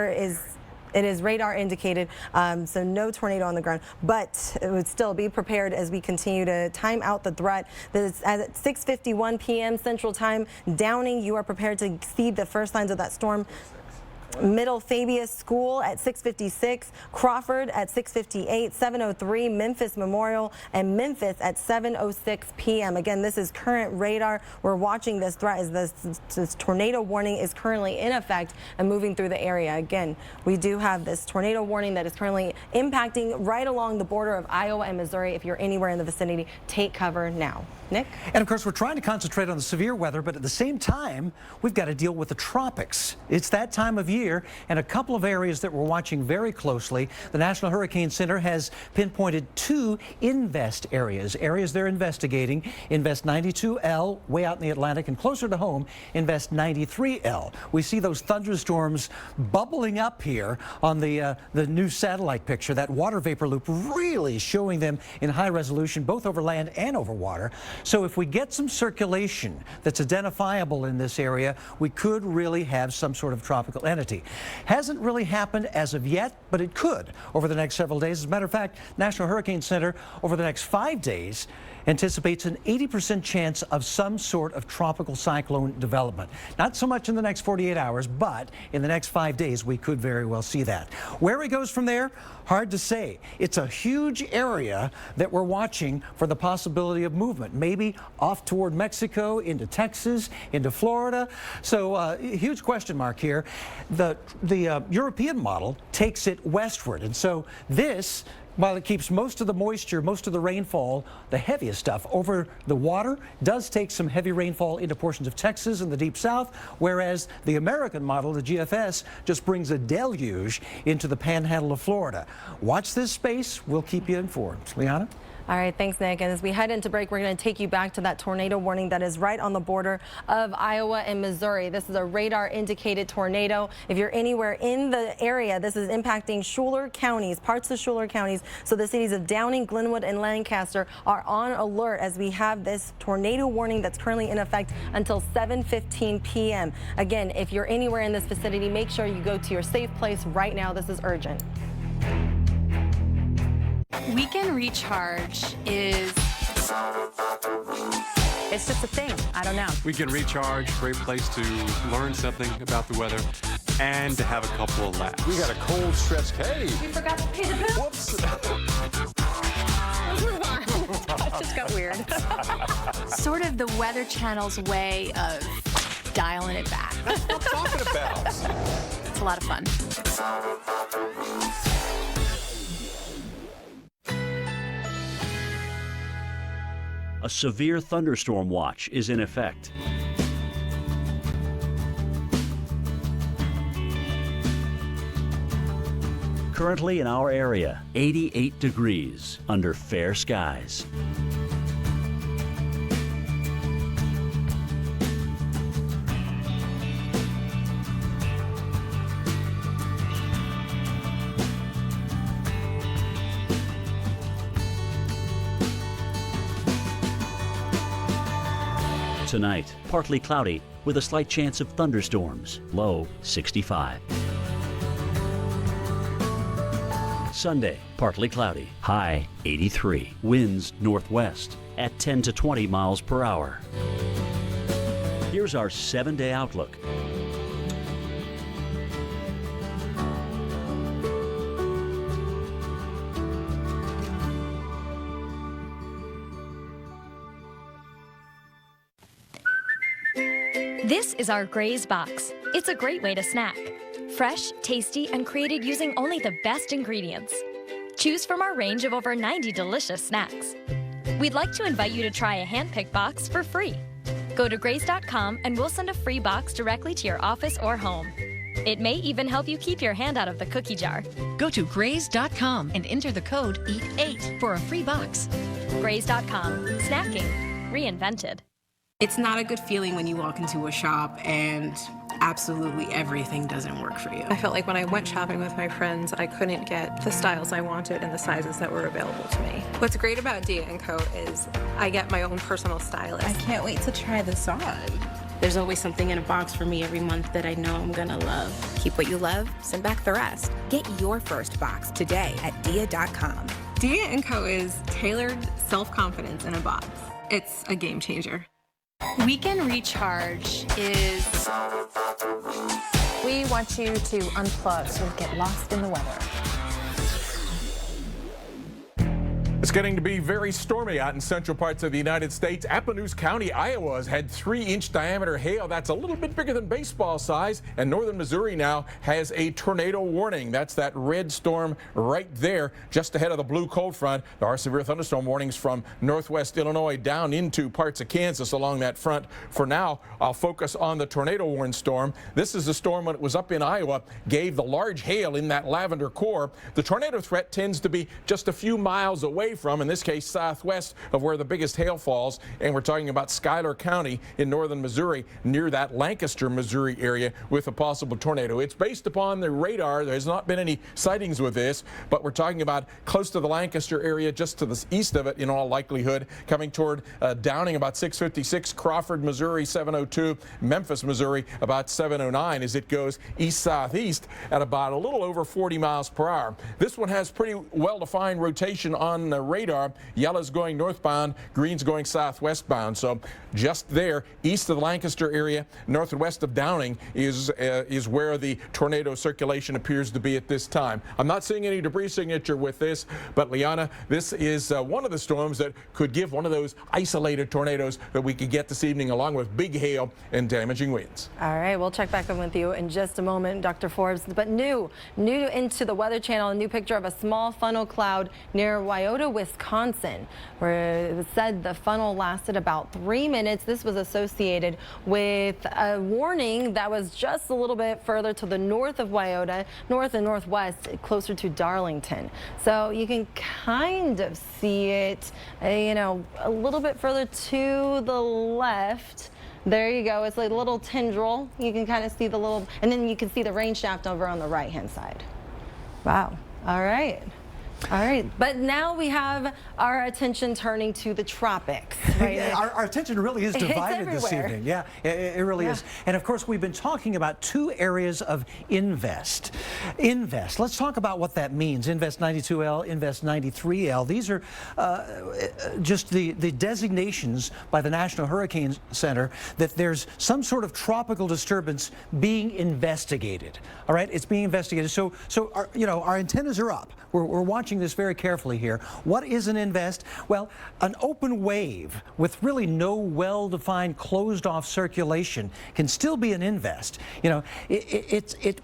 is radar indicated, so no tornado on the ground, but it would still be prepared as we continue to time out the threat. This at 6:51 p.m. Central Time. Downing, you are prepared to see the first signs of that storm. Middle Fabius School at 6:56, Crawford at 6:58, 7:03, Memphis Memorial, and Memphis at 7:06 p.m. Again, this is current radar. We're watching this threat as this tornado warning is currently in effect and moving through the area. Again, we do have this tornado warning that is currently impacting right along the border of Iowa and Missouri. If you're anywhere in the vicinity, take cover now. Nick? And of course, we're trying to concentrate on the severe weather, but at the same time, we've got to deal with the tropics. It's that time of year, and a couple of areas that we're watching very closely. The National Hurricane Center has pinpointed 2 invest areas they're investigating. Invest 92L, way out in the Atlantic, and closer to home, Invest 93L. We see those thunderstorms bubbling up here on the new satellite picture, that water vapor loop really showing them in high resolution, both over land and over water. So if we get some circulation that's identifiable in this area, we could really have some sort of tropical entity. Hasn't really happened as of yet, but it could over the next several days. As a matter of fact, National Hurricane Center over the next 5 days anticipates an 80% chance of some sort of tropical cyclone development. Not so much in the next 48 hours, but in the next 5 days, we could very well see that. Where it goes from there, hard to say. It's a huge area that we're watching for the possibility of movement, maybe off toward Mexico, into Texas, into Florida. So huge question mark here. The European model takes it westward, and so this, while it keeps most of the moisture, most of the rainfall, the heaviest stuff, over the water, does take some heavy rainfall into portions of Texas and the deep south, whereas the American model, the GFS, just brings a deluge into the panhandle of Florida. Watch this space. We'll keep you informed. Liana? All right, thanks, Nick. And as we head into break, we're going to take you back to that tornado warning that is right on the border of Iowa and Missouri. This is a radar-indicated tornado. If you're anywhere in the area, this is impacting Schuyler counties, parts of Schuyler counties. So the cities of Downing, Glenwood, and Lancaster are on alert as we have this tornado warning that's currently in effect until 7:15 p.m. Again, if you're anywhere in this vicinity, make sure you go to your safe place right now. This is urgent. Weekend Recharge is... It's just a thing. I don't know. Weekend Recharge, great place to learn something about the weather and to have a couple of laughs. We got a cold stretch. Hey! We forgot to pay the bill. Whoops! Let's move on. That just got weird. sort of the Weather Channel's way of dialing it back. That's what I'm talking about. It's a lot of fun. a severe thunderstorm watch is in effect. Currently in our area, 88 degrees under fair skies. Tonight, partly cloudy with a slight chance of thunderstorms, low 65. Sunday, partly cloudy, high 83. Winds northwest at 10 to 20 miles per hour. Here's our 7-day outlook. This is our Gray's Box. It's a great way to snack. Fresh, tasty, and created using only the best ingredients. Choose from our range of over 90 delicious snacks. We'd like to invite you to try a hand-picked box for free. Go to grays.com and we'll send a free box directly to your office or home. It may even help you keep your hand out of the cookie jar. Go to grays.com and enter the code EAT8 for a free box. Grays.com. Snacking. Reinvented. It's not a good feeling when you walk into a shop and absolutely everything doesn't work for you. I felt like when I went shopping with my friends, I couldn't get the styles I wanted and the sizes that were available to me. What's great about Dia & Co. is I get my own personal stylist. I can't wait to try this on. There's always something in a box for me every month that I know I'm gonna love. Keep what you love, send back the rest. Get your first box today at dia.com. Dia & Co. is tailored self-confidence in a box. It's a game changer. Weekend Recharge is... We want you to unplug so you get lost in the weather. It's getting to be very stormy out in central parts of the United States. Appanoose County, Iowa has had 3-inch diameter hail. That's a little bit bigger than baseball size. And northern Missouri now has a tornado warning. That's that red storm right there just ahead of the blue cold front. There are severe thunderstorm warnings from northwest Illinois down into parts of Kansas along that front. For now, I'll focus on the tornado warned storm. This is the storm when it was up in Iowa, gave the large hail in that lavender core. The tornado threat tends to be just a few miles away from, in this case, southwest of where the biggest hail falls. And we're talking about Schuyler County in northern Missouri, near that Lancaster, Missouri area with a possible tornado. It's based upon the radar. There's not been any sightings with this, but we're talking about close to the Lancaster area, just to the east of it in all likelihood, coming toward Downing about 656, Crawford, Missouri 702, Memphis, Missouri about 709 as it goes east-southeast at about a little over 40 miles per hour. This one has pretty well-defined rotation on the radar. Yellow's going northbound, green's going southwestbound. So just there, east of the Lancaster area, north and west of Downing is where the tornado circulation appears to be at this time. I'm not seeing any debris signature with this, but Liana, this is one of the storms that could give one of those isolated tornadoes that we could get this evening, along with big hail and damaging winds. All right, we'll check back in with you in just a moment, Dr. Forbes. But new into the Weather Channel, a new picture of a small funnel cloud near Wyoto, Wisconsin, where it was said the funnel lasted about 3 minutes. This was associated with a warning that was just a little bit further to the north of Wyoto, north and northwest, closer to Darlington. So you can kind of see it, a little bit further to the left. There you go. It's like a little tendril. You can kind of see the little, and then you can see the rain shaft over on the right-hand side. Wow. All right. All right, but now we have our attention turning to the tropics. Right? Yeah, our attention really is divided this evening. Yeah, it really is. And of course, we've been talking about 2 areas of invest. Let's talk about what that means. Invest 92L, Invest 93L. These are just the designations by the National Hurricane Center that there's some sort of tropical disturbance being investigated. All right, it's being investigated. So our antennas are up. We're watching watching this very carefully here. What is an invest? Well, an open wave with really no well-defined closed-off circulation can still be an invest. You know,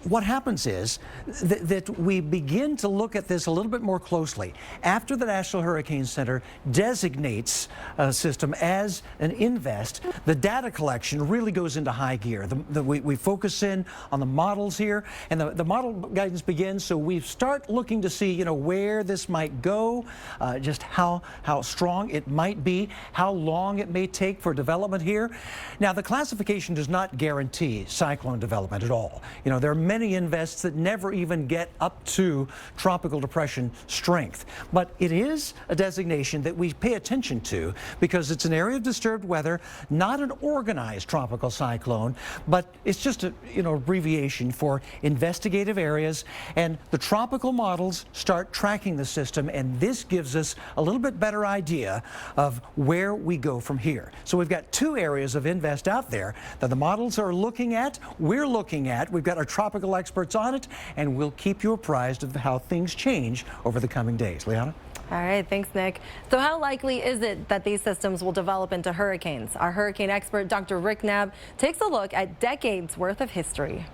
what happens is that we begin to look at this a little bit more closely after the National Hurricane Center designates a system as an invest. The data collection really goes into high gear. We focus in on the models here, and the model guidance begins, so we start looking to see, you know, where this might go, just how strong it might be, how long it may take for development here. Now, the classification does not guarantee cyclone development at all. You know, there are many invests that never even get up to tropical depression strength, but it is a designation that we pay attention to because it's an area of disturbed weather, not an organized tropical cyclone, but it's just a, you know, abbreviation for investigative areas, and the tropical models start tracking the system, and this gives us a little bit better idea of where we go from here. So we've got two areas of invest out there that the models are looking at, we're looking at, we've got our tropical experts on it, and we'll keep you apprised of how things change over the coming days. Liana? All right, thanks, Nick. So how likely is it that these systems will develop into hurricanes? Our hurricane expert, Dr. Rick Knabb, takes a look at decades worth of history.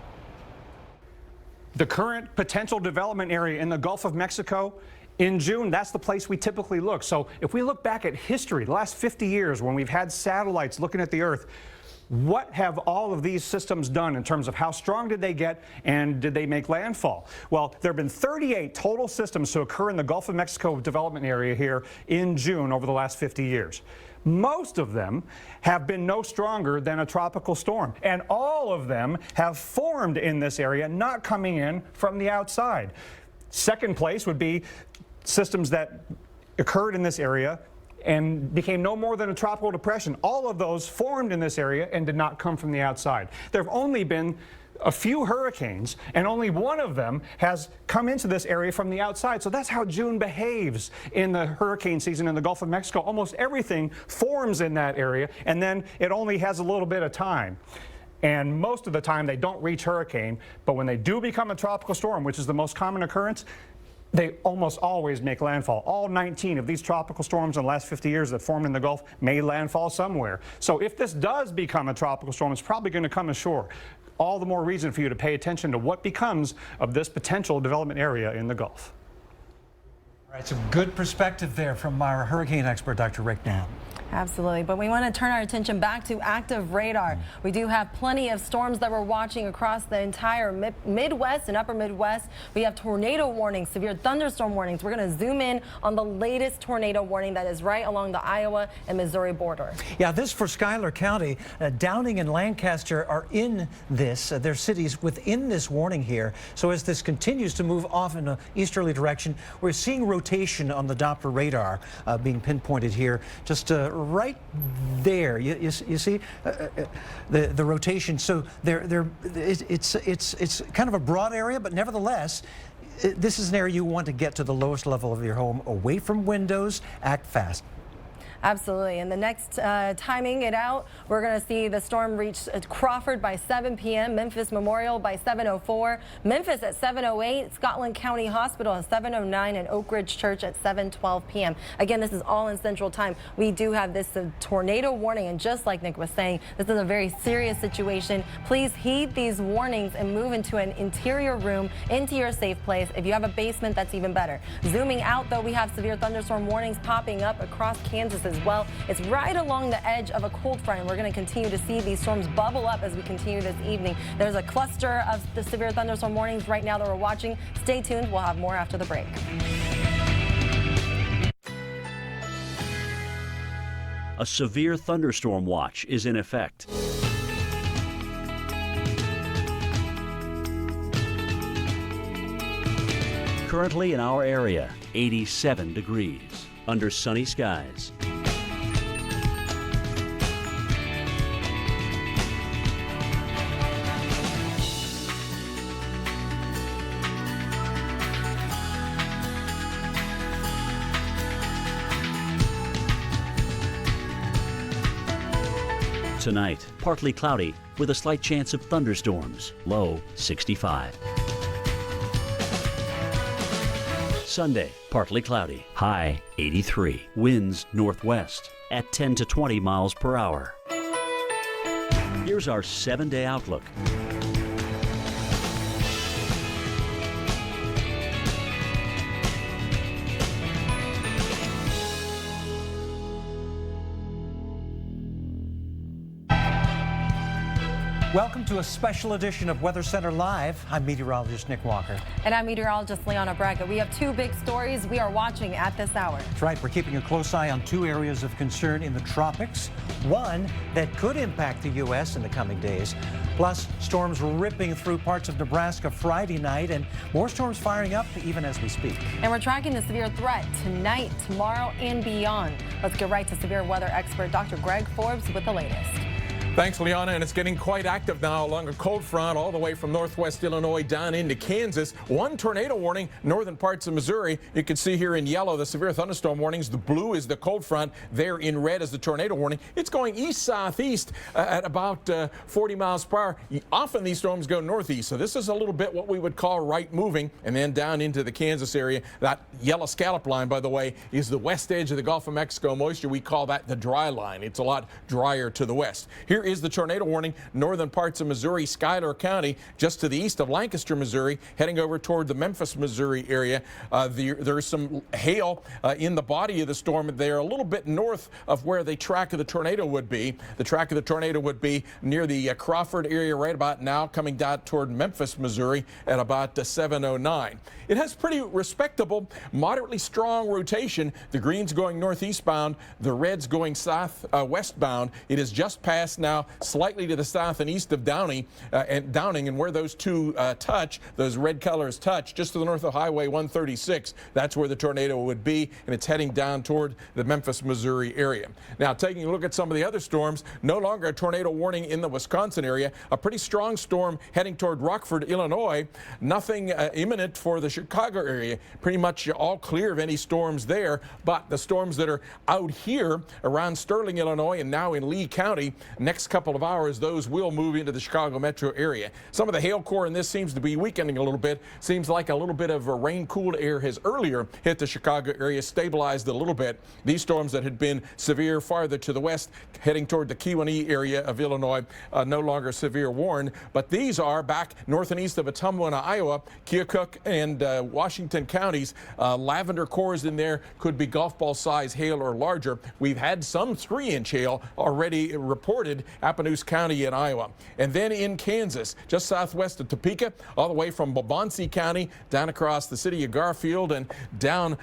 The current potential development area in the Gulf of Mexico, in June, that's the place we typically look. So if we look back at history, the last 50 years when we've had satellites looking at the Earth, what have all of these systems done in terms of how strong did they get and did they make landfall? Well, there have been 38 total systems to occur in the Gulf of Mexico development area here in June over the last 50 years. Most of them have been no stronger than a tropical storm, and all of them have formed in this area, not coming in from the outside. Second place would be systems that occurred in this area and became no more than a tropical depression. All of those formed in this area and did not come from the outside. There have only been a few hurricanes, and only one of them has come into this area from the outside. So that's how June behaves in the hurricane season in the Gulf of Mexico. Almost everything forms in that area, and then it only has a little bit of time. And most of the time they don't reach hurricane, but when they do become a tropical storm, which is the most common occurrence, they almost always make landfall. All 19 of these tropical storms in the last 50 years that formed in the Gulf made landfall somewhere. So if this does become a tropical storm, it's probably going to come ashore. All the more reason for you to pay attention to what becomes of this potential development area in the Gulf. All right, some good perspective there from our hurricane expert, Dr. Rick Knabb. Absolutely, but we want to turn our attention back to active radar. We do have plenty of storms that we're watching across the entire Midwest and upper Midwest. We have tornado warnings, severe thunderstorm warnings. We're going to zoom in on the latest tornado warning that is right along the Iowa and Missouri border. Yeah, this for Schuyler County. Downing and Lancaster are in this. They're cities within this warning here. So as this continues to move off in an easterly direction, we're seeing rotation on the Doppler radar being pinpointed here. Just right there, you see the rotation. So it's kind of a broad area, but nevertheless, this is an area you want to get to the lowest level of your home, away from windows. Act fast. Absolutely. And the next timing it out, we're going to see the storm reach Crawford by 7 p.m., Memphis Memorial by 7:04, Memphis at 7:08, Scotland County Hospital at 7:09, and Oak Ridge Church at 7:12 p.m. Again, this is all in Central Time. We do have this tornado warning, and just like Nick was saying, this is a very serious situation. Please heed these warnings and move into an interior room, into your safe place. If you have a basement, that's even better. Zooming out, though, we have severe thunderstorm warnings popping up across Kansas as well. It's right along the edge of a cold front, and we're going to continue to see these storms bubble up as we continue this evening. There's a cluster of the severe thunderstorm warnings right now that we're watching. Stay tuned. We'll have more after the break. A severe thunderstorm watch is in effect. Currently in our area, 87 degrees under sunny skies. Tonight, partly cloudy with a slight chance of thunderstorms, low 65. Sunday, partly cloudy, high 83. Winds northwest at 10 to 20 miles per hour. Here's our 7-day outlook. Welcome to a special edition of Weather Center Live. I'm meteorologist Nick Walker. And I'm meteorologist Leona Braga. We have two big stories we are watching at this hour. That's right. We're keeping a close eye on two areas of concern in the tropics. One that could impact the U.S. in the coming days. Plus, storms ripping through parts of Nebraska Friday night and more storms firing up even as we speak. And we're tracking the severe threat tonight, tomorrow, and beyond. Let's get right to severe weather expert Dr. Greg Forbes with the latest. Thanks, Leona, and it's getting quite active now along a cold front all the way from northwest Illinois down into Kansas. One tornado warning, northern parts of Missouri. You can see here in yellow the severe thunderstorm warnings. The blue is the cold front. There in red is the tornado warning. It's going east-southeast at about 40 miles per hour. Often these storms go northeast, so this is a little bit what we would call right moving, and then down into the Kansas area. That yellow scallop line, by the way, is the west edge of the Gulf of Mexico moisture. We call that the dry line. It's a lot drier to the west. Here is the tornado warning, northern parts of Missouri, Schuyler County, just to the east of Lancaster, Missouri, heading over toward the Memphis, Missouri area. There's some hail in the body of the storm there, a little bit north of where the track of the tornado would be. The track of the tornado would be near the Crawford area right about now, coming down toward Memphis, Missouri at about 7:09. It has pretty respectable, moderately strong rotation. The greens going northeastbound, the reds going westbound. It is just past now, slightly to the south and east of Downing, and where those two touch, those red colors touch, just to the north of Highway 136. That's where the tornado would be, and it's heading down toward the Memphis, Missouri area. Now, taking a look at some of the other storms, no longer a tornado warning in the Wisconsin area. A pretty strong storm heading toward Rockford, Illinois. Nothing imminent for the Chicago area. Pretty much all clear of any storms there, but the storms that are out here around Sterling, Illinois, and now in Lee County, next couple of hours, those will move into the Chicago metro area. Some of the hail core in this seems to be weakening a little bit. Seems like a little bit of a rain-cooled air has earlier hit the Chicago area, stabilized a little bit. These storms that had been severe farther to the west, heading toward the Kewanee area of Illinois, no longer severe warned, but these are back north and east of Ottumwa, Iowa, Keokuk, and Washington counties. Lavender cores in there could be golf ball size hail or larger. We've had some 3-inch hail already reported, Appanoose County in Iowa. And then in Kansas, just southwest of Topeka, all the way from Waubonsee County down across the city of Garfield and down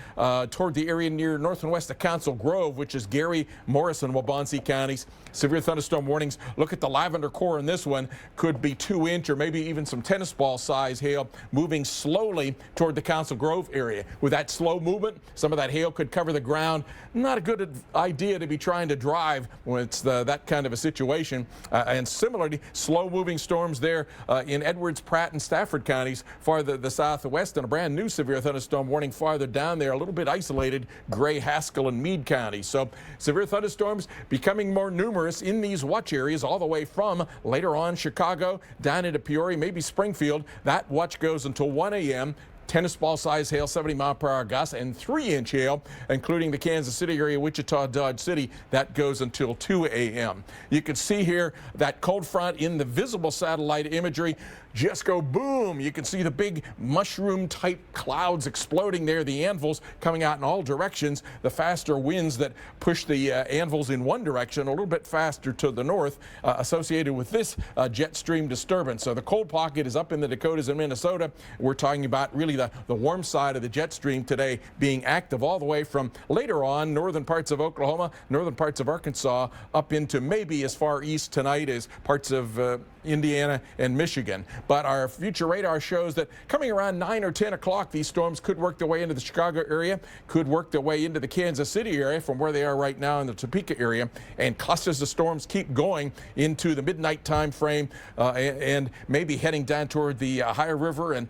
toward the area near north and west of Council Grove, which is Gary, Morrison, Waubonsee counties. Severe thunderstorm warnings. Look at the lavender core in this one. Could be 2-inch or maybe even some tennis ball size hail moving slowly toward the Council Grove area. With that slow movement, some of that hail could cover the ground. Not a good idea to be trying to drive when it's that kind of a situation. And similarly, slow moving storms there in Edwards, Pratt, and Stafford counties, farther the southwest, and a brand new severe thunderstorm warning farther down there, a little bit isolated, Gray, Haskell, and Meade counties. So severe thunderstorms becoming more numerous in these watch areas all the way from later on Chicago down into Peoria, maybe Springfield. That watch goes until 1 a.m. Tennis ball size hail, 70-mile-per-hour gusts, and 3-inch hail, including the Kansas City area, Wichita, Dodge City. That goes until 2 a.m. You can see here that cold front in the visible satellite imagery just go boom. You can see the big mushroom-type clouds exploding there, the anvils coming out in all directions. The faster winds that push the anvils in one direction, a little bit faster to the north, associated with this jet stream disturbance. So the cold pocket is up in the Dakotas and Minnesota. We're talking about really the warm side of the jet stream today being active all the way from later on northern parts of Oklahoma, northern parts of Arkansas, up into maybe as far east tonight as parts of Indiana and Michigan. But our future radar shows that coming around 9 or 10 o'clock, these storms could work their way into the Chicago area, could work their way into the Kansas City area from where they are right now in the Topeka area, and clusters of storms keep going into the midnight time frame and maybe heading down toward the Ohio River and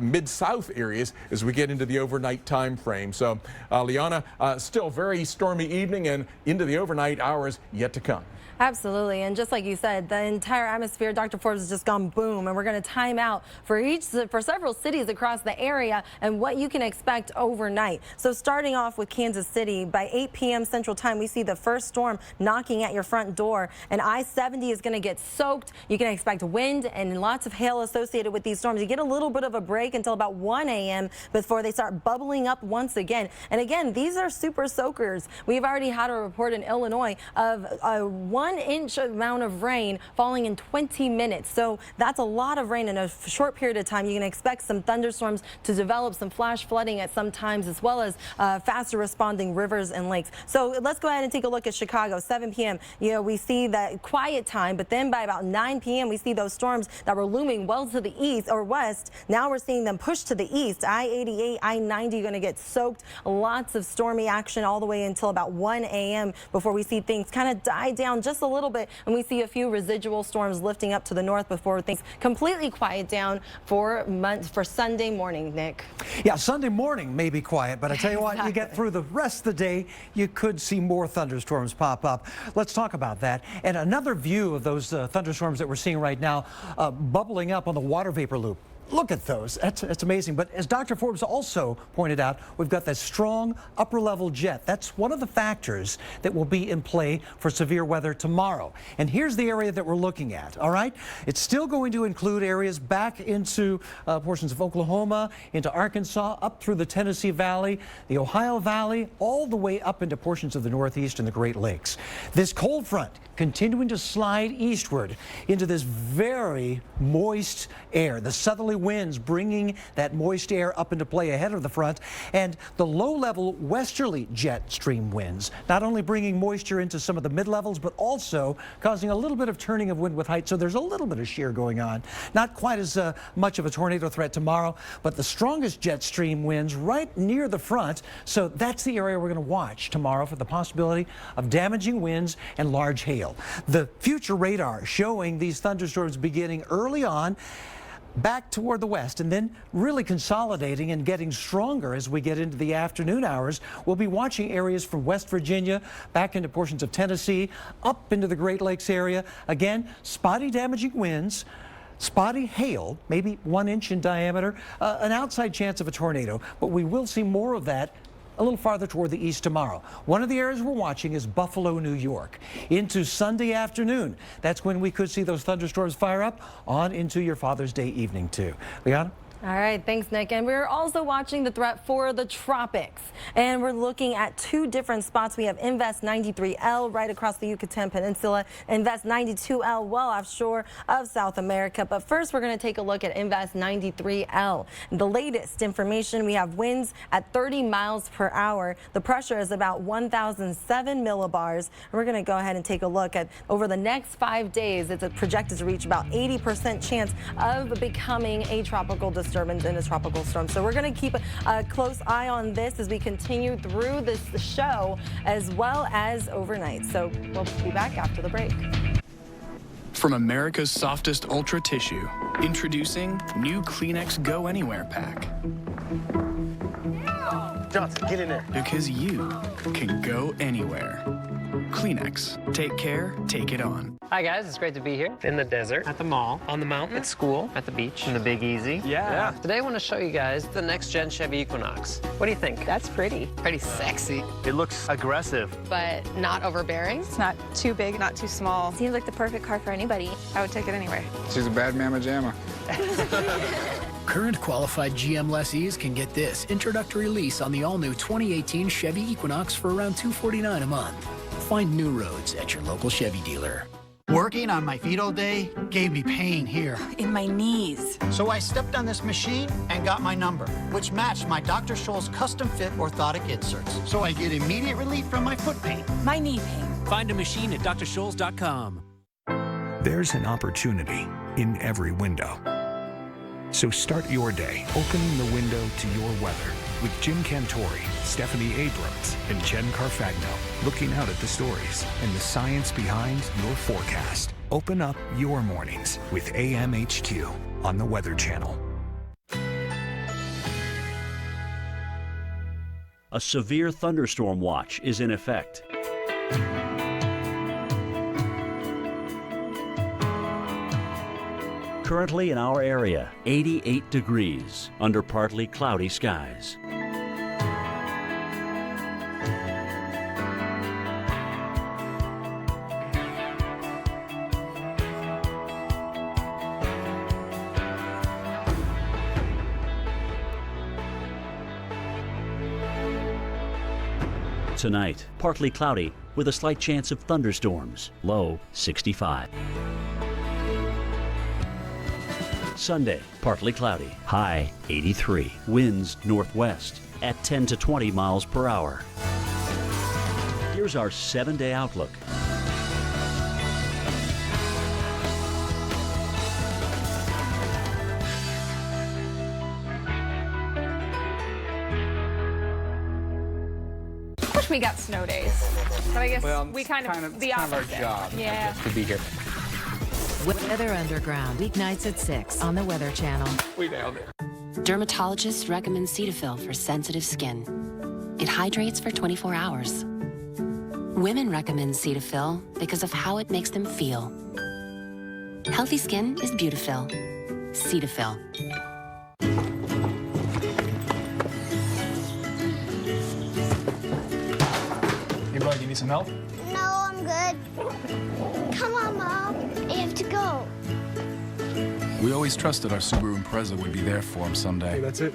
mid-south areas as we get into the overnight time frame. So, Liana, still very stormy evening and into the overnight hours yet to come. Absolutely. And just like you said, the entire atmosphere, Dr. Forbes, has just gone boom. And we're going to time out for several cities across the area and what you can expect overnight. So starting off with Kansas City, by 8 p.m. Central Time, we see the first storm knocking at your front door, and I-70 is going to get soaked. You can expect wind and lots of hail associated with these storms. You get a little bit of a break until about 1 a.m. before they start bubbling up once again. And again, these are super soakers. We've already had a report in Illinois of a 1-inch amount of rain falling in 20 minutes. So that's a lot of rain in a short period of time. You can expect some thunderstorms to develop, some flash flooding at some times, as well as faster responding rivers and lakes. So let's go ahead and take a look at Chicago. 7 p.m. We see that quiet time, but then by about 9 p.m. we see those storms that were looming well to the east or west. Now we're seeing them push to the east. I-88, I-90 going to get soaked. Lots of stormy action all the way until about 1 a.m. before we see things kind of die down just a little bit, and we see a few residual storms lifting up to the north before things completely quiet down for Sunday morning, Nick. Yeah, Sunday morning may be quiet, but I tell you what, you get through the rest of the day, you could see more thunderstorms pop up. Let's talk about that. And another view of those thunderstorms that we're seeing right now bubbling up on the water vapor loop. Look at those. That's amazing. But as Dr. Forbes also pointed out, we've got that strong upper-level jet. That's one of the factors that will be in play for severe weather tomorrow. And here's the area that we're looking at, all right? It's still going to include areas back into portions of Oklahoma, into Arkansas, up through the Tennessee Valley, the Ohio Valley, all the way up into portions of the Northeast and the Great Lakes. This cold front continuing to slide eastward into this very moist air. The southerly winds bringing that moist air up into play ahead of the front, and the low-level westerly jet stream winds not only bringing moisture into some of the mid-levels, but also causing a little bit of turning of wind with height. So there's a little bit of shear going on. Not quite as much of a tornado threat tomorrow, but the strongest jet stream winds right near the front. So that's the area we're going to watch tomorrow for the possibility of damaging winds and large hail. The future radar showing these thunderstorms beginning early on back toward the west and then really consolidating and getting stronger as we get into the afternoon hours. We'll be watching areas from West Virginia back into portions of Tennessee, up into the Great Lakes area. Again, spotty damaging winds, spotty hail, maybe 1 inch in diameter, an outside chance of a tornado, but we will see more of that a little farther toward the east tomorrow. One of the areas we're watching is Buffalo, New York. Into Sunday afternoon, that's when we could see those thunderstorms fire up on into your Father's Day evening too. Liana? All right, thanks, Nick. And we're also watching the threat for the tropics. And we're looking at 2 different spots. We have Invest 93L right across the Yucatan Peninsula, Invest 92L well offshore of South America. But first, we're going to take a look at Invest 93L. The latest information, we have winds at 30 miles per hour. The pressure is about 1,007 millibars. And we're going to go ahead and take a look at over the next 5 days. It's projected to reach about 80% chance of becoming a tropical disturbance and a tropical storm. So we're going to keep a close eye on this as we continue through this show as well as overnight. So we'll be back after the break. From America's softest ultra tissue, introducing new Kleenex Go Anywhere pack. Johnson, get in there. Because you can go anywhere. Kleenex. Take care, take it on. Hi guys, it's great to be here. In the desert, at the mall, on the mountain, at school, at the beach, in the Big Easy. Yeah. Today I want to show you guys the next gen Chevy Equinox. What do you think? That's pretty. Pretty sexy. It looks aggressive. But not overbearing. It's not too big, not too small. Seems like the perfect car for anybody. I would take it anyway. She's a bad mamma jamma. Current qualified GM lessees can get this introductory lease on the all-new 2018 Chevy Equinox for around $249 a month. Find new roads at your local Chevy dealer. Working on my feet all day gave me pain here. In my knees. So I stepped on this machine and got my number, which matched my Dr. Scholl's custom-fit orthotic inserts. So I get immediate relief from my foot pain. My knee pain. Find a machine at drscholls.com. There's an opportunity in every window. So start your day opening the window to your weather with Jim Cantori, Stephanie Abrams, and Jen Carfagno looking out at the stories and the science behind your forecast. Open up your mornings with AMHQ on the Weather Channel. A severe thunderstorm watch is in effect. Currently in our area, 88 degrees under partly cloudy skies. Tonight, partly cloudy with a slight chance of thunderstorms, low 65. Sunday, partly cloudy, high 83. Winds northwest at 10 to 20 miles per hour. Here's our 7-day outlook. Wish we got snow days, but I guess we it's kind of the kind of our opposite. job, I Yeah. guess, to be here. Weather Underground, weeknights at 6 on the Weather Channel. We nailed it. Dermatologists recommend Cetaphil for sensitive skin. It hydrates for 24 hours. Women recommend Cetaphil because of how it makes them feel. Healthy skin is Beautifil. Cetaphil. Hey, bud, you need some help? No, I'm good. Come on, Mom. I have to go. We always trusted our Subaru Impreza would be there for him someday. Hey, that's it.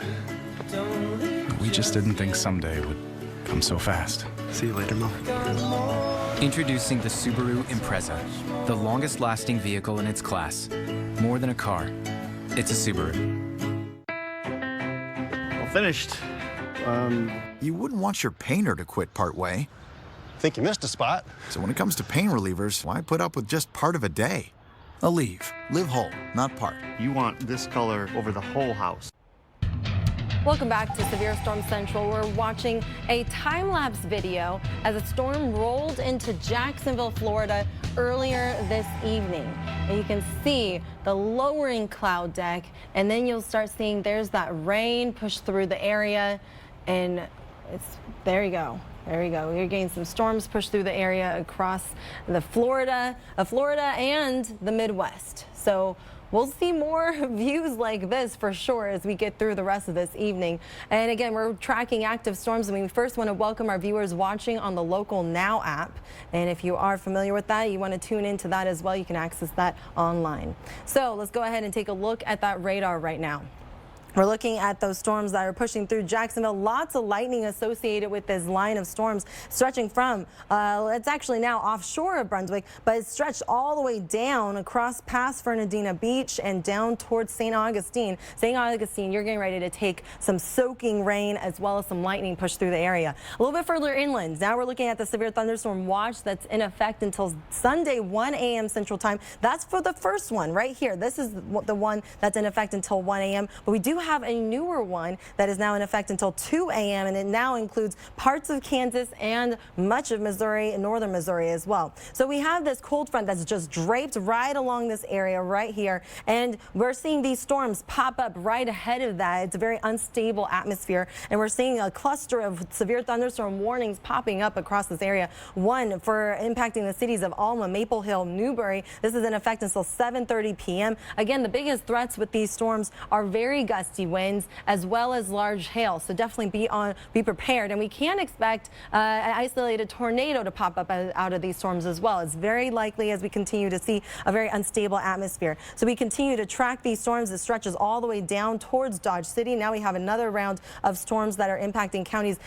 We just didn't think someday would come so fast. See you later, Mom. Introducing the Subaru Impreza, the longest-lasting vehicle in its class. More than a car, it's a Subaru. Well, finished. You wldn't want your painter to quit partway. Think you missed a spot. So when it comes to pain relievers, why put up with just part of a day? Aleve. Live whole, not part. You want this color over the whole house. Welcome back to Severe Storm Central. We're watching a time-lapse video as a storm rolled into Jacksonville, Florida earlier this evening. And you can see the lowering cloud deck, and then you'll start seeing there's that rain push through the area, and there you go. There you go. You're getting some storms push through the area across Florida and the Midwest. So we'll see more views like this for sure as we get through the rest of this evening. And again, we're tracking active storms, and we first want to welcome our viewers watching on the Local Now app. And if you are familiar with that, you want to tune into that as well, you can access that online. So let's go ahead and take a look at that radar right now. We're looking at those storms that are pushing through Jacksonville. Lots of lightning associated with this line of storms stretching from, it's actually now offshore of Brunswick, but it's stretched all the way down across past Fernandina Beach and down towards St. Augustine. St. Augustine, you're getting ready to take some soaking rain as well as some lightning push through the area. A little bit further inland, now we're looking at the severe thunderstorm watch that's in effect until Sunday 1 a.m. Central Time. That's for the first one right here. This is the one that's in effect until 1 a.m. But we do have a newer one that is now in effect until 2 a.m. and it now includes parts of Kansas and much of Missouri and northern Missouri as well. So we have this cold front that's just draped right along this area right here, and we're seeing these storms pop up right ahead of that. It's a very unstable atmosphere, and we're seeing a cluster of severe thunderstorm warnings popping up across this area. One for impacting the cities of Alma, Maple Hill, Newberry. This is in effect until 7:30 p.m. Again, the biggest threats with these storms are very gusty winds as well as large hail. So definitely be prepared. And we can expect an isolated tornado to pop up out of these storms as well. It's very likely as we continue to see a very unstable atmosphere. So we continue to track these storms. It stretches all the way down towards Dodge City. Now we have another round of storms that are impacting counties,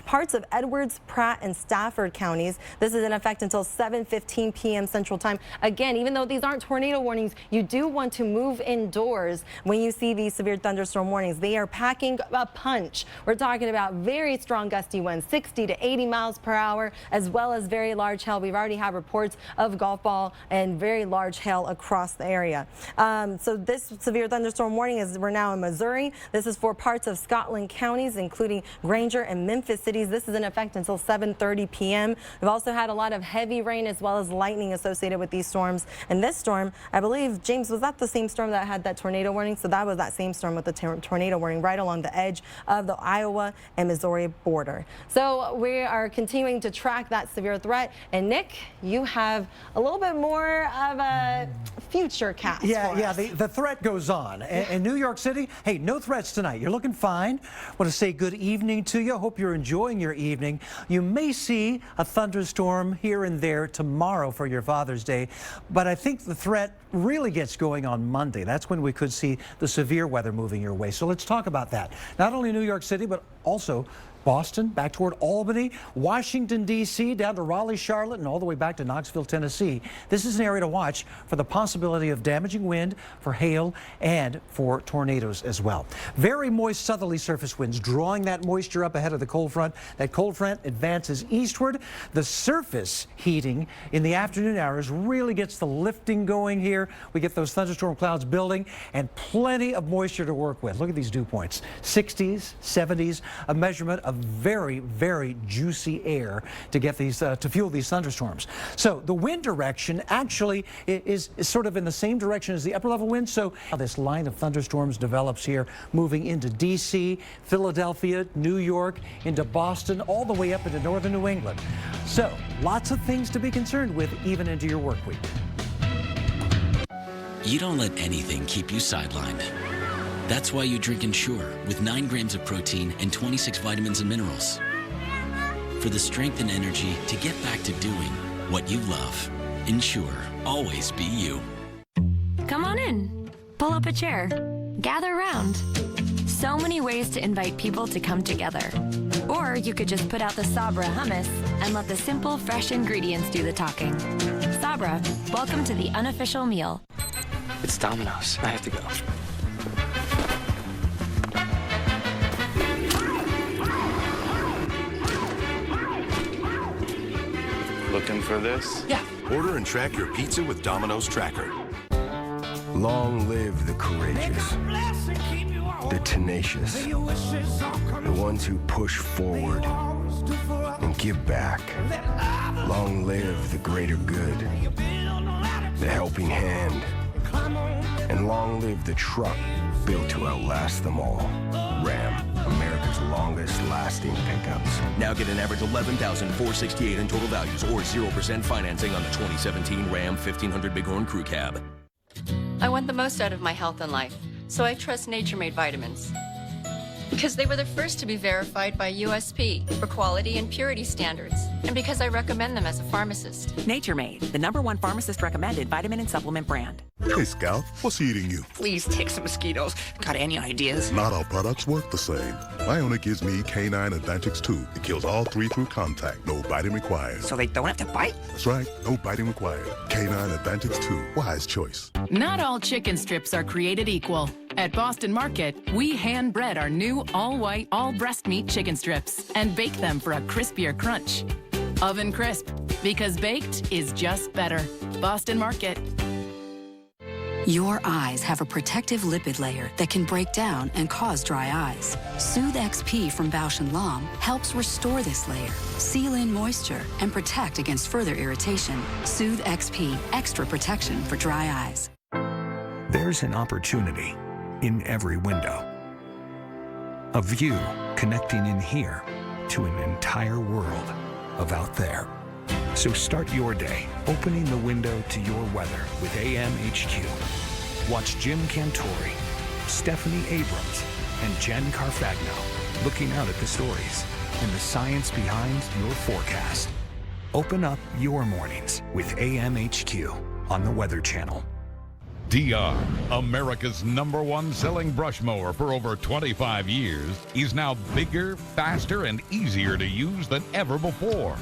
parts of Edwards, Pratt, and Stafford counties. This is in effect until 7:15 p.m. Central Time. Again, even though these aren't tornado warnings, you do want to move indoors when you see these severe thunderstorm warnings. They are packing a punch. We're talking about very strong gusty winds, 60 to 80 miles per hour, as well as very large hail. We've already had reports of golf ball and very large hail across the area. So this severe thunderstorm warning is, we're now in Missouri. This is for parts of Scotland counties, including Granger and Memphis cities. This is in effect until 7:30 p.m. We've also had a lot of heavy rain as well as lightning associated with these storms. And this storm, I believe, James, was that the same storm that had that tornado warning? So that was that same storm thunderstorm with a tornado warning right along the edge of the Iowa and Missouri border. So we are continuing to track that severe threat. And Nick, you have a little bit more of a future cast. Yeah, the threat goes on. In New York City, hey, no threats tonight. You're looking fine. Want to say good evening to you. Hope you're enjoying your evening. You may see a thunderstorm here and there tomorrow for your Father's Day, but I think the threat really gets going on Monday. That's when we could see the severe weather moving your way. So let's talk about that. Not only New York City, but also Boston, back toward Albany, Washington, D.C., down to Raleigh, Charlotte, and all the way back to Knoxville, Tennessee. This is an area to watch for the possibility of damaging wind, for hail, and for tornadoes as well. Very moist southerly surface winds drawing that moisture up ahead of the cold front. That cold front advances eastward. The surface heating in the afternoon hours really gets the lifting going here. We get those thunderstorm clouds building and plenty of moisture to work with. Look at these dew points, 60s, 70s, a measurement of very, very juicy air to get these to fuel these thunderstorms. So the wind direction actually is sort of in the same direction as the upper level wind. So this line of thunderstorms develops here, moving into D.C., Philadelphia, New York, into Boston, all the way up into northern New England. So lots of things to be concerned with even into your work week. You don't let anything keep you sidelined. That's why you drink Ensure with 9 grams of protein and 26 vitamins and minerals. For the strength and energy to get back to doing what you love. Ensure, always be you. Come on in. Pull up a chair. Gather around. So many ways to invite people to come together. Or you could just put out the Sabra hummus and let the simple, fresh ingredients do the talking. Sabra, welcome to the unofficial meal. It's Domino's. I have to go. Looking for this? Yeah. Order and track your pizza with Domino's Tracker. Long live the courageous, the tenacious, the ones who push forward and give back. Long live the greater good, the helping hand, and long live the truck built to outlast them all. Ram, America's longest lasting pickups. Now get an average $11,468 in total values or 0% financing on the 2017 Ram 1500 Bighorn Crew Cab. I want the most out of my health and life, so I trust Nature Made vitamins. Because they were the first to be verified by USP for quality and purity standards, and because I recommend them as a pharmacist. Nature Made, the #1 pharmacist-recommended vitamin and supplement brand. Hey, Scout, what's eating you? Please take some mosquitoes. Got any ideas? Not all products work the same. Ionic gives me Canine Advantage 2. It kills all 3 through contact. No biting required. So they don't have to bite? That's right. No biting required. Canine Advantage 2. Wise choice. Not all chicken strips are created equal. At Boston Market, we hand bread our new all-white, all-breast meat chicken strips and bake them for a crispier crunch. Oven crisp, because baked is just better. Boston Market. Your eyes have a protective lipid layer that can break down and cause dry eyes. Soothe XP from Bausch & Lomb helps restore this layer, seal in moisture, and protect against further irritation. Soothe XP, extra protection for dry eyes. There's an opportunity in every window. A view connecting in here to an entire world of out there. So start your day opening the window to your weather with AMHQ. Watch Jim Cantori, Stephanie Abrams, and Jen Carfagno looking out at the stories and the science behind your forecast. Open up your mornings with AMHQ on the Weather Channel. DR, America's #1 selling brush mower for over 25 years, is now bigger, faster, and easier to use than ever before.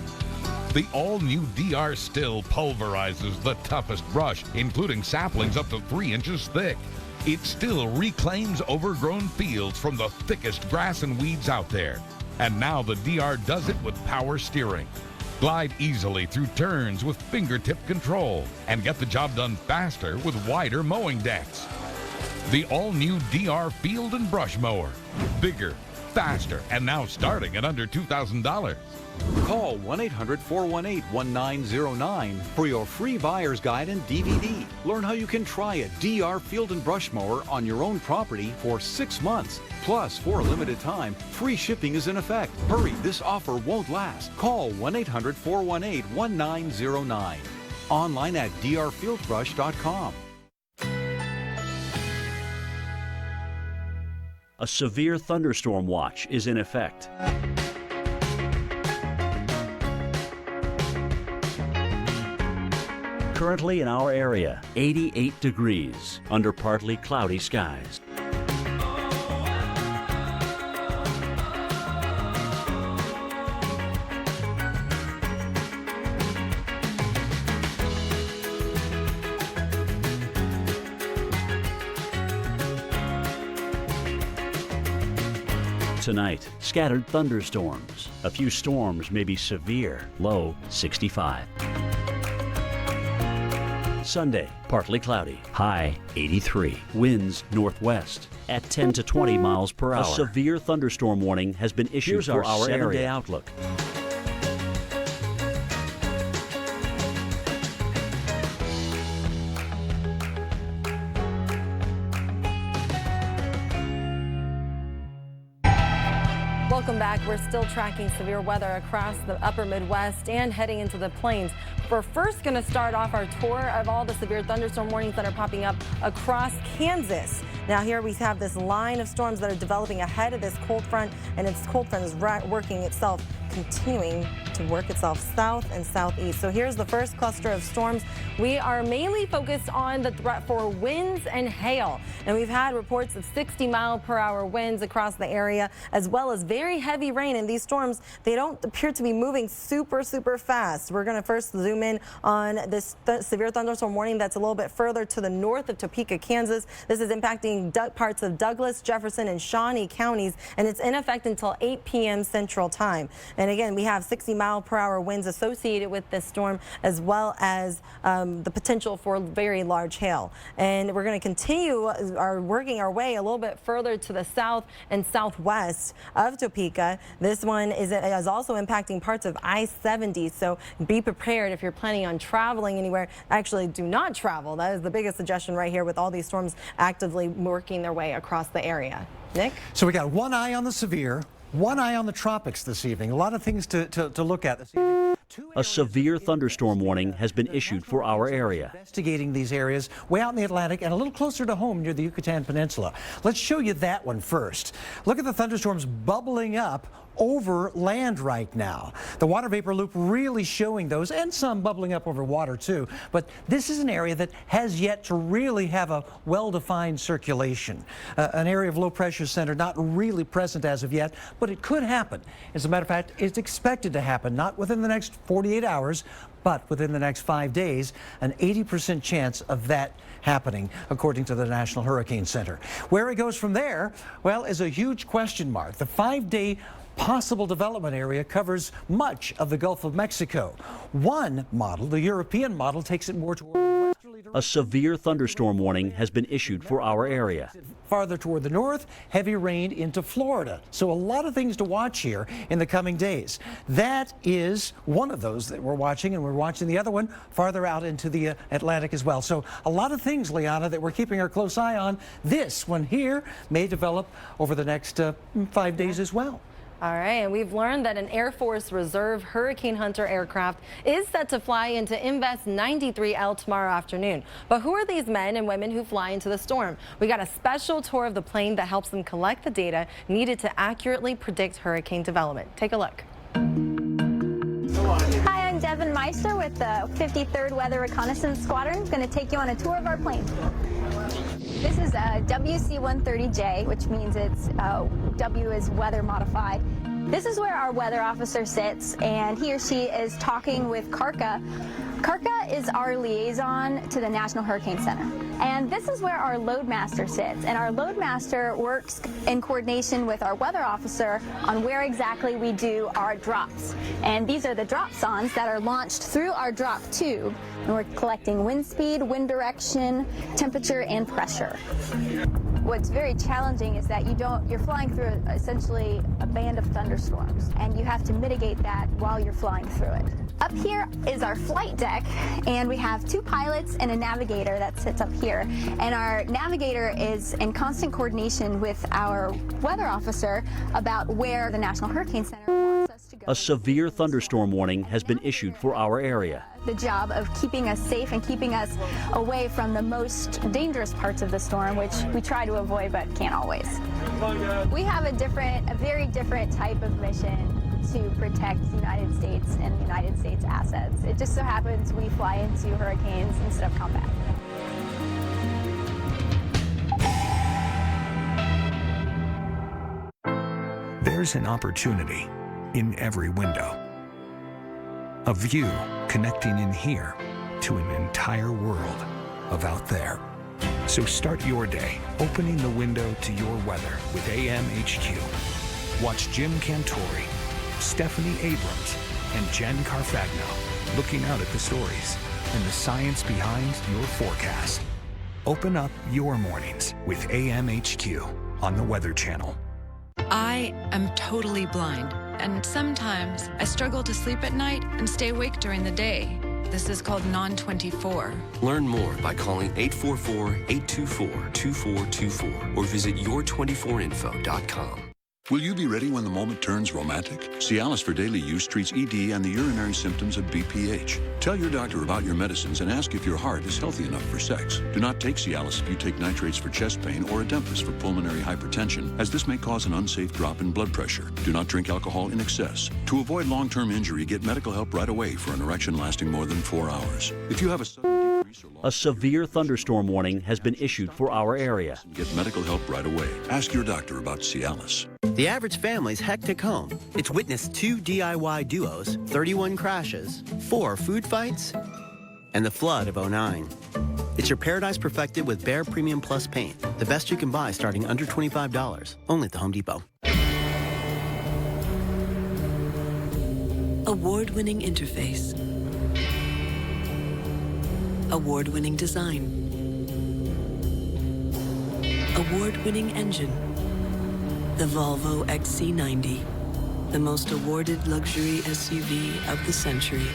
The all-new DR Still pulverizes the toughest brush, including saplings up to 3 inches thick. It still reclaims overgrown fields from the thickest grass and weeds out there. And now the DR does it with power steering. Glide easily through turns with fingertip control and get the job done faster with wider mowing decks. The all-new DR Field and Brush Mower. Bigger, faster, and now starting at under $2,000. Call 1-800-418-1909 for your free buyer's guide and DVD. Learn how you can try a DR Field and Brush mower on your own property for 6 months. Plus, for a limited time, free shipping is in effect. Hurry, this offer won't last. Call 1-800-418-1909. Online at drfieldbrush.com. A severe thunderstorm watch is in effect. Currently in our area, 88 degrees under partly cloudy skies. Tonight, scattered thunderstorms. A few storms may be severe, low 65. Sunday, partly cloudy, high 83. Winds northwest at 10 to 20 miles per hour. A severe thunderstorm warning has been issued for our 7-day outlook. Welcome back. We're still tracking severe weather across the upper Midwest and heading into the plains. We're first going to start off our tour of all the severe thunderstorm warnings that are popping up across Kansas. Now here we have this line of storms that are developing ahead of this cold front, and its cold front is continuing to work itself south and southeast. So here's the first cluster of storms. We are mainly focused on the threat for winds and hail, and we've had reports of 60-mile-per-hour winds across the area, as well as very heavy rain. And these storms, they don't appear to be moving super fast. We're going to first zoom in on this severe thunderstorm warning that's a little bit further to the north of Topeka, Kansas. This is impacting parts of Douglas, Jefferson, and Shawnee counties, and it's in effect until 8 p.m. Central Time. And again, we have 60-mile-per-hour winds associated with this storm, as well as the potential for very large hail. And we're going to continue working our way a little bit further to the south and southwest of Topeka. This one is also impacting parts of I-70, so be prepared if you're planning on traveling anywhere. Actually, do not travel. That is the biggest suggestion right here with all these storms actively working their way across the area. Nick? So we got one eye on the severe, one eye on the tropics this evening. A lot of things to look at this evening. A severe thunderstorm warning has been issued for our area. Investigating these areas way out in the Atlantic and a little closer to home near the Yucatan Peninsula. Let's show you that one first. Look at the thunderstorms bubbling up over land right now. The water vapor loop really showing those, and some bubbling up over water too. But this is an area that has yet to really have a well-defined circulation. An area of low pressure center not really present as of yet, but it could happen. As a matter of fact, it's expected to happen, not within the next 48 hours, but within the next 5 days, an 80% chance of that happening, according to the National Hurricane Center. Where it goes from there, well, is a huge question mark. The 5-day possible development area covers much of the Gulf of Mexico. One model, the European model, takes it more toward the westerly direction. A severe thunderstorm warning has been issued for our area. Farther toward the north, heavy rain into Florida. So a lot of things to watch here in the coming days. That is one of those that we're watching, and we're watching the other one farther out into the Atlantic as well. So a lot of things, Liana, that we're keeping our close eye on. This one here may develop over the next 5 days as well. All right, and we've learned that an Air Force Reserve Hurricane Hunter aircraft is set to fly into Invest 93L tomorrow afternoon. But who are these men and women who fly into the storm? We got a special tour of the plane that helps them collect the data needed to accurately predict hurricane development. Take a look. Hi, I'm Devin Meister with the 53rd Weather Reconnaissance Squadron. I'm going to take you on a tour of our plane. This is a WC-130J, which means it's W is weather modified. This is where our weather officer sits, and he or she is talking with KARCA. KARCA is our liaison to the National Hurricane Center. And this is where our loadmaster sits, and our loadmaster works in coordination with our weather officer on where exactly we do our drops. And these are the drop sondes that are launched through our drop tube, and we're collecting wind speed, wind direction, temperature, and pressure. What's very challenging is that you're flying through essentially a band of thunderstorms, and you have to mitigate that while you're flying through it. Up here is our flight deck, and we have 2 pilots and a navigator that sits up here. And our navigator is in constant coordination with our weather officer about where the National Hurricane Center wants us to go. A severe thunderstorm warning has been issued for our area. The job of keeping us safe and keeping us away from the most dangerous parts of the storm, which we try to avoid but can't always. We have a very different type of mission to protect the United States and the United States assets. It just so happens we fly into hurricanes instead of combat. There's an opportunity in every window. A view connecting in here to an entire world of out there. So start your day opening the window to your weather with AMHQ. Watch Jim Cantori, Stephanie Abrams, and Jen Carfagno looking out at the stories and the science behind your forecast. Open up your mornings with AMHQ on the Weather Channel. I am totally blind, and sometimes I struggle to sleep at night and stay awake during the day. This is called non-24. Learn more by calling 844-824-2424 or visit your24info.com. Will you be ready when the moment turns romantic? Cialis for daily use treats ED and the urinary symptoms of BPH. Tell your doctor about your medicines and ask if your heart is healthy enough for sex. Do not take Cialis if you take nitrates for chest pain or Adempas for pulmonary hypertension, as this may cause an unsafe drop in blood pressure. Do not drink alcohol in excess. To avoid long-term injury, get medical help right away for an erection lasting more than 4 hours. If you have a sudden decrease or loss, A severe thunderstorm warning has been issued for our area. get medical help right away. Ask your doctor about Cialis. The average family's hectic home. It's witnessed 2 DIY duos, 31 crashes, 4 food fights, and the flood of '09. It's your paradise perfected with Behr Premium Plus paint. The best you can buy starting under $25. Only at the Home Depot. Award-winning interface. Award-winning design. Award-winning engine. The Volvo XC90, the most awarded luxury SUV of the century.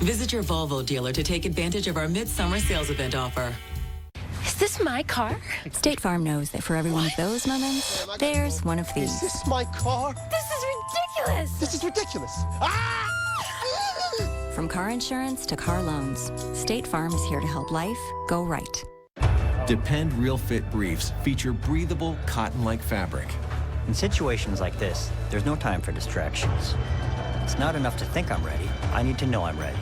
Visit your Volvo dealer to take advantage of our midsummer sales event offer. Is this my car? State Farm knows that for every one of those moments, there's one of these. Is this my car? This is ridiculous! This is ridiculous. Ah! From car insurance to car loans, State Farm is here to help life go right. Depend Real Fit briefs feature breathable, cotton-like fabric. In situations like this, there's no time for distractions. It's not enough to think I'm ready. I need to know I'm ready,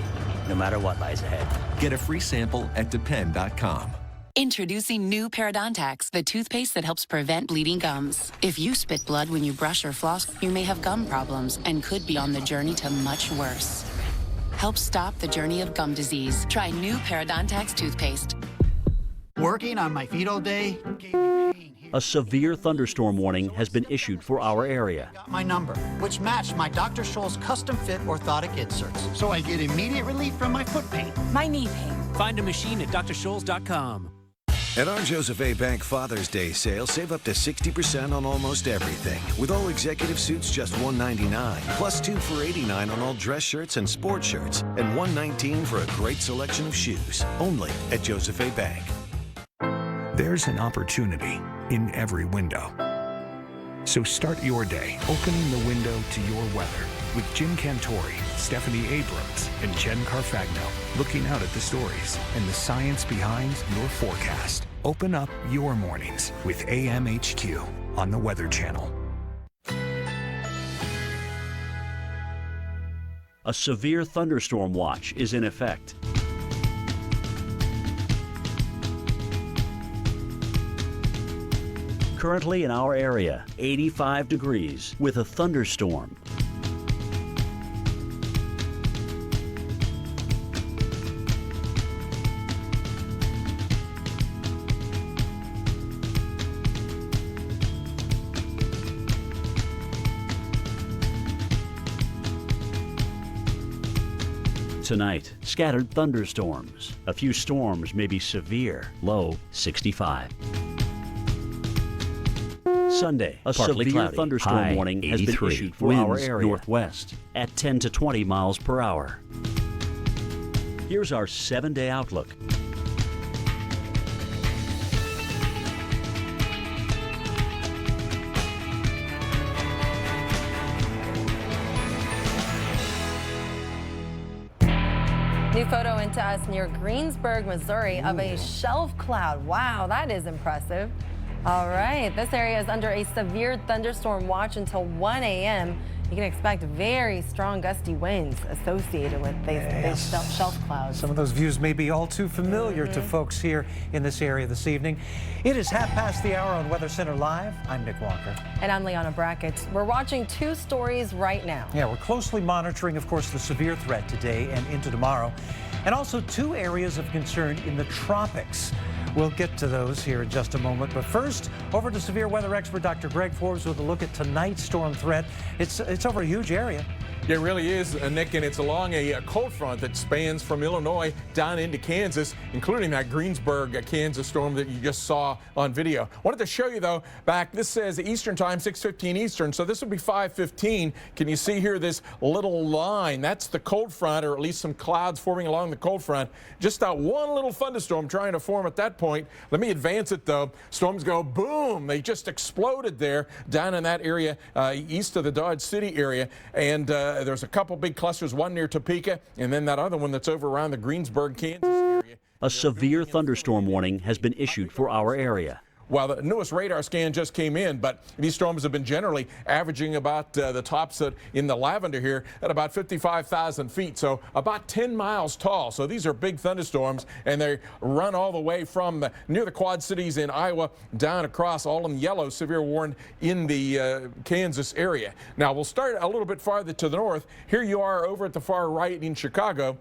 no matter what lies ahead. Get a free sample at depend.com. Introducing new Parodontax, the toothpaste that helps prevent bleeding gums. If you spit blood when you brush or floss, you may have gum problems and could be on the journey to much worse. Help stop the journey of gum disease. Try new Parodontax toothpaste. Working on my feet all day gave me pain. A severe thunderstorm warning has been issued for our area. Got my number, which matched my Dr. Scholl's custom fit orthotic inserts, so I get immediate relief from my foot pain. My knee pain. Find a machine at drscholls.com. At our Joseph A. Bank Father's Day sale, save up to 60% on almost everything. With all executive suits just $199, plus 2 for $89 on all dress shirts and sports shirts, and $119 for a great selection of shoes. Only at Joseph A. Bank. There's an opportunity in every window. So start your day opening the window to your weather with Jim Cantori, Stephanie Abrams, and Jen Carfagno looking out at the stories and the science behind your forecast. Open up your mornings with AMHQ on the Weather Channel. A severe thunderstorm watch is in effect. Currently in our area, 85 degrees with a thunderstorm. Tonight, scattered thunderstorms. A few storms may be severe. Low 65. Sunday, a partly severe cloudy. Thunderstorm high warning 83. Has been issued for our area northwest at 10 to 20 miles per hour. Here's our 7-day outlook. New photo into us near Greensburg, Missouri of a shelf cloud. Wow, that is impressive. All right, this area is under a severe thunderstorm watch until 1 a.m. You can expect very strong gusty winds associated with these shelf clouds. Some of those views may be all too familiar to folks here in this area this evening. It is 1:30 on Weather Center Live. I'm Nick Walker. And I'm Liana Brackett. We're watching 2 stories right now. Yeah, we're closely monitoring, of course, the severe threat today and into tomorrow, and also 2 areas of concern in the tropics. We'll get to those here in just a moment. But first, over to severe weather expert Dr. Greg Forbes with a look at tonight's storm threat. It's over a huge area. Yeah, it really is, Nick, and it's along a cold front that spans from Illinois down into Kansas, including that Greensburg, Kansas storm that you just saw on video. Wanted to show you, though, this says Eastern time, 6:15 Eastern, so this would be 5:15. Can you see here this little line? That's the cold front, or at least some clouds forming along the cold front. Just one little thunderstorm trying to form at that point. Let me advance it, though. Storms go boom. They just exploded there down in that area east of the Dodge City area, and there's a couple big clusters, one near Topeka, and then that other one that's over around the Greensburg, Kansas area. A severe thunderstorm warning has been issued for our area. Well, the newest radar scan just came in, but these storms have been generally averaging about the tops in the lavender here at about 55,000 feet, so about 10 miles tall. So these are big thunderstorms, and they run all the way from near the Quad Cities in Iowa down across, all in yellow, severe warned in the Kansas area. Now, we'll start a little bit farther to the north. Here you are over at the far right in Chicago.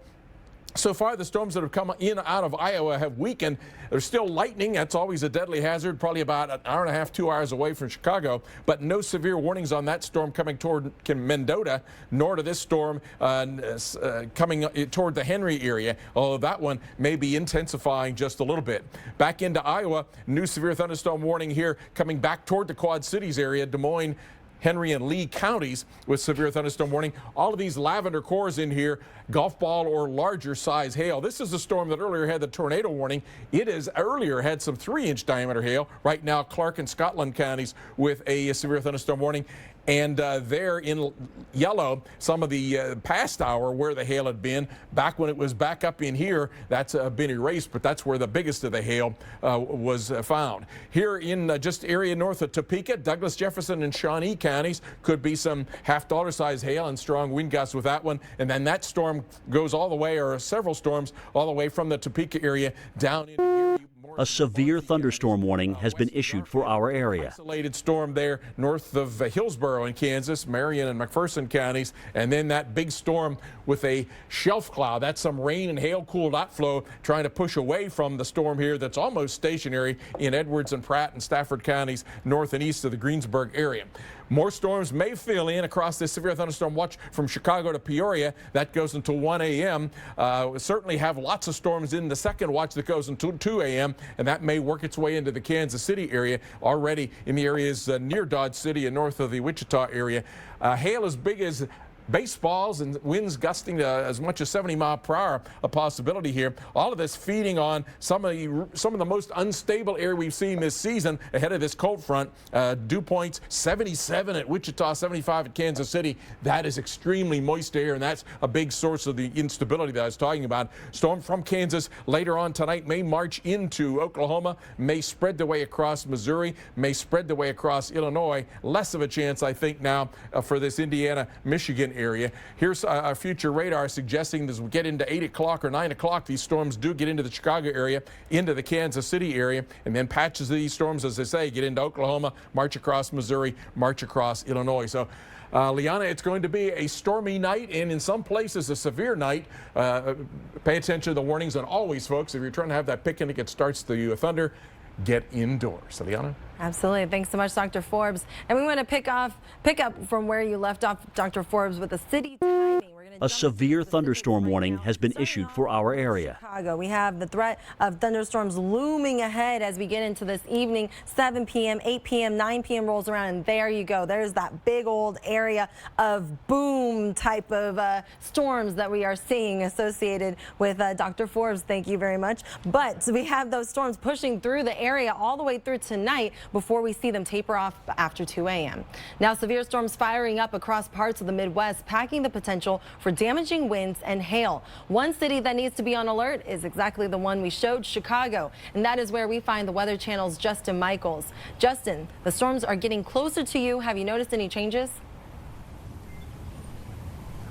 So far, the storms that have come in out of Iowa have weakened. There's still lightning. That's always a deadly hazard, probably about an hour and a half, 2 hours away from Chicago. But no severe warnings on that storm coming toward Mendota, nor to this storm coming toward the Henry area, although that one may be intensifying just a little bit. Back into Iowa, new severe thunderstorm warning here coming back toward the Quad Cities area, Des Moines, Henry and Lee counties with severe thunderstorm warning. All of these lavender cores in here, golf ball or larger size hail. This is a storm that earlier had the tornado warning. It has earlier had some 3-inch diameter hail. Right now, Clark and Scotland counties with a severe thunderstorm warning. And there in yellow, some of the past hour where the hail had been. Back when it was back up in here, that's been erased, but that's where the biggest of the hail was found. Here in just area north of Topeka, Douglas, Jefferson, and Shawnee counties could be some half-dollar size hail and strong wind gusts with that one. And then that storm goes all the way, or several storms, all the way from the Topeka area down into Erie. A severe thunderstorm warning has been issued for our area. Isolated storm there north of Hillsborough in Kansas, Marion and McPherson counties, and then that big storm with a shelf cloud. That's some rain and hail cooled outflow trying to push away from the storm here that's almost stationary in Edwards and Pratt and Stafford counties north and east of the Greensburg area. More storms may fill in across this severe thunderstorm watch from Chicago to Peoria. That goes until 1 a.m. We certainly have lots of storms in the second watch that goes until 2 a.m., and that may work its way into the Kansas City area already in the areas near Dodge City and north of the Wichita area. Hail as big as baseballs and winds gusting to as much as 70 miles per hour, a possibility here. All of this feeding on some of the most unstable air we've seen this season ahead of this cold front. Dew points 77 at Wichita, 75 at Kansas City. That is extremely moist air, and that's a big source of the instability that I was talking about. Storm from Kansas later on tonight may march into Oklahoma, may spread the way across Missouri, may spread the way across Illinois. Less of a chance, I think, now for this Indiana, Michigan area. Here's our future radar suggesting as we get into 8 o'clock or 9 o'clock, these storms do get into the Chicago area, into the Kansas City area, and then patches of these storms, as they say, get into Oklahoma, march across Missouri, march across Illinois. So, Liana, it's going to be a stormy night, and in some places a severe night. Pay attention to the warnings, and always, folks, if you're trying to have that picnic, it starts the thunder, get indoors. Liana? Absolutely. Thanks so much, Dr. Forbes. And we want to pick up from where you left off, Dr. Forbes, with the city timing. We're going to A severe thunderstorm warning has been issued for our area. Chicago. We have the threat of thunderstorms looming ahead as we get into this evening. 7 p.m., 8 p.m., 9 p.m. rolls around, and there you go. There's that big old area of boom type of storms that we are seeing associated with Dr. Forbes. Thank you very much. But we have those storms pushing through the area all the way through tonight before we see them taper off after 2 a.m. Now, severe storms firing up across parts of the Midwest, packing the potential for damaging winds and hail. One city that needs to be on alert is exactly the one we showed, Chicago. And that is where we find the Weather Channel's Justin Michaels. Justin, the storms are getting closer to you. Have you noticed any changes?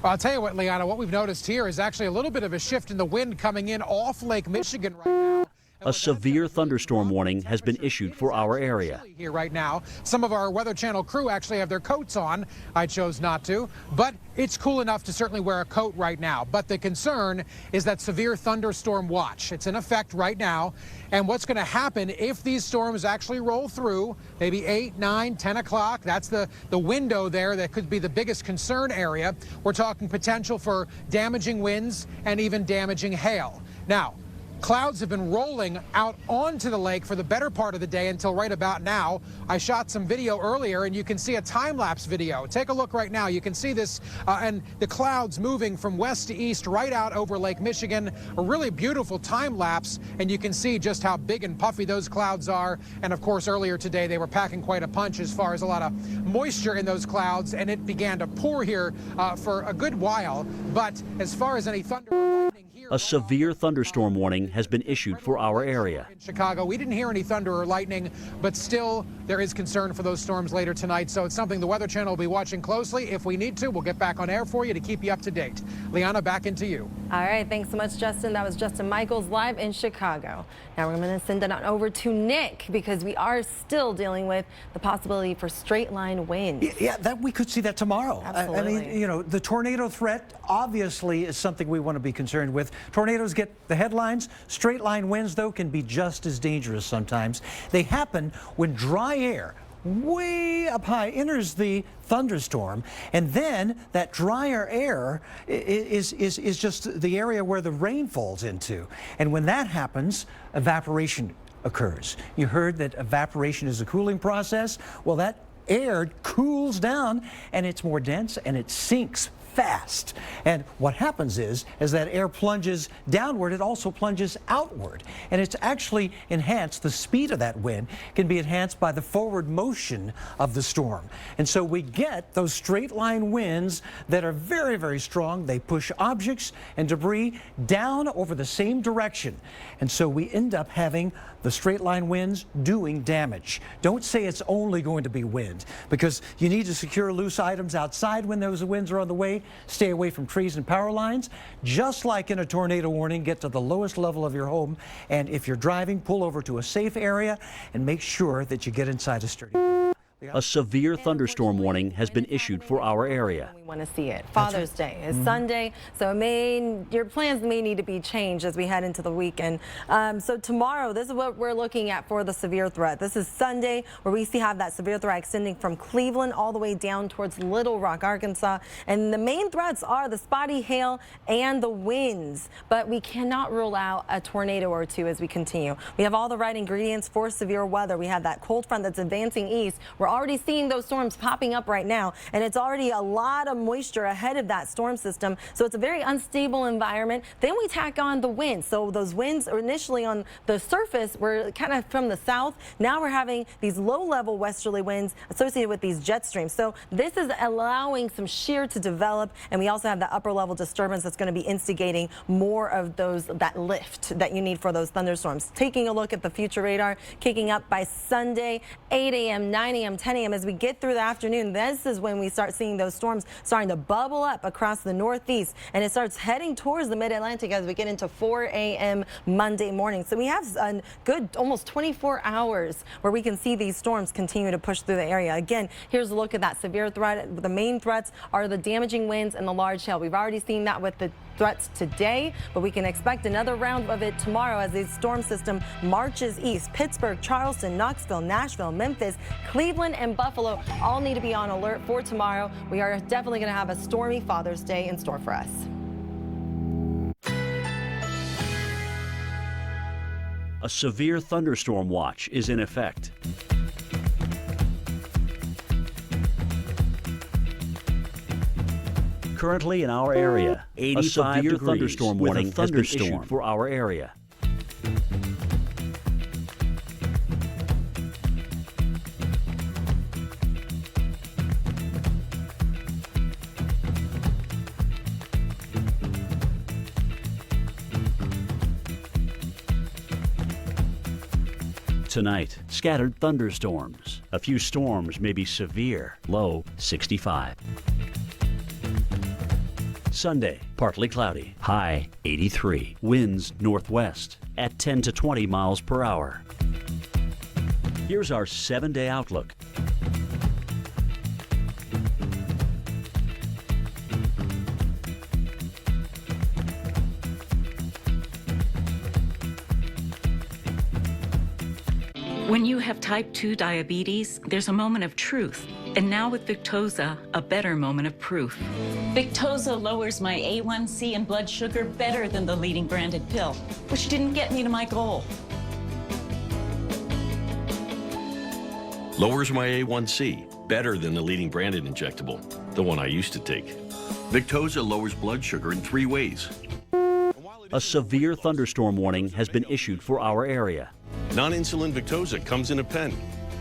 Well, I'll tell you what, Liana, what we've noticed here is actually a little bit of a shift in the wind coming in off Lake Michigan right now. A severe thunderstorm warning has been issued for our area. Here right now, some of our Weather Channel crew actually have their coats on. I chose not to, but it's cool enough to certainly wear a coat right now. But the concern is that severe thunderstorm watch. It's in effect right now. And what's going to happen if these storms actually roll through, maybe 8, 9, 10 o'clock, that's the window there that could be the biggest concern area. We're talking potential for damaging winds and even damaging hail. Now, clouds have been rolling out onto the lake for the better part of the day until right about now. I shot some video earlier, and you can see a time-lapse video. Take a look right now. You can see this and the clouds moving from west to east right out over Lake Michigan. A really beautiful time-lapse, and you can see just how big and puffy those clouds are. And, of course, earlier today they were packing quite a punch as far as a lot of moisture in those clouds, and it began to pour here for a good while. But as far as any thunder or lightning here, A severe thunderstorm warning has been issued for our area. in Chicago, we didn't hear any thunder or lightning, but still there is concern for those storms later tonight. So it's something the Weather Channel will be watching closely. If we need to, we'll get back on air for you to keep you up to date. Liana, back into you. All right, thanks so much, Justin. That was Justin Michaels live in Chicago. Now we're going to send it on over to Nick because we are still dealing with the possibility for straight line winds. Yeah, that we could see that tomorrow. Absolutely. I mean, you know, the tornado threat obviously is something we want to be concerned with. Tornadoes get the headlines. Straight line winds, though, can be just as dangerous sometimes. They happen when dry air way up high enters the thunderstorm, and then that drier air is just the area where the rain falls into. And when that happens, evaporation occurs. You heard that evaporation is a cooling process. Well, that air cools down, and it's more dense, and it sinks fast. And what happens is, as that air plunges downward, it also plunges outward. And it's actually enhanced. The speed of that wind can be enhanced by the forward motion of the storm. And so we get those straight line winds that are very, very strong. They push objects and debris down over the same direction. And so we end up having the straight line winds doing damage. Don't say it's only going to be wind, because you need to secure loose items outside when those winds are on the way. Stay away from trees and power lines. Just like in a tornado warning, get to the lowest level of your home. And if you're driving, pull over to a safe area and make sure that you get inside a sturdy. A severe thunderstorm warning has been issued for our area. We want to see it. Father's Day is Sunday, so your plans may need to be changed as we head into the weekend. So tomorrow, this is what we're looking at for the severe threat. This is Sunday, where we have that severe threat extending from Cleveland all the way down towards Little Rock, Arkansas. And the main threats are the spotty hail and the winds, but we cannot rule out a tornado or two as we continue. We have all the right ingredients for severe weather. We have that cold front that's advancing east. We're already seeing those storms popping up right now, and it's already a lot of moisture ahead of that storm system, so it's a very unstable environment. Then we tack on the winds. So those winds are initially on the surface were kind of from the south. Now we're having these low-level westerly winds associated with these jet streams. So this is allowing some shear to develop, and we also have the upper-level disturbance that's going to be instigating more of that lift that you need for those thunderstorms. Taking a look at the future radar, kicking up by Sunday, 8 a.m., 9 a.m., 10 a.m. As we get through the afternoon, this is when we start seeing those storms starting to bubble up across the northeast, and it starts heading towards the mid-Atlantic as we get into 4 a.m. Monday morning. So we have a good almost 24 hours where we can see these storms continue to push through the area. Again, here's a look at that severe threat. The main threats are the damaging winds and the large hail. We've already seen that with the threats today, but we can expect another round of it tomorrow as the storm system marches east. Pittsburgh, Charleston, Knoxville, Nashville, Memphis, Cleveland, Cleveland and Buffalo all need to be on alert for tomorrow. We are definitely going to have a stormy Father's Day in store for us. A severe thunderstorm watch is in effect. Currently in our area, a severe thunderstorm warning has been issued for our area. Tonight, scattered thunderstorms. A few storms may be severe, low 65. Sunday, partly cloudy, high 83. Winds northwest at 10 to 20 miles per hour. Here's our 7-day outlook. When you have type 2 diabetes, there's a moment of truth. And now with Victoza, a better moment of proof. Victoza lowers my A1C and blood sugar better than the leading branded pill, which didn't get me to my goal. Lowers my A1C better than the leading branded injectable, the one I used to take. Victoza lowers blood sugar in 3 ways. A severe thunderstorm warning has been issued for our area. Non-insulin Victoza comes in a pen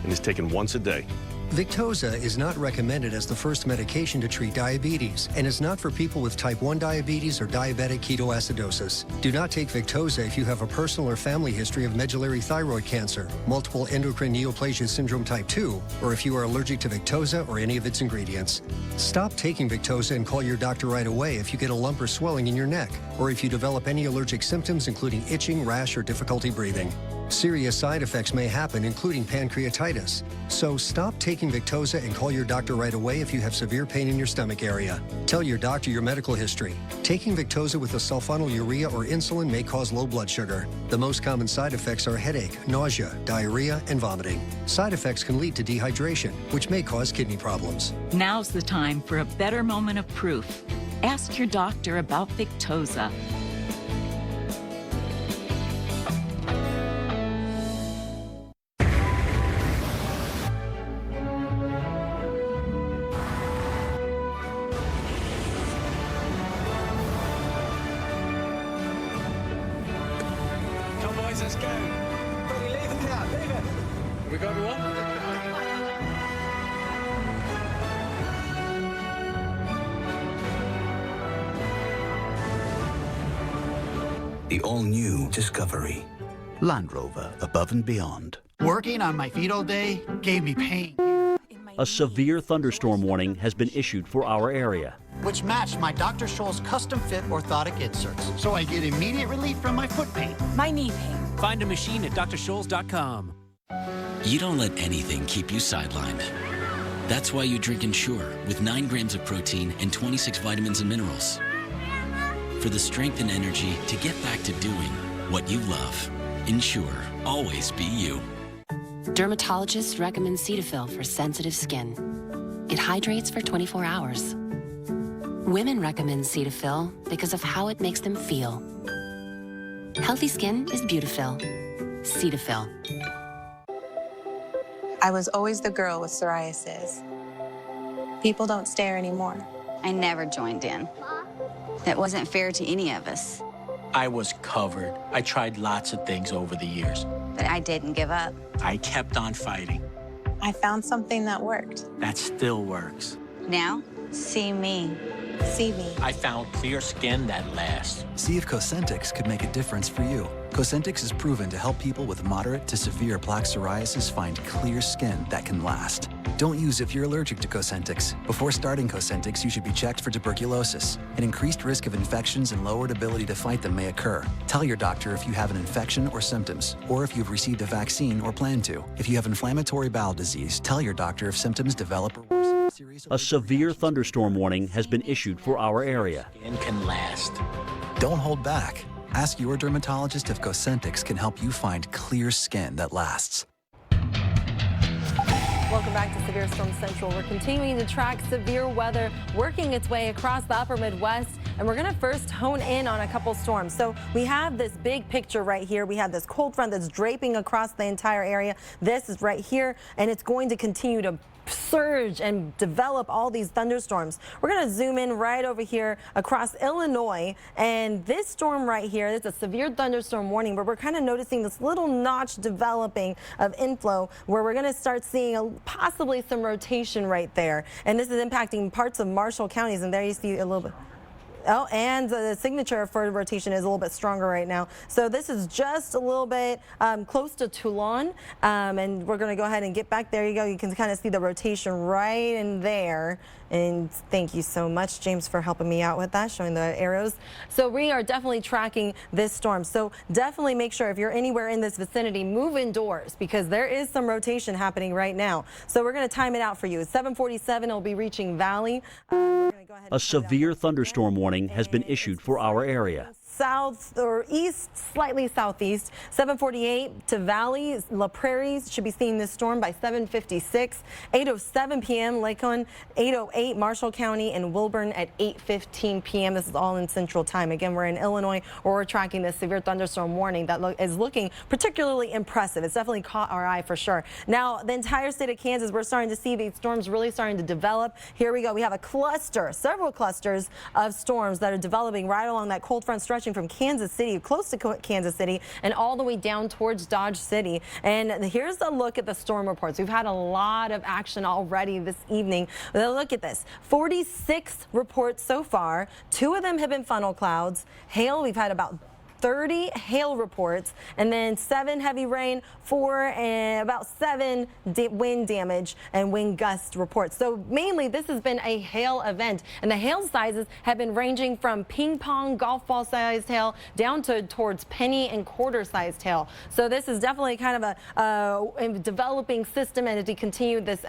and is taken once a day. Victoza is not recommended as the first medication to treat diabetes and is not for people with type 1 diabetes or diabetic ketoacidosis. Do not take Victoza if you have a personal or family history of medullary thyroid cancer, multiple endocrine neoplasia syndrome type 2, or if you are allergic to Victoza or any of its ingredients. Stop taking Victoza and call your doctor right away if you get a lump or swelling in your neck, or if you develop any allergic symptoms including itching, rash, or difficulty breathing. Serious side effects may happen, including pancreatitis. So stop taking Victoza and call your doctor right away if you have severe pain in your stomach area. Tell your doctor your medical history. Taking Victoza with a sulfonylurea or insulin may cause low blood sugar. The most common side effects are headache, nausea, diarrhea, and vomiting. Side effects can lead to dehydration, which may cause kidney problems. Now's the time for a better moment of proof. Ask your doctor about Victoza. Let's go. Buddy, leave the car, leave it. We got one? The all-new Discovery. Land Rover, above and beyond. Working on my feet all day gave me pain. A severe thunderstorm warning has been issued for our area. Which matched my Dr. Scholl's custom fit orthotic inserts. So I get immediate relief from my foot pain. My knee pain. Find a machine at drschols.com. You don't let anything keep you sidelined. That's why you drink Ensure with 9 grams of protein and 26 vitamins and minerals. For the strength and energy to get back to doing what you love. Ensure, always be you. Dermatologists recommend Cetaphil for sensitive skin. It hydrates for 24 hours. Women recommend Cetaphil because of how it makes them feel. Healthy skin is Beautiful. Cetaphil. I was always the girl with psoriasis. People don't stare anymore. I never joined in. That wasn't fair to any of us. I was covered. I tried lots of things over the years. But I didn't give up. I kept on fighting. I found something that worked. That still works. Now, see me. See me. I found clear skin that lasts. See if Cosentix could make a difference for you. Cosentix is proven to help people with moderate to severe plaque psoriasis find clear skin that can last. Don't use if you're allergic to Cosentix. Before starting Cosentix, you should be checked for tuberculosis. An increased risk of infections and lowered ability to fight them may occur. Tell your doctor if you have an infection or symptoms, or if you've received a vaccine or plan to. If you have inflammatory bowel disease, tell your doctor if symptoms develop or worsen. A severe thunderstorm warning has been issued for our area. Skin can last. Don't hold back. Ask your dermatologist if Cosentix can help you find clear skin that lasts. Welcome back to Severe Storm Central. We're continuing to track severe weather working its way across the upper Midwest, and we're going to first hone in on a couple storms. So we have this big picture right here. We have this cold front that's draping across the entire area. This is right here, and it's going to continue to surge and develop all these thunderstorms. We're going to zoom in right over here across Illinois, and this storm right here is a severe thunderstorm warning where we're kind of noticing this little notch developing of inflow where we're going to start seeing possibly some rotation right there, and this is impacting parts of Marshall counties, and there you see a little bit. Oh, and the signature for rotation is a little bit stronger right now. So this is just a little bit close to Toulon, and we're going to go ahead and get back. There you go. You can kind of see the rotation right in there. And thank you so much, James, for helping me out with that, showing the arrows. So we are definitely tracking this storm. So definitely make sure if you're anywhere in this vicinity, move indoors because there is some rotation happening right now. So we're going to time it out for you. It's 7:47. It'll be reaching Valley. We're going to go ahead. A severe thunderstorm warning has been issued for our area. South or east, slightly southeast. 7:48 to Valley, La Prairie should be seeing this storm by 7:56. 8:07 p.m. Lakeland, 8:08 Marshall County, and Wilburn at 8:15 p.m. This is all in Central Time. Again, we're in Illinois where we're tracking this severe thunderstorm warning that is looking particularly impressive. It's definitely caught our eye for sure. Now, the entire state of Kansas, we're starting to see these storms really starting to develop. Here we go. We have a cluster, several clusters of storms that are developing right along that cold front stretch from Kansas City, close to Kansas City, and all the way down towards Dodge City. And here's a look at the storm reports. We've had a lot of action already this evening. Look at this. 46 reports so far. 2 of them have been funnel clouds. Hail, we've had about 30 hail reports, and then 7 heavy rain, 4 and about 7 wind damage and wind gust reports. So mainly this has been a hail event, and the hail sizes have been ranging from ping pong golf ball sized hail down towards penny and quarter sized hail. So this is definitely kind of a developing system, and as we continue this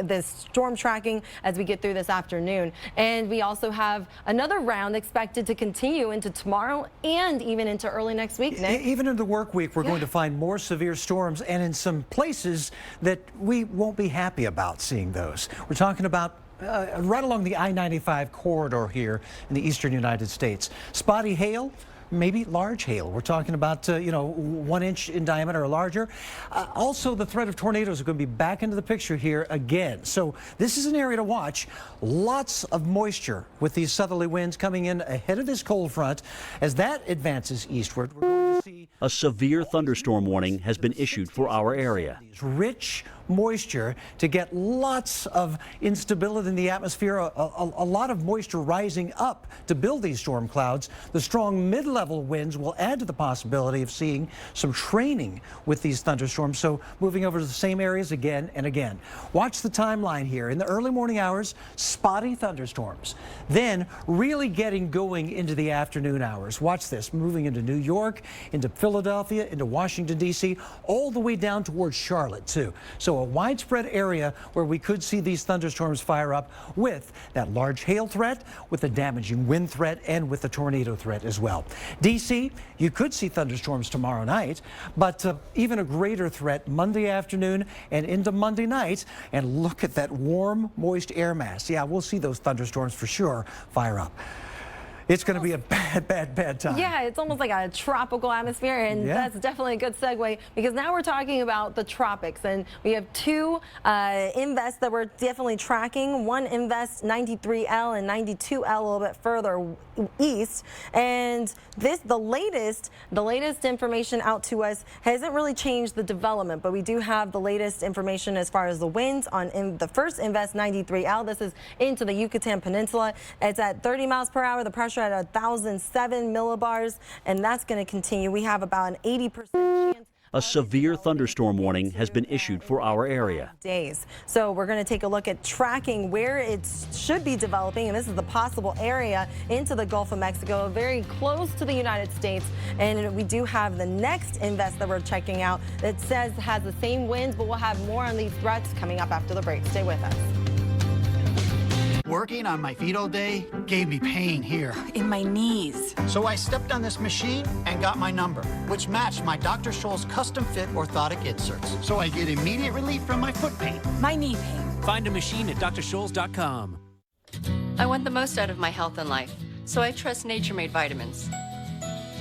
this storm tracking as we get through this afternoon. And we also have another round expected to continue into tomorrow and even into early next week, Nick. Even in the work week, we're going to find more severe storms, and in some places that we won't be happy about seeing those. We're talking about right along the I-95 corridor here in the eastern United States. Spotty hail, maybe large hail. We're talking about, 1 inch in diameter or larger. Also, the threat of tornadoes are going to be back into the picture here again. So this is an area to watch. Lots of moisture with these southerly winds coming in ahead of this cold front. As that advances eastward, we're going to see a severe thunderstorm warning has been issued for our area. Rich moisture to get lots of instability in the atmosphere, a lot of moisture rising up to build these storm clouds. The strong mid-level winds will add to the possibility of seeing some training with these thunderstorms. So moving over to the same areas again and again. Watch the timeline here. In the early morning hours, spotty thunderstorms. Then really getting going into the afternoon hours. Watch this, moving into New York, into Philadelphia, into Washington, D.C., all the way down towards Charlotte, too. So a widespread area where we could see these thunderstorms fire up with that large hail threat, with the damaging wind threat, and with the tornado threat as well. D.C., you could see thunderstorms tomorrow night, but even a greater threat Monday afternoon and into Monday night. And look at that warm, moist air mass. Yeah, we'll see those thunderstorms for sure fire up. It's going to be a bad time. Yeah, it's almost like a tropical atmosphere, and that's definitely a good segue because now we're talking about the tropics, and we have 2 invests that we're definitely tracking. One invest 93L and 92L a little bit further east, and the latest information out to us hasn't really changed the development, but we do have the latest information as far as the winds on the first invest 93L. This is into the Yucatan Peninsula. It's at 30 miles per hour. The pressure at 1,007 millibars, and that's going to continue. We have about an 80% chance. A severe thunderstorm warning has been issued for our area. Days. So we're going to take a look at tracking where it should be developing, and this is the possible area into the Gulf of Mexico, very close to the United States. And we do have the next invest that we're checking out that has the same winds, but we'll have more on these threats coming up after the break. Stay with us. Working on my feet all day gave me pain here. In my knees. So I stepped on this machine and got my number, which matched my Dr. Scholl's custom-fit orthotic inserts. So I get immediate relief from my foot pain. My knee pain. Find a machine at drschols.com. I want the most out of my health and life, so I trust Nature Made vitamins.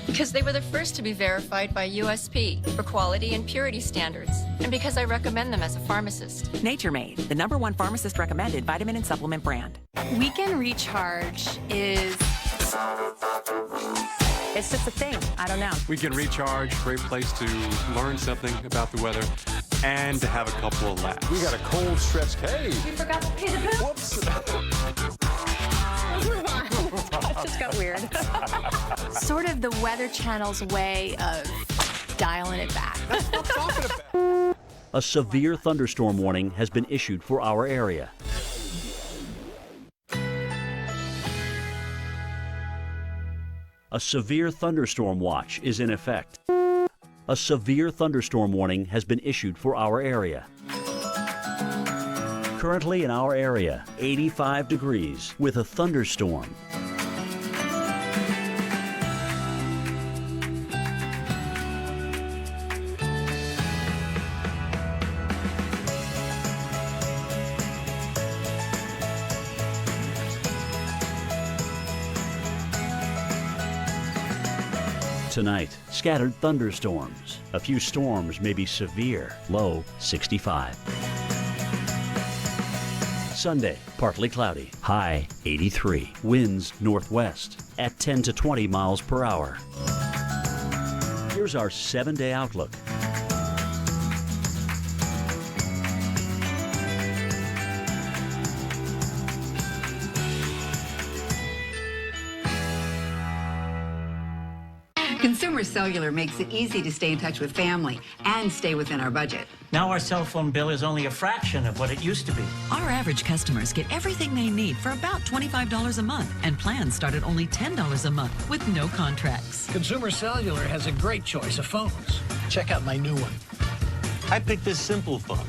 Because they were the first to be verified by USP for quality and purity standards, and because I recommend them as a pharmacist. Nature Made, the #1 pharmacist recommended vitamin and supplement brand. Weekend Recharge is... It's just a thing. I don't know. Weekend Recharge, great place to learn something about the weather and to have a couple of laughs. We got a cold stretch. Hey! We forgot to pay the bill. Whoops! That just got weird. Sort of the Weather Channel's way of dialing it back. That's what I'm talking about. A severe thunderstorm warning has been issued for our area. A severe thunderstorm watch is in effect. A severe thunderstorm warning has been issued for our area. Currently in our area, 85 degrees with a thunderstorm. Tonight, scattered thunderstorms. A few storms may be severe, low 65. Sunday, partly cloudy, high 83. Winds northwest at 10 to 20 miles per hour. Here's our 7-day outlook. Consumer Cellular makes it easy to stay in touch with family and stay within our budget. Now our cell phone bill is only a fraction of what it used to be. Our average customers get everything they need for about $25 a month, and plans start at only $10 a month with no contracts. Consumer Cellular has a great choice of phones. Check out my new one. I picked this simple phone.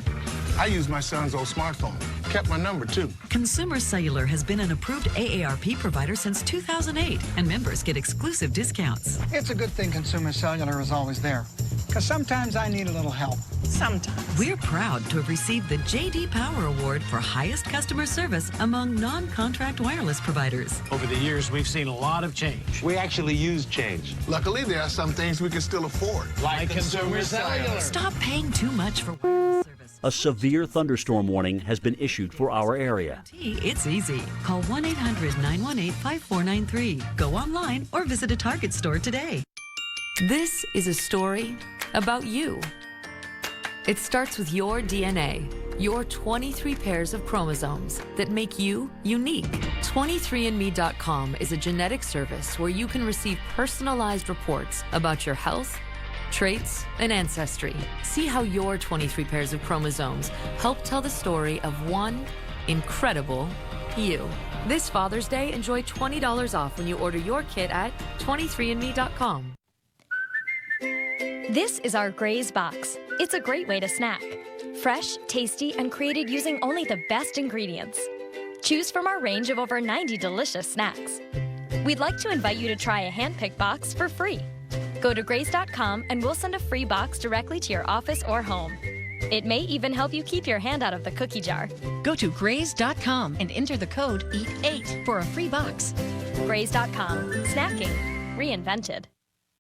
I use my son's old smartphone. Kept my number, too. Consumer Cellular has been an approved AARP provider since 2008, and members get exclusive discounts. It's a good thing Consumer Cellular is always there, because sometimes I need a little help. Sometimes. We're proud to have received the J.D. Power Award for highest customer service among non-contract wireless providers. Over the years, we've seen a lot of change. We actually use change. Luckily, there are some things we can still afford. Like Consumer Cellular. Stop paying too much for wireless service. A severe thunderstorm warning has been issued for our area. It's easy. Call 1-800-918-5493. Go online or visit a Target store today. This is a story about you. It starts with your DNA, your 23 pairs of chromosomes that make you unique. 23andme.com is a genetic service where you can receive personalized reports about your health, traits, and ancestry. See how your 23 pairs of chromosomes help tell the story of one incredible you. This Father's Day, enjoy $20 off when you order your kit at 23andme.com. This is our Gray's Box. It's a great way to snack. Fresh, tasty, and created using only the best ingredients. Choose from our range of over 90 delicious snacks. We'd like to invite you to try a hand-picked box for free. Go to grays.com and we'll send a free box directly to your office or home. It may even help you keep your hand out of the cookie jar. Go to grays.com and enter the code EAT8 for a free box. Grays.com. Snacking reinvented.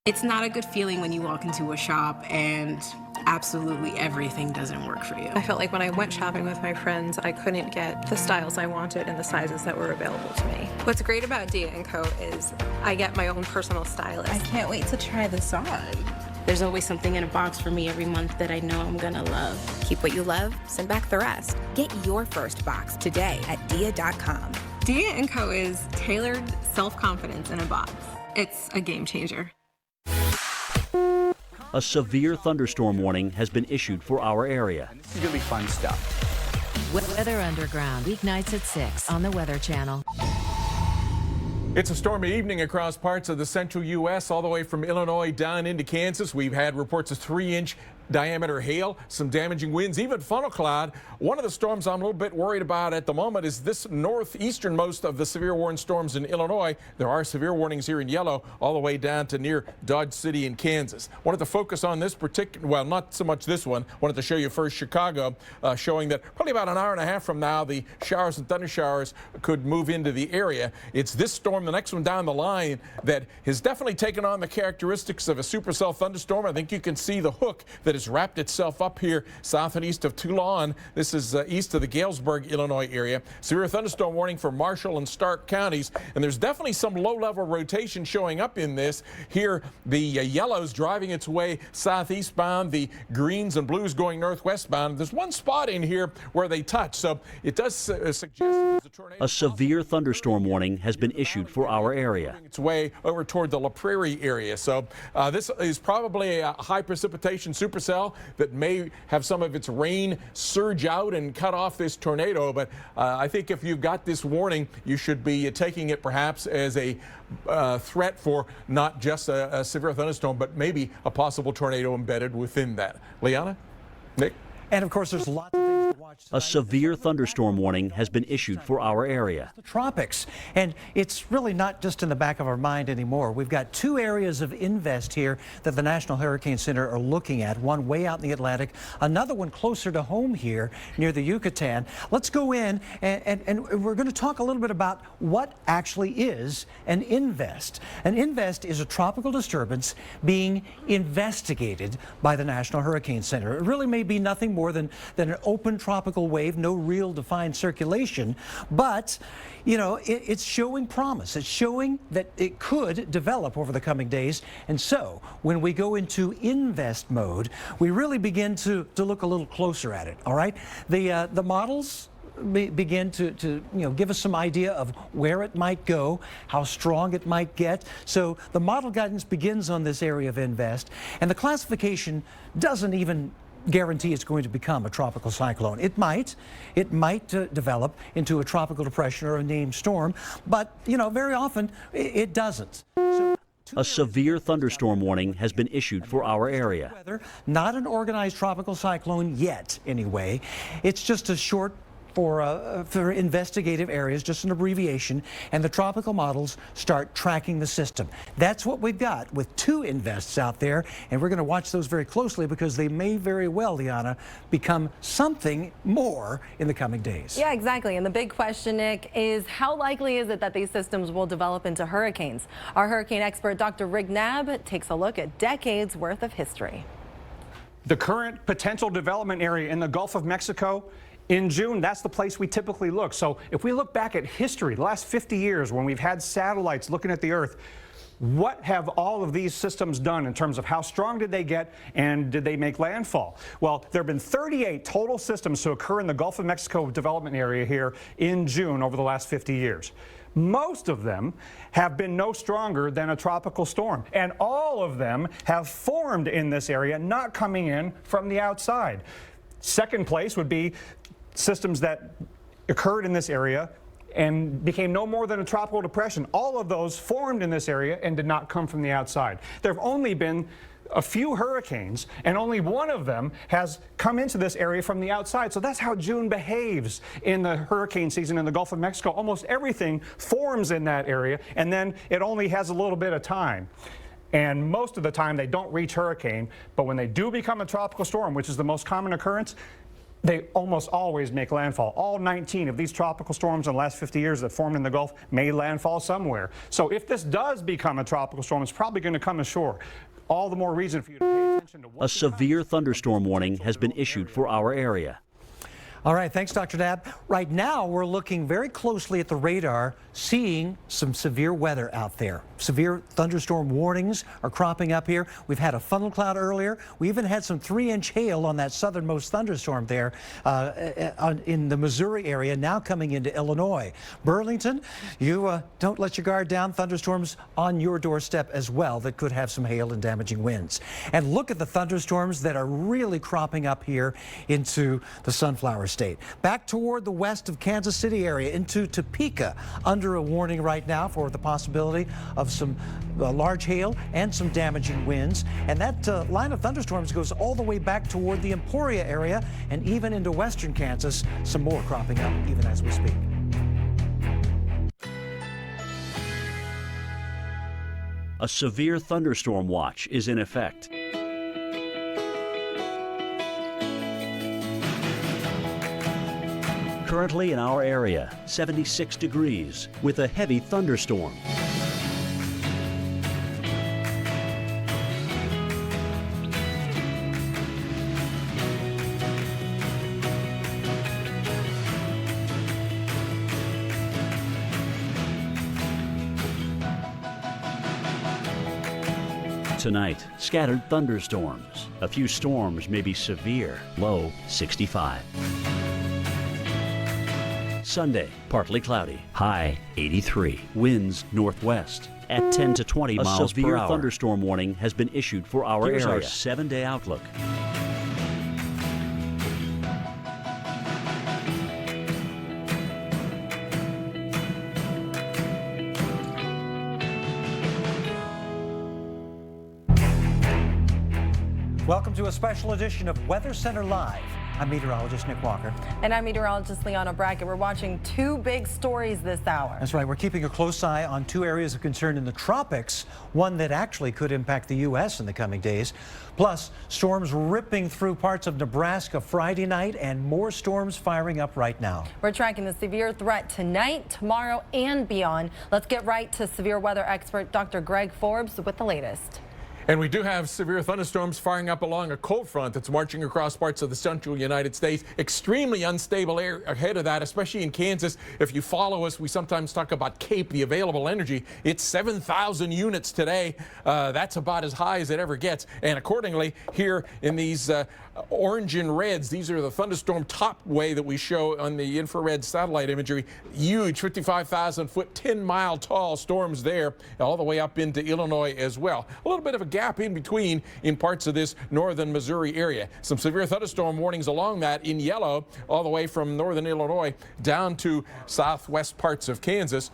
It's not a good feeling when you walk into a shop and absolutely everything doesn't work for you. I felt like when I went shopping with my friends, I couldn't get the styles I wanted and the sizes that were available to me. What's great about Dia & Co. is I get my own personal stylist. I can't wait to try this on. There's always something in a box for me every month that I know I'm gonna love. Keep what you love, send back the rest. Get your first box today at Dia.com. Dia & Co. is tailored self-confidence in a box. It's a game changer. A severe thunderstorm warning has been issued for our area. This is going to be fun stuff. Weather Underground, weeknights at 6 on the Weather Channel. It's a stormy evening across parts of the central U.S., all the way from Illinois down into Kansas. We've had reports of 3-inch diameter hail, some damaging winds, even funnel cloud. One of the storms I'm a little bit worried about at the moment is this northeasternmost of the severe warning storms in Illinois. There are severe warnings here in yellow all the way down to near Dodge City in Kansas. Wanted to focus on this particular, well, not so much this one. Wanted to show you first Chicago, showing that probably about an hour and a half from now, the showers and thunder showers could move into the area. It's this storm, the next one down the line, that has definitely taken on the characteristics of a supercell thunderstorm. I think you can see the hook that has wrapped itself up here south and east of Toulon. This is east of the Galesburg, Illinois area. Severe thunderstorm warning for Marshall and Stark counties. And there's definitely some low-level rotation showing up in this. Here, the yellows driving its way southeast bound, the greens and blues going northwest bound. There's one spot in here where they touch, so it does suggest there's a tornado. A severe thunderstorm warning has been issued for our area. Its way over toward the La Prairie area. So this is probably a high precipitation supercell that may have some of its rain surge out and cut off this tornado. But I think if you've got this warning, you should be taking it perhaps as a threat for not just a severe thunderstorm, but maybe a possible tornado embedded within that. Liana? Nick? And of course, there's lots of things to watch. A severe thunderstorm warning has been issued for our area. The tropics. And it's really not just in the back of our mind anymore. We've got two areas of invest here that the National Hurricane Center are looking at. One way out in the Atlantic, another one closer to home here near the Yucatan. Let's go in and we're going to talk a little bit about what actually is an invest. An invest is a tropical disturbance being investigated by the National Hurricane Center. It really may be nothing more than an open tropical wave, no real defined circulation, but you know, it's showing promise. It's showing that it could develop over the coming days. And so when we go into invest mode, we really begin to look a little closer at it. All right, the models begin to give us some idea of where it might go, how strong it might get. So the model guidance begins on this area of invest, and the classification doesn't even guarantee it's going to become a tropical cyclone. It might develop into a tropical depression or a named storm, but very often it doesn't. So a severe thunderstorm warning has been issued for our area. Weather, not an organized tropical cyclone yet, anyway. It's just a short for investigative areas, just an abbreviation, and the tropical models start tracking the system. That's what we've got with two invests out there, and we're going to watch those very closely because they may very well, Liana, become something more in the coming days. Yeah, exactly. And the big question, Nick, is how likely is it that these systems will develop into hurricanes? Our hurricane expert, Dr. Rick Knabb, takes a look at decades worth of history. The current potential development area in the Gulf of Mexico, in June, that's the place we typically look. So if we look back at history, the last 50 years when we've had satellites looking at the Earth, what have all of these systems done in terms of how strong did they get and did they make landfall? Well, there have been 38 total systems to occur in the Gulf of Mexico development area here in June over the last 50 years. Most of them have been no stronger than a tropical storm, and all of them have formed in this area, not coming in from the outside. Second place would be systems that occurred in this area and became no more than a tropical depression. All of those formed in this area and did not come from the outside. There have only been a few hurricanes, and only one of them has come into this area from the outside. So that's how June behaves in the hurricane season in the Gulf of Mexico. Almost everything forms in that area, and then it only has a little bit of time. And most of the time they don't reach hurricane, but when they do become a tropical storm, which is the most common occurrence, they almost always make landfall. All 19 of these tropical storms in the last 50 years that formed in the Gulf made landfall somewhere. So if this does become a tropical storm, it's probably going to come ashore. All the more reason for you to pay attention to what a severe thunderstorm warning has been issued for our area. All right, thanks, Dr. Knabb. Right now, we're looking very closely at the radar, seeing some severe weather out there. Severe thunderstorm warnings are cropping up here. We've had a funnel cloud earlier. We even had some 3-inch hail on that southernmost thunderstorm there in the Missouri area, now coming into Illinois. Burlington, you don't let your guard down. Thunderstorms on your doorstep as well that could have some hail and damaging winds. And look at the thunderstorms that are really cropping up here into the Sunflower state. Back toward the west of Kansas City area into Topeka, under a warning right now for the possibility of some large hail and some damaging winds. And that line of thunderstorms goes all the way back toward the Emporia area and even into western Kansas. Some more cropping up even as we speak. A severe thunderstorm watch is in effect. Currently in our area, 76 degrees with a heavy thunderstorm. Tonight, scattered thunderstorms. A few storms may be severe, low 65. Sunday, partly cloudy, high 83. Winds northwest at 10 to 20 miles per hour. A severe thunderstorm warning has been issued for our area. Here's our 7-day outlook. Welcome to a special edition of Weather Center Live. I'm meteorologist Nick Walker. And I'm meteorologist Liana Brackett. We're watching two big stories this hour. That's right. We're keeping a close eye on two areas of concern in the tropics, one that actually could impact the U.S. in the coming days. Plus, storms ripping through parts of Nebraska Friday night and more storms firing up right now. We're tracking the severe threat tonight, tomorrow, and beyond. Let's get right to severe weather expert Dr. Greg Forbes with the latest. And we do have severe thunderstorms firing up along a cold front that's marching across parts of the central United States. Extremely unstable air ahead of that, especially in Kansas. If you follow us, we sometimes talk about CAPE, the available energy. It's 7,000 units today. That's about as high as it ever gets. And accordingly, here in these orange and reds, these are the thunderstorm top way that we show on the infrared satellite imagery. Huge 55,000 foot, 10-mile tall storms there, all the way up into Illinois as well. A little bit of a gap in between in parts of this northern Missouri area. Some severe thunderstorm warnings along that in yellow, all the way from northern Illinois down to southwest parts of Kansas.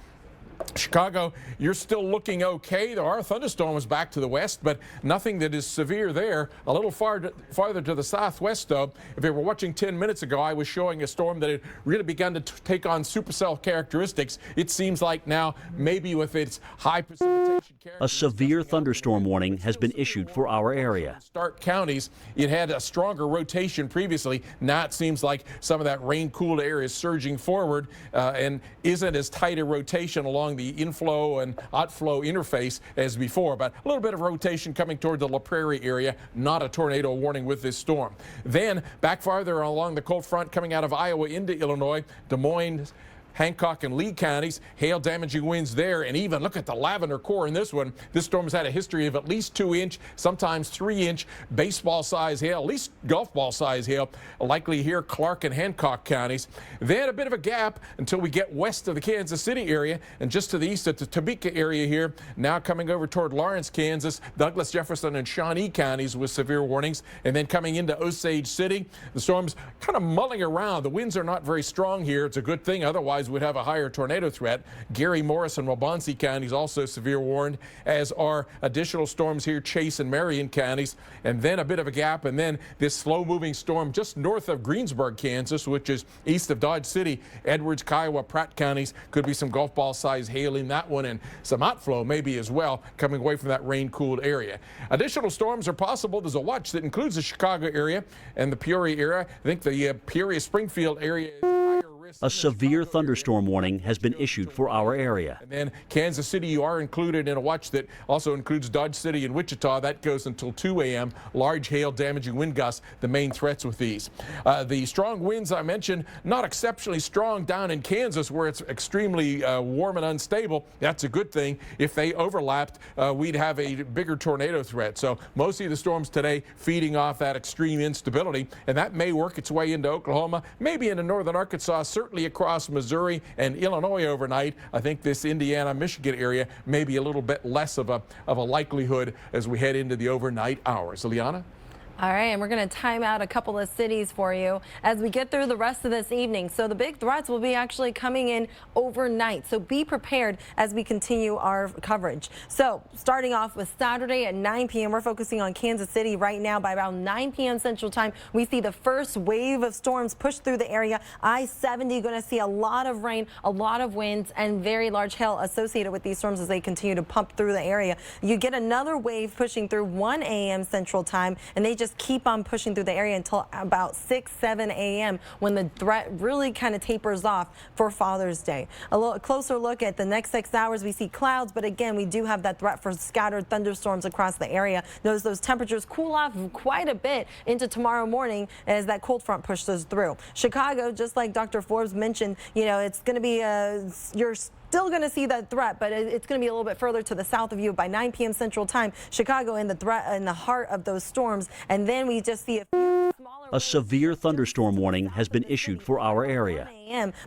Chicago, you're still looking okay. There are thunderstorms back to the west, but nothing that is severe there. A little farther to the southwest, though. If you were watching 10 minutes ago, I was showing a storm that had really begun to take on supercell characteristics. It seems like now, maybe with its high precipitation characteristics. A severe thunderstorm warning has been issued for our area. Stark counties, it had a stronger rotation previously. Now it seems like some of that rain-cooled air is surging forward and isn't as tight a rotation along the inflow and outflow interface as before, but a little bit of rotation coming toward the La Prairie area. Not a tornado warning with this storm. Then back farther along the cold front coming out of Iowa into Illinois, Des Moines, Hancock and Lee counties, hail damaging winds there, and even look at the Lavender core in this one. This storm has had a history of at least 2-inch, sometimes 3-inch baseball size hail, at least golf ball size hail, likely here Clark and Hancock counties. Then a bit of a gap until we get west of the Kansas City area and just to the east of the Topeka area here, now coming over toward Lawrence, Kansas, Douglas, Jefferson, and Shawnee counties with severe warnings, and then coming into Osage City. The storm's kind of mulling around. The winds are not very strong here. It's a good thing, otherwise would have a higher tornado threat. Gary, Morris, and Waubonsee counties also severe warned, as are additional storms here, Chase and Marion counties, and then a bit of a gap, and then this slow-moving storm just north of Greensburg, Kansas, which is east of Dodge City, Edwards, Kiowa, Pratt counties. Could be some golf ball size hail in that one, and some outflow maybe as well coming away from that rain-cooled area. Additional storms are possible. There's a watch that includes the Chicago area and the Peoria area. I think the Peoria-Springfield area is higher risk. A severe thunderstorm warning has been issued for our area. And then Kansas City, you are included in a watch that also includes Dodge City and Wichita. That goes until 2 a.m. Large hail, damaging wind gusts, the main threats with these. The strong winds I mentioned, not exceptionally strong down in Kansas where it's extremely warm and unstable. That's a good thing. If they overlapped, we'd have a bigger tornado threat. So most of the storms today feeding off that extreme instability, and that may work its way into Oklahoma, maybe into northern Arkansas, certainly across Missouri and Illinois overnight. I think this Indiana, Michigan area may be a little bit less of a likelihood as we head into the overnight hours. Liana? All right, and we're going to time out a couple of cities for you as we get through the rest of this evening. So the big threats will be actually coming in overnight. So be prepared as we continue our coverage. So starting off with Saturday at 9 p.m., we're focusing on Kansas City right now. By about 9 p.m. Central Time, we see the first wave of storms push through the area. I-70 going to see a lot of rain, a lot of winds, and very large hail associated with these storms as they continue to pump through the area. You get another wave pushing through 1 a.m. Central Time, and they just keep on pushing through the area until about 6, 7 a.m. when the threat really kind of tapers off for Father's Day. A little closer look at the next 6 hours, we see clouds, but again, we do have that threat for scattered thunderstorms across the area. Notice those temperatures cool off quite a bit into tomorrow morning as that cold front pushes through. Chicago, just like Dr. Forbes mentioned, you know, it's going to be you're still going to see that threat, but it's going to be a little bit further to the south of you by 9 p.m. Central Time. Chicago in the heart of those storms, and then we just see a few smaller. A severe thunderstorm warning has been issued for our area.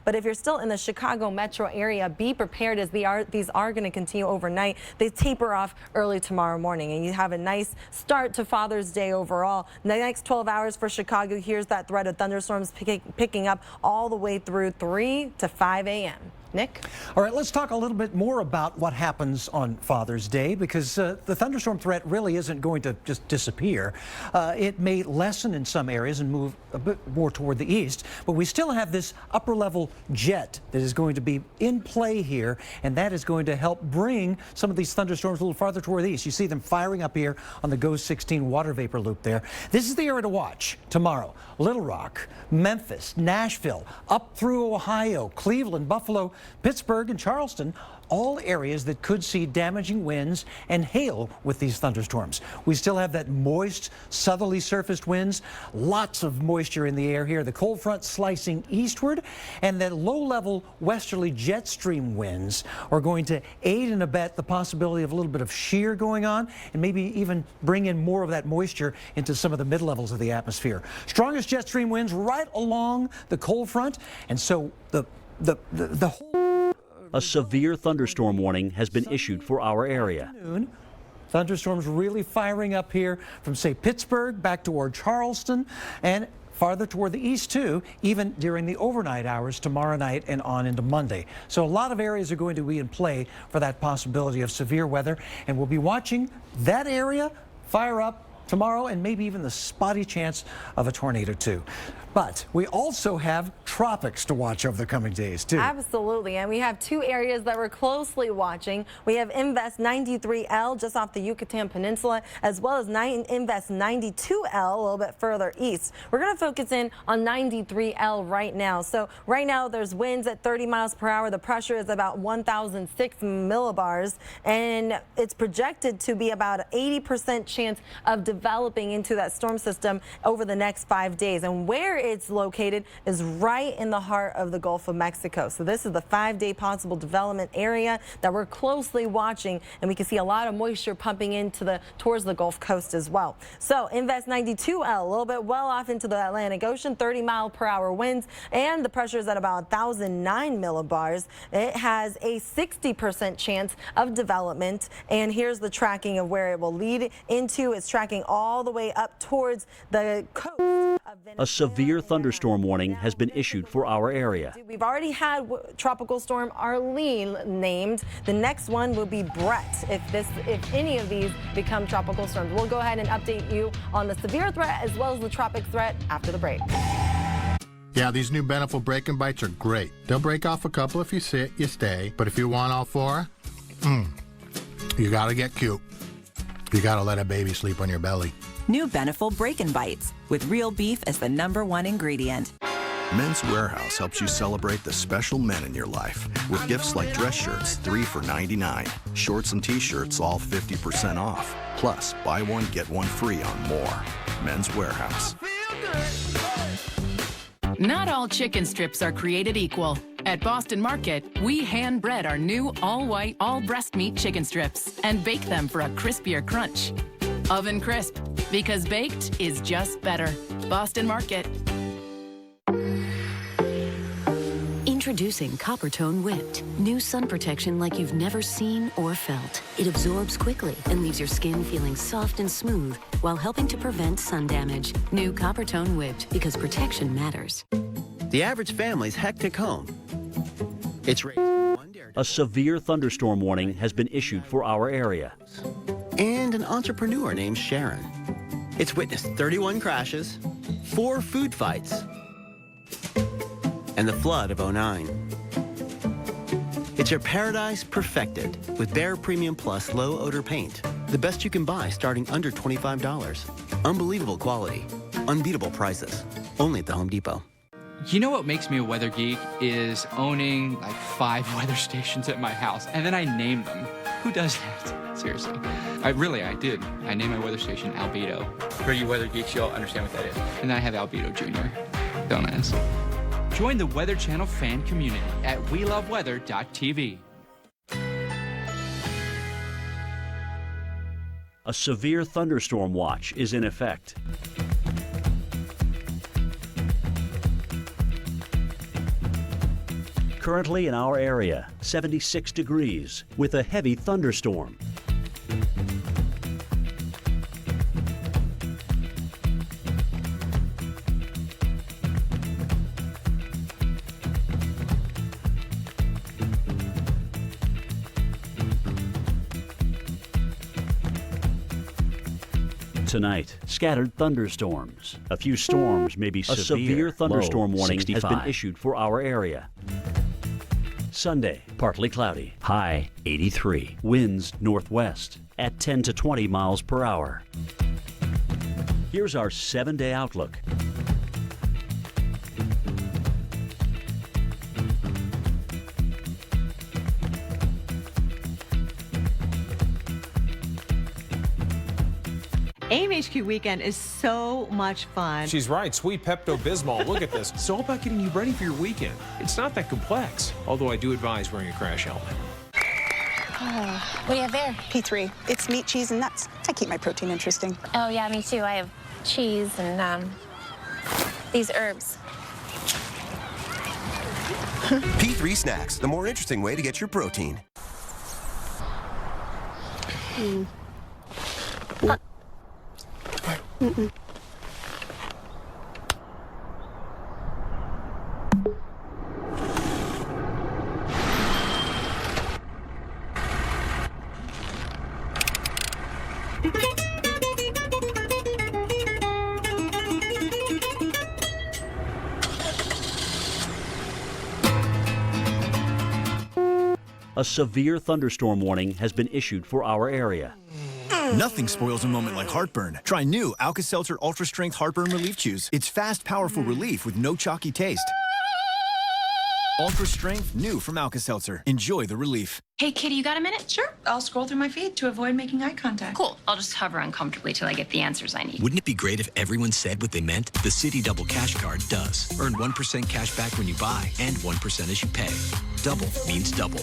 But if you're still in the Chicago metro area, be prepared as these are going to continue overnight. They taper off early tomorrow morning, and you have a nice start to Father's Day overall. The next 12 hours for Chicago, here's that threat of thunderstorms picking up all the way through 3 to 5 a.m. Nick? All right, let's talk a little bit more about what happens on Father's Day, because the thunderstorm threat really isn't going to just disappear. It may lessen in some areas and move a bit more toward the east, but we still have this upper level jet that is going to be in play here, and that is going to help bring some of these thunderstorms a little farther toward the east. You see them firing up here on the GO 16 water vapor loop there. This is the area to watch tomorrow. Little Rock, Memphis, Nashville, up through Ohio, Cleveland, Buffalo, Pittsburgh, and Charleston, all areas that could see damaging winds and hail with these thunderstorms. We still have that moist, southerly surfaced winds, lots of moisture in the air here, the cold front slicing eastward, and that low-level westerly jet stream winds are going to aid and abet the possibility of a little bit of shear going on, and maybe even bring in more of that moisture into some of the mid-levels of the atmosphere. Strongest jet stream winds right along the cold front, and so the whole... A severe thunderstorm warning has been issued for our area. Thunderstorms really firing up here from, say, Pittsburgh back toward Charleston and farther toward the east, too, even during the overnight hours tomorrow night and on into Monday. So a lot of areas are going to be in play for that possibility of severe weather, and we'll be watching that area fire up tomorrow and maybe even the spotty chance of a tornado, too. But we also have tropics to watch over the coming days, too. Absolutely, and we have two areas that we're closely watching. We have Invest 93L just off the Yucatan Peninsula, as well as Invest 92L a little bit further east. We're going to focus in on 93L right now. So right now there's winds at 30 miles per hour. The pressure is about 1,006 millibars, and it's projected to be about an 80% chance of developing into that storm system over the next 5 days. And where it's located is right in the heart of the Gulf of Mexico. So this is the 5-day possible development area that we're closely watching, and we can see a lot of moisture pumping into towards the Gulf Coast as well. So Invest 92L, a little bit well off into the Atlantic Ocean, 30-mile-per-hour winds, and the pressure is at about 1,009 millibars. It has a 60% chance of development, and here's the tracking of where it will lead into. It's tracking all the way up towards the coast of Venezuela. A severe thunderstorm warning has been issued for our area. We've already had Tropical Storm Arlene named. The next one will be Brett if any of these become tropical storms. We'll go ahead and update you on the severe threat as well as the tropic threat after the break. Yeah, these new Beneful Break and Bites are great. They'll break off a couple if you sit, you stay. But if you want all four, you gotta get cute. You gotta let a baby sleep on your belly. New Beneful Break and Bites with real beef as the #1 ingredient. Men's Warehouse helps you celebrate the special men in your life with gifts like dress shirts, 3 for $99, shorts and t-shirts all 50% off. Plus, buy one, get one free on more. Men's Warehouse. Not all chicken strips are created equal. At Boston Market, we hand-bread our new all-white, all-breast meat chicken strips and bake them for a crispier crunch. Oven crisp, because baked is just better. Boston Market. Introducing Coppertone Whipped. New sun protection like you've never seen or felt. It absorbs quickly and leaves your skin feeling soft and smooth while helping to prevent sun damage. New Coppertone Whipped, because protection matters. The average family's hectic home. It's raised one dare. A severe thunderstorm warning has been issued for our area. And an entrepreneur named Sharon. It's witnessed 31 crashes, 4 food fights, and the flood of '09. It's your paradise perfected with Behr Premium Plus low odor paint. The best you can buy starting under $25. Unbelievable quality, unbeatable prices. Only at the Home Depot. You know what makes me a weather geek is owning like 5 weather stations at my house, and then I name them. Who does that? Seriously. I did. I named my weather station Albedo. For you weather geeks, you'll understand what that is. And then I have Albedo Jr. Dumbass. Join the Weather Channel fan community at weloveweather.tv. A severe thunderstorm watch is in effect. Currently in our area, 76 degrees with a heavy thunderstorm. Tonight, scattered thunderstorms. A few storms may be severe. A severe thunderstorm warning has been issued for our area. Sunday, partly cloudy. High 83. Winds northwest at 10 to 20 miles per hour. Here's our 7-day outlook. AMHQ weekend is so much fun. She's right. Sweet Pepto-Bismol. Look at this. It's all about getting you ready for your weekend. It's not that complex, although I do advise wearing a crash helmet. What do you have there? P3. It's meat, cheese, and nuts. I keep my protein interesting. Oh, yeah, me too. I have cheese and these herbs. P3 Snacks, the more interesting way to get your protein. A severe thunderstorm warning has been issued for our area. Nothing spoils a moment like heartburn. Try new Alka-Seltzer Ultra Strength Heartburn Relief Chews. It's fast, powerful relief with no chalky taste. Ultra Strength, new from Alka-Seltzer. Enjoy the relief. Hey, Kitty, you got a minute? Sure. I'll scroll through my feed to avoid making eye contact. Cool. I'll just hover uncomfortably till I get the answers I need. Wouldn't it be great if everyone said what they meant? The Citi Double Cash Card does. Earn 1% cash back when you buy and 1% as you pay. Double means double.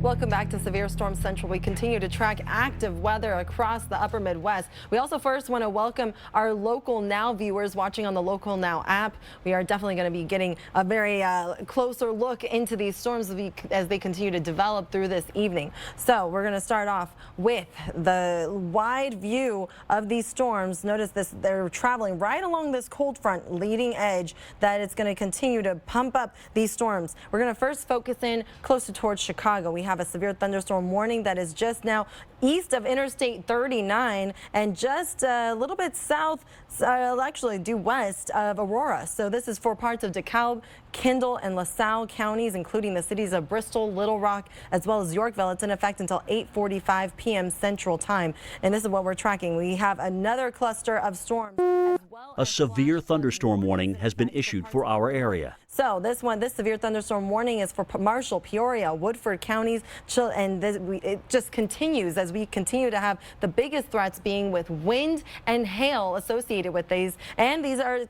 Welcome back to Severe Storm Central. We continue to track active weather across the upper Midwest. We also first want to welcome our Local Now viewers watching on the Local Now app. We are definitely going to be getting a very closer look into these storms as they continue to develop through this evening. So we're going to start off with the wide view of these storms. Notice this, they're traveling right along this cold front leading edge that it's going to continue to pump up these storms. We're going to first focus in closer towards Chicago. We have a severe thunderstorm warning that is just now east of Interstate 39 and just a little bit south, actually due west of Aurora. So this is for parts of DeKalb, Kendall, and LaSalle counties, including the cities of Bristol, Little Rock, as well as Yorkville. It's in effect until 8:45 p.m. Central Time. And this is what we're tracking. We have another cluster of storms. A severe thunderstorm warning has been issued for our area. So this severe thunderstorm warning is for Marshall, Peoria, Woodford counties, and it just continues as we continue to have the biggest threats being with wind and hail associated with these. And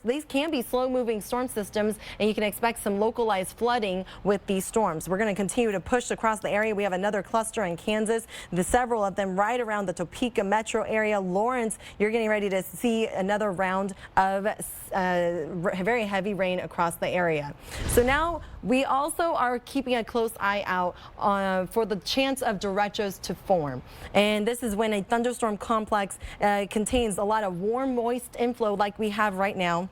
these can be slow-moving storm systems, and you can expect some localized flooding with these storms. We're going to continue to push across the area. We have another cluster in Kansas, several of them right around the Topeka metro area. Lawrence, you're getting ready to see another round of very heavy rain across the area. So now we also are keeping a close eye out for the chance of derechos to form. And this is when a thunderstorm complex contains a lot of warm, moist inflow like we have right now.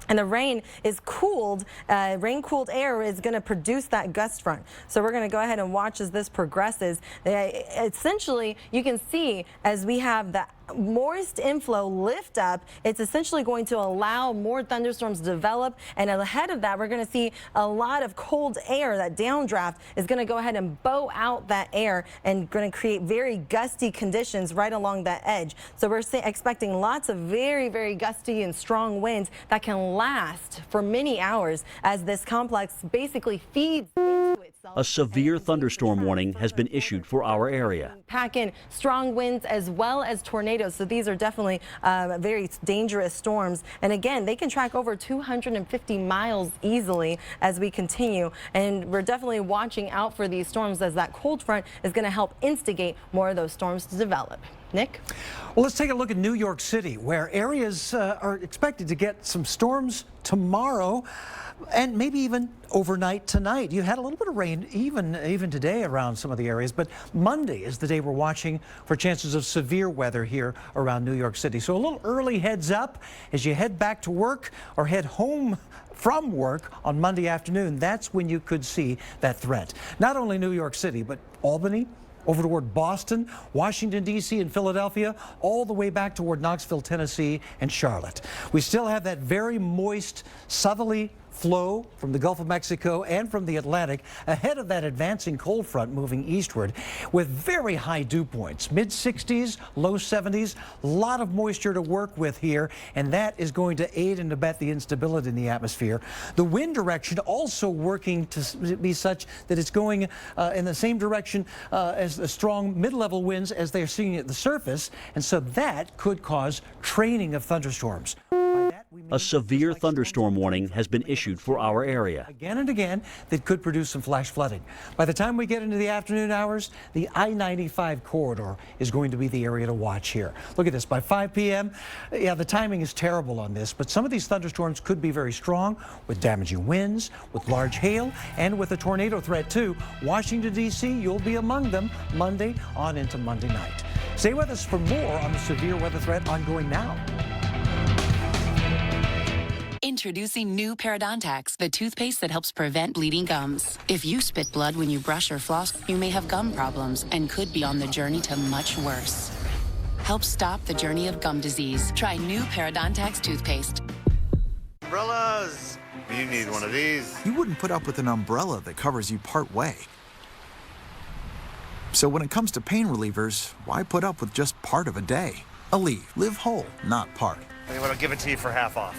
And the rain is cooled, rain-cooled air is going to produce that gust front. So we're going to go ahead and watch as this progresses. Essentially, you can see as we have the moist inflow lift up, it's essentially going to allow more thunderstorms to develop. And ahead of that, we're going to see a lot of cold air. That downdraft is going to go ahead and bow out that air and going to create very gusty conditions right along that edge. So we're expecting lots of very, very gusty and strong winds that can last for many hours as this complex basically feeds into itself. A severe thunderstorm warning has been issued for our area. Pack in strong winds as well as tornadoes. So these are definitely very dangerous storms. And again, they can track over 250 miles easily as we continue. And we're definitely watching out for these storms as that cold front is going to help instigate more of those storms to develop. Nick? Well, let's take a look at New York City, where areas are expected to get some storms tomorrow and maybe even overnight tonight. You had a little bit of rain even today around some of the areas, but Monday is the day we're watching for chances of severe weather here around New York City. So a little early heads up as you head back to work or head home from work on Monday afternoon. That's when you could see that threat. Not only New York City, but Albany, over toward Boston, Washington, D.C., and Philadelphia, all the way back toward Knoxville, Tennessee, and Charlotte. We still have that very moist southerly flow from the Gulf of Mexico and from the Atlantic ahead of that advancing cold front moving eastward with very high dew points, mid-60s, low 70s, a lot of moisture to work with here, and that is going to aid and abet the instability in the atmosphere. The wind direction also working to be such that it's going in the same direction as the strong mid-level winds as they're seeing at the surface, and so that could cause training of thunderstorms. A severe thunderstorm warning has been issued for our area. Again and again, that could produce some flash flooding. By the time we get into the afternoon hours, the I-95 corridor is going to be the area to watch here. Look at this, by 5 p.m., yeah, the timing is terrible on this, but some of these thunderstorms could be very strong with damaging winds, with large hail, and with a tornado threat too. Washington, D.C., you'll be among them Monday on into Monday night. Stay with us for more on the severe weather threat ongoing now. Introducing new Parodontax, the toothpaste that helps prevent bleeding gums. If you spit blood when you brush or floss, you may have gum problems and could be on the journey to much worse. Help stop the journey of gum disease. Try new Parodontax toothpaste. Umbrellas! You need one of these. You wouldn't put up with an umbrella that covers you part way. So when it comes to pain relievers, why put up with just part of a day? Aleve, live whole, not part. I'm going to give it to you for half off.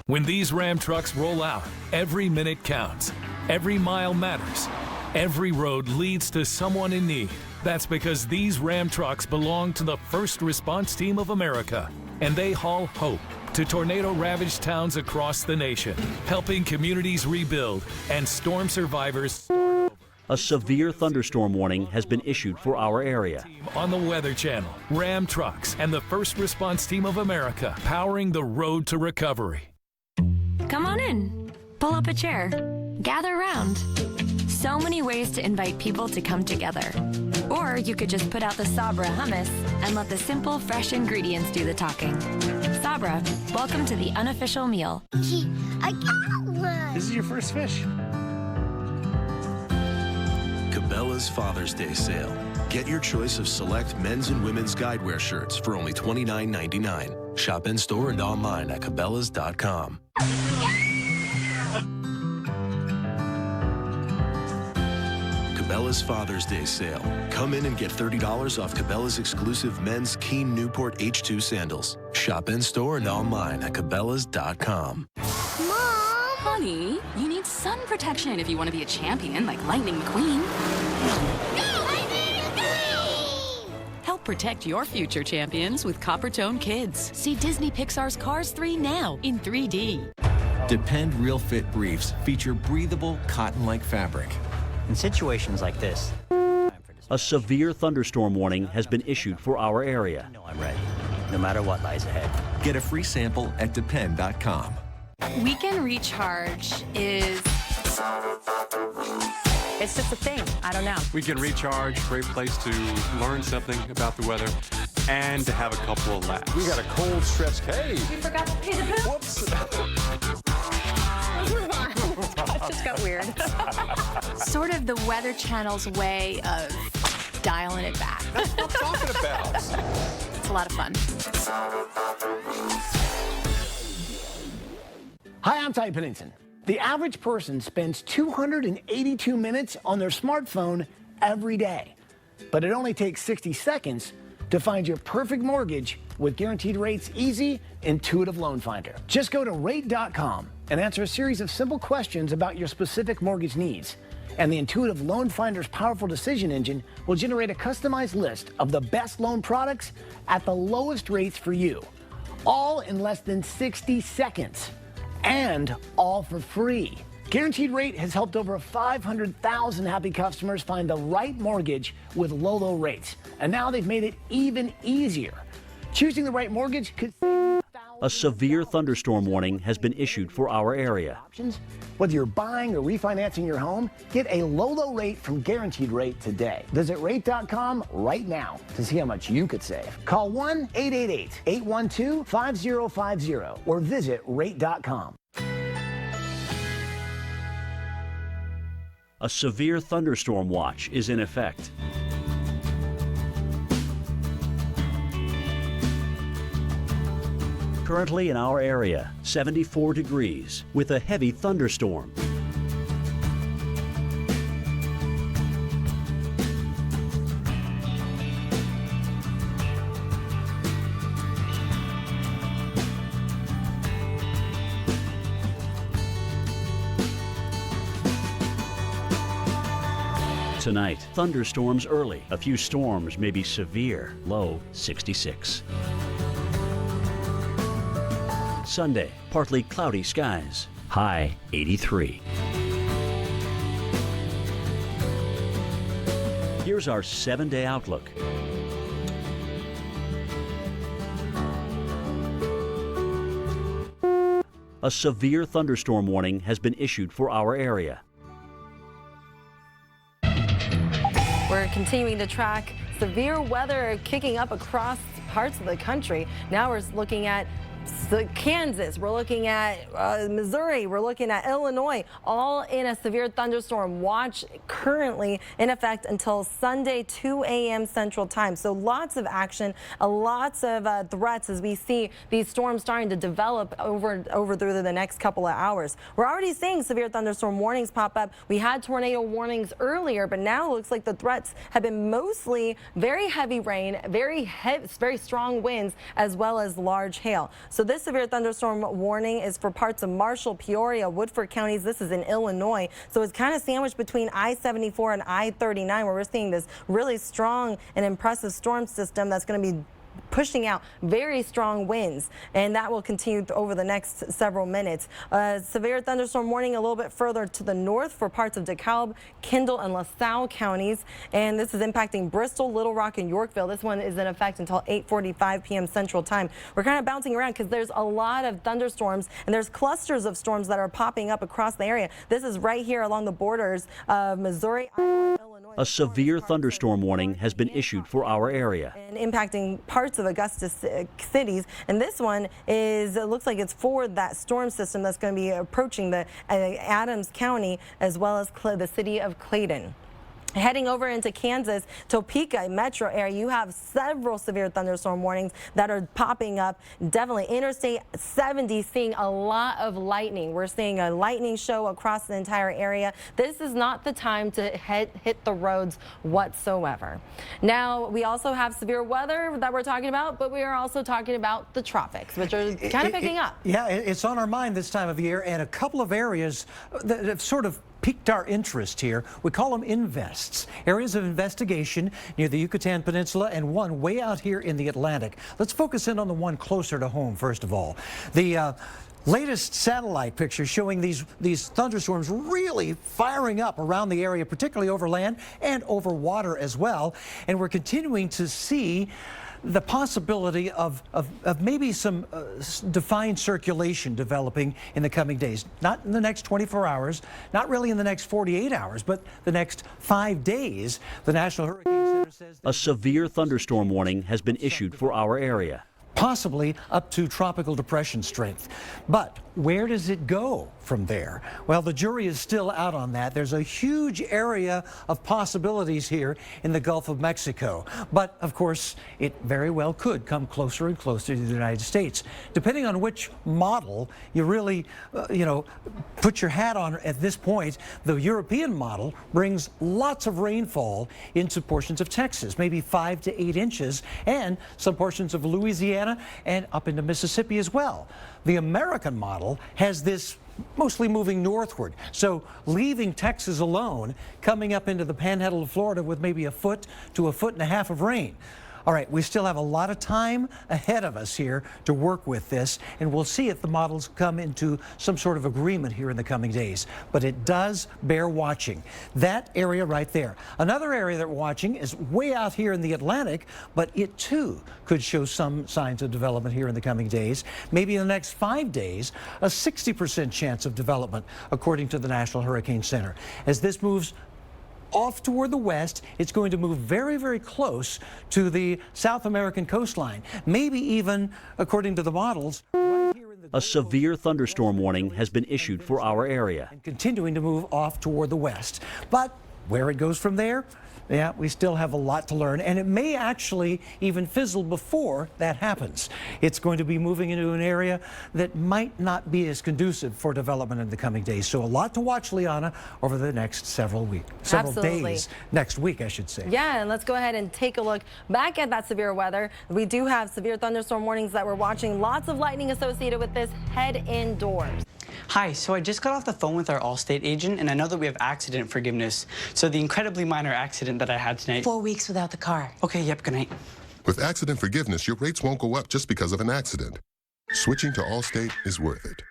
When these Ram trucks roll out, every minute counts. Every mile matters. Every road leads to someone in need. That's because these Ram trucks belong to the First Response Team of America, and they haul hope to tornado-ravaged towns across the nation, helping communities rebuild and storm survivors start over. A severe thunderstorm warning has been issued for our area. On the Weather Channel, Ram Trucks and the First Response Team of America, powering the road to recovery. Come on in. Pull up a chair. Gather around. So many ways to invite people to come together. Or you could just put out the Sabra hummus and let the simple, fresh ingredients do the talking. Sabra, welcome to the unofficial meal. I got one. This is your first fish. Cabela's Father's Day sale. Get your choice of select men's and women's guidewear shirts for only $29.99. Shop in store and online at Cabela's.com. Cabela's Father's Day sale. Come in and get $30 off Cabela's exclusive men's Keen Newport H2 sandals. Shop in store and online at Cabela's.com. Honey, you need sun protection if you want to be a champion like Lightning McQueen. Help protect your future champions with Coppertone Kids. See Disney Pixar's Cars 3 now in 3D. Depend Real Fit briefs feature breathable, cotton-like fabric. In situations like this, a severe thunderstorm warning has been issued for our area. I'm ready, no matter what lies ahead. Get a free sample at Depend.com. Weekend recharge is... It's just a thing. I don't know. Weekend recharge, great place to learn something about the weather and to have a couple of laughs. We got a cold stretch. Hey! We forgot to pay the bill. Whoops! That just got weird. Sort of the Weather Channel's way of dialing it back. That's what I'm talking about. It's a lot of fun. Hi, I'm Ty Pennington. The average person spends 282 minutes on their smartphone every day. But it only takes 60 seconds to find your perfect mortgage with Guaranteed Rate's easy, intuitive loan finder. Just go to rate.com and answer a series of simple questions about your specific mortgage needs. And the intuitive loan finder's powerful decision engine will generate a customized list of the best loan products at the lowest rates for you, all in less than 60 seconds. And all for free. Guaranteed Rate has helped over 500,000 happy customers find the right mortgage with low rates. And now they've made it even easier. Choosing the right mortgage could save you A severe thunderstorm warning has been issued for our area. options. Whether you're buying or refinancing your home, get a low rate from Guaranteed Rate today. Visit rate.com right now to see how much you could save. Call 1-888-812-5050 or visit rate.com. A severe thunderstorm watch is in effect. Currently in our area, 74 degrees with a heavy thunderstorm. Tonight, thunderstorms early. A few storms may be severe, low 66. Sunday, partly cloudy skies, high 83. Here's our 7-day outlook. A severe thunderstorm warning has been issued for our area. We're continuing to track severe weather kicking up across parts of the country. Now we're looking at Kansas, we're looking at Missouri, we're looking at Illinois, all in a severe thunderstorm watch currently in effect until Sunday 2 a.m. Central Time. So lots of action, lots of threats as we see these storms starting to develop over through the next couple of hours. We're already seeing severe thunderstorm warnings pop up. We had tornado warnings earlier, but now it looks like the threats have been mostly very heavy rain, very strong winds, as well as large hail. So this severe thunderstorm warning is for parts of Marshall, Peoria, Woodford counties. This is in Illinois. So it's kind of sandwiched between I-74 and I-39, where we're seeing this really strong and impressive storm system that's going to be pushing out very strong winds, and that will continue over the next several minutes. Severe thunderstorm warning a little bit further to the north for parts of DeKalb, Kendall, and LaSalle counties, and this is impacting Bristol, Little Rock, and Yorkville. This one is in effect until 8:45 p.m. Central Time. We're kind of bouncing around because there's a lot of thunderstorms, and there's clusters of storms that are popping up across the area. This is right here along the borders of Missouri, Iowa, and Illinois. A severe thunderstorm warning has been issued for our area. And impacting parts of Augusta cities, and this one is, it looks like it's for that storm system that's going to be approaching the Adams County as well as the city of Clayton. Heading over into Kansas, Topeka metro area, you have several severe thunderstorm warnings that are popping up. Definitely Interstate 70 seeing a lot of lightning. We're seeing a lightning show across the entire area. This is not the time to hit the roads whatsoever. Now, we also have severe weather that we're talking about, but we are also talking about the tropics, which are kind of picking up. Yeah, it's on our mind this time of year, and a couple of areas that have sort of piqued our interest here. We call them invests, areas of investigation near the Yucatan Peninsula, and one way out here in the Atlantic. Let's focus in on the one closer to home first of all. The latest satellite picture showing these thunderstorms really firing up around the area, particularly over land and over water as well. And we're continuing to see the possibility of maybe some defined circulation developing in the coming days. Not in the next 24 hours, not really in the next 48 hours, but the next 5 days. The National Hurricane Center says a severe thunderstorm warning has been issued for our area. Possibly up to tropical depression strength. But where does it go from there? Well, the jury is still out on that. There's a huge area of possibilities here in the Gulf of Mexico. But, of course, it very well could come closer and closer to the United States. Depending on which model you really, put your hat on at this point, the European model brings lots of rainfall into portions of Texas, maybe 5 to 8 inches, and some portions of Louisiana and up into Mississippi as well. The American model has this mostly moving northward, so leaving Texas alone, coming up into the panhandle of Florida with maybe 1 foot to 1.5 feet of rain. All right, we still have a lot of time ahead of us here to work with this, and we'll see if the models come into some sort of agreement here in the coming days. But it does bear watching. That area right there. Another area that we're watching is way out here in the Atlantic, but it too could show some signs of development here in the coming days. Maybe in the next 5 days, a 60% chance of development, according to the National Hurricane Center. As this moves off toward the west, it's going to move very, very close to the South American coastline. Maybe even, according to the models, right here in the a severe thunderstorm warning has been issued for our area. And continuing to move off toward the west. But where it goes from there, yeah, we still have a lot to learn, and it may actually even fizzle before that happens. It's going to be moving into an area that might not be as conducive for development in the coming days. So a lot to watch, Liana, over the next several days, next week, I should say. Yeah, and let's go ahead and take a look back at that severe weather. We do have severe thunderstorm warnings that we're watching. Lots of lightning associated with this. Head indoors. Hi, so I just got off the phone with our Allstate agent, and I know that we have accident forgiveness. So the incredibly minor accident that I had tonight. 4 weeks without the car. Okay, yep, good night. With accident forgiveness, your rates won't go up just because of an accident. Switching to Allstate is worth it.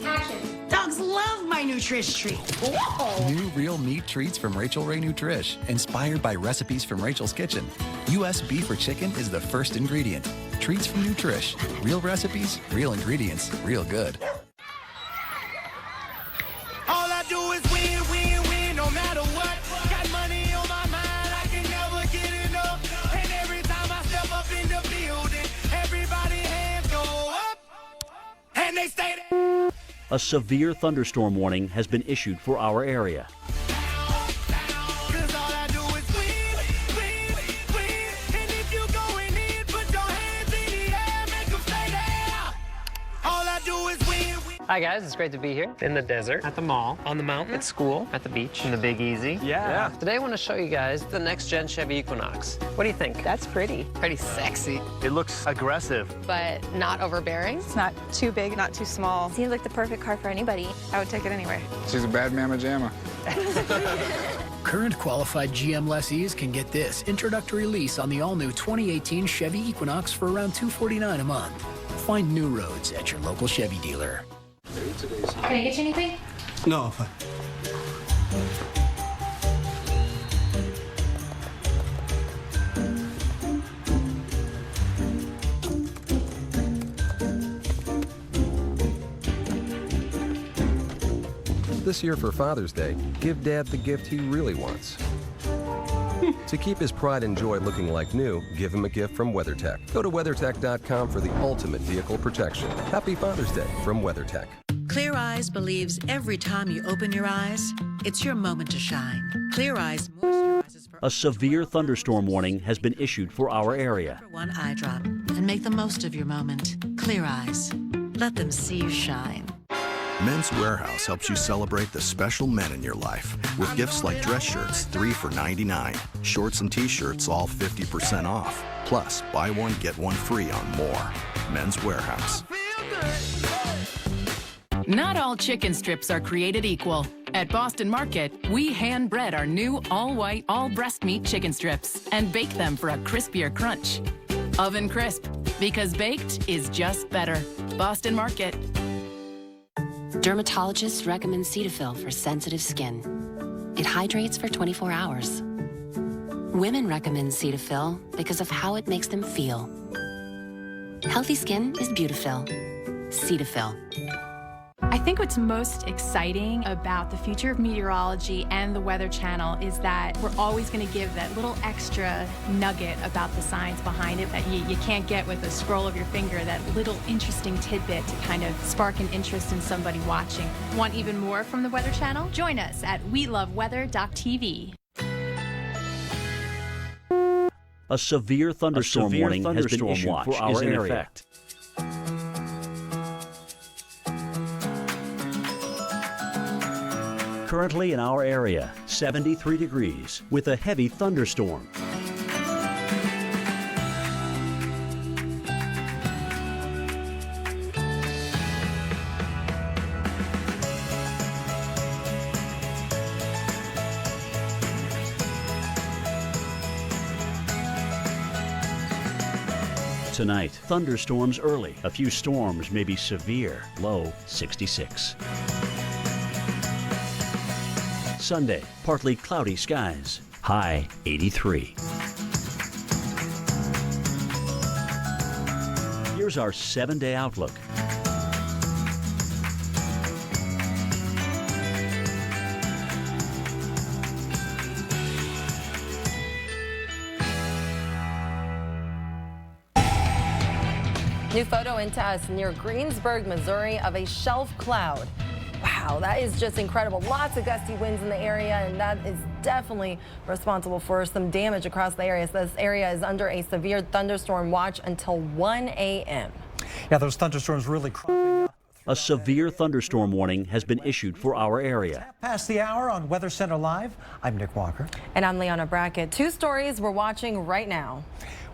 Action. Dogs love my Nutrish treat. Whoa. New real meat treats from Rachel Ray Nutrish, inspired by recipes from Rachel's Kitchen. U.S. beef or chicken is the first ingredient. Treats from Nutrish. Real recipes, real ingredients, real good. All I do is win, win, win, no matter what. Got money on my mind, I can never get enough. And every time I step up in the building, everybody hands go up, and they stay there. A severe thunderstorm warning has been issued for our area. Hi guys, it's great to be here. In the desert, at the mall, on the mountain, at school, at the beach, in the Big Easy. Yeah. Today I want to show you guys the next gen Chevy Equinox. What do you think? That's pretty. Pretty sexy. It looks aggressive. But not overbearing. It's not too big, not too small. Seems like the perfect car for anybody. I would take it anyway. She's a bad mamma jamma. Current qualified GM lessees can get this introductory lease on the all-new 2018 Chevy Equinox for around $249 a month. Find new roads at your local Chevy dealer. Can I get you anything? No, fine. This year for Father's Day, give Dad the gift he really wants. To keep his pride and joy looking like new, give him a gift from WeatherTech. Go to WeatherTech.com for the ultimate vehicle protection. Happy Father's Day from WeatherTech. Clear Eyes believes every time you open your eyes, it's your moment to shine. Clear Eyes moisturizes for A severe thunderstorm warning has been issued for our area. one eye drop and make the most of your moment. Clear Eyes. Let them see you shine. Men's Warehouse helps you celebrate the special men in your life with gifts like dress shirts, 3 for $99, shorts and t-shirts all 50% off. Plus, buy one, get one free on more. Men's Warehouse. Not all chicken strips are created equal. At Boston Market, we hand bread our new all-white, all-breast meat chicken strips and bake them for a crispier crunch. Oven crisp, because baked is just better. Boston Market. Dermatologists recommend Cetaphil for sensitive skin. It hydrates for 24 hours. Women recommend Cetaphil because of how it makes them feel. Healthy skin is Beautiful. Cetaphil. I think what's most exciting about the future of meteorology and the Weather Channel is that we're always going to give that little extra nugget about the science behind it that you can't get with a scroll of your finger, that little interesting tidbit to kind of spark an interest in somebody watching. Want even more from the Weather Channel? Join us at weloveweather.tv. A severe thunderstorm warning has been issued for our area. Currently in our area, 73 degrees with a heavy thunderstorm. Tonight, thunderstorms early. A few storms may be severe. Low 66. Sunday, partly cloudy skies. High 83. Here's our 7-day outlook. New photo into us near Greensburg, Missouri of a shelf cloud. Wow, that is just incredible. Lots of gusty winds in the area, and that is definitely responsible for some damage across the area. So this area is under a severe thunderstorm watch until 1 a.m. Yeah, those thunderstorms really cropping up. A severe thunderstorm warning has been issued for our area. Past the hour on Weather Center Live, I'm Nick Walker. And I'm Leona Brackett. Two stories we're watching right now.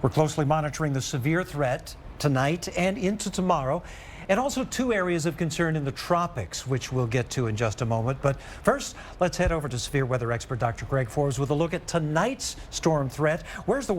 We're closely monitoring the severe threat tonight and into tomorrow, and also two areas of concern in the tropics, which we'll get to in just a moment. But first, let's head over to severe weather expert Dr. Greg Forbes with a look at tonight's storm threat. Where's the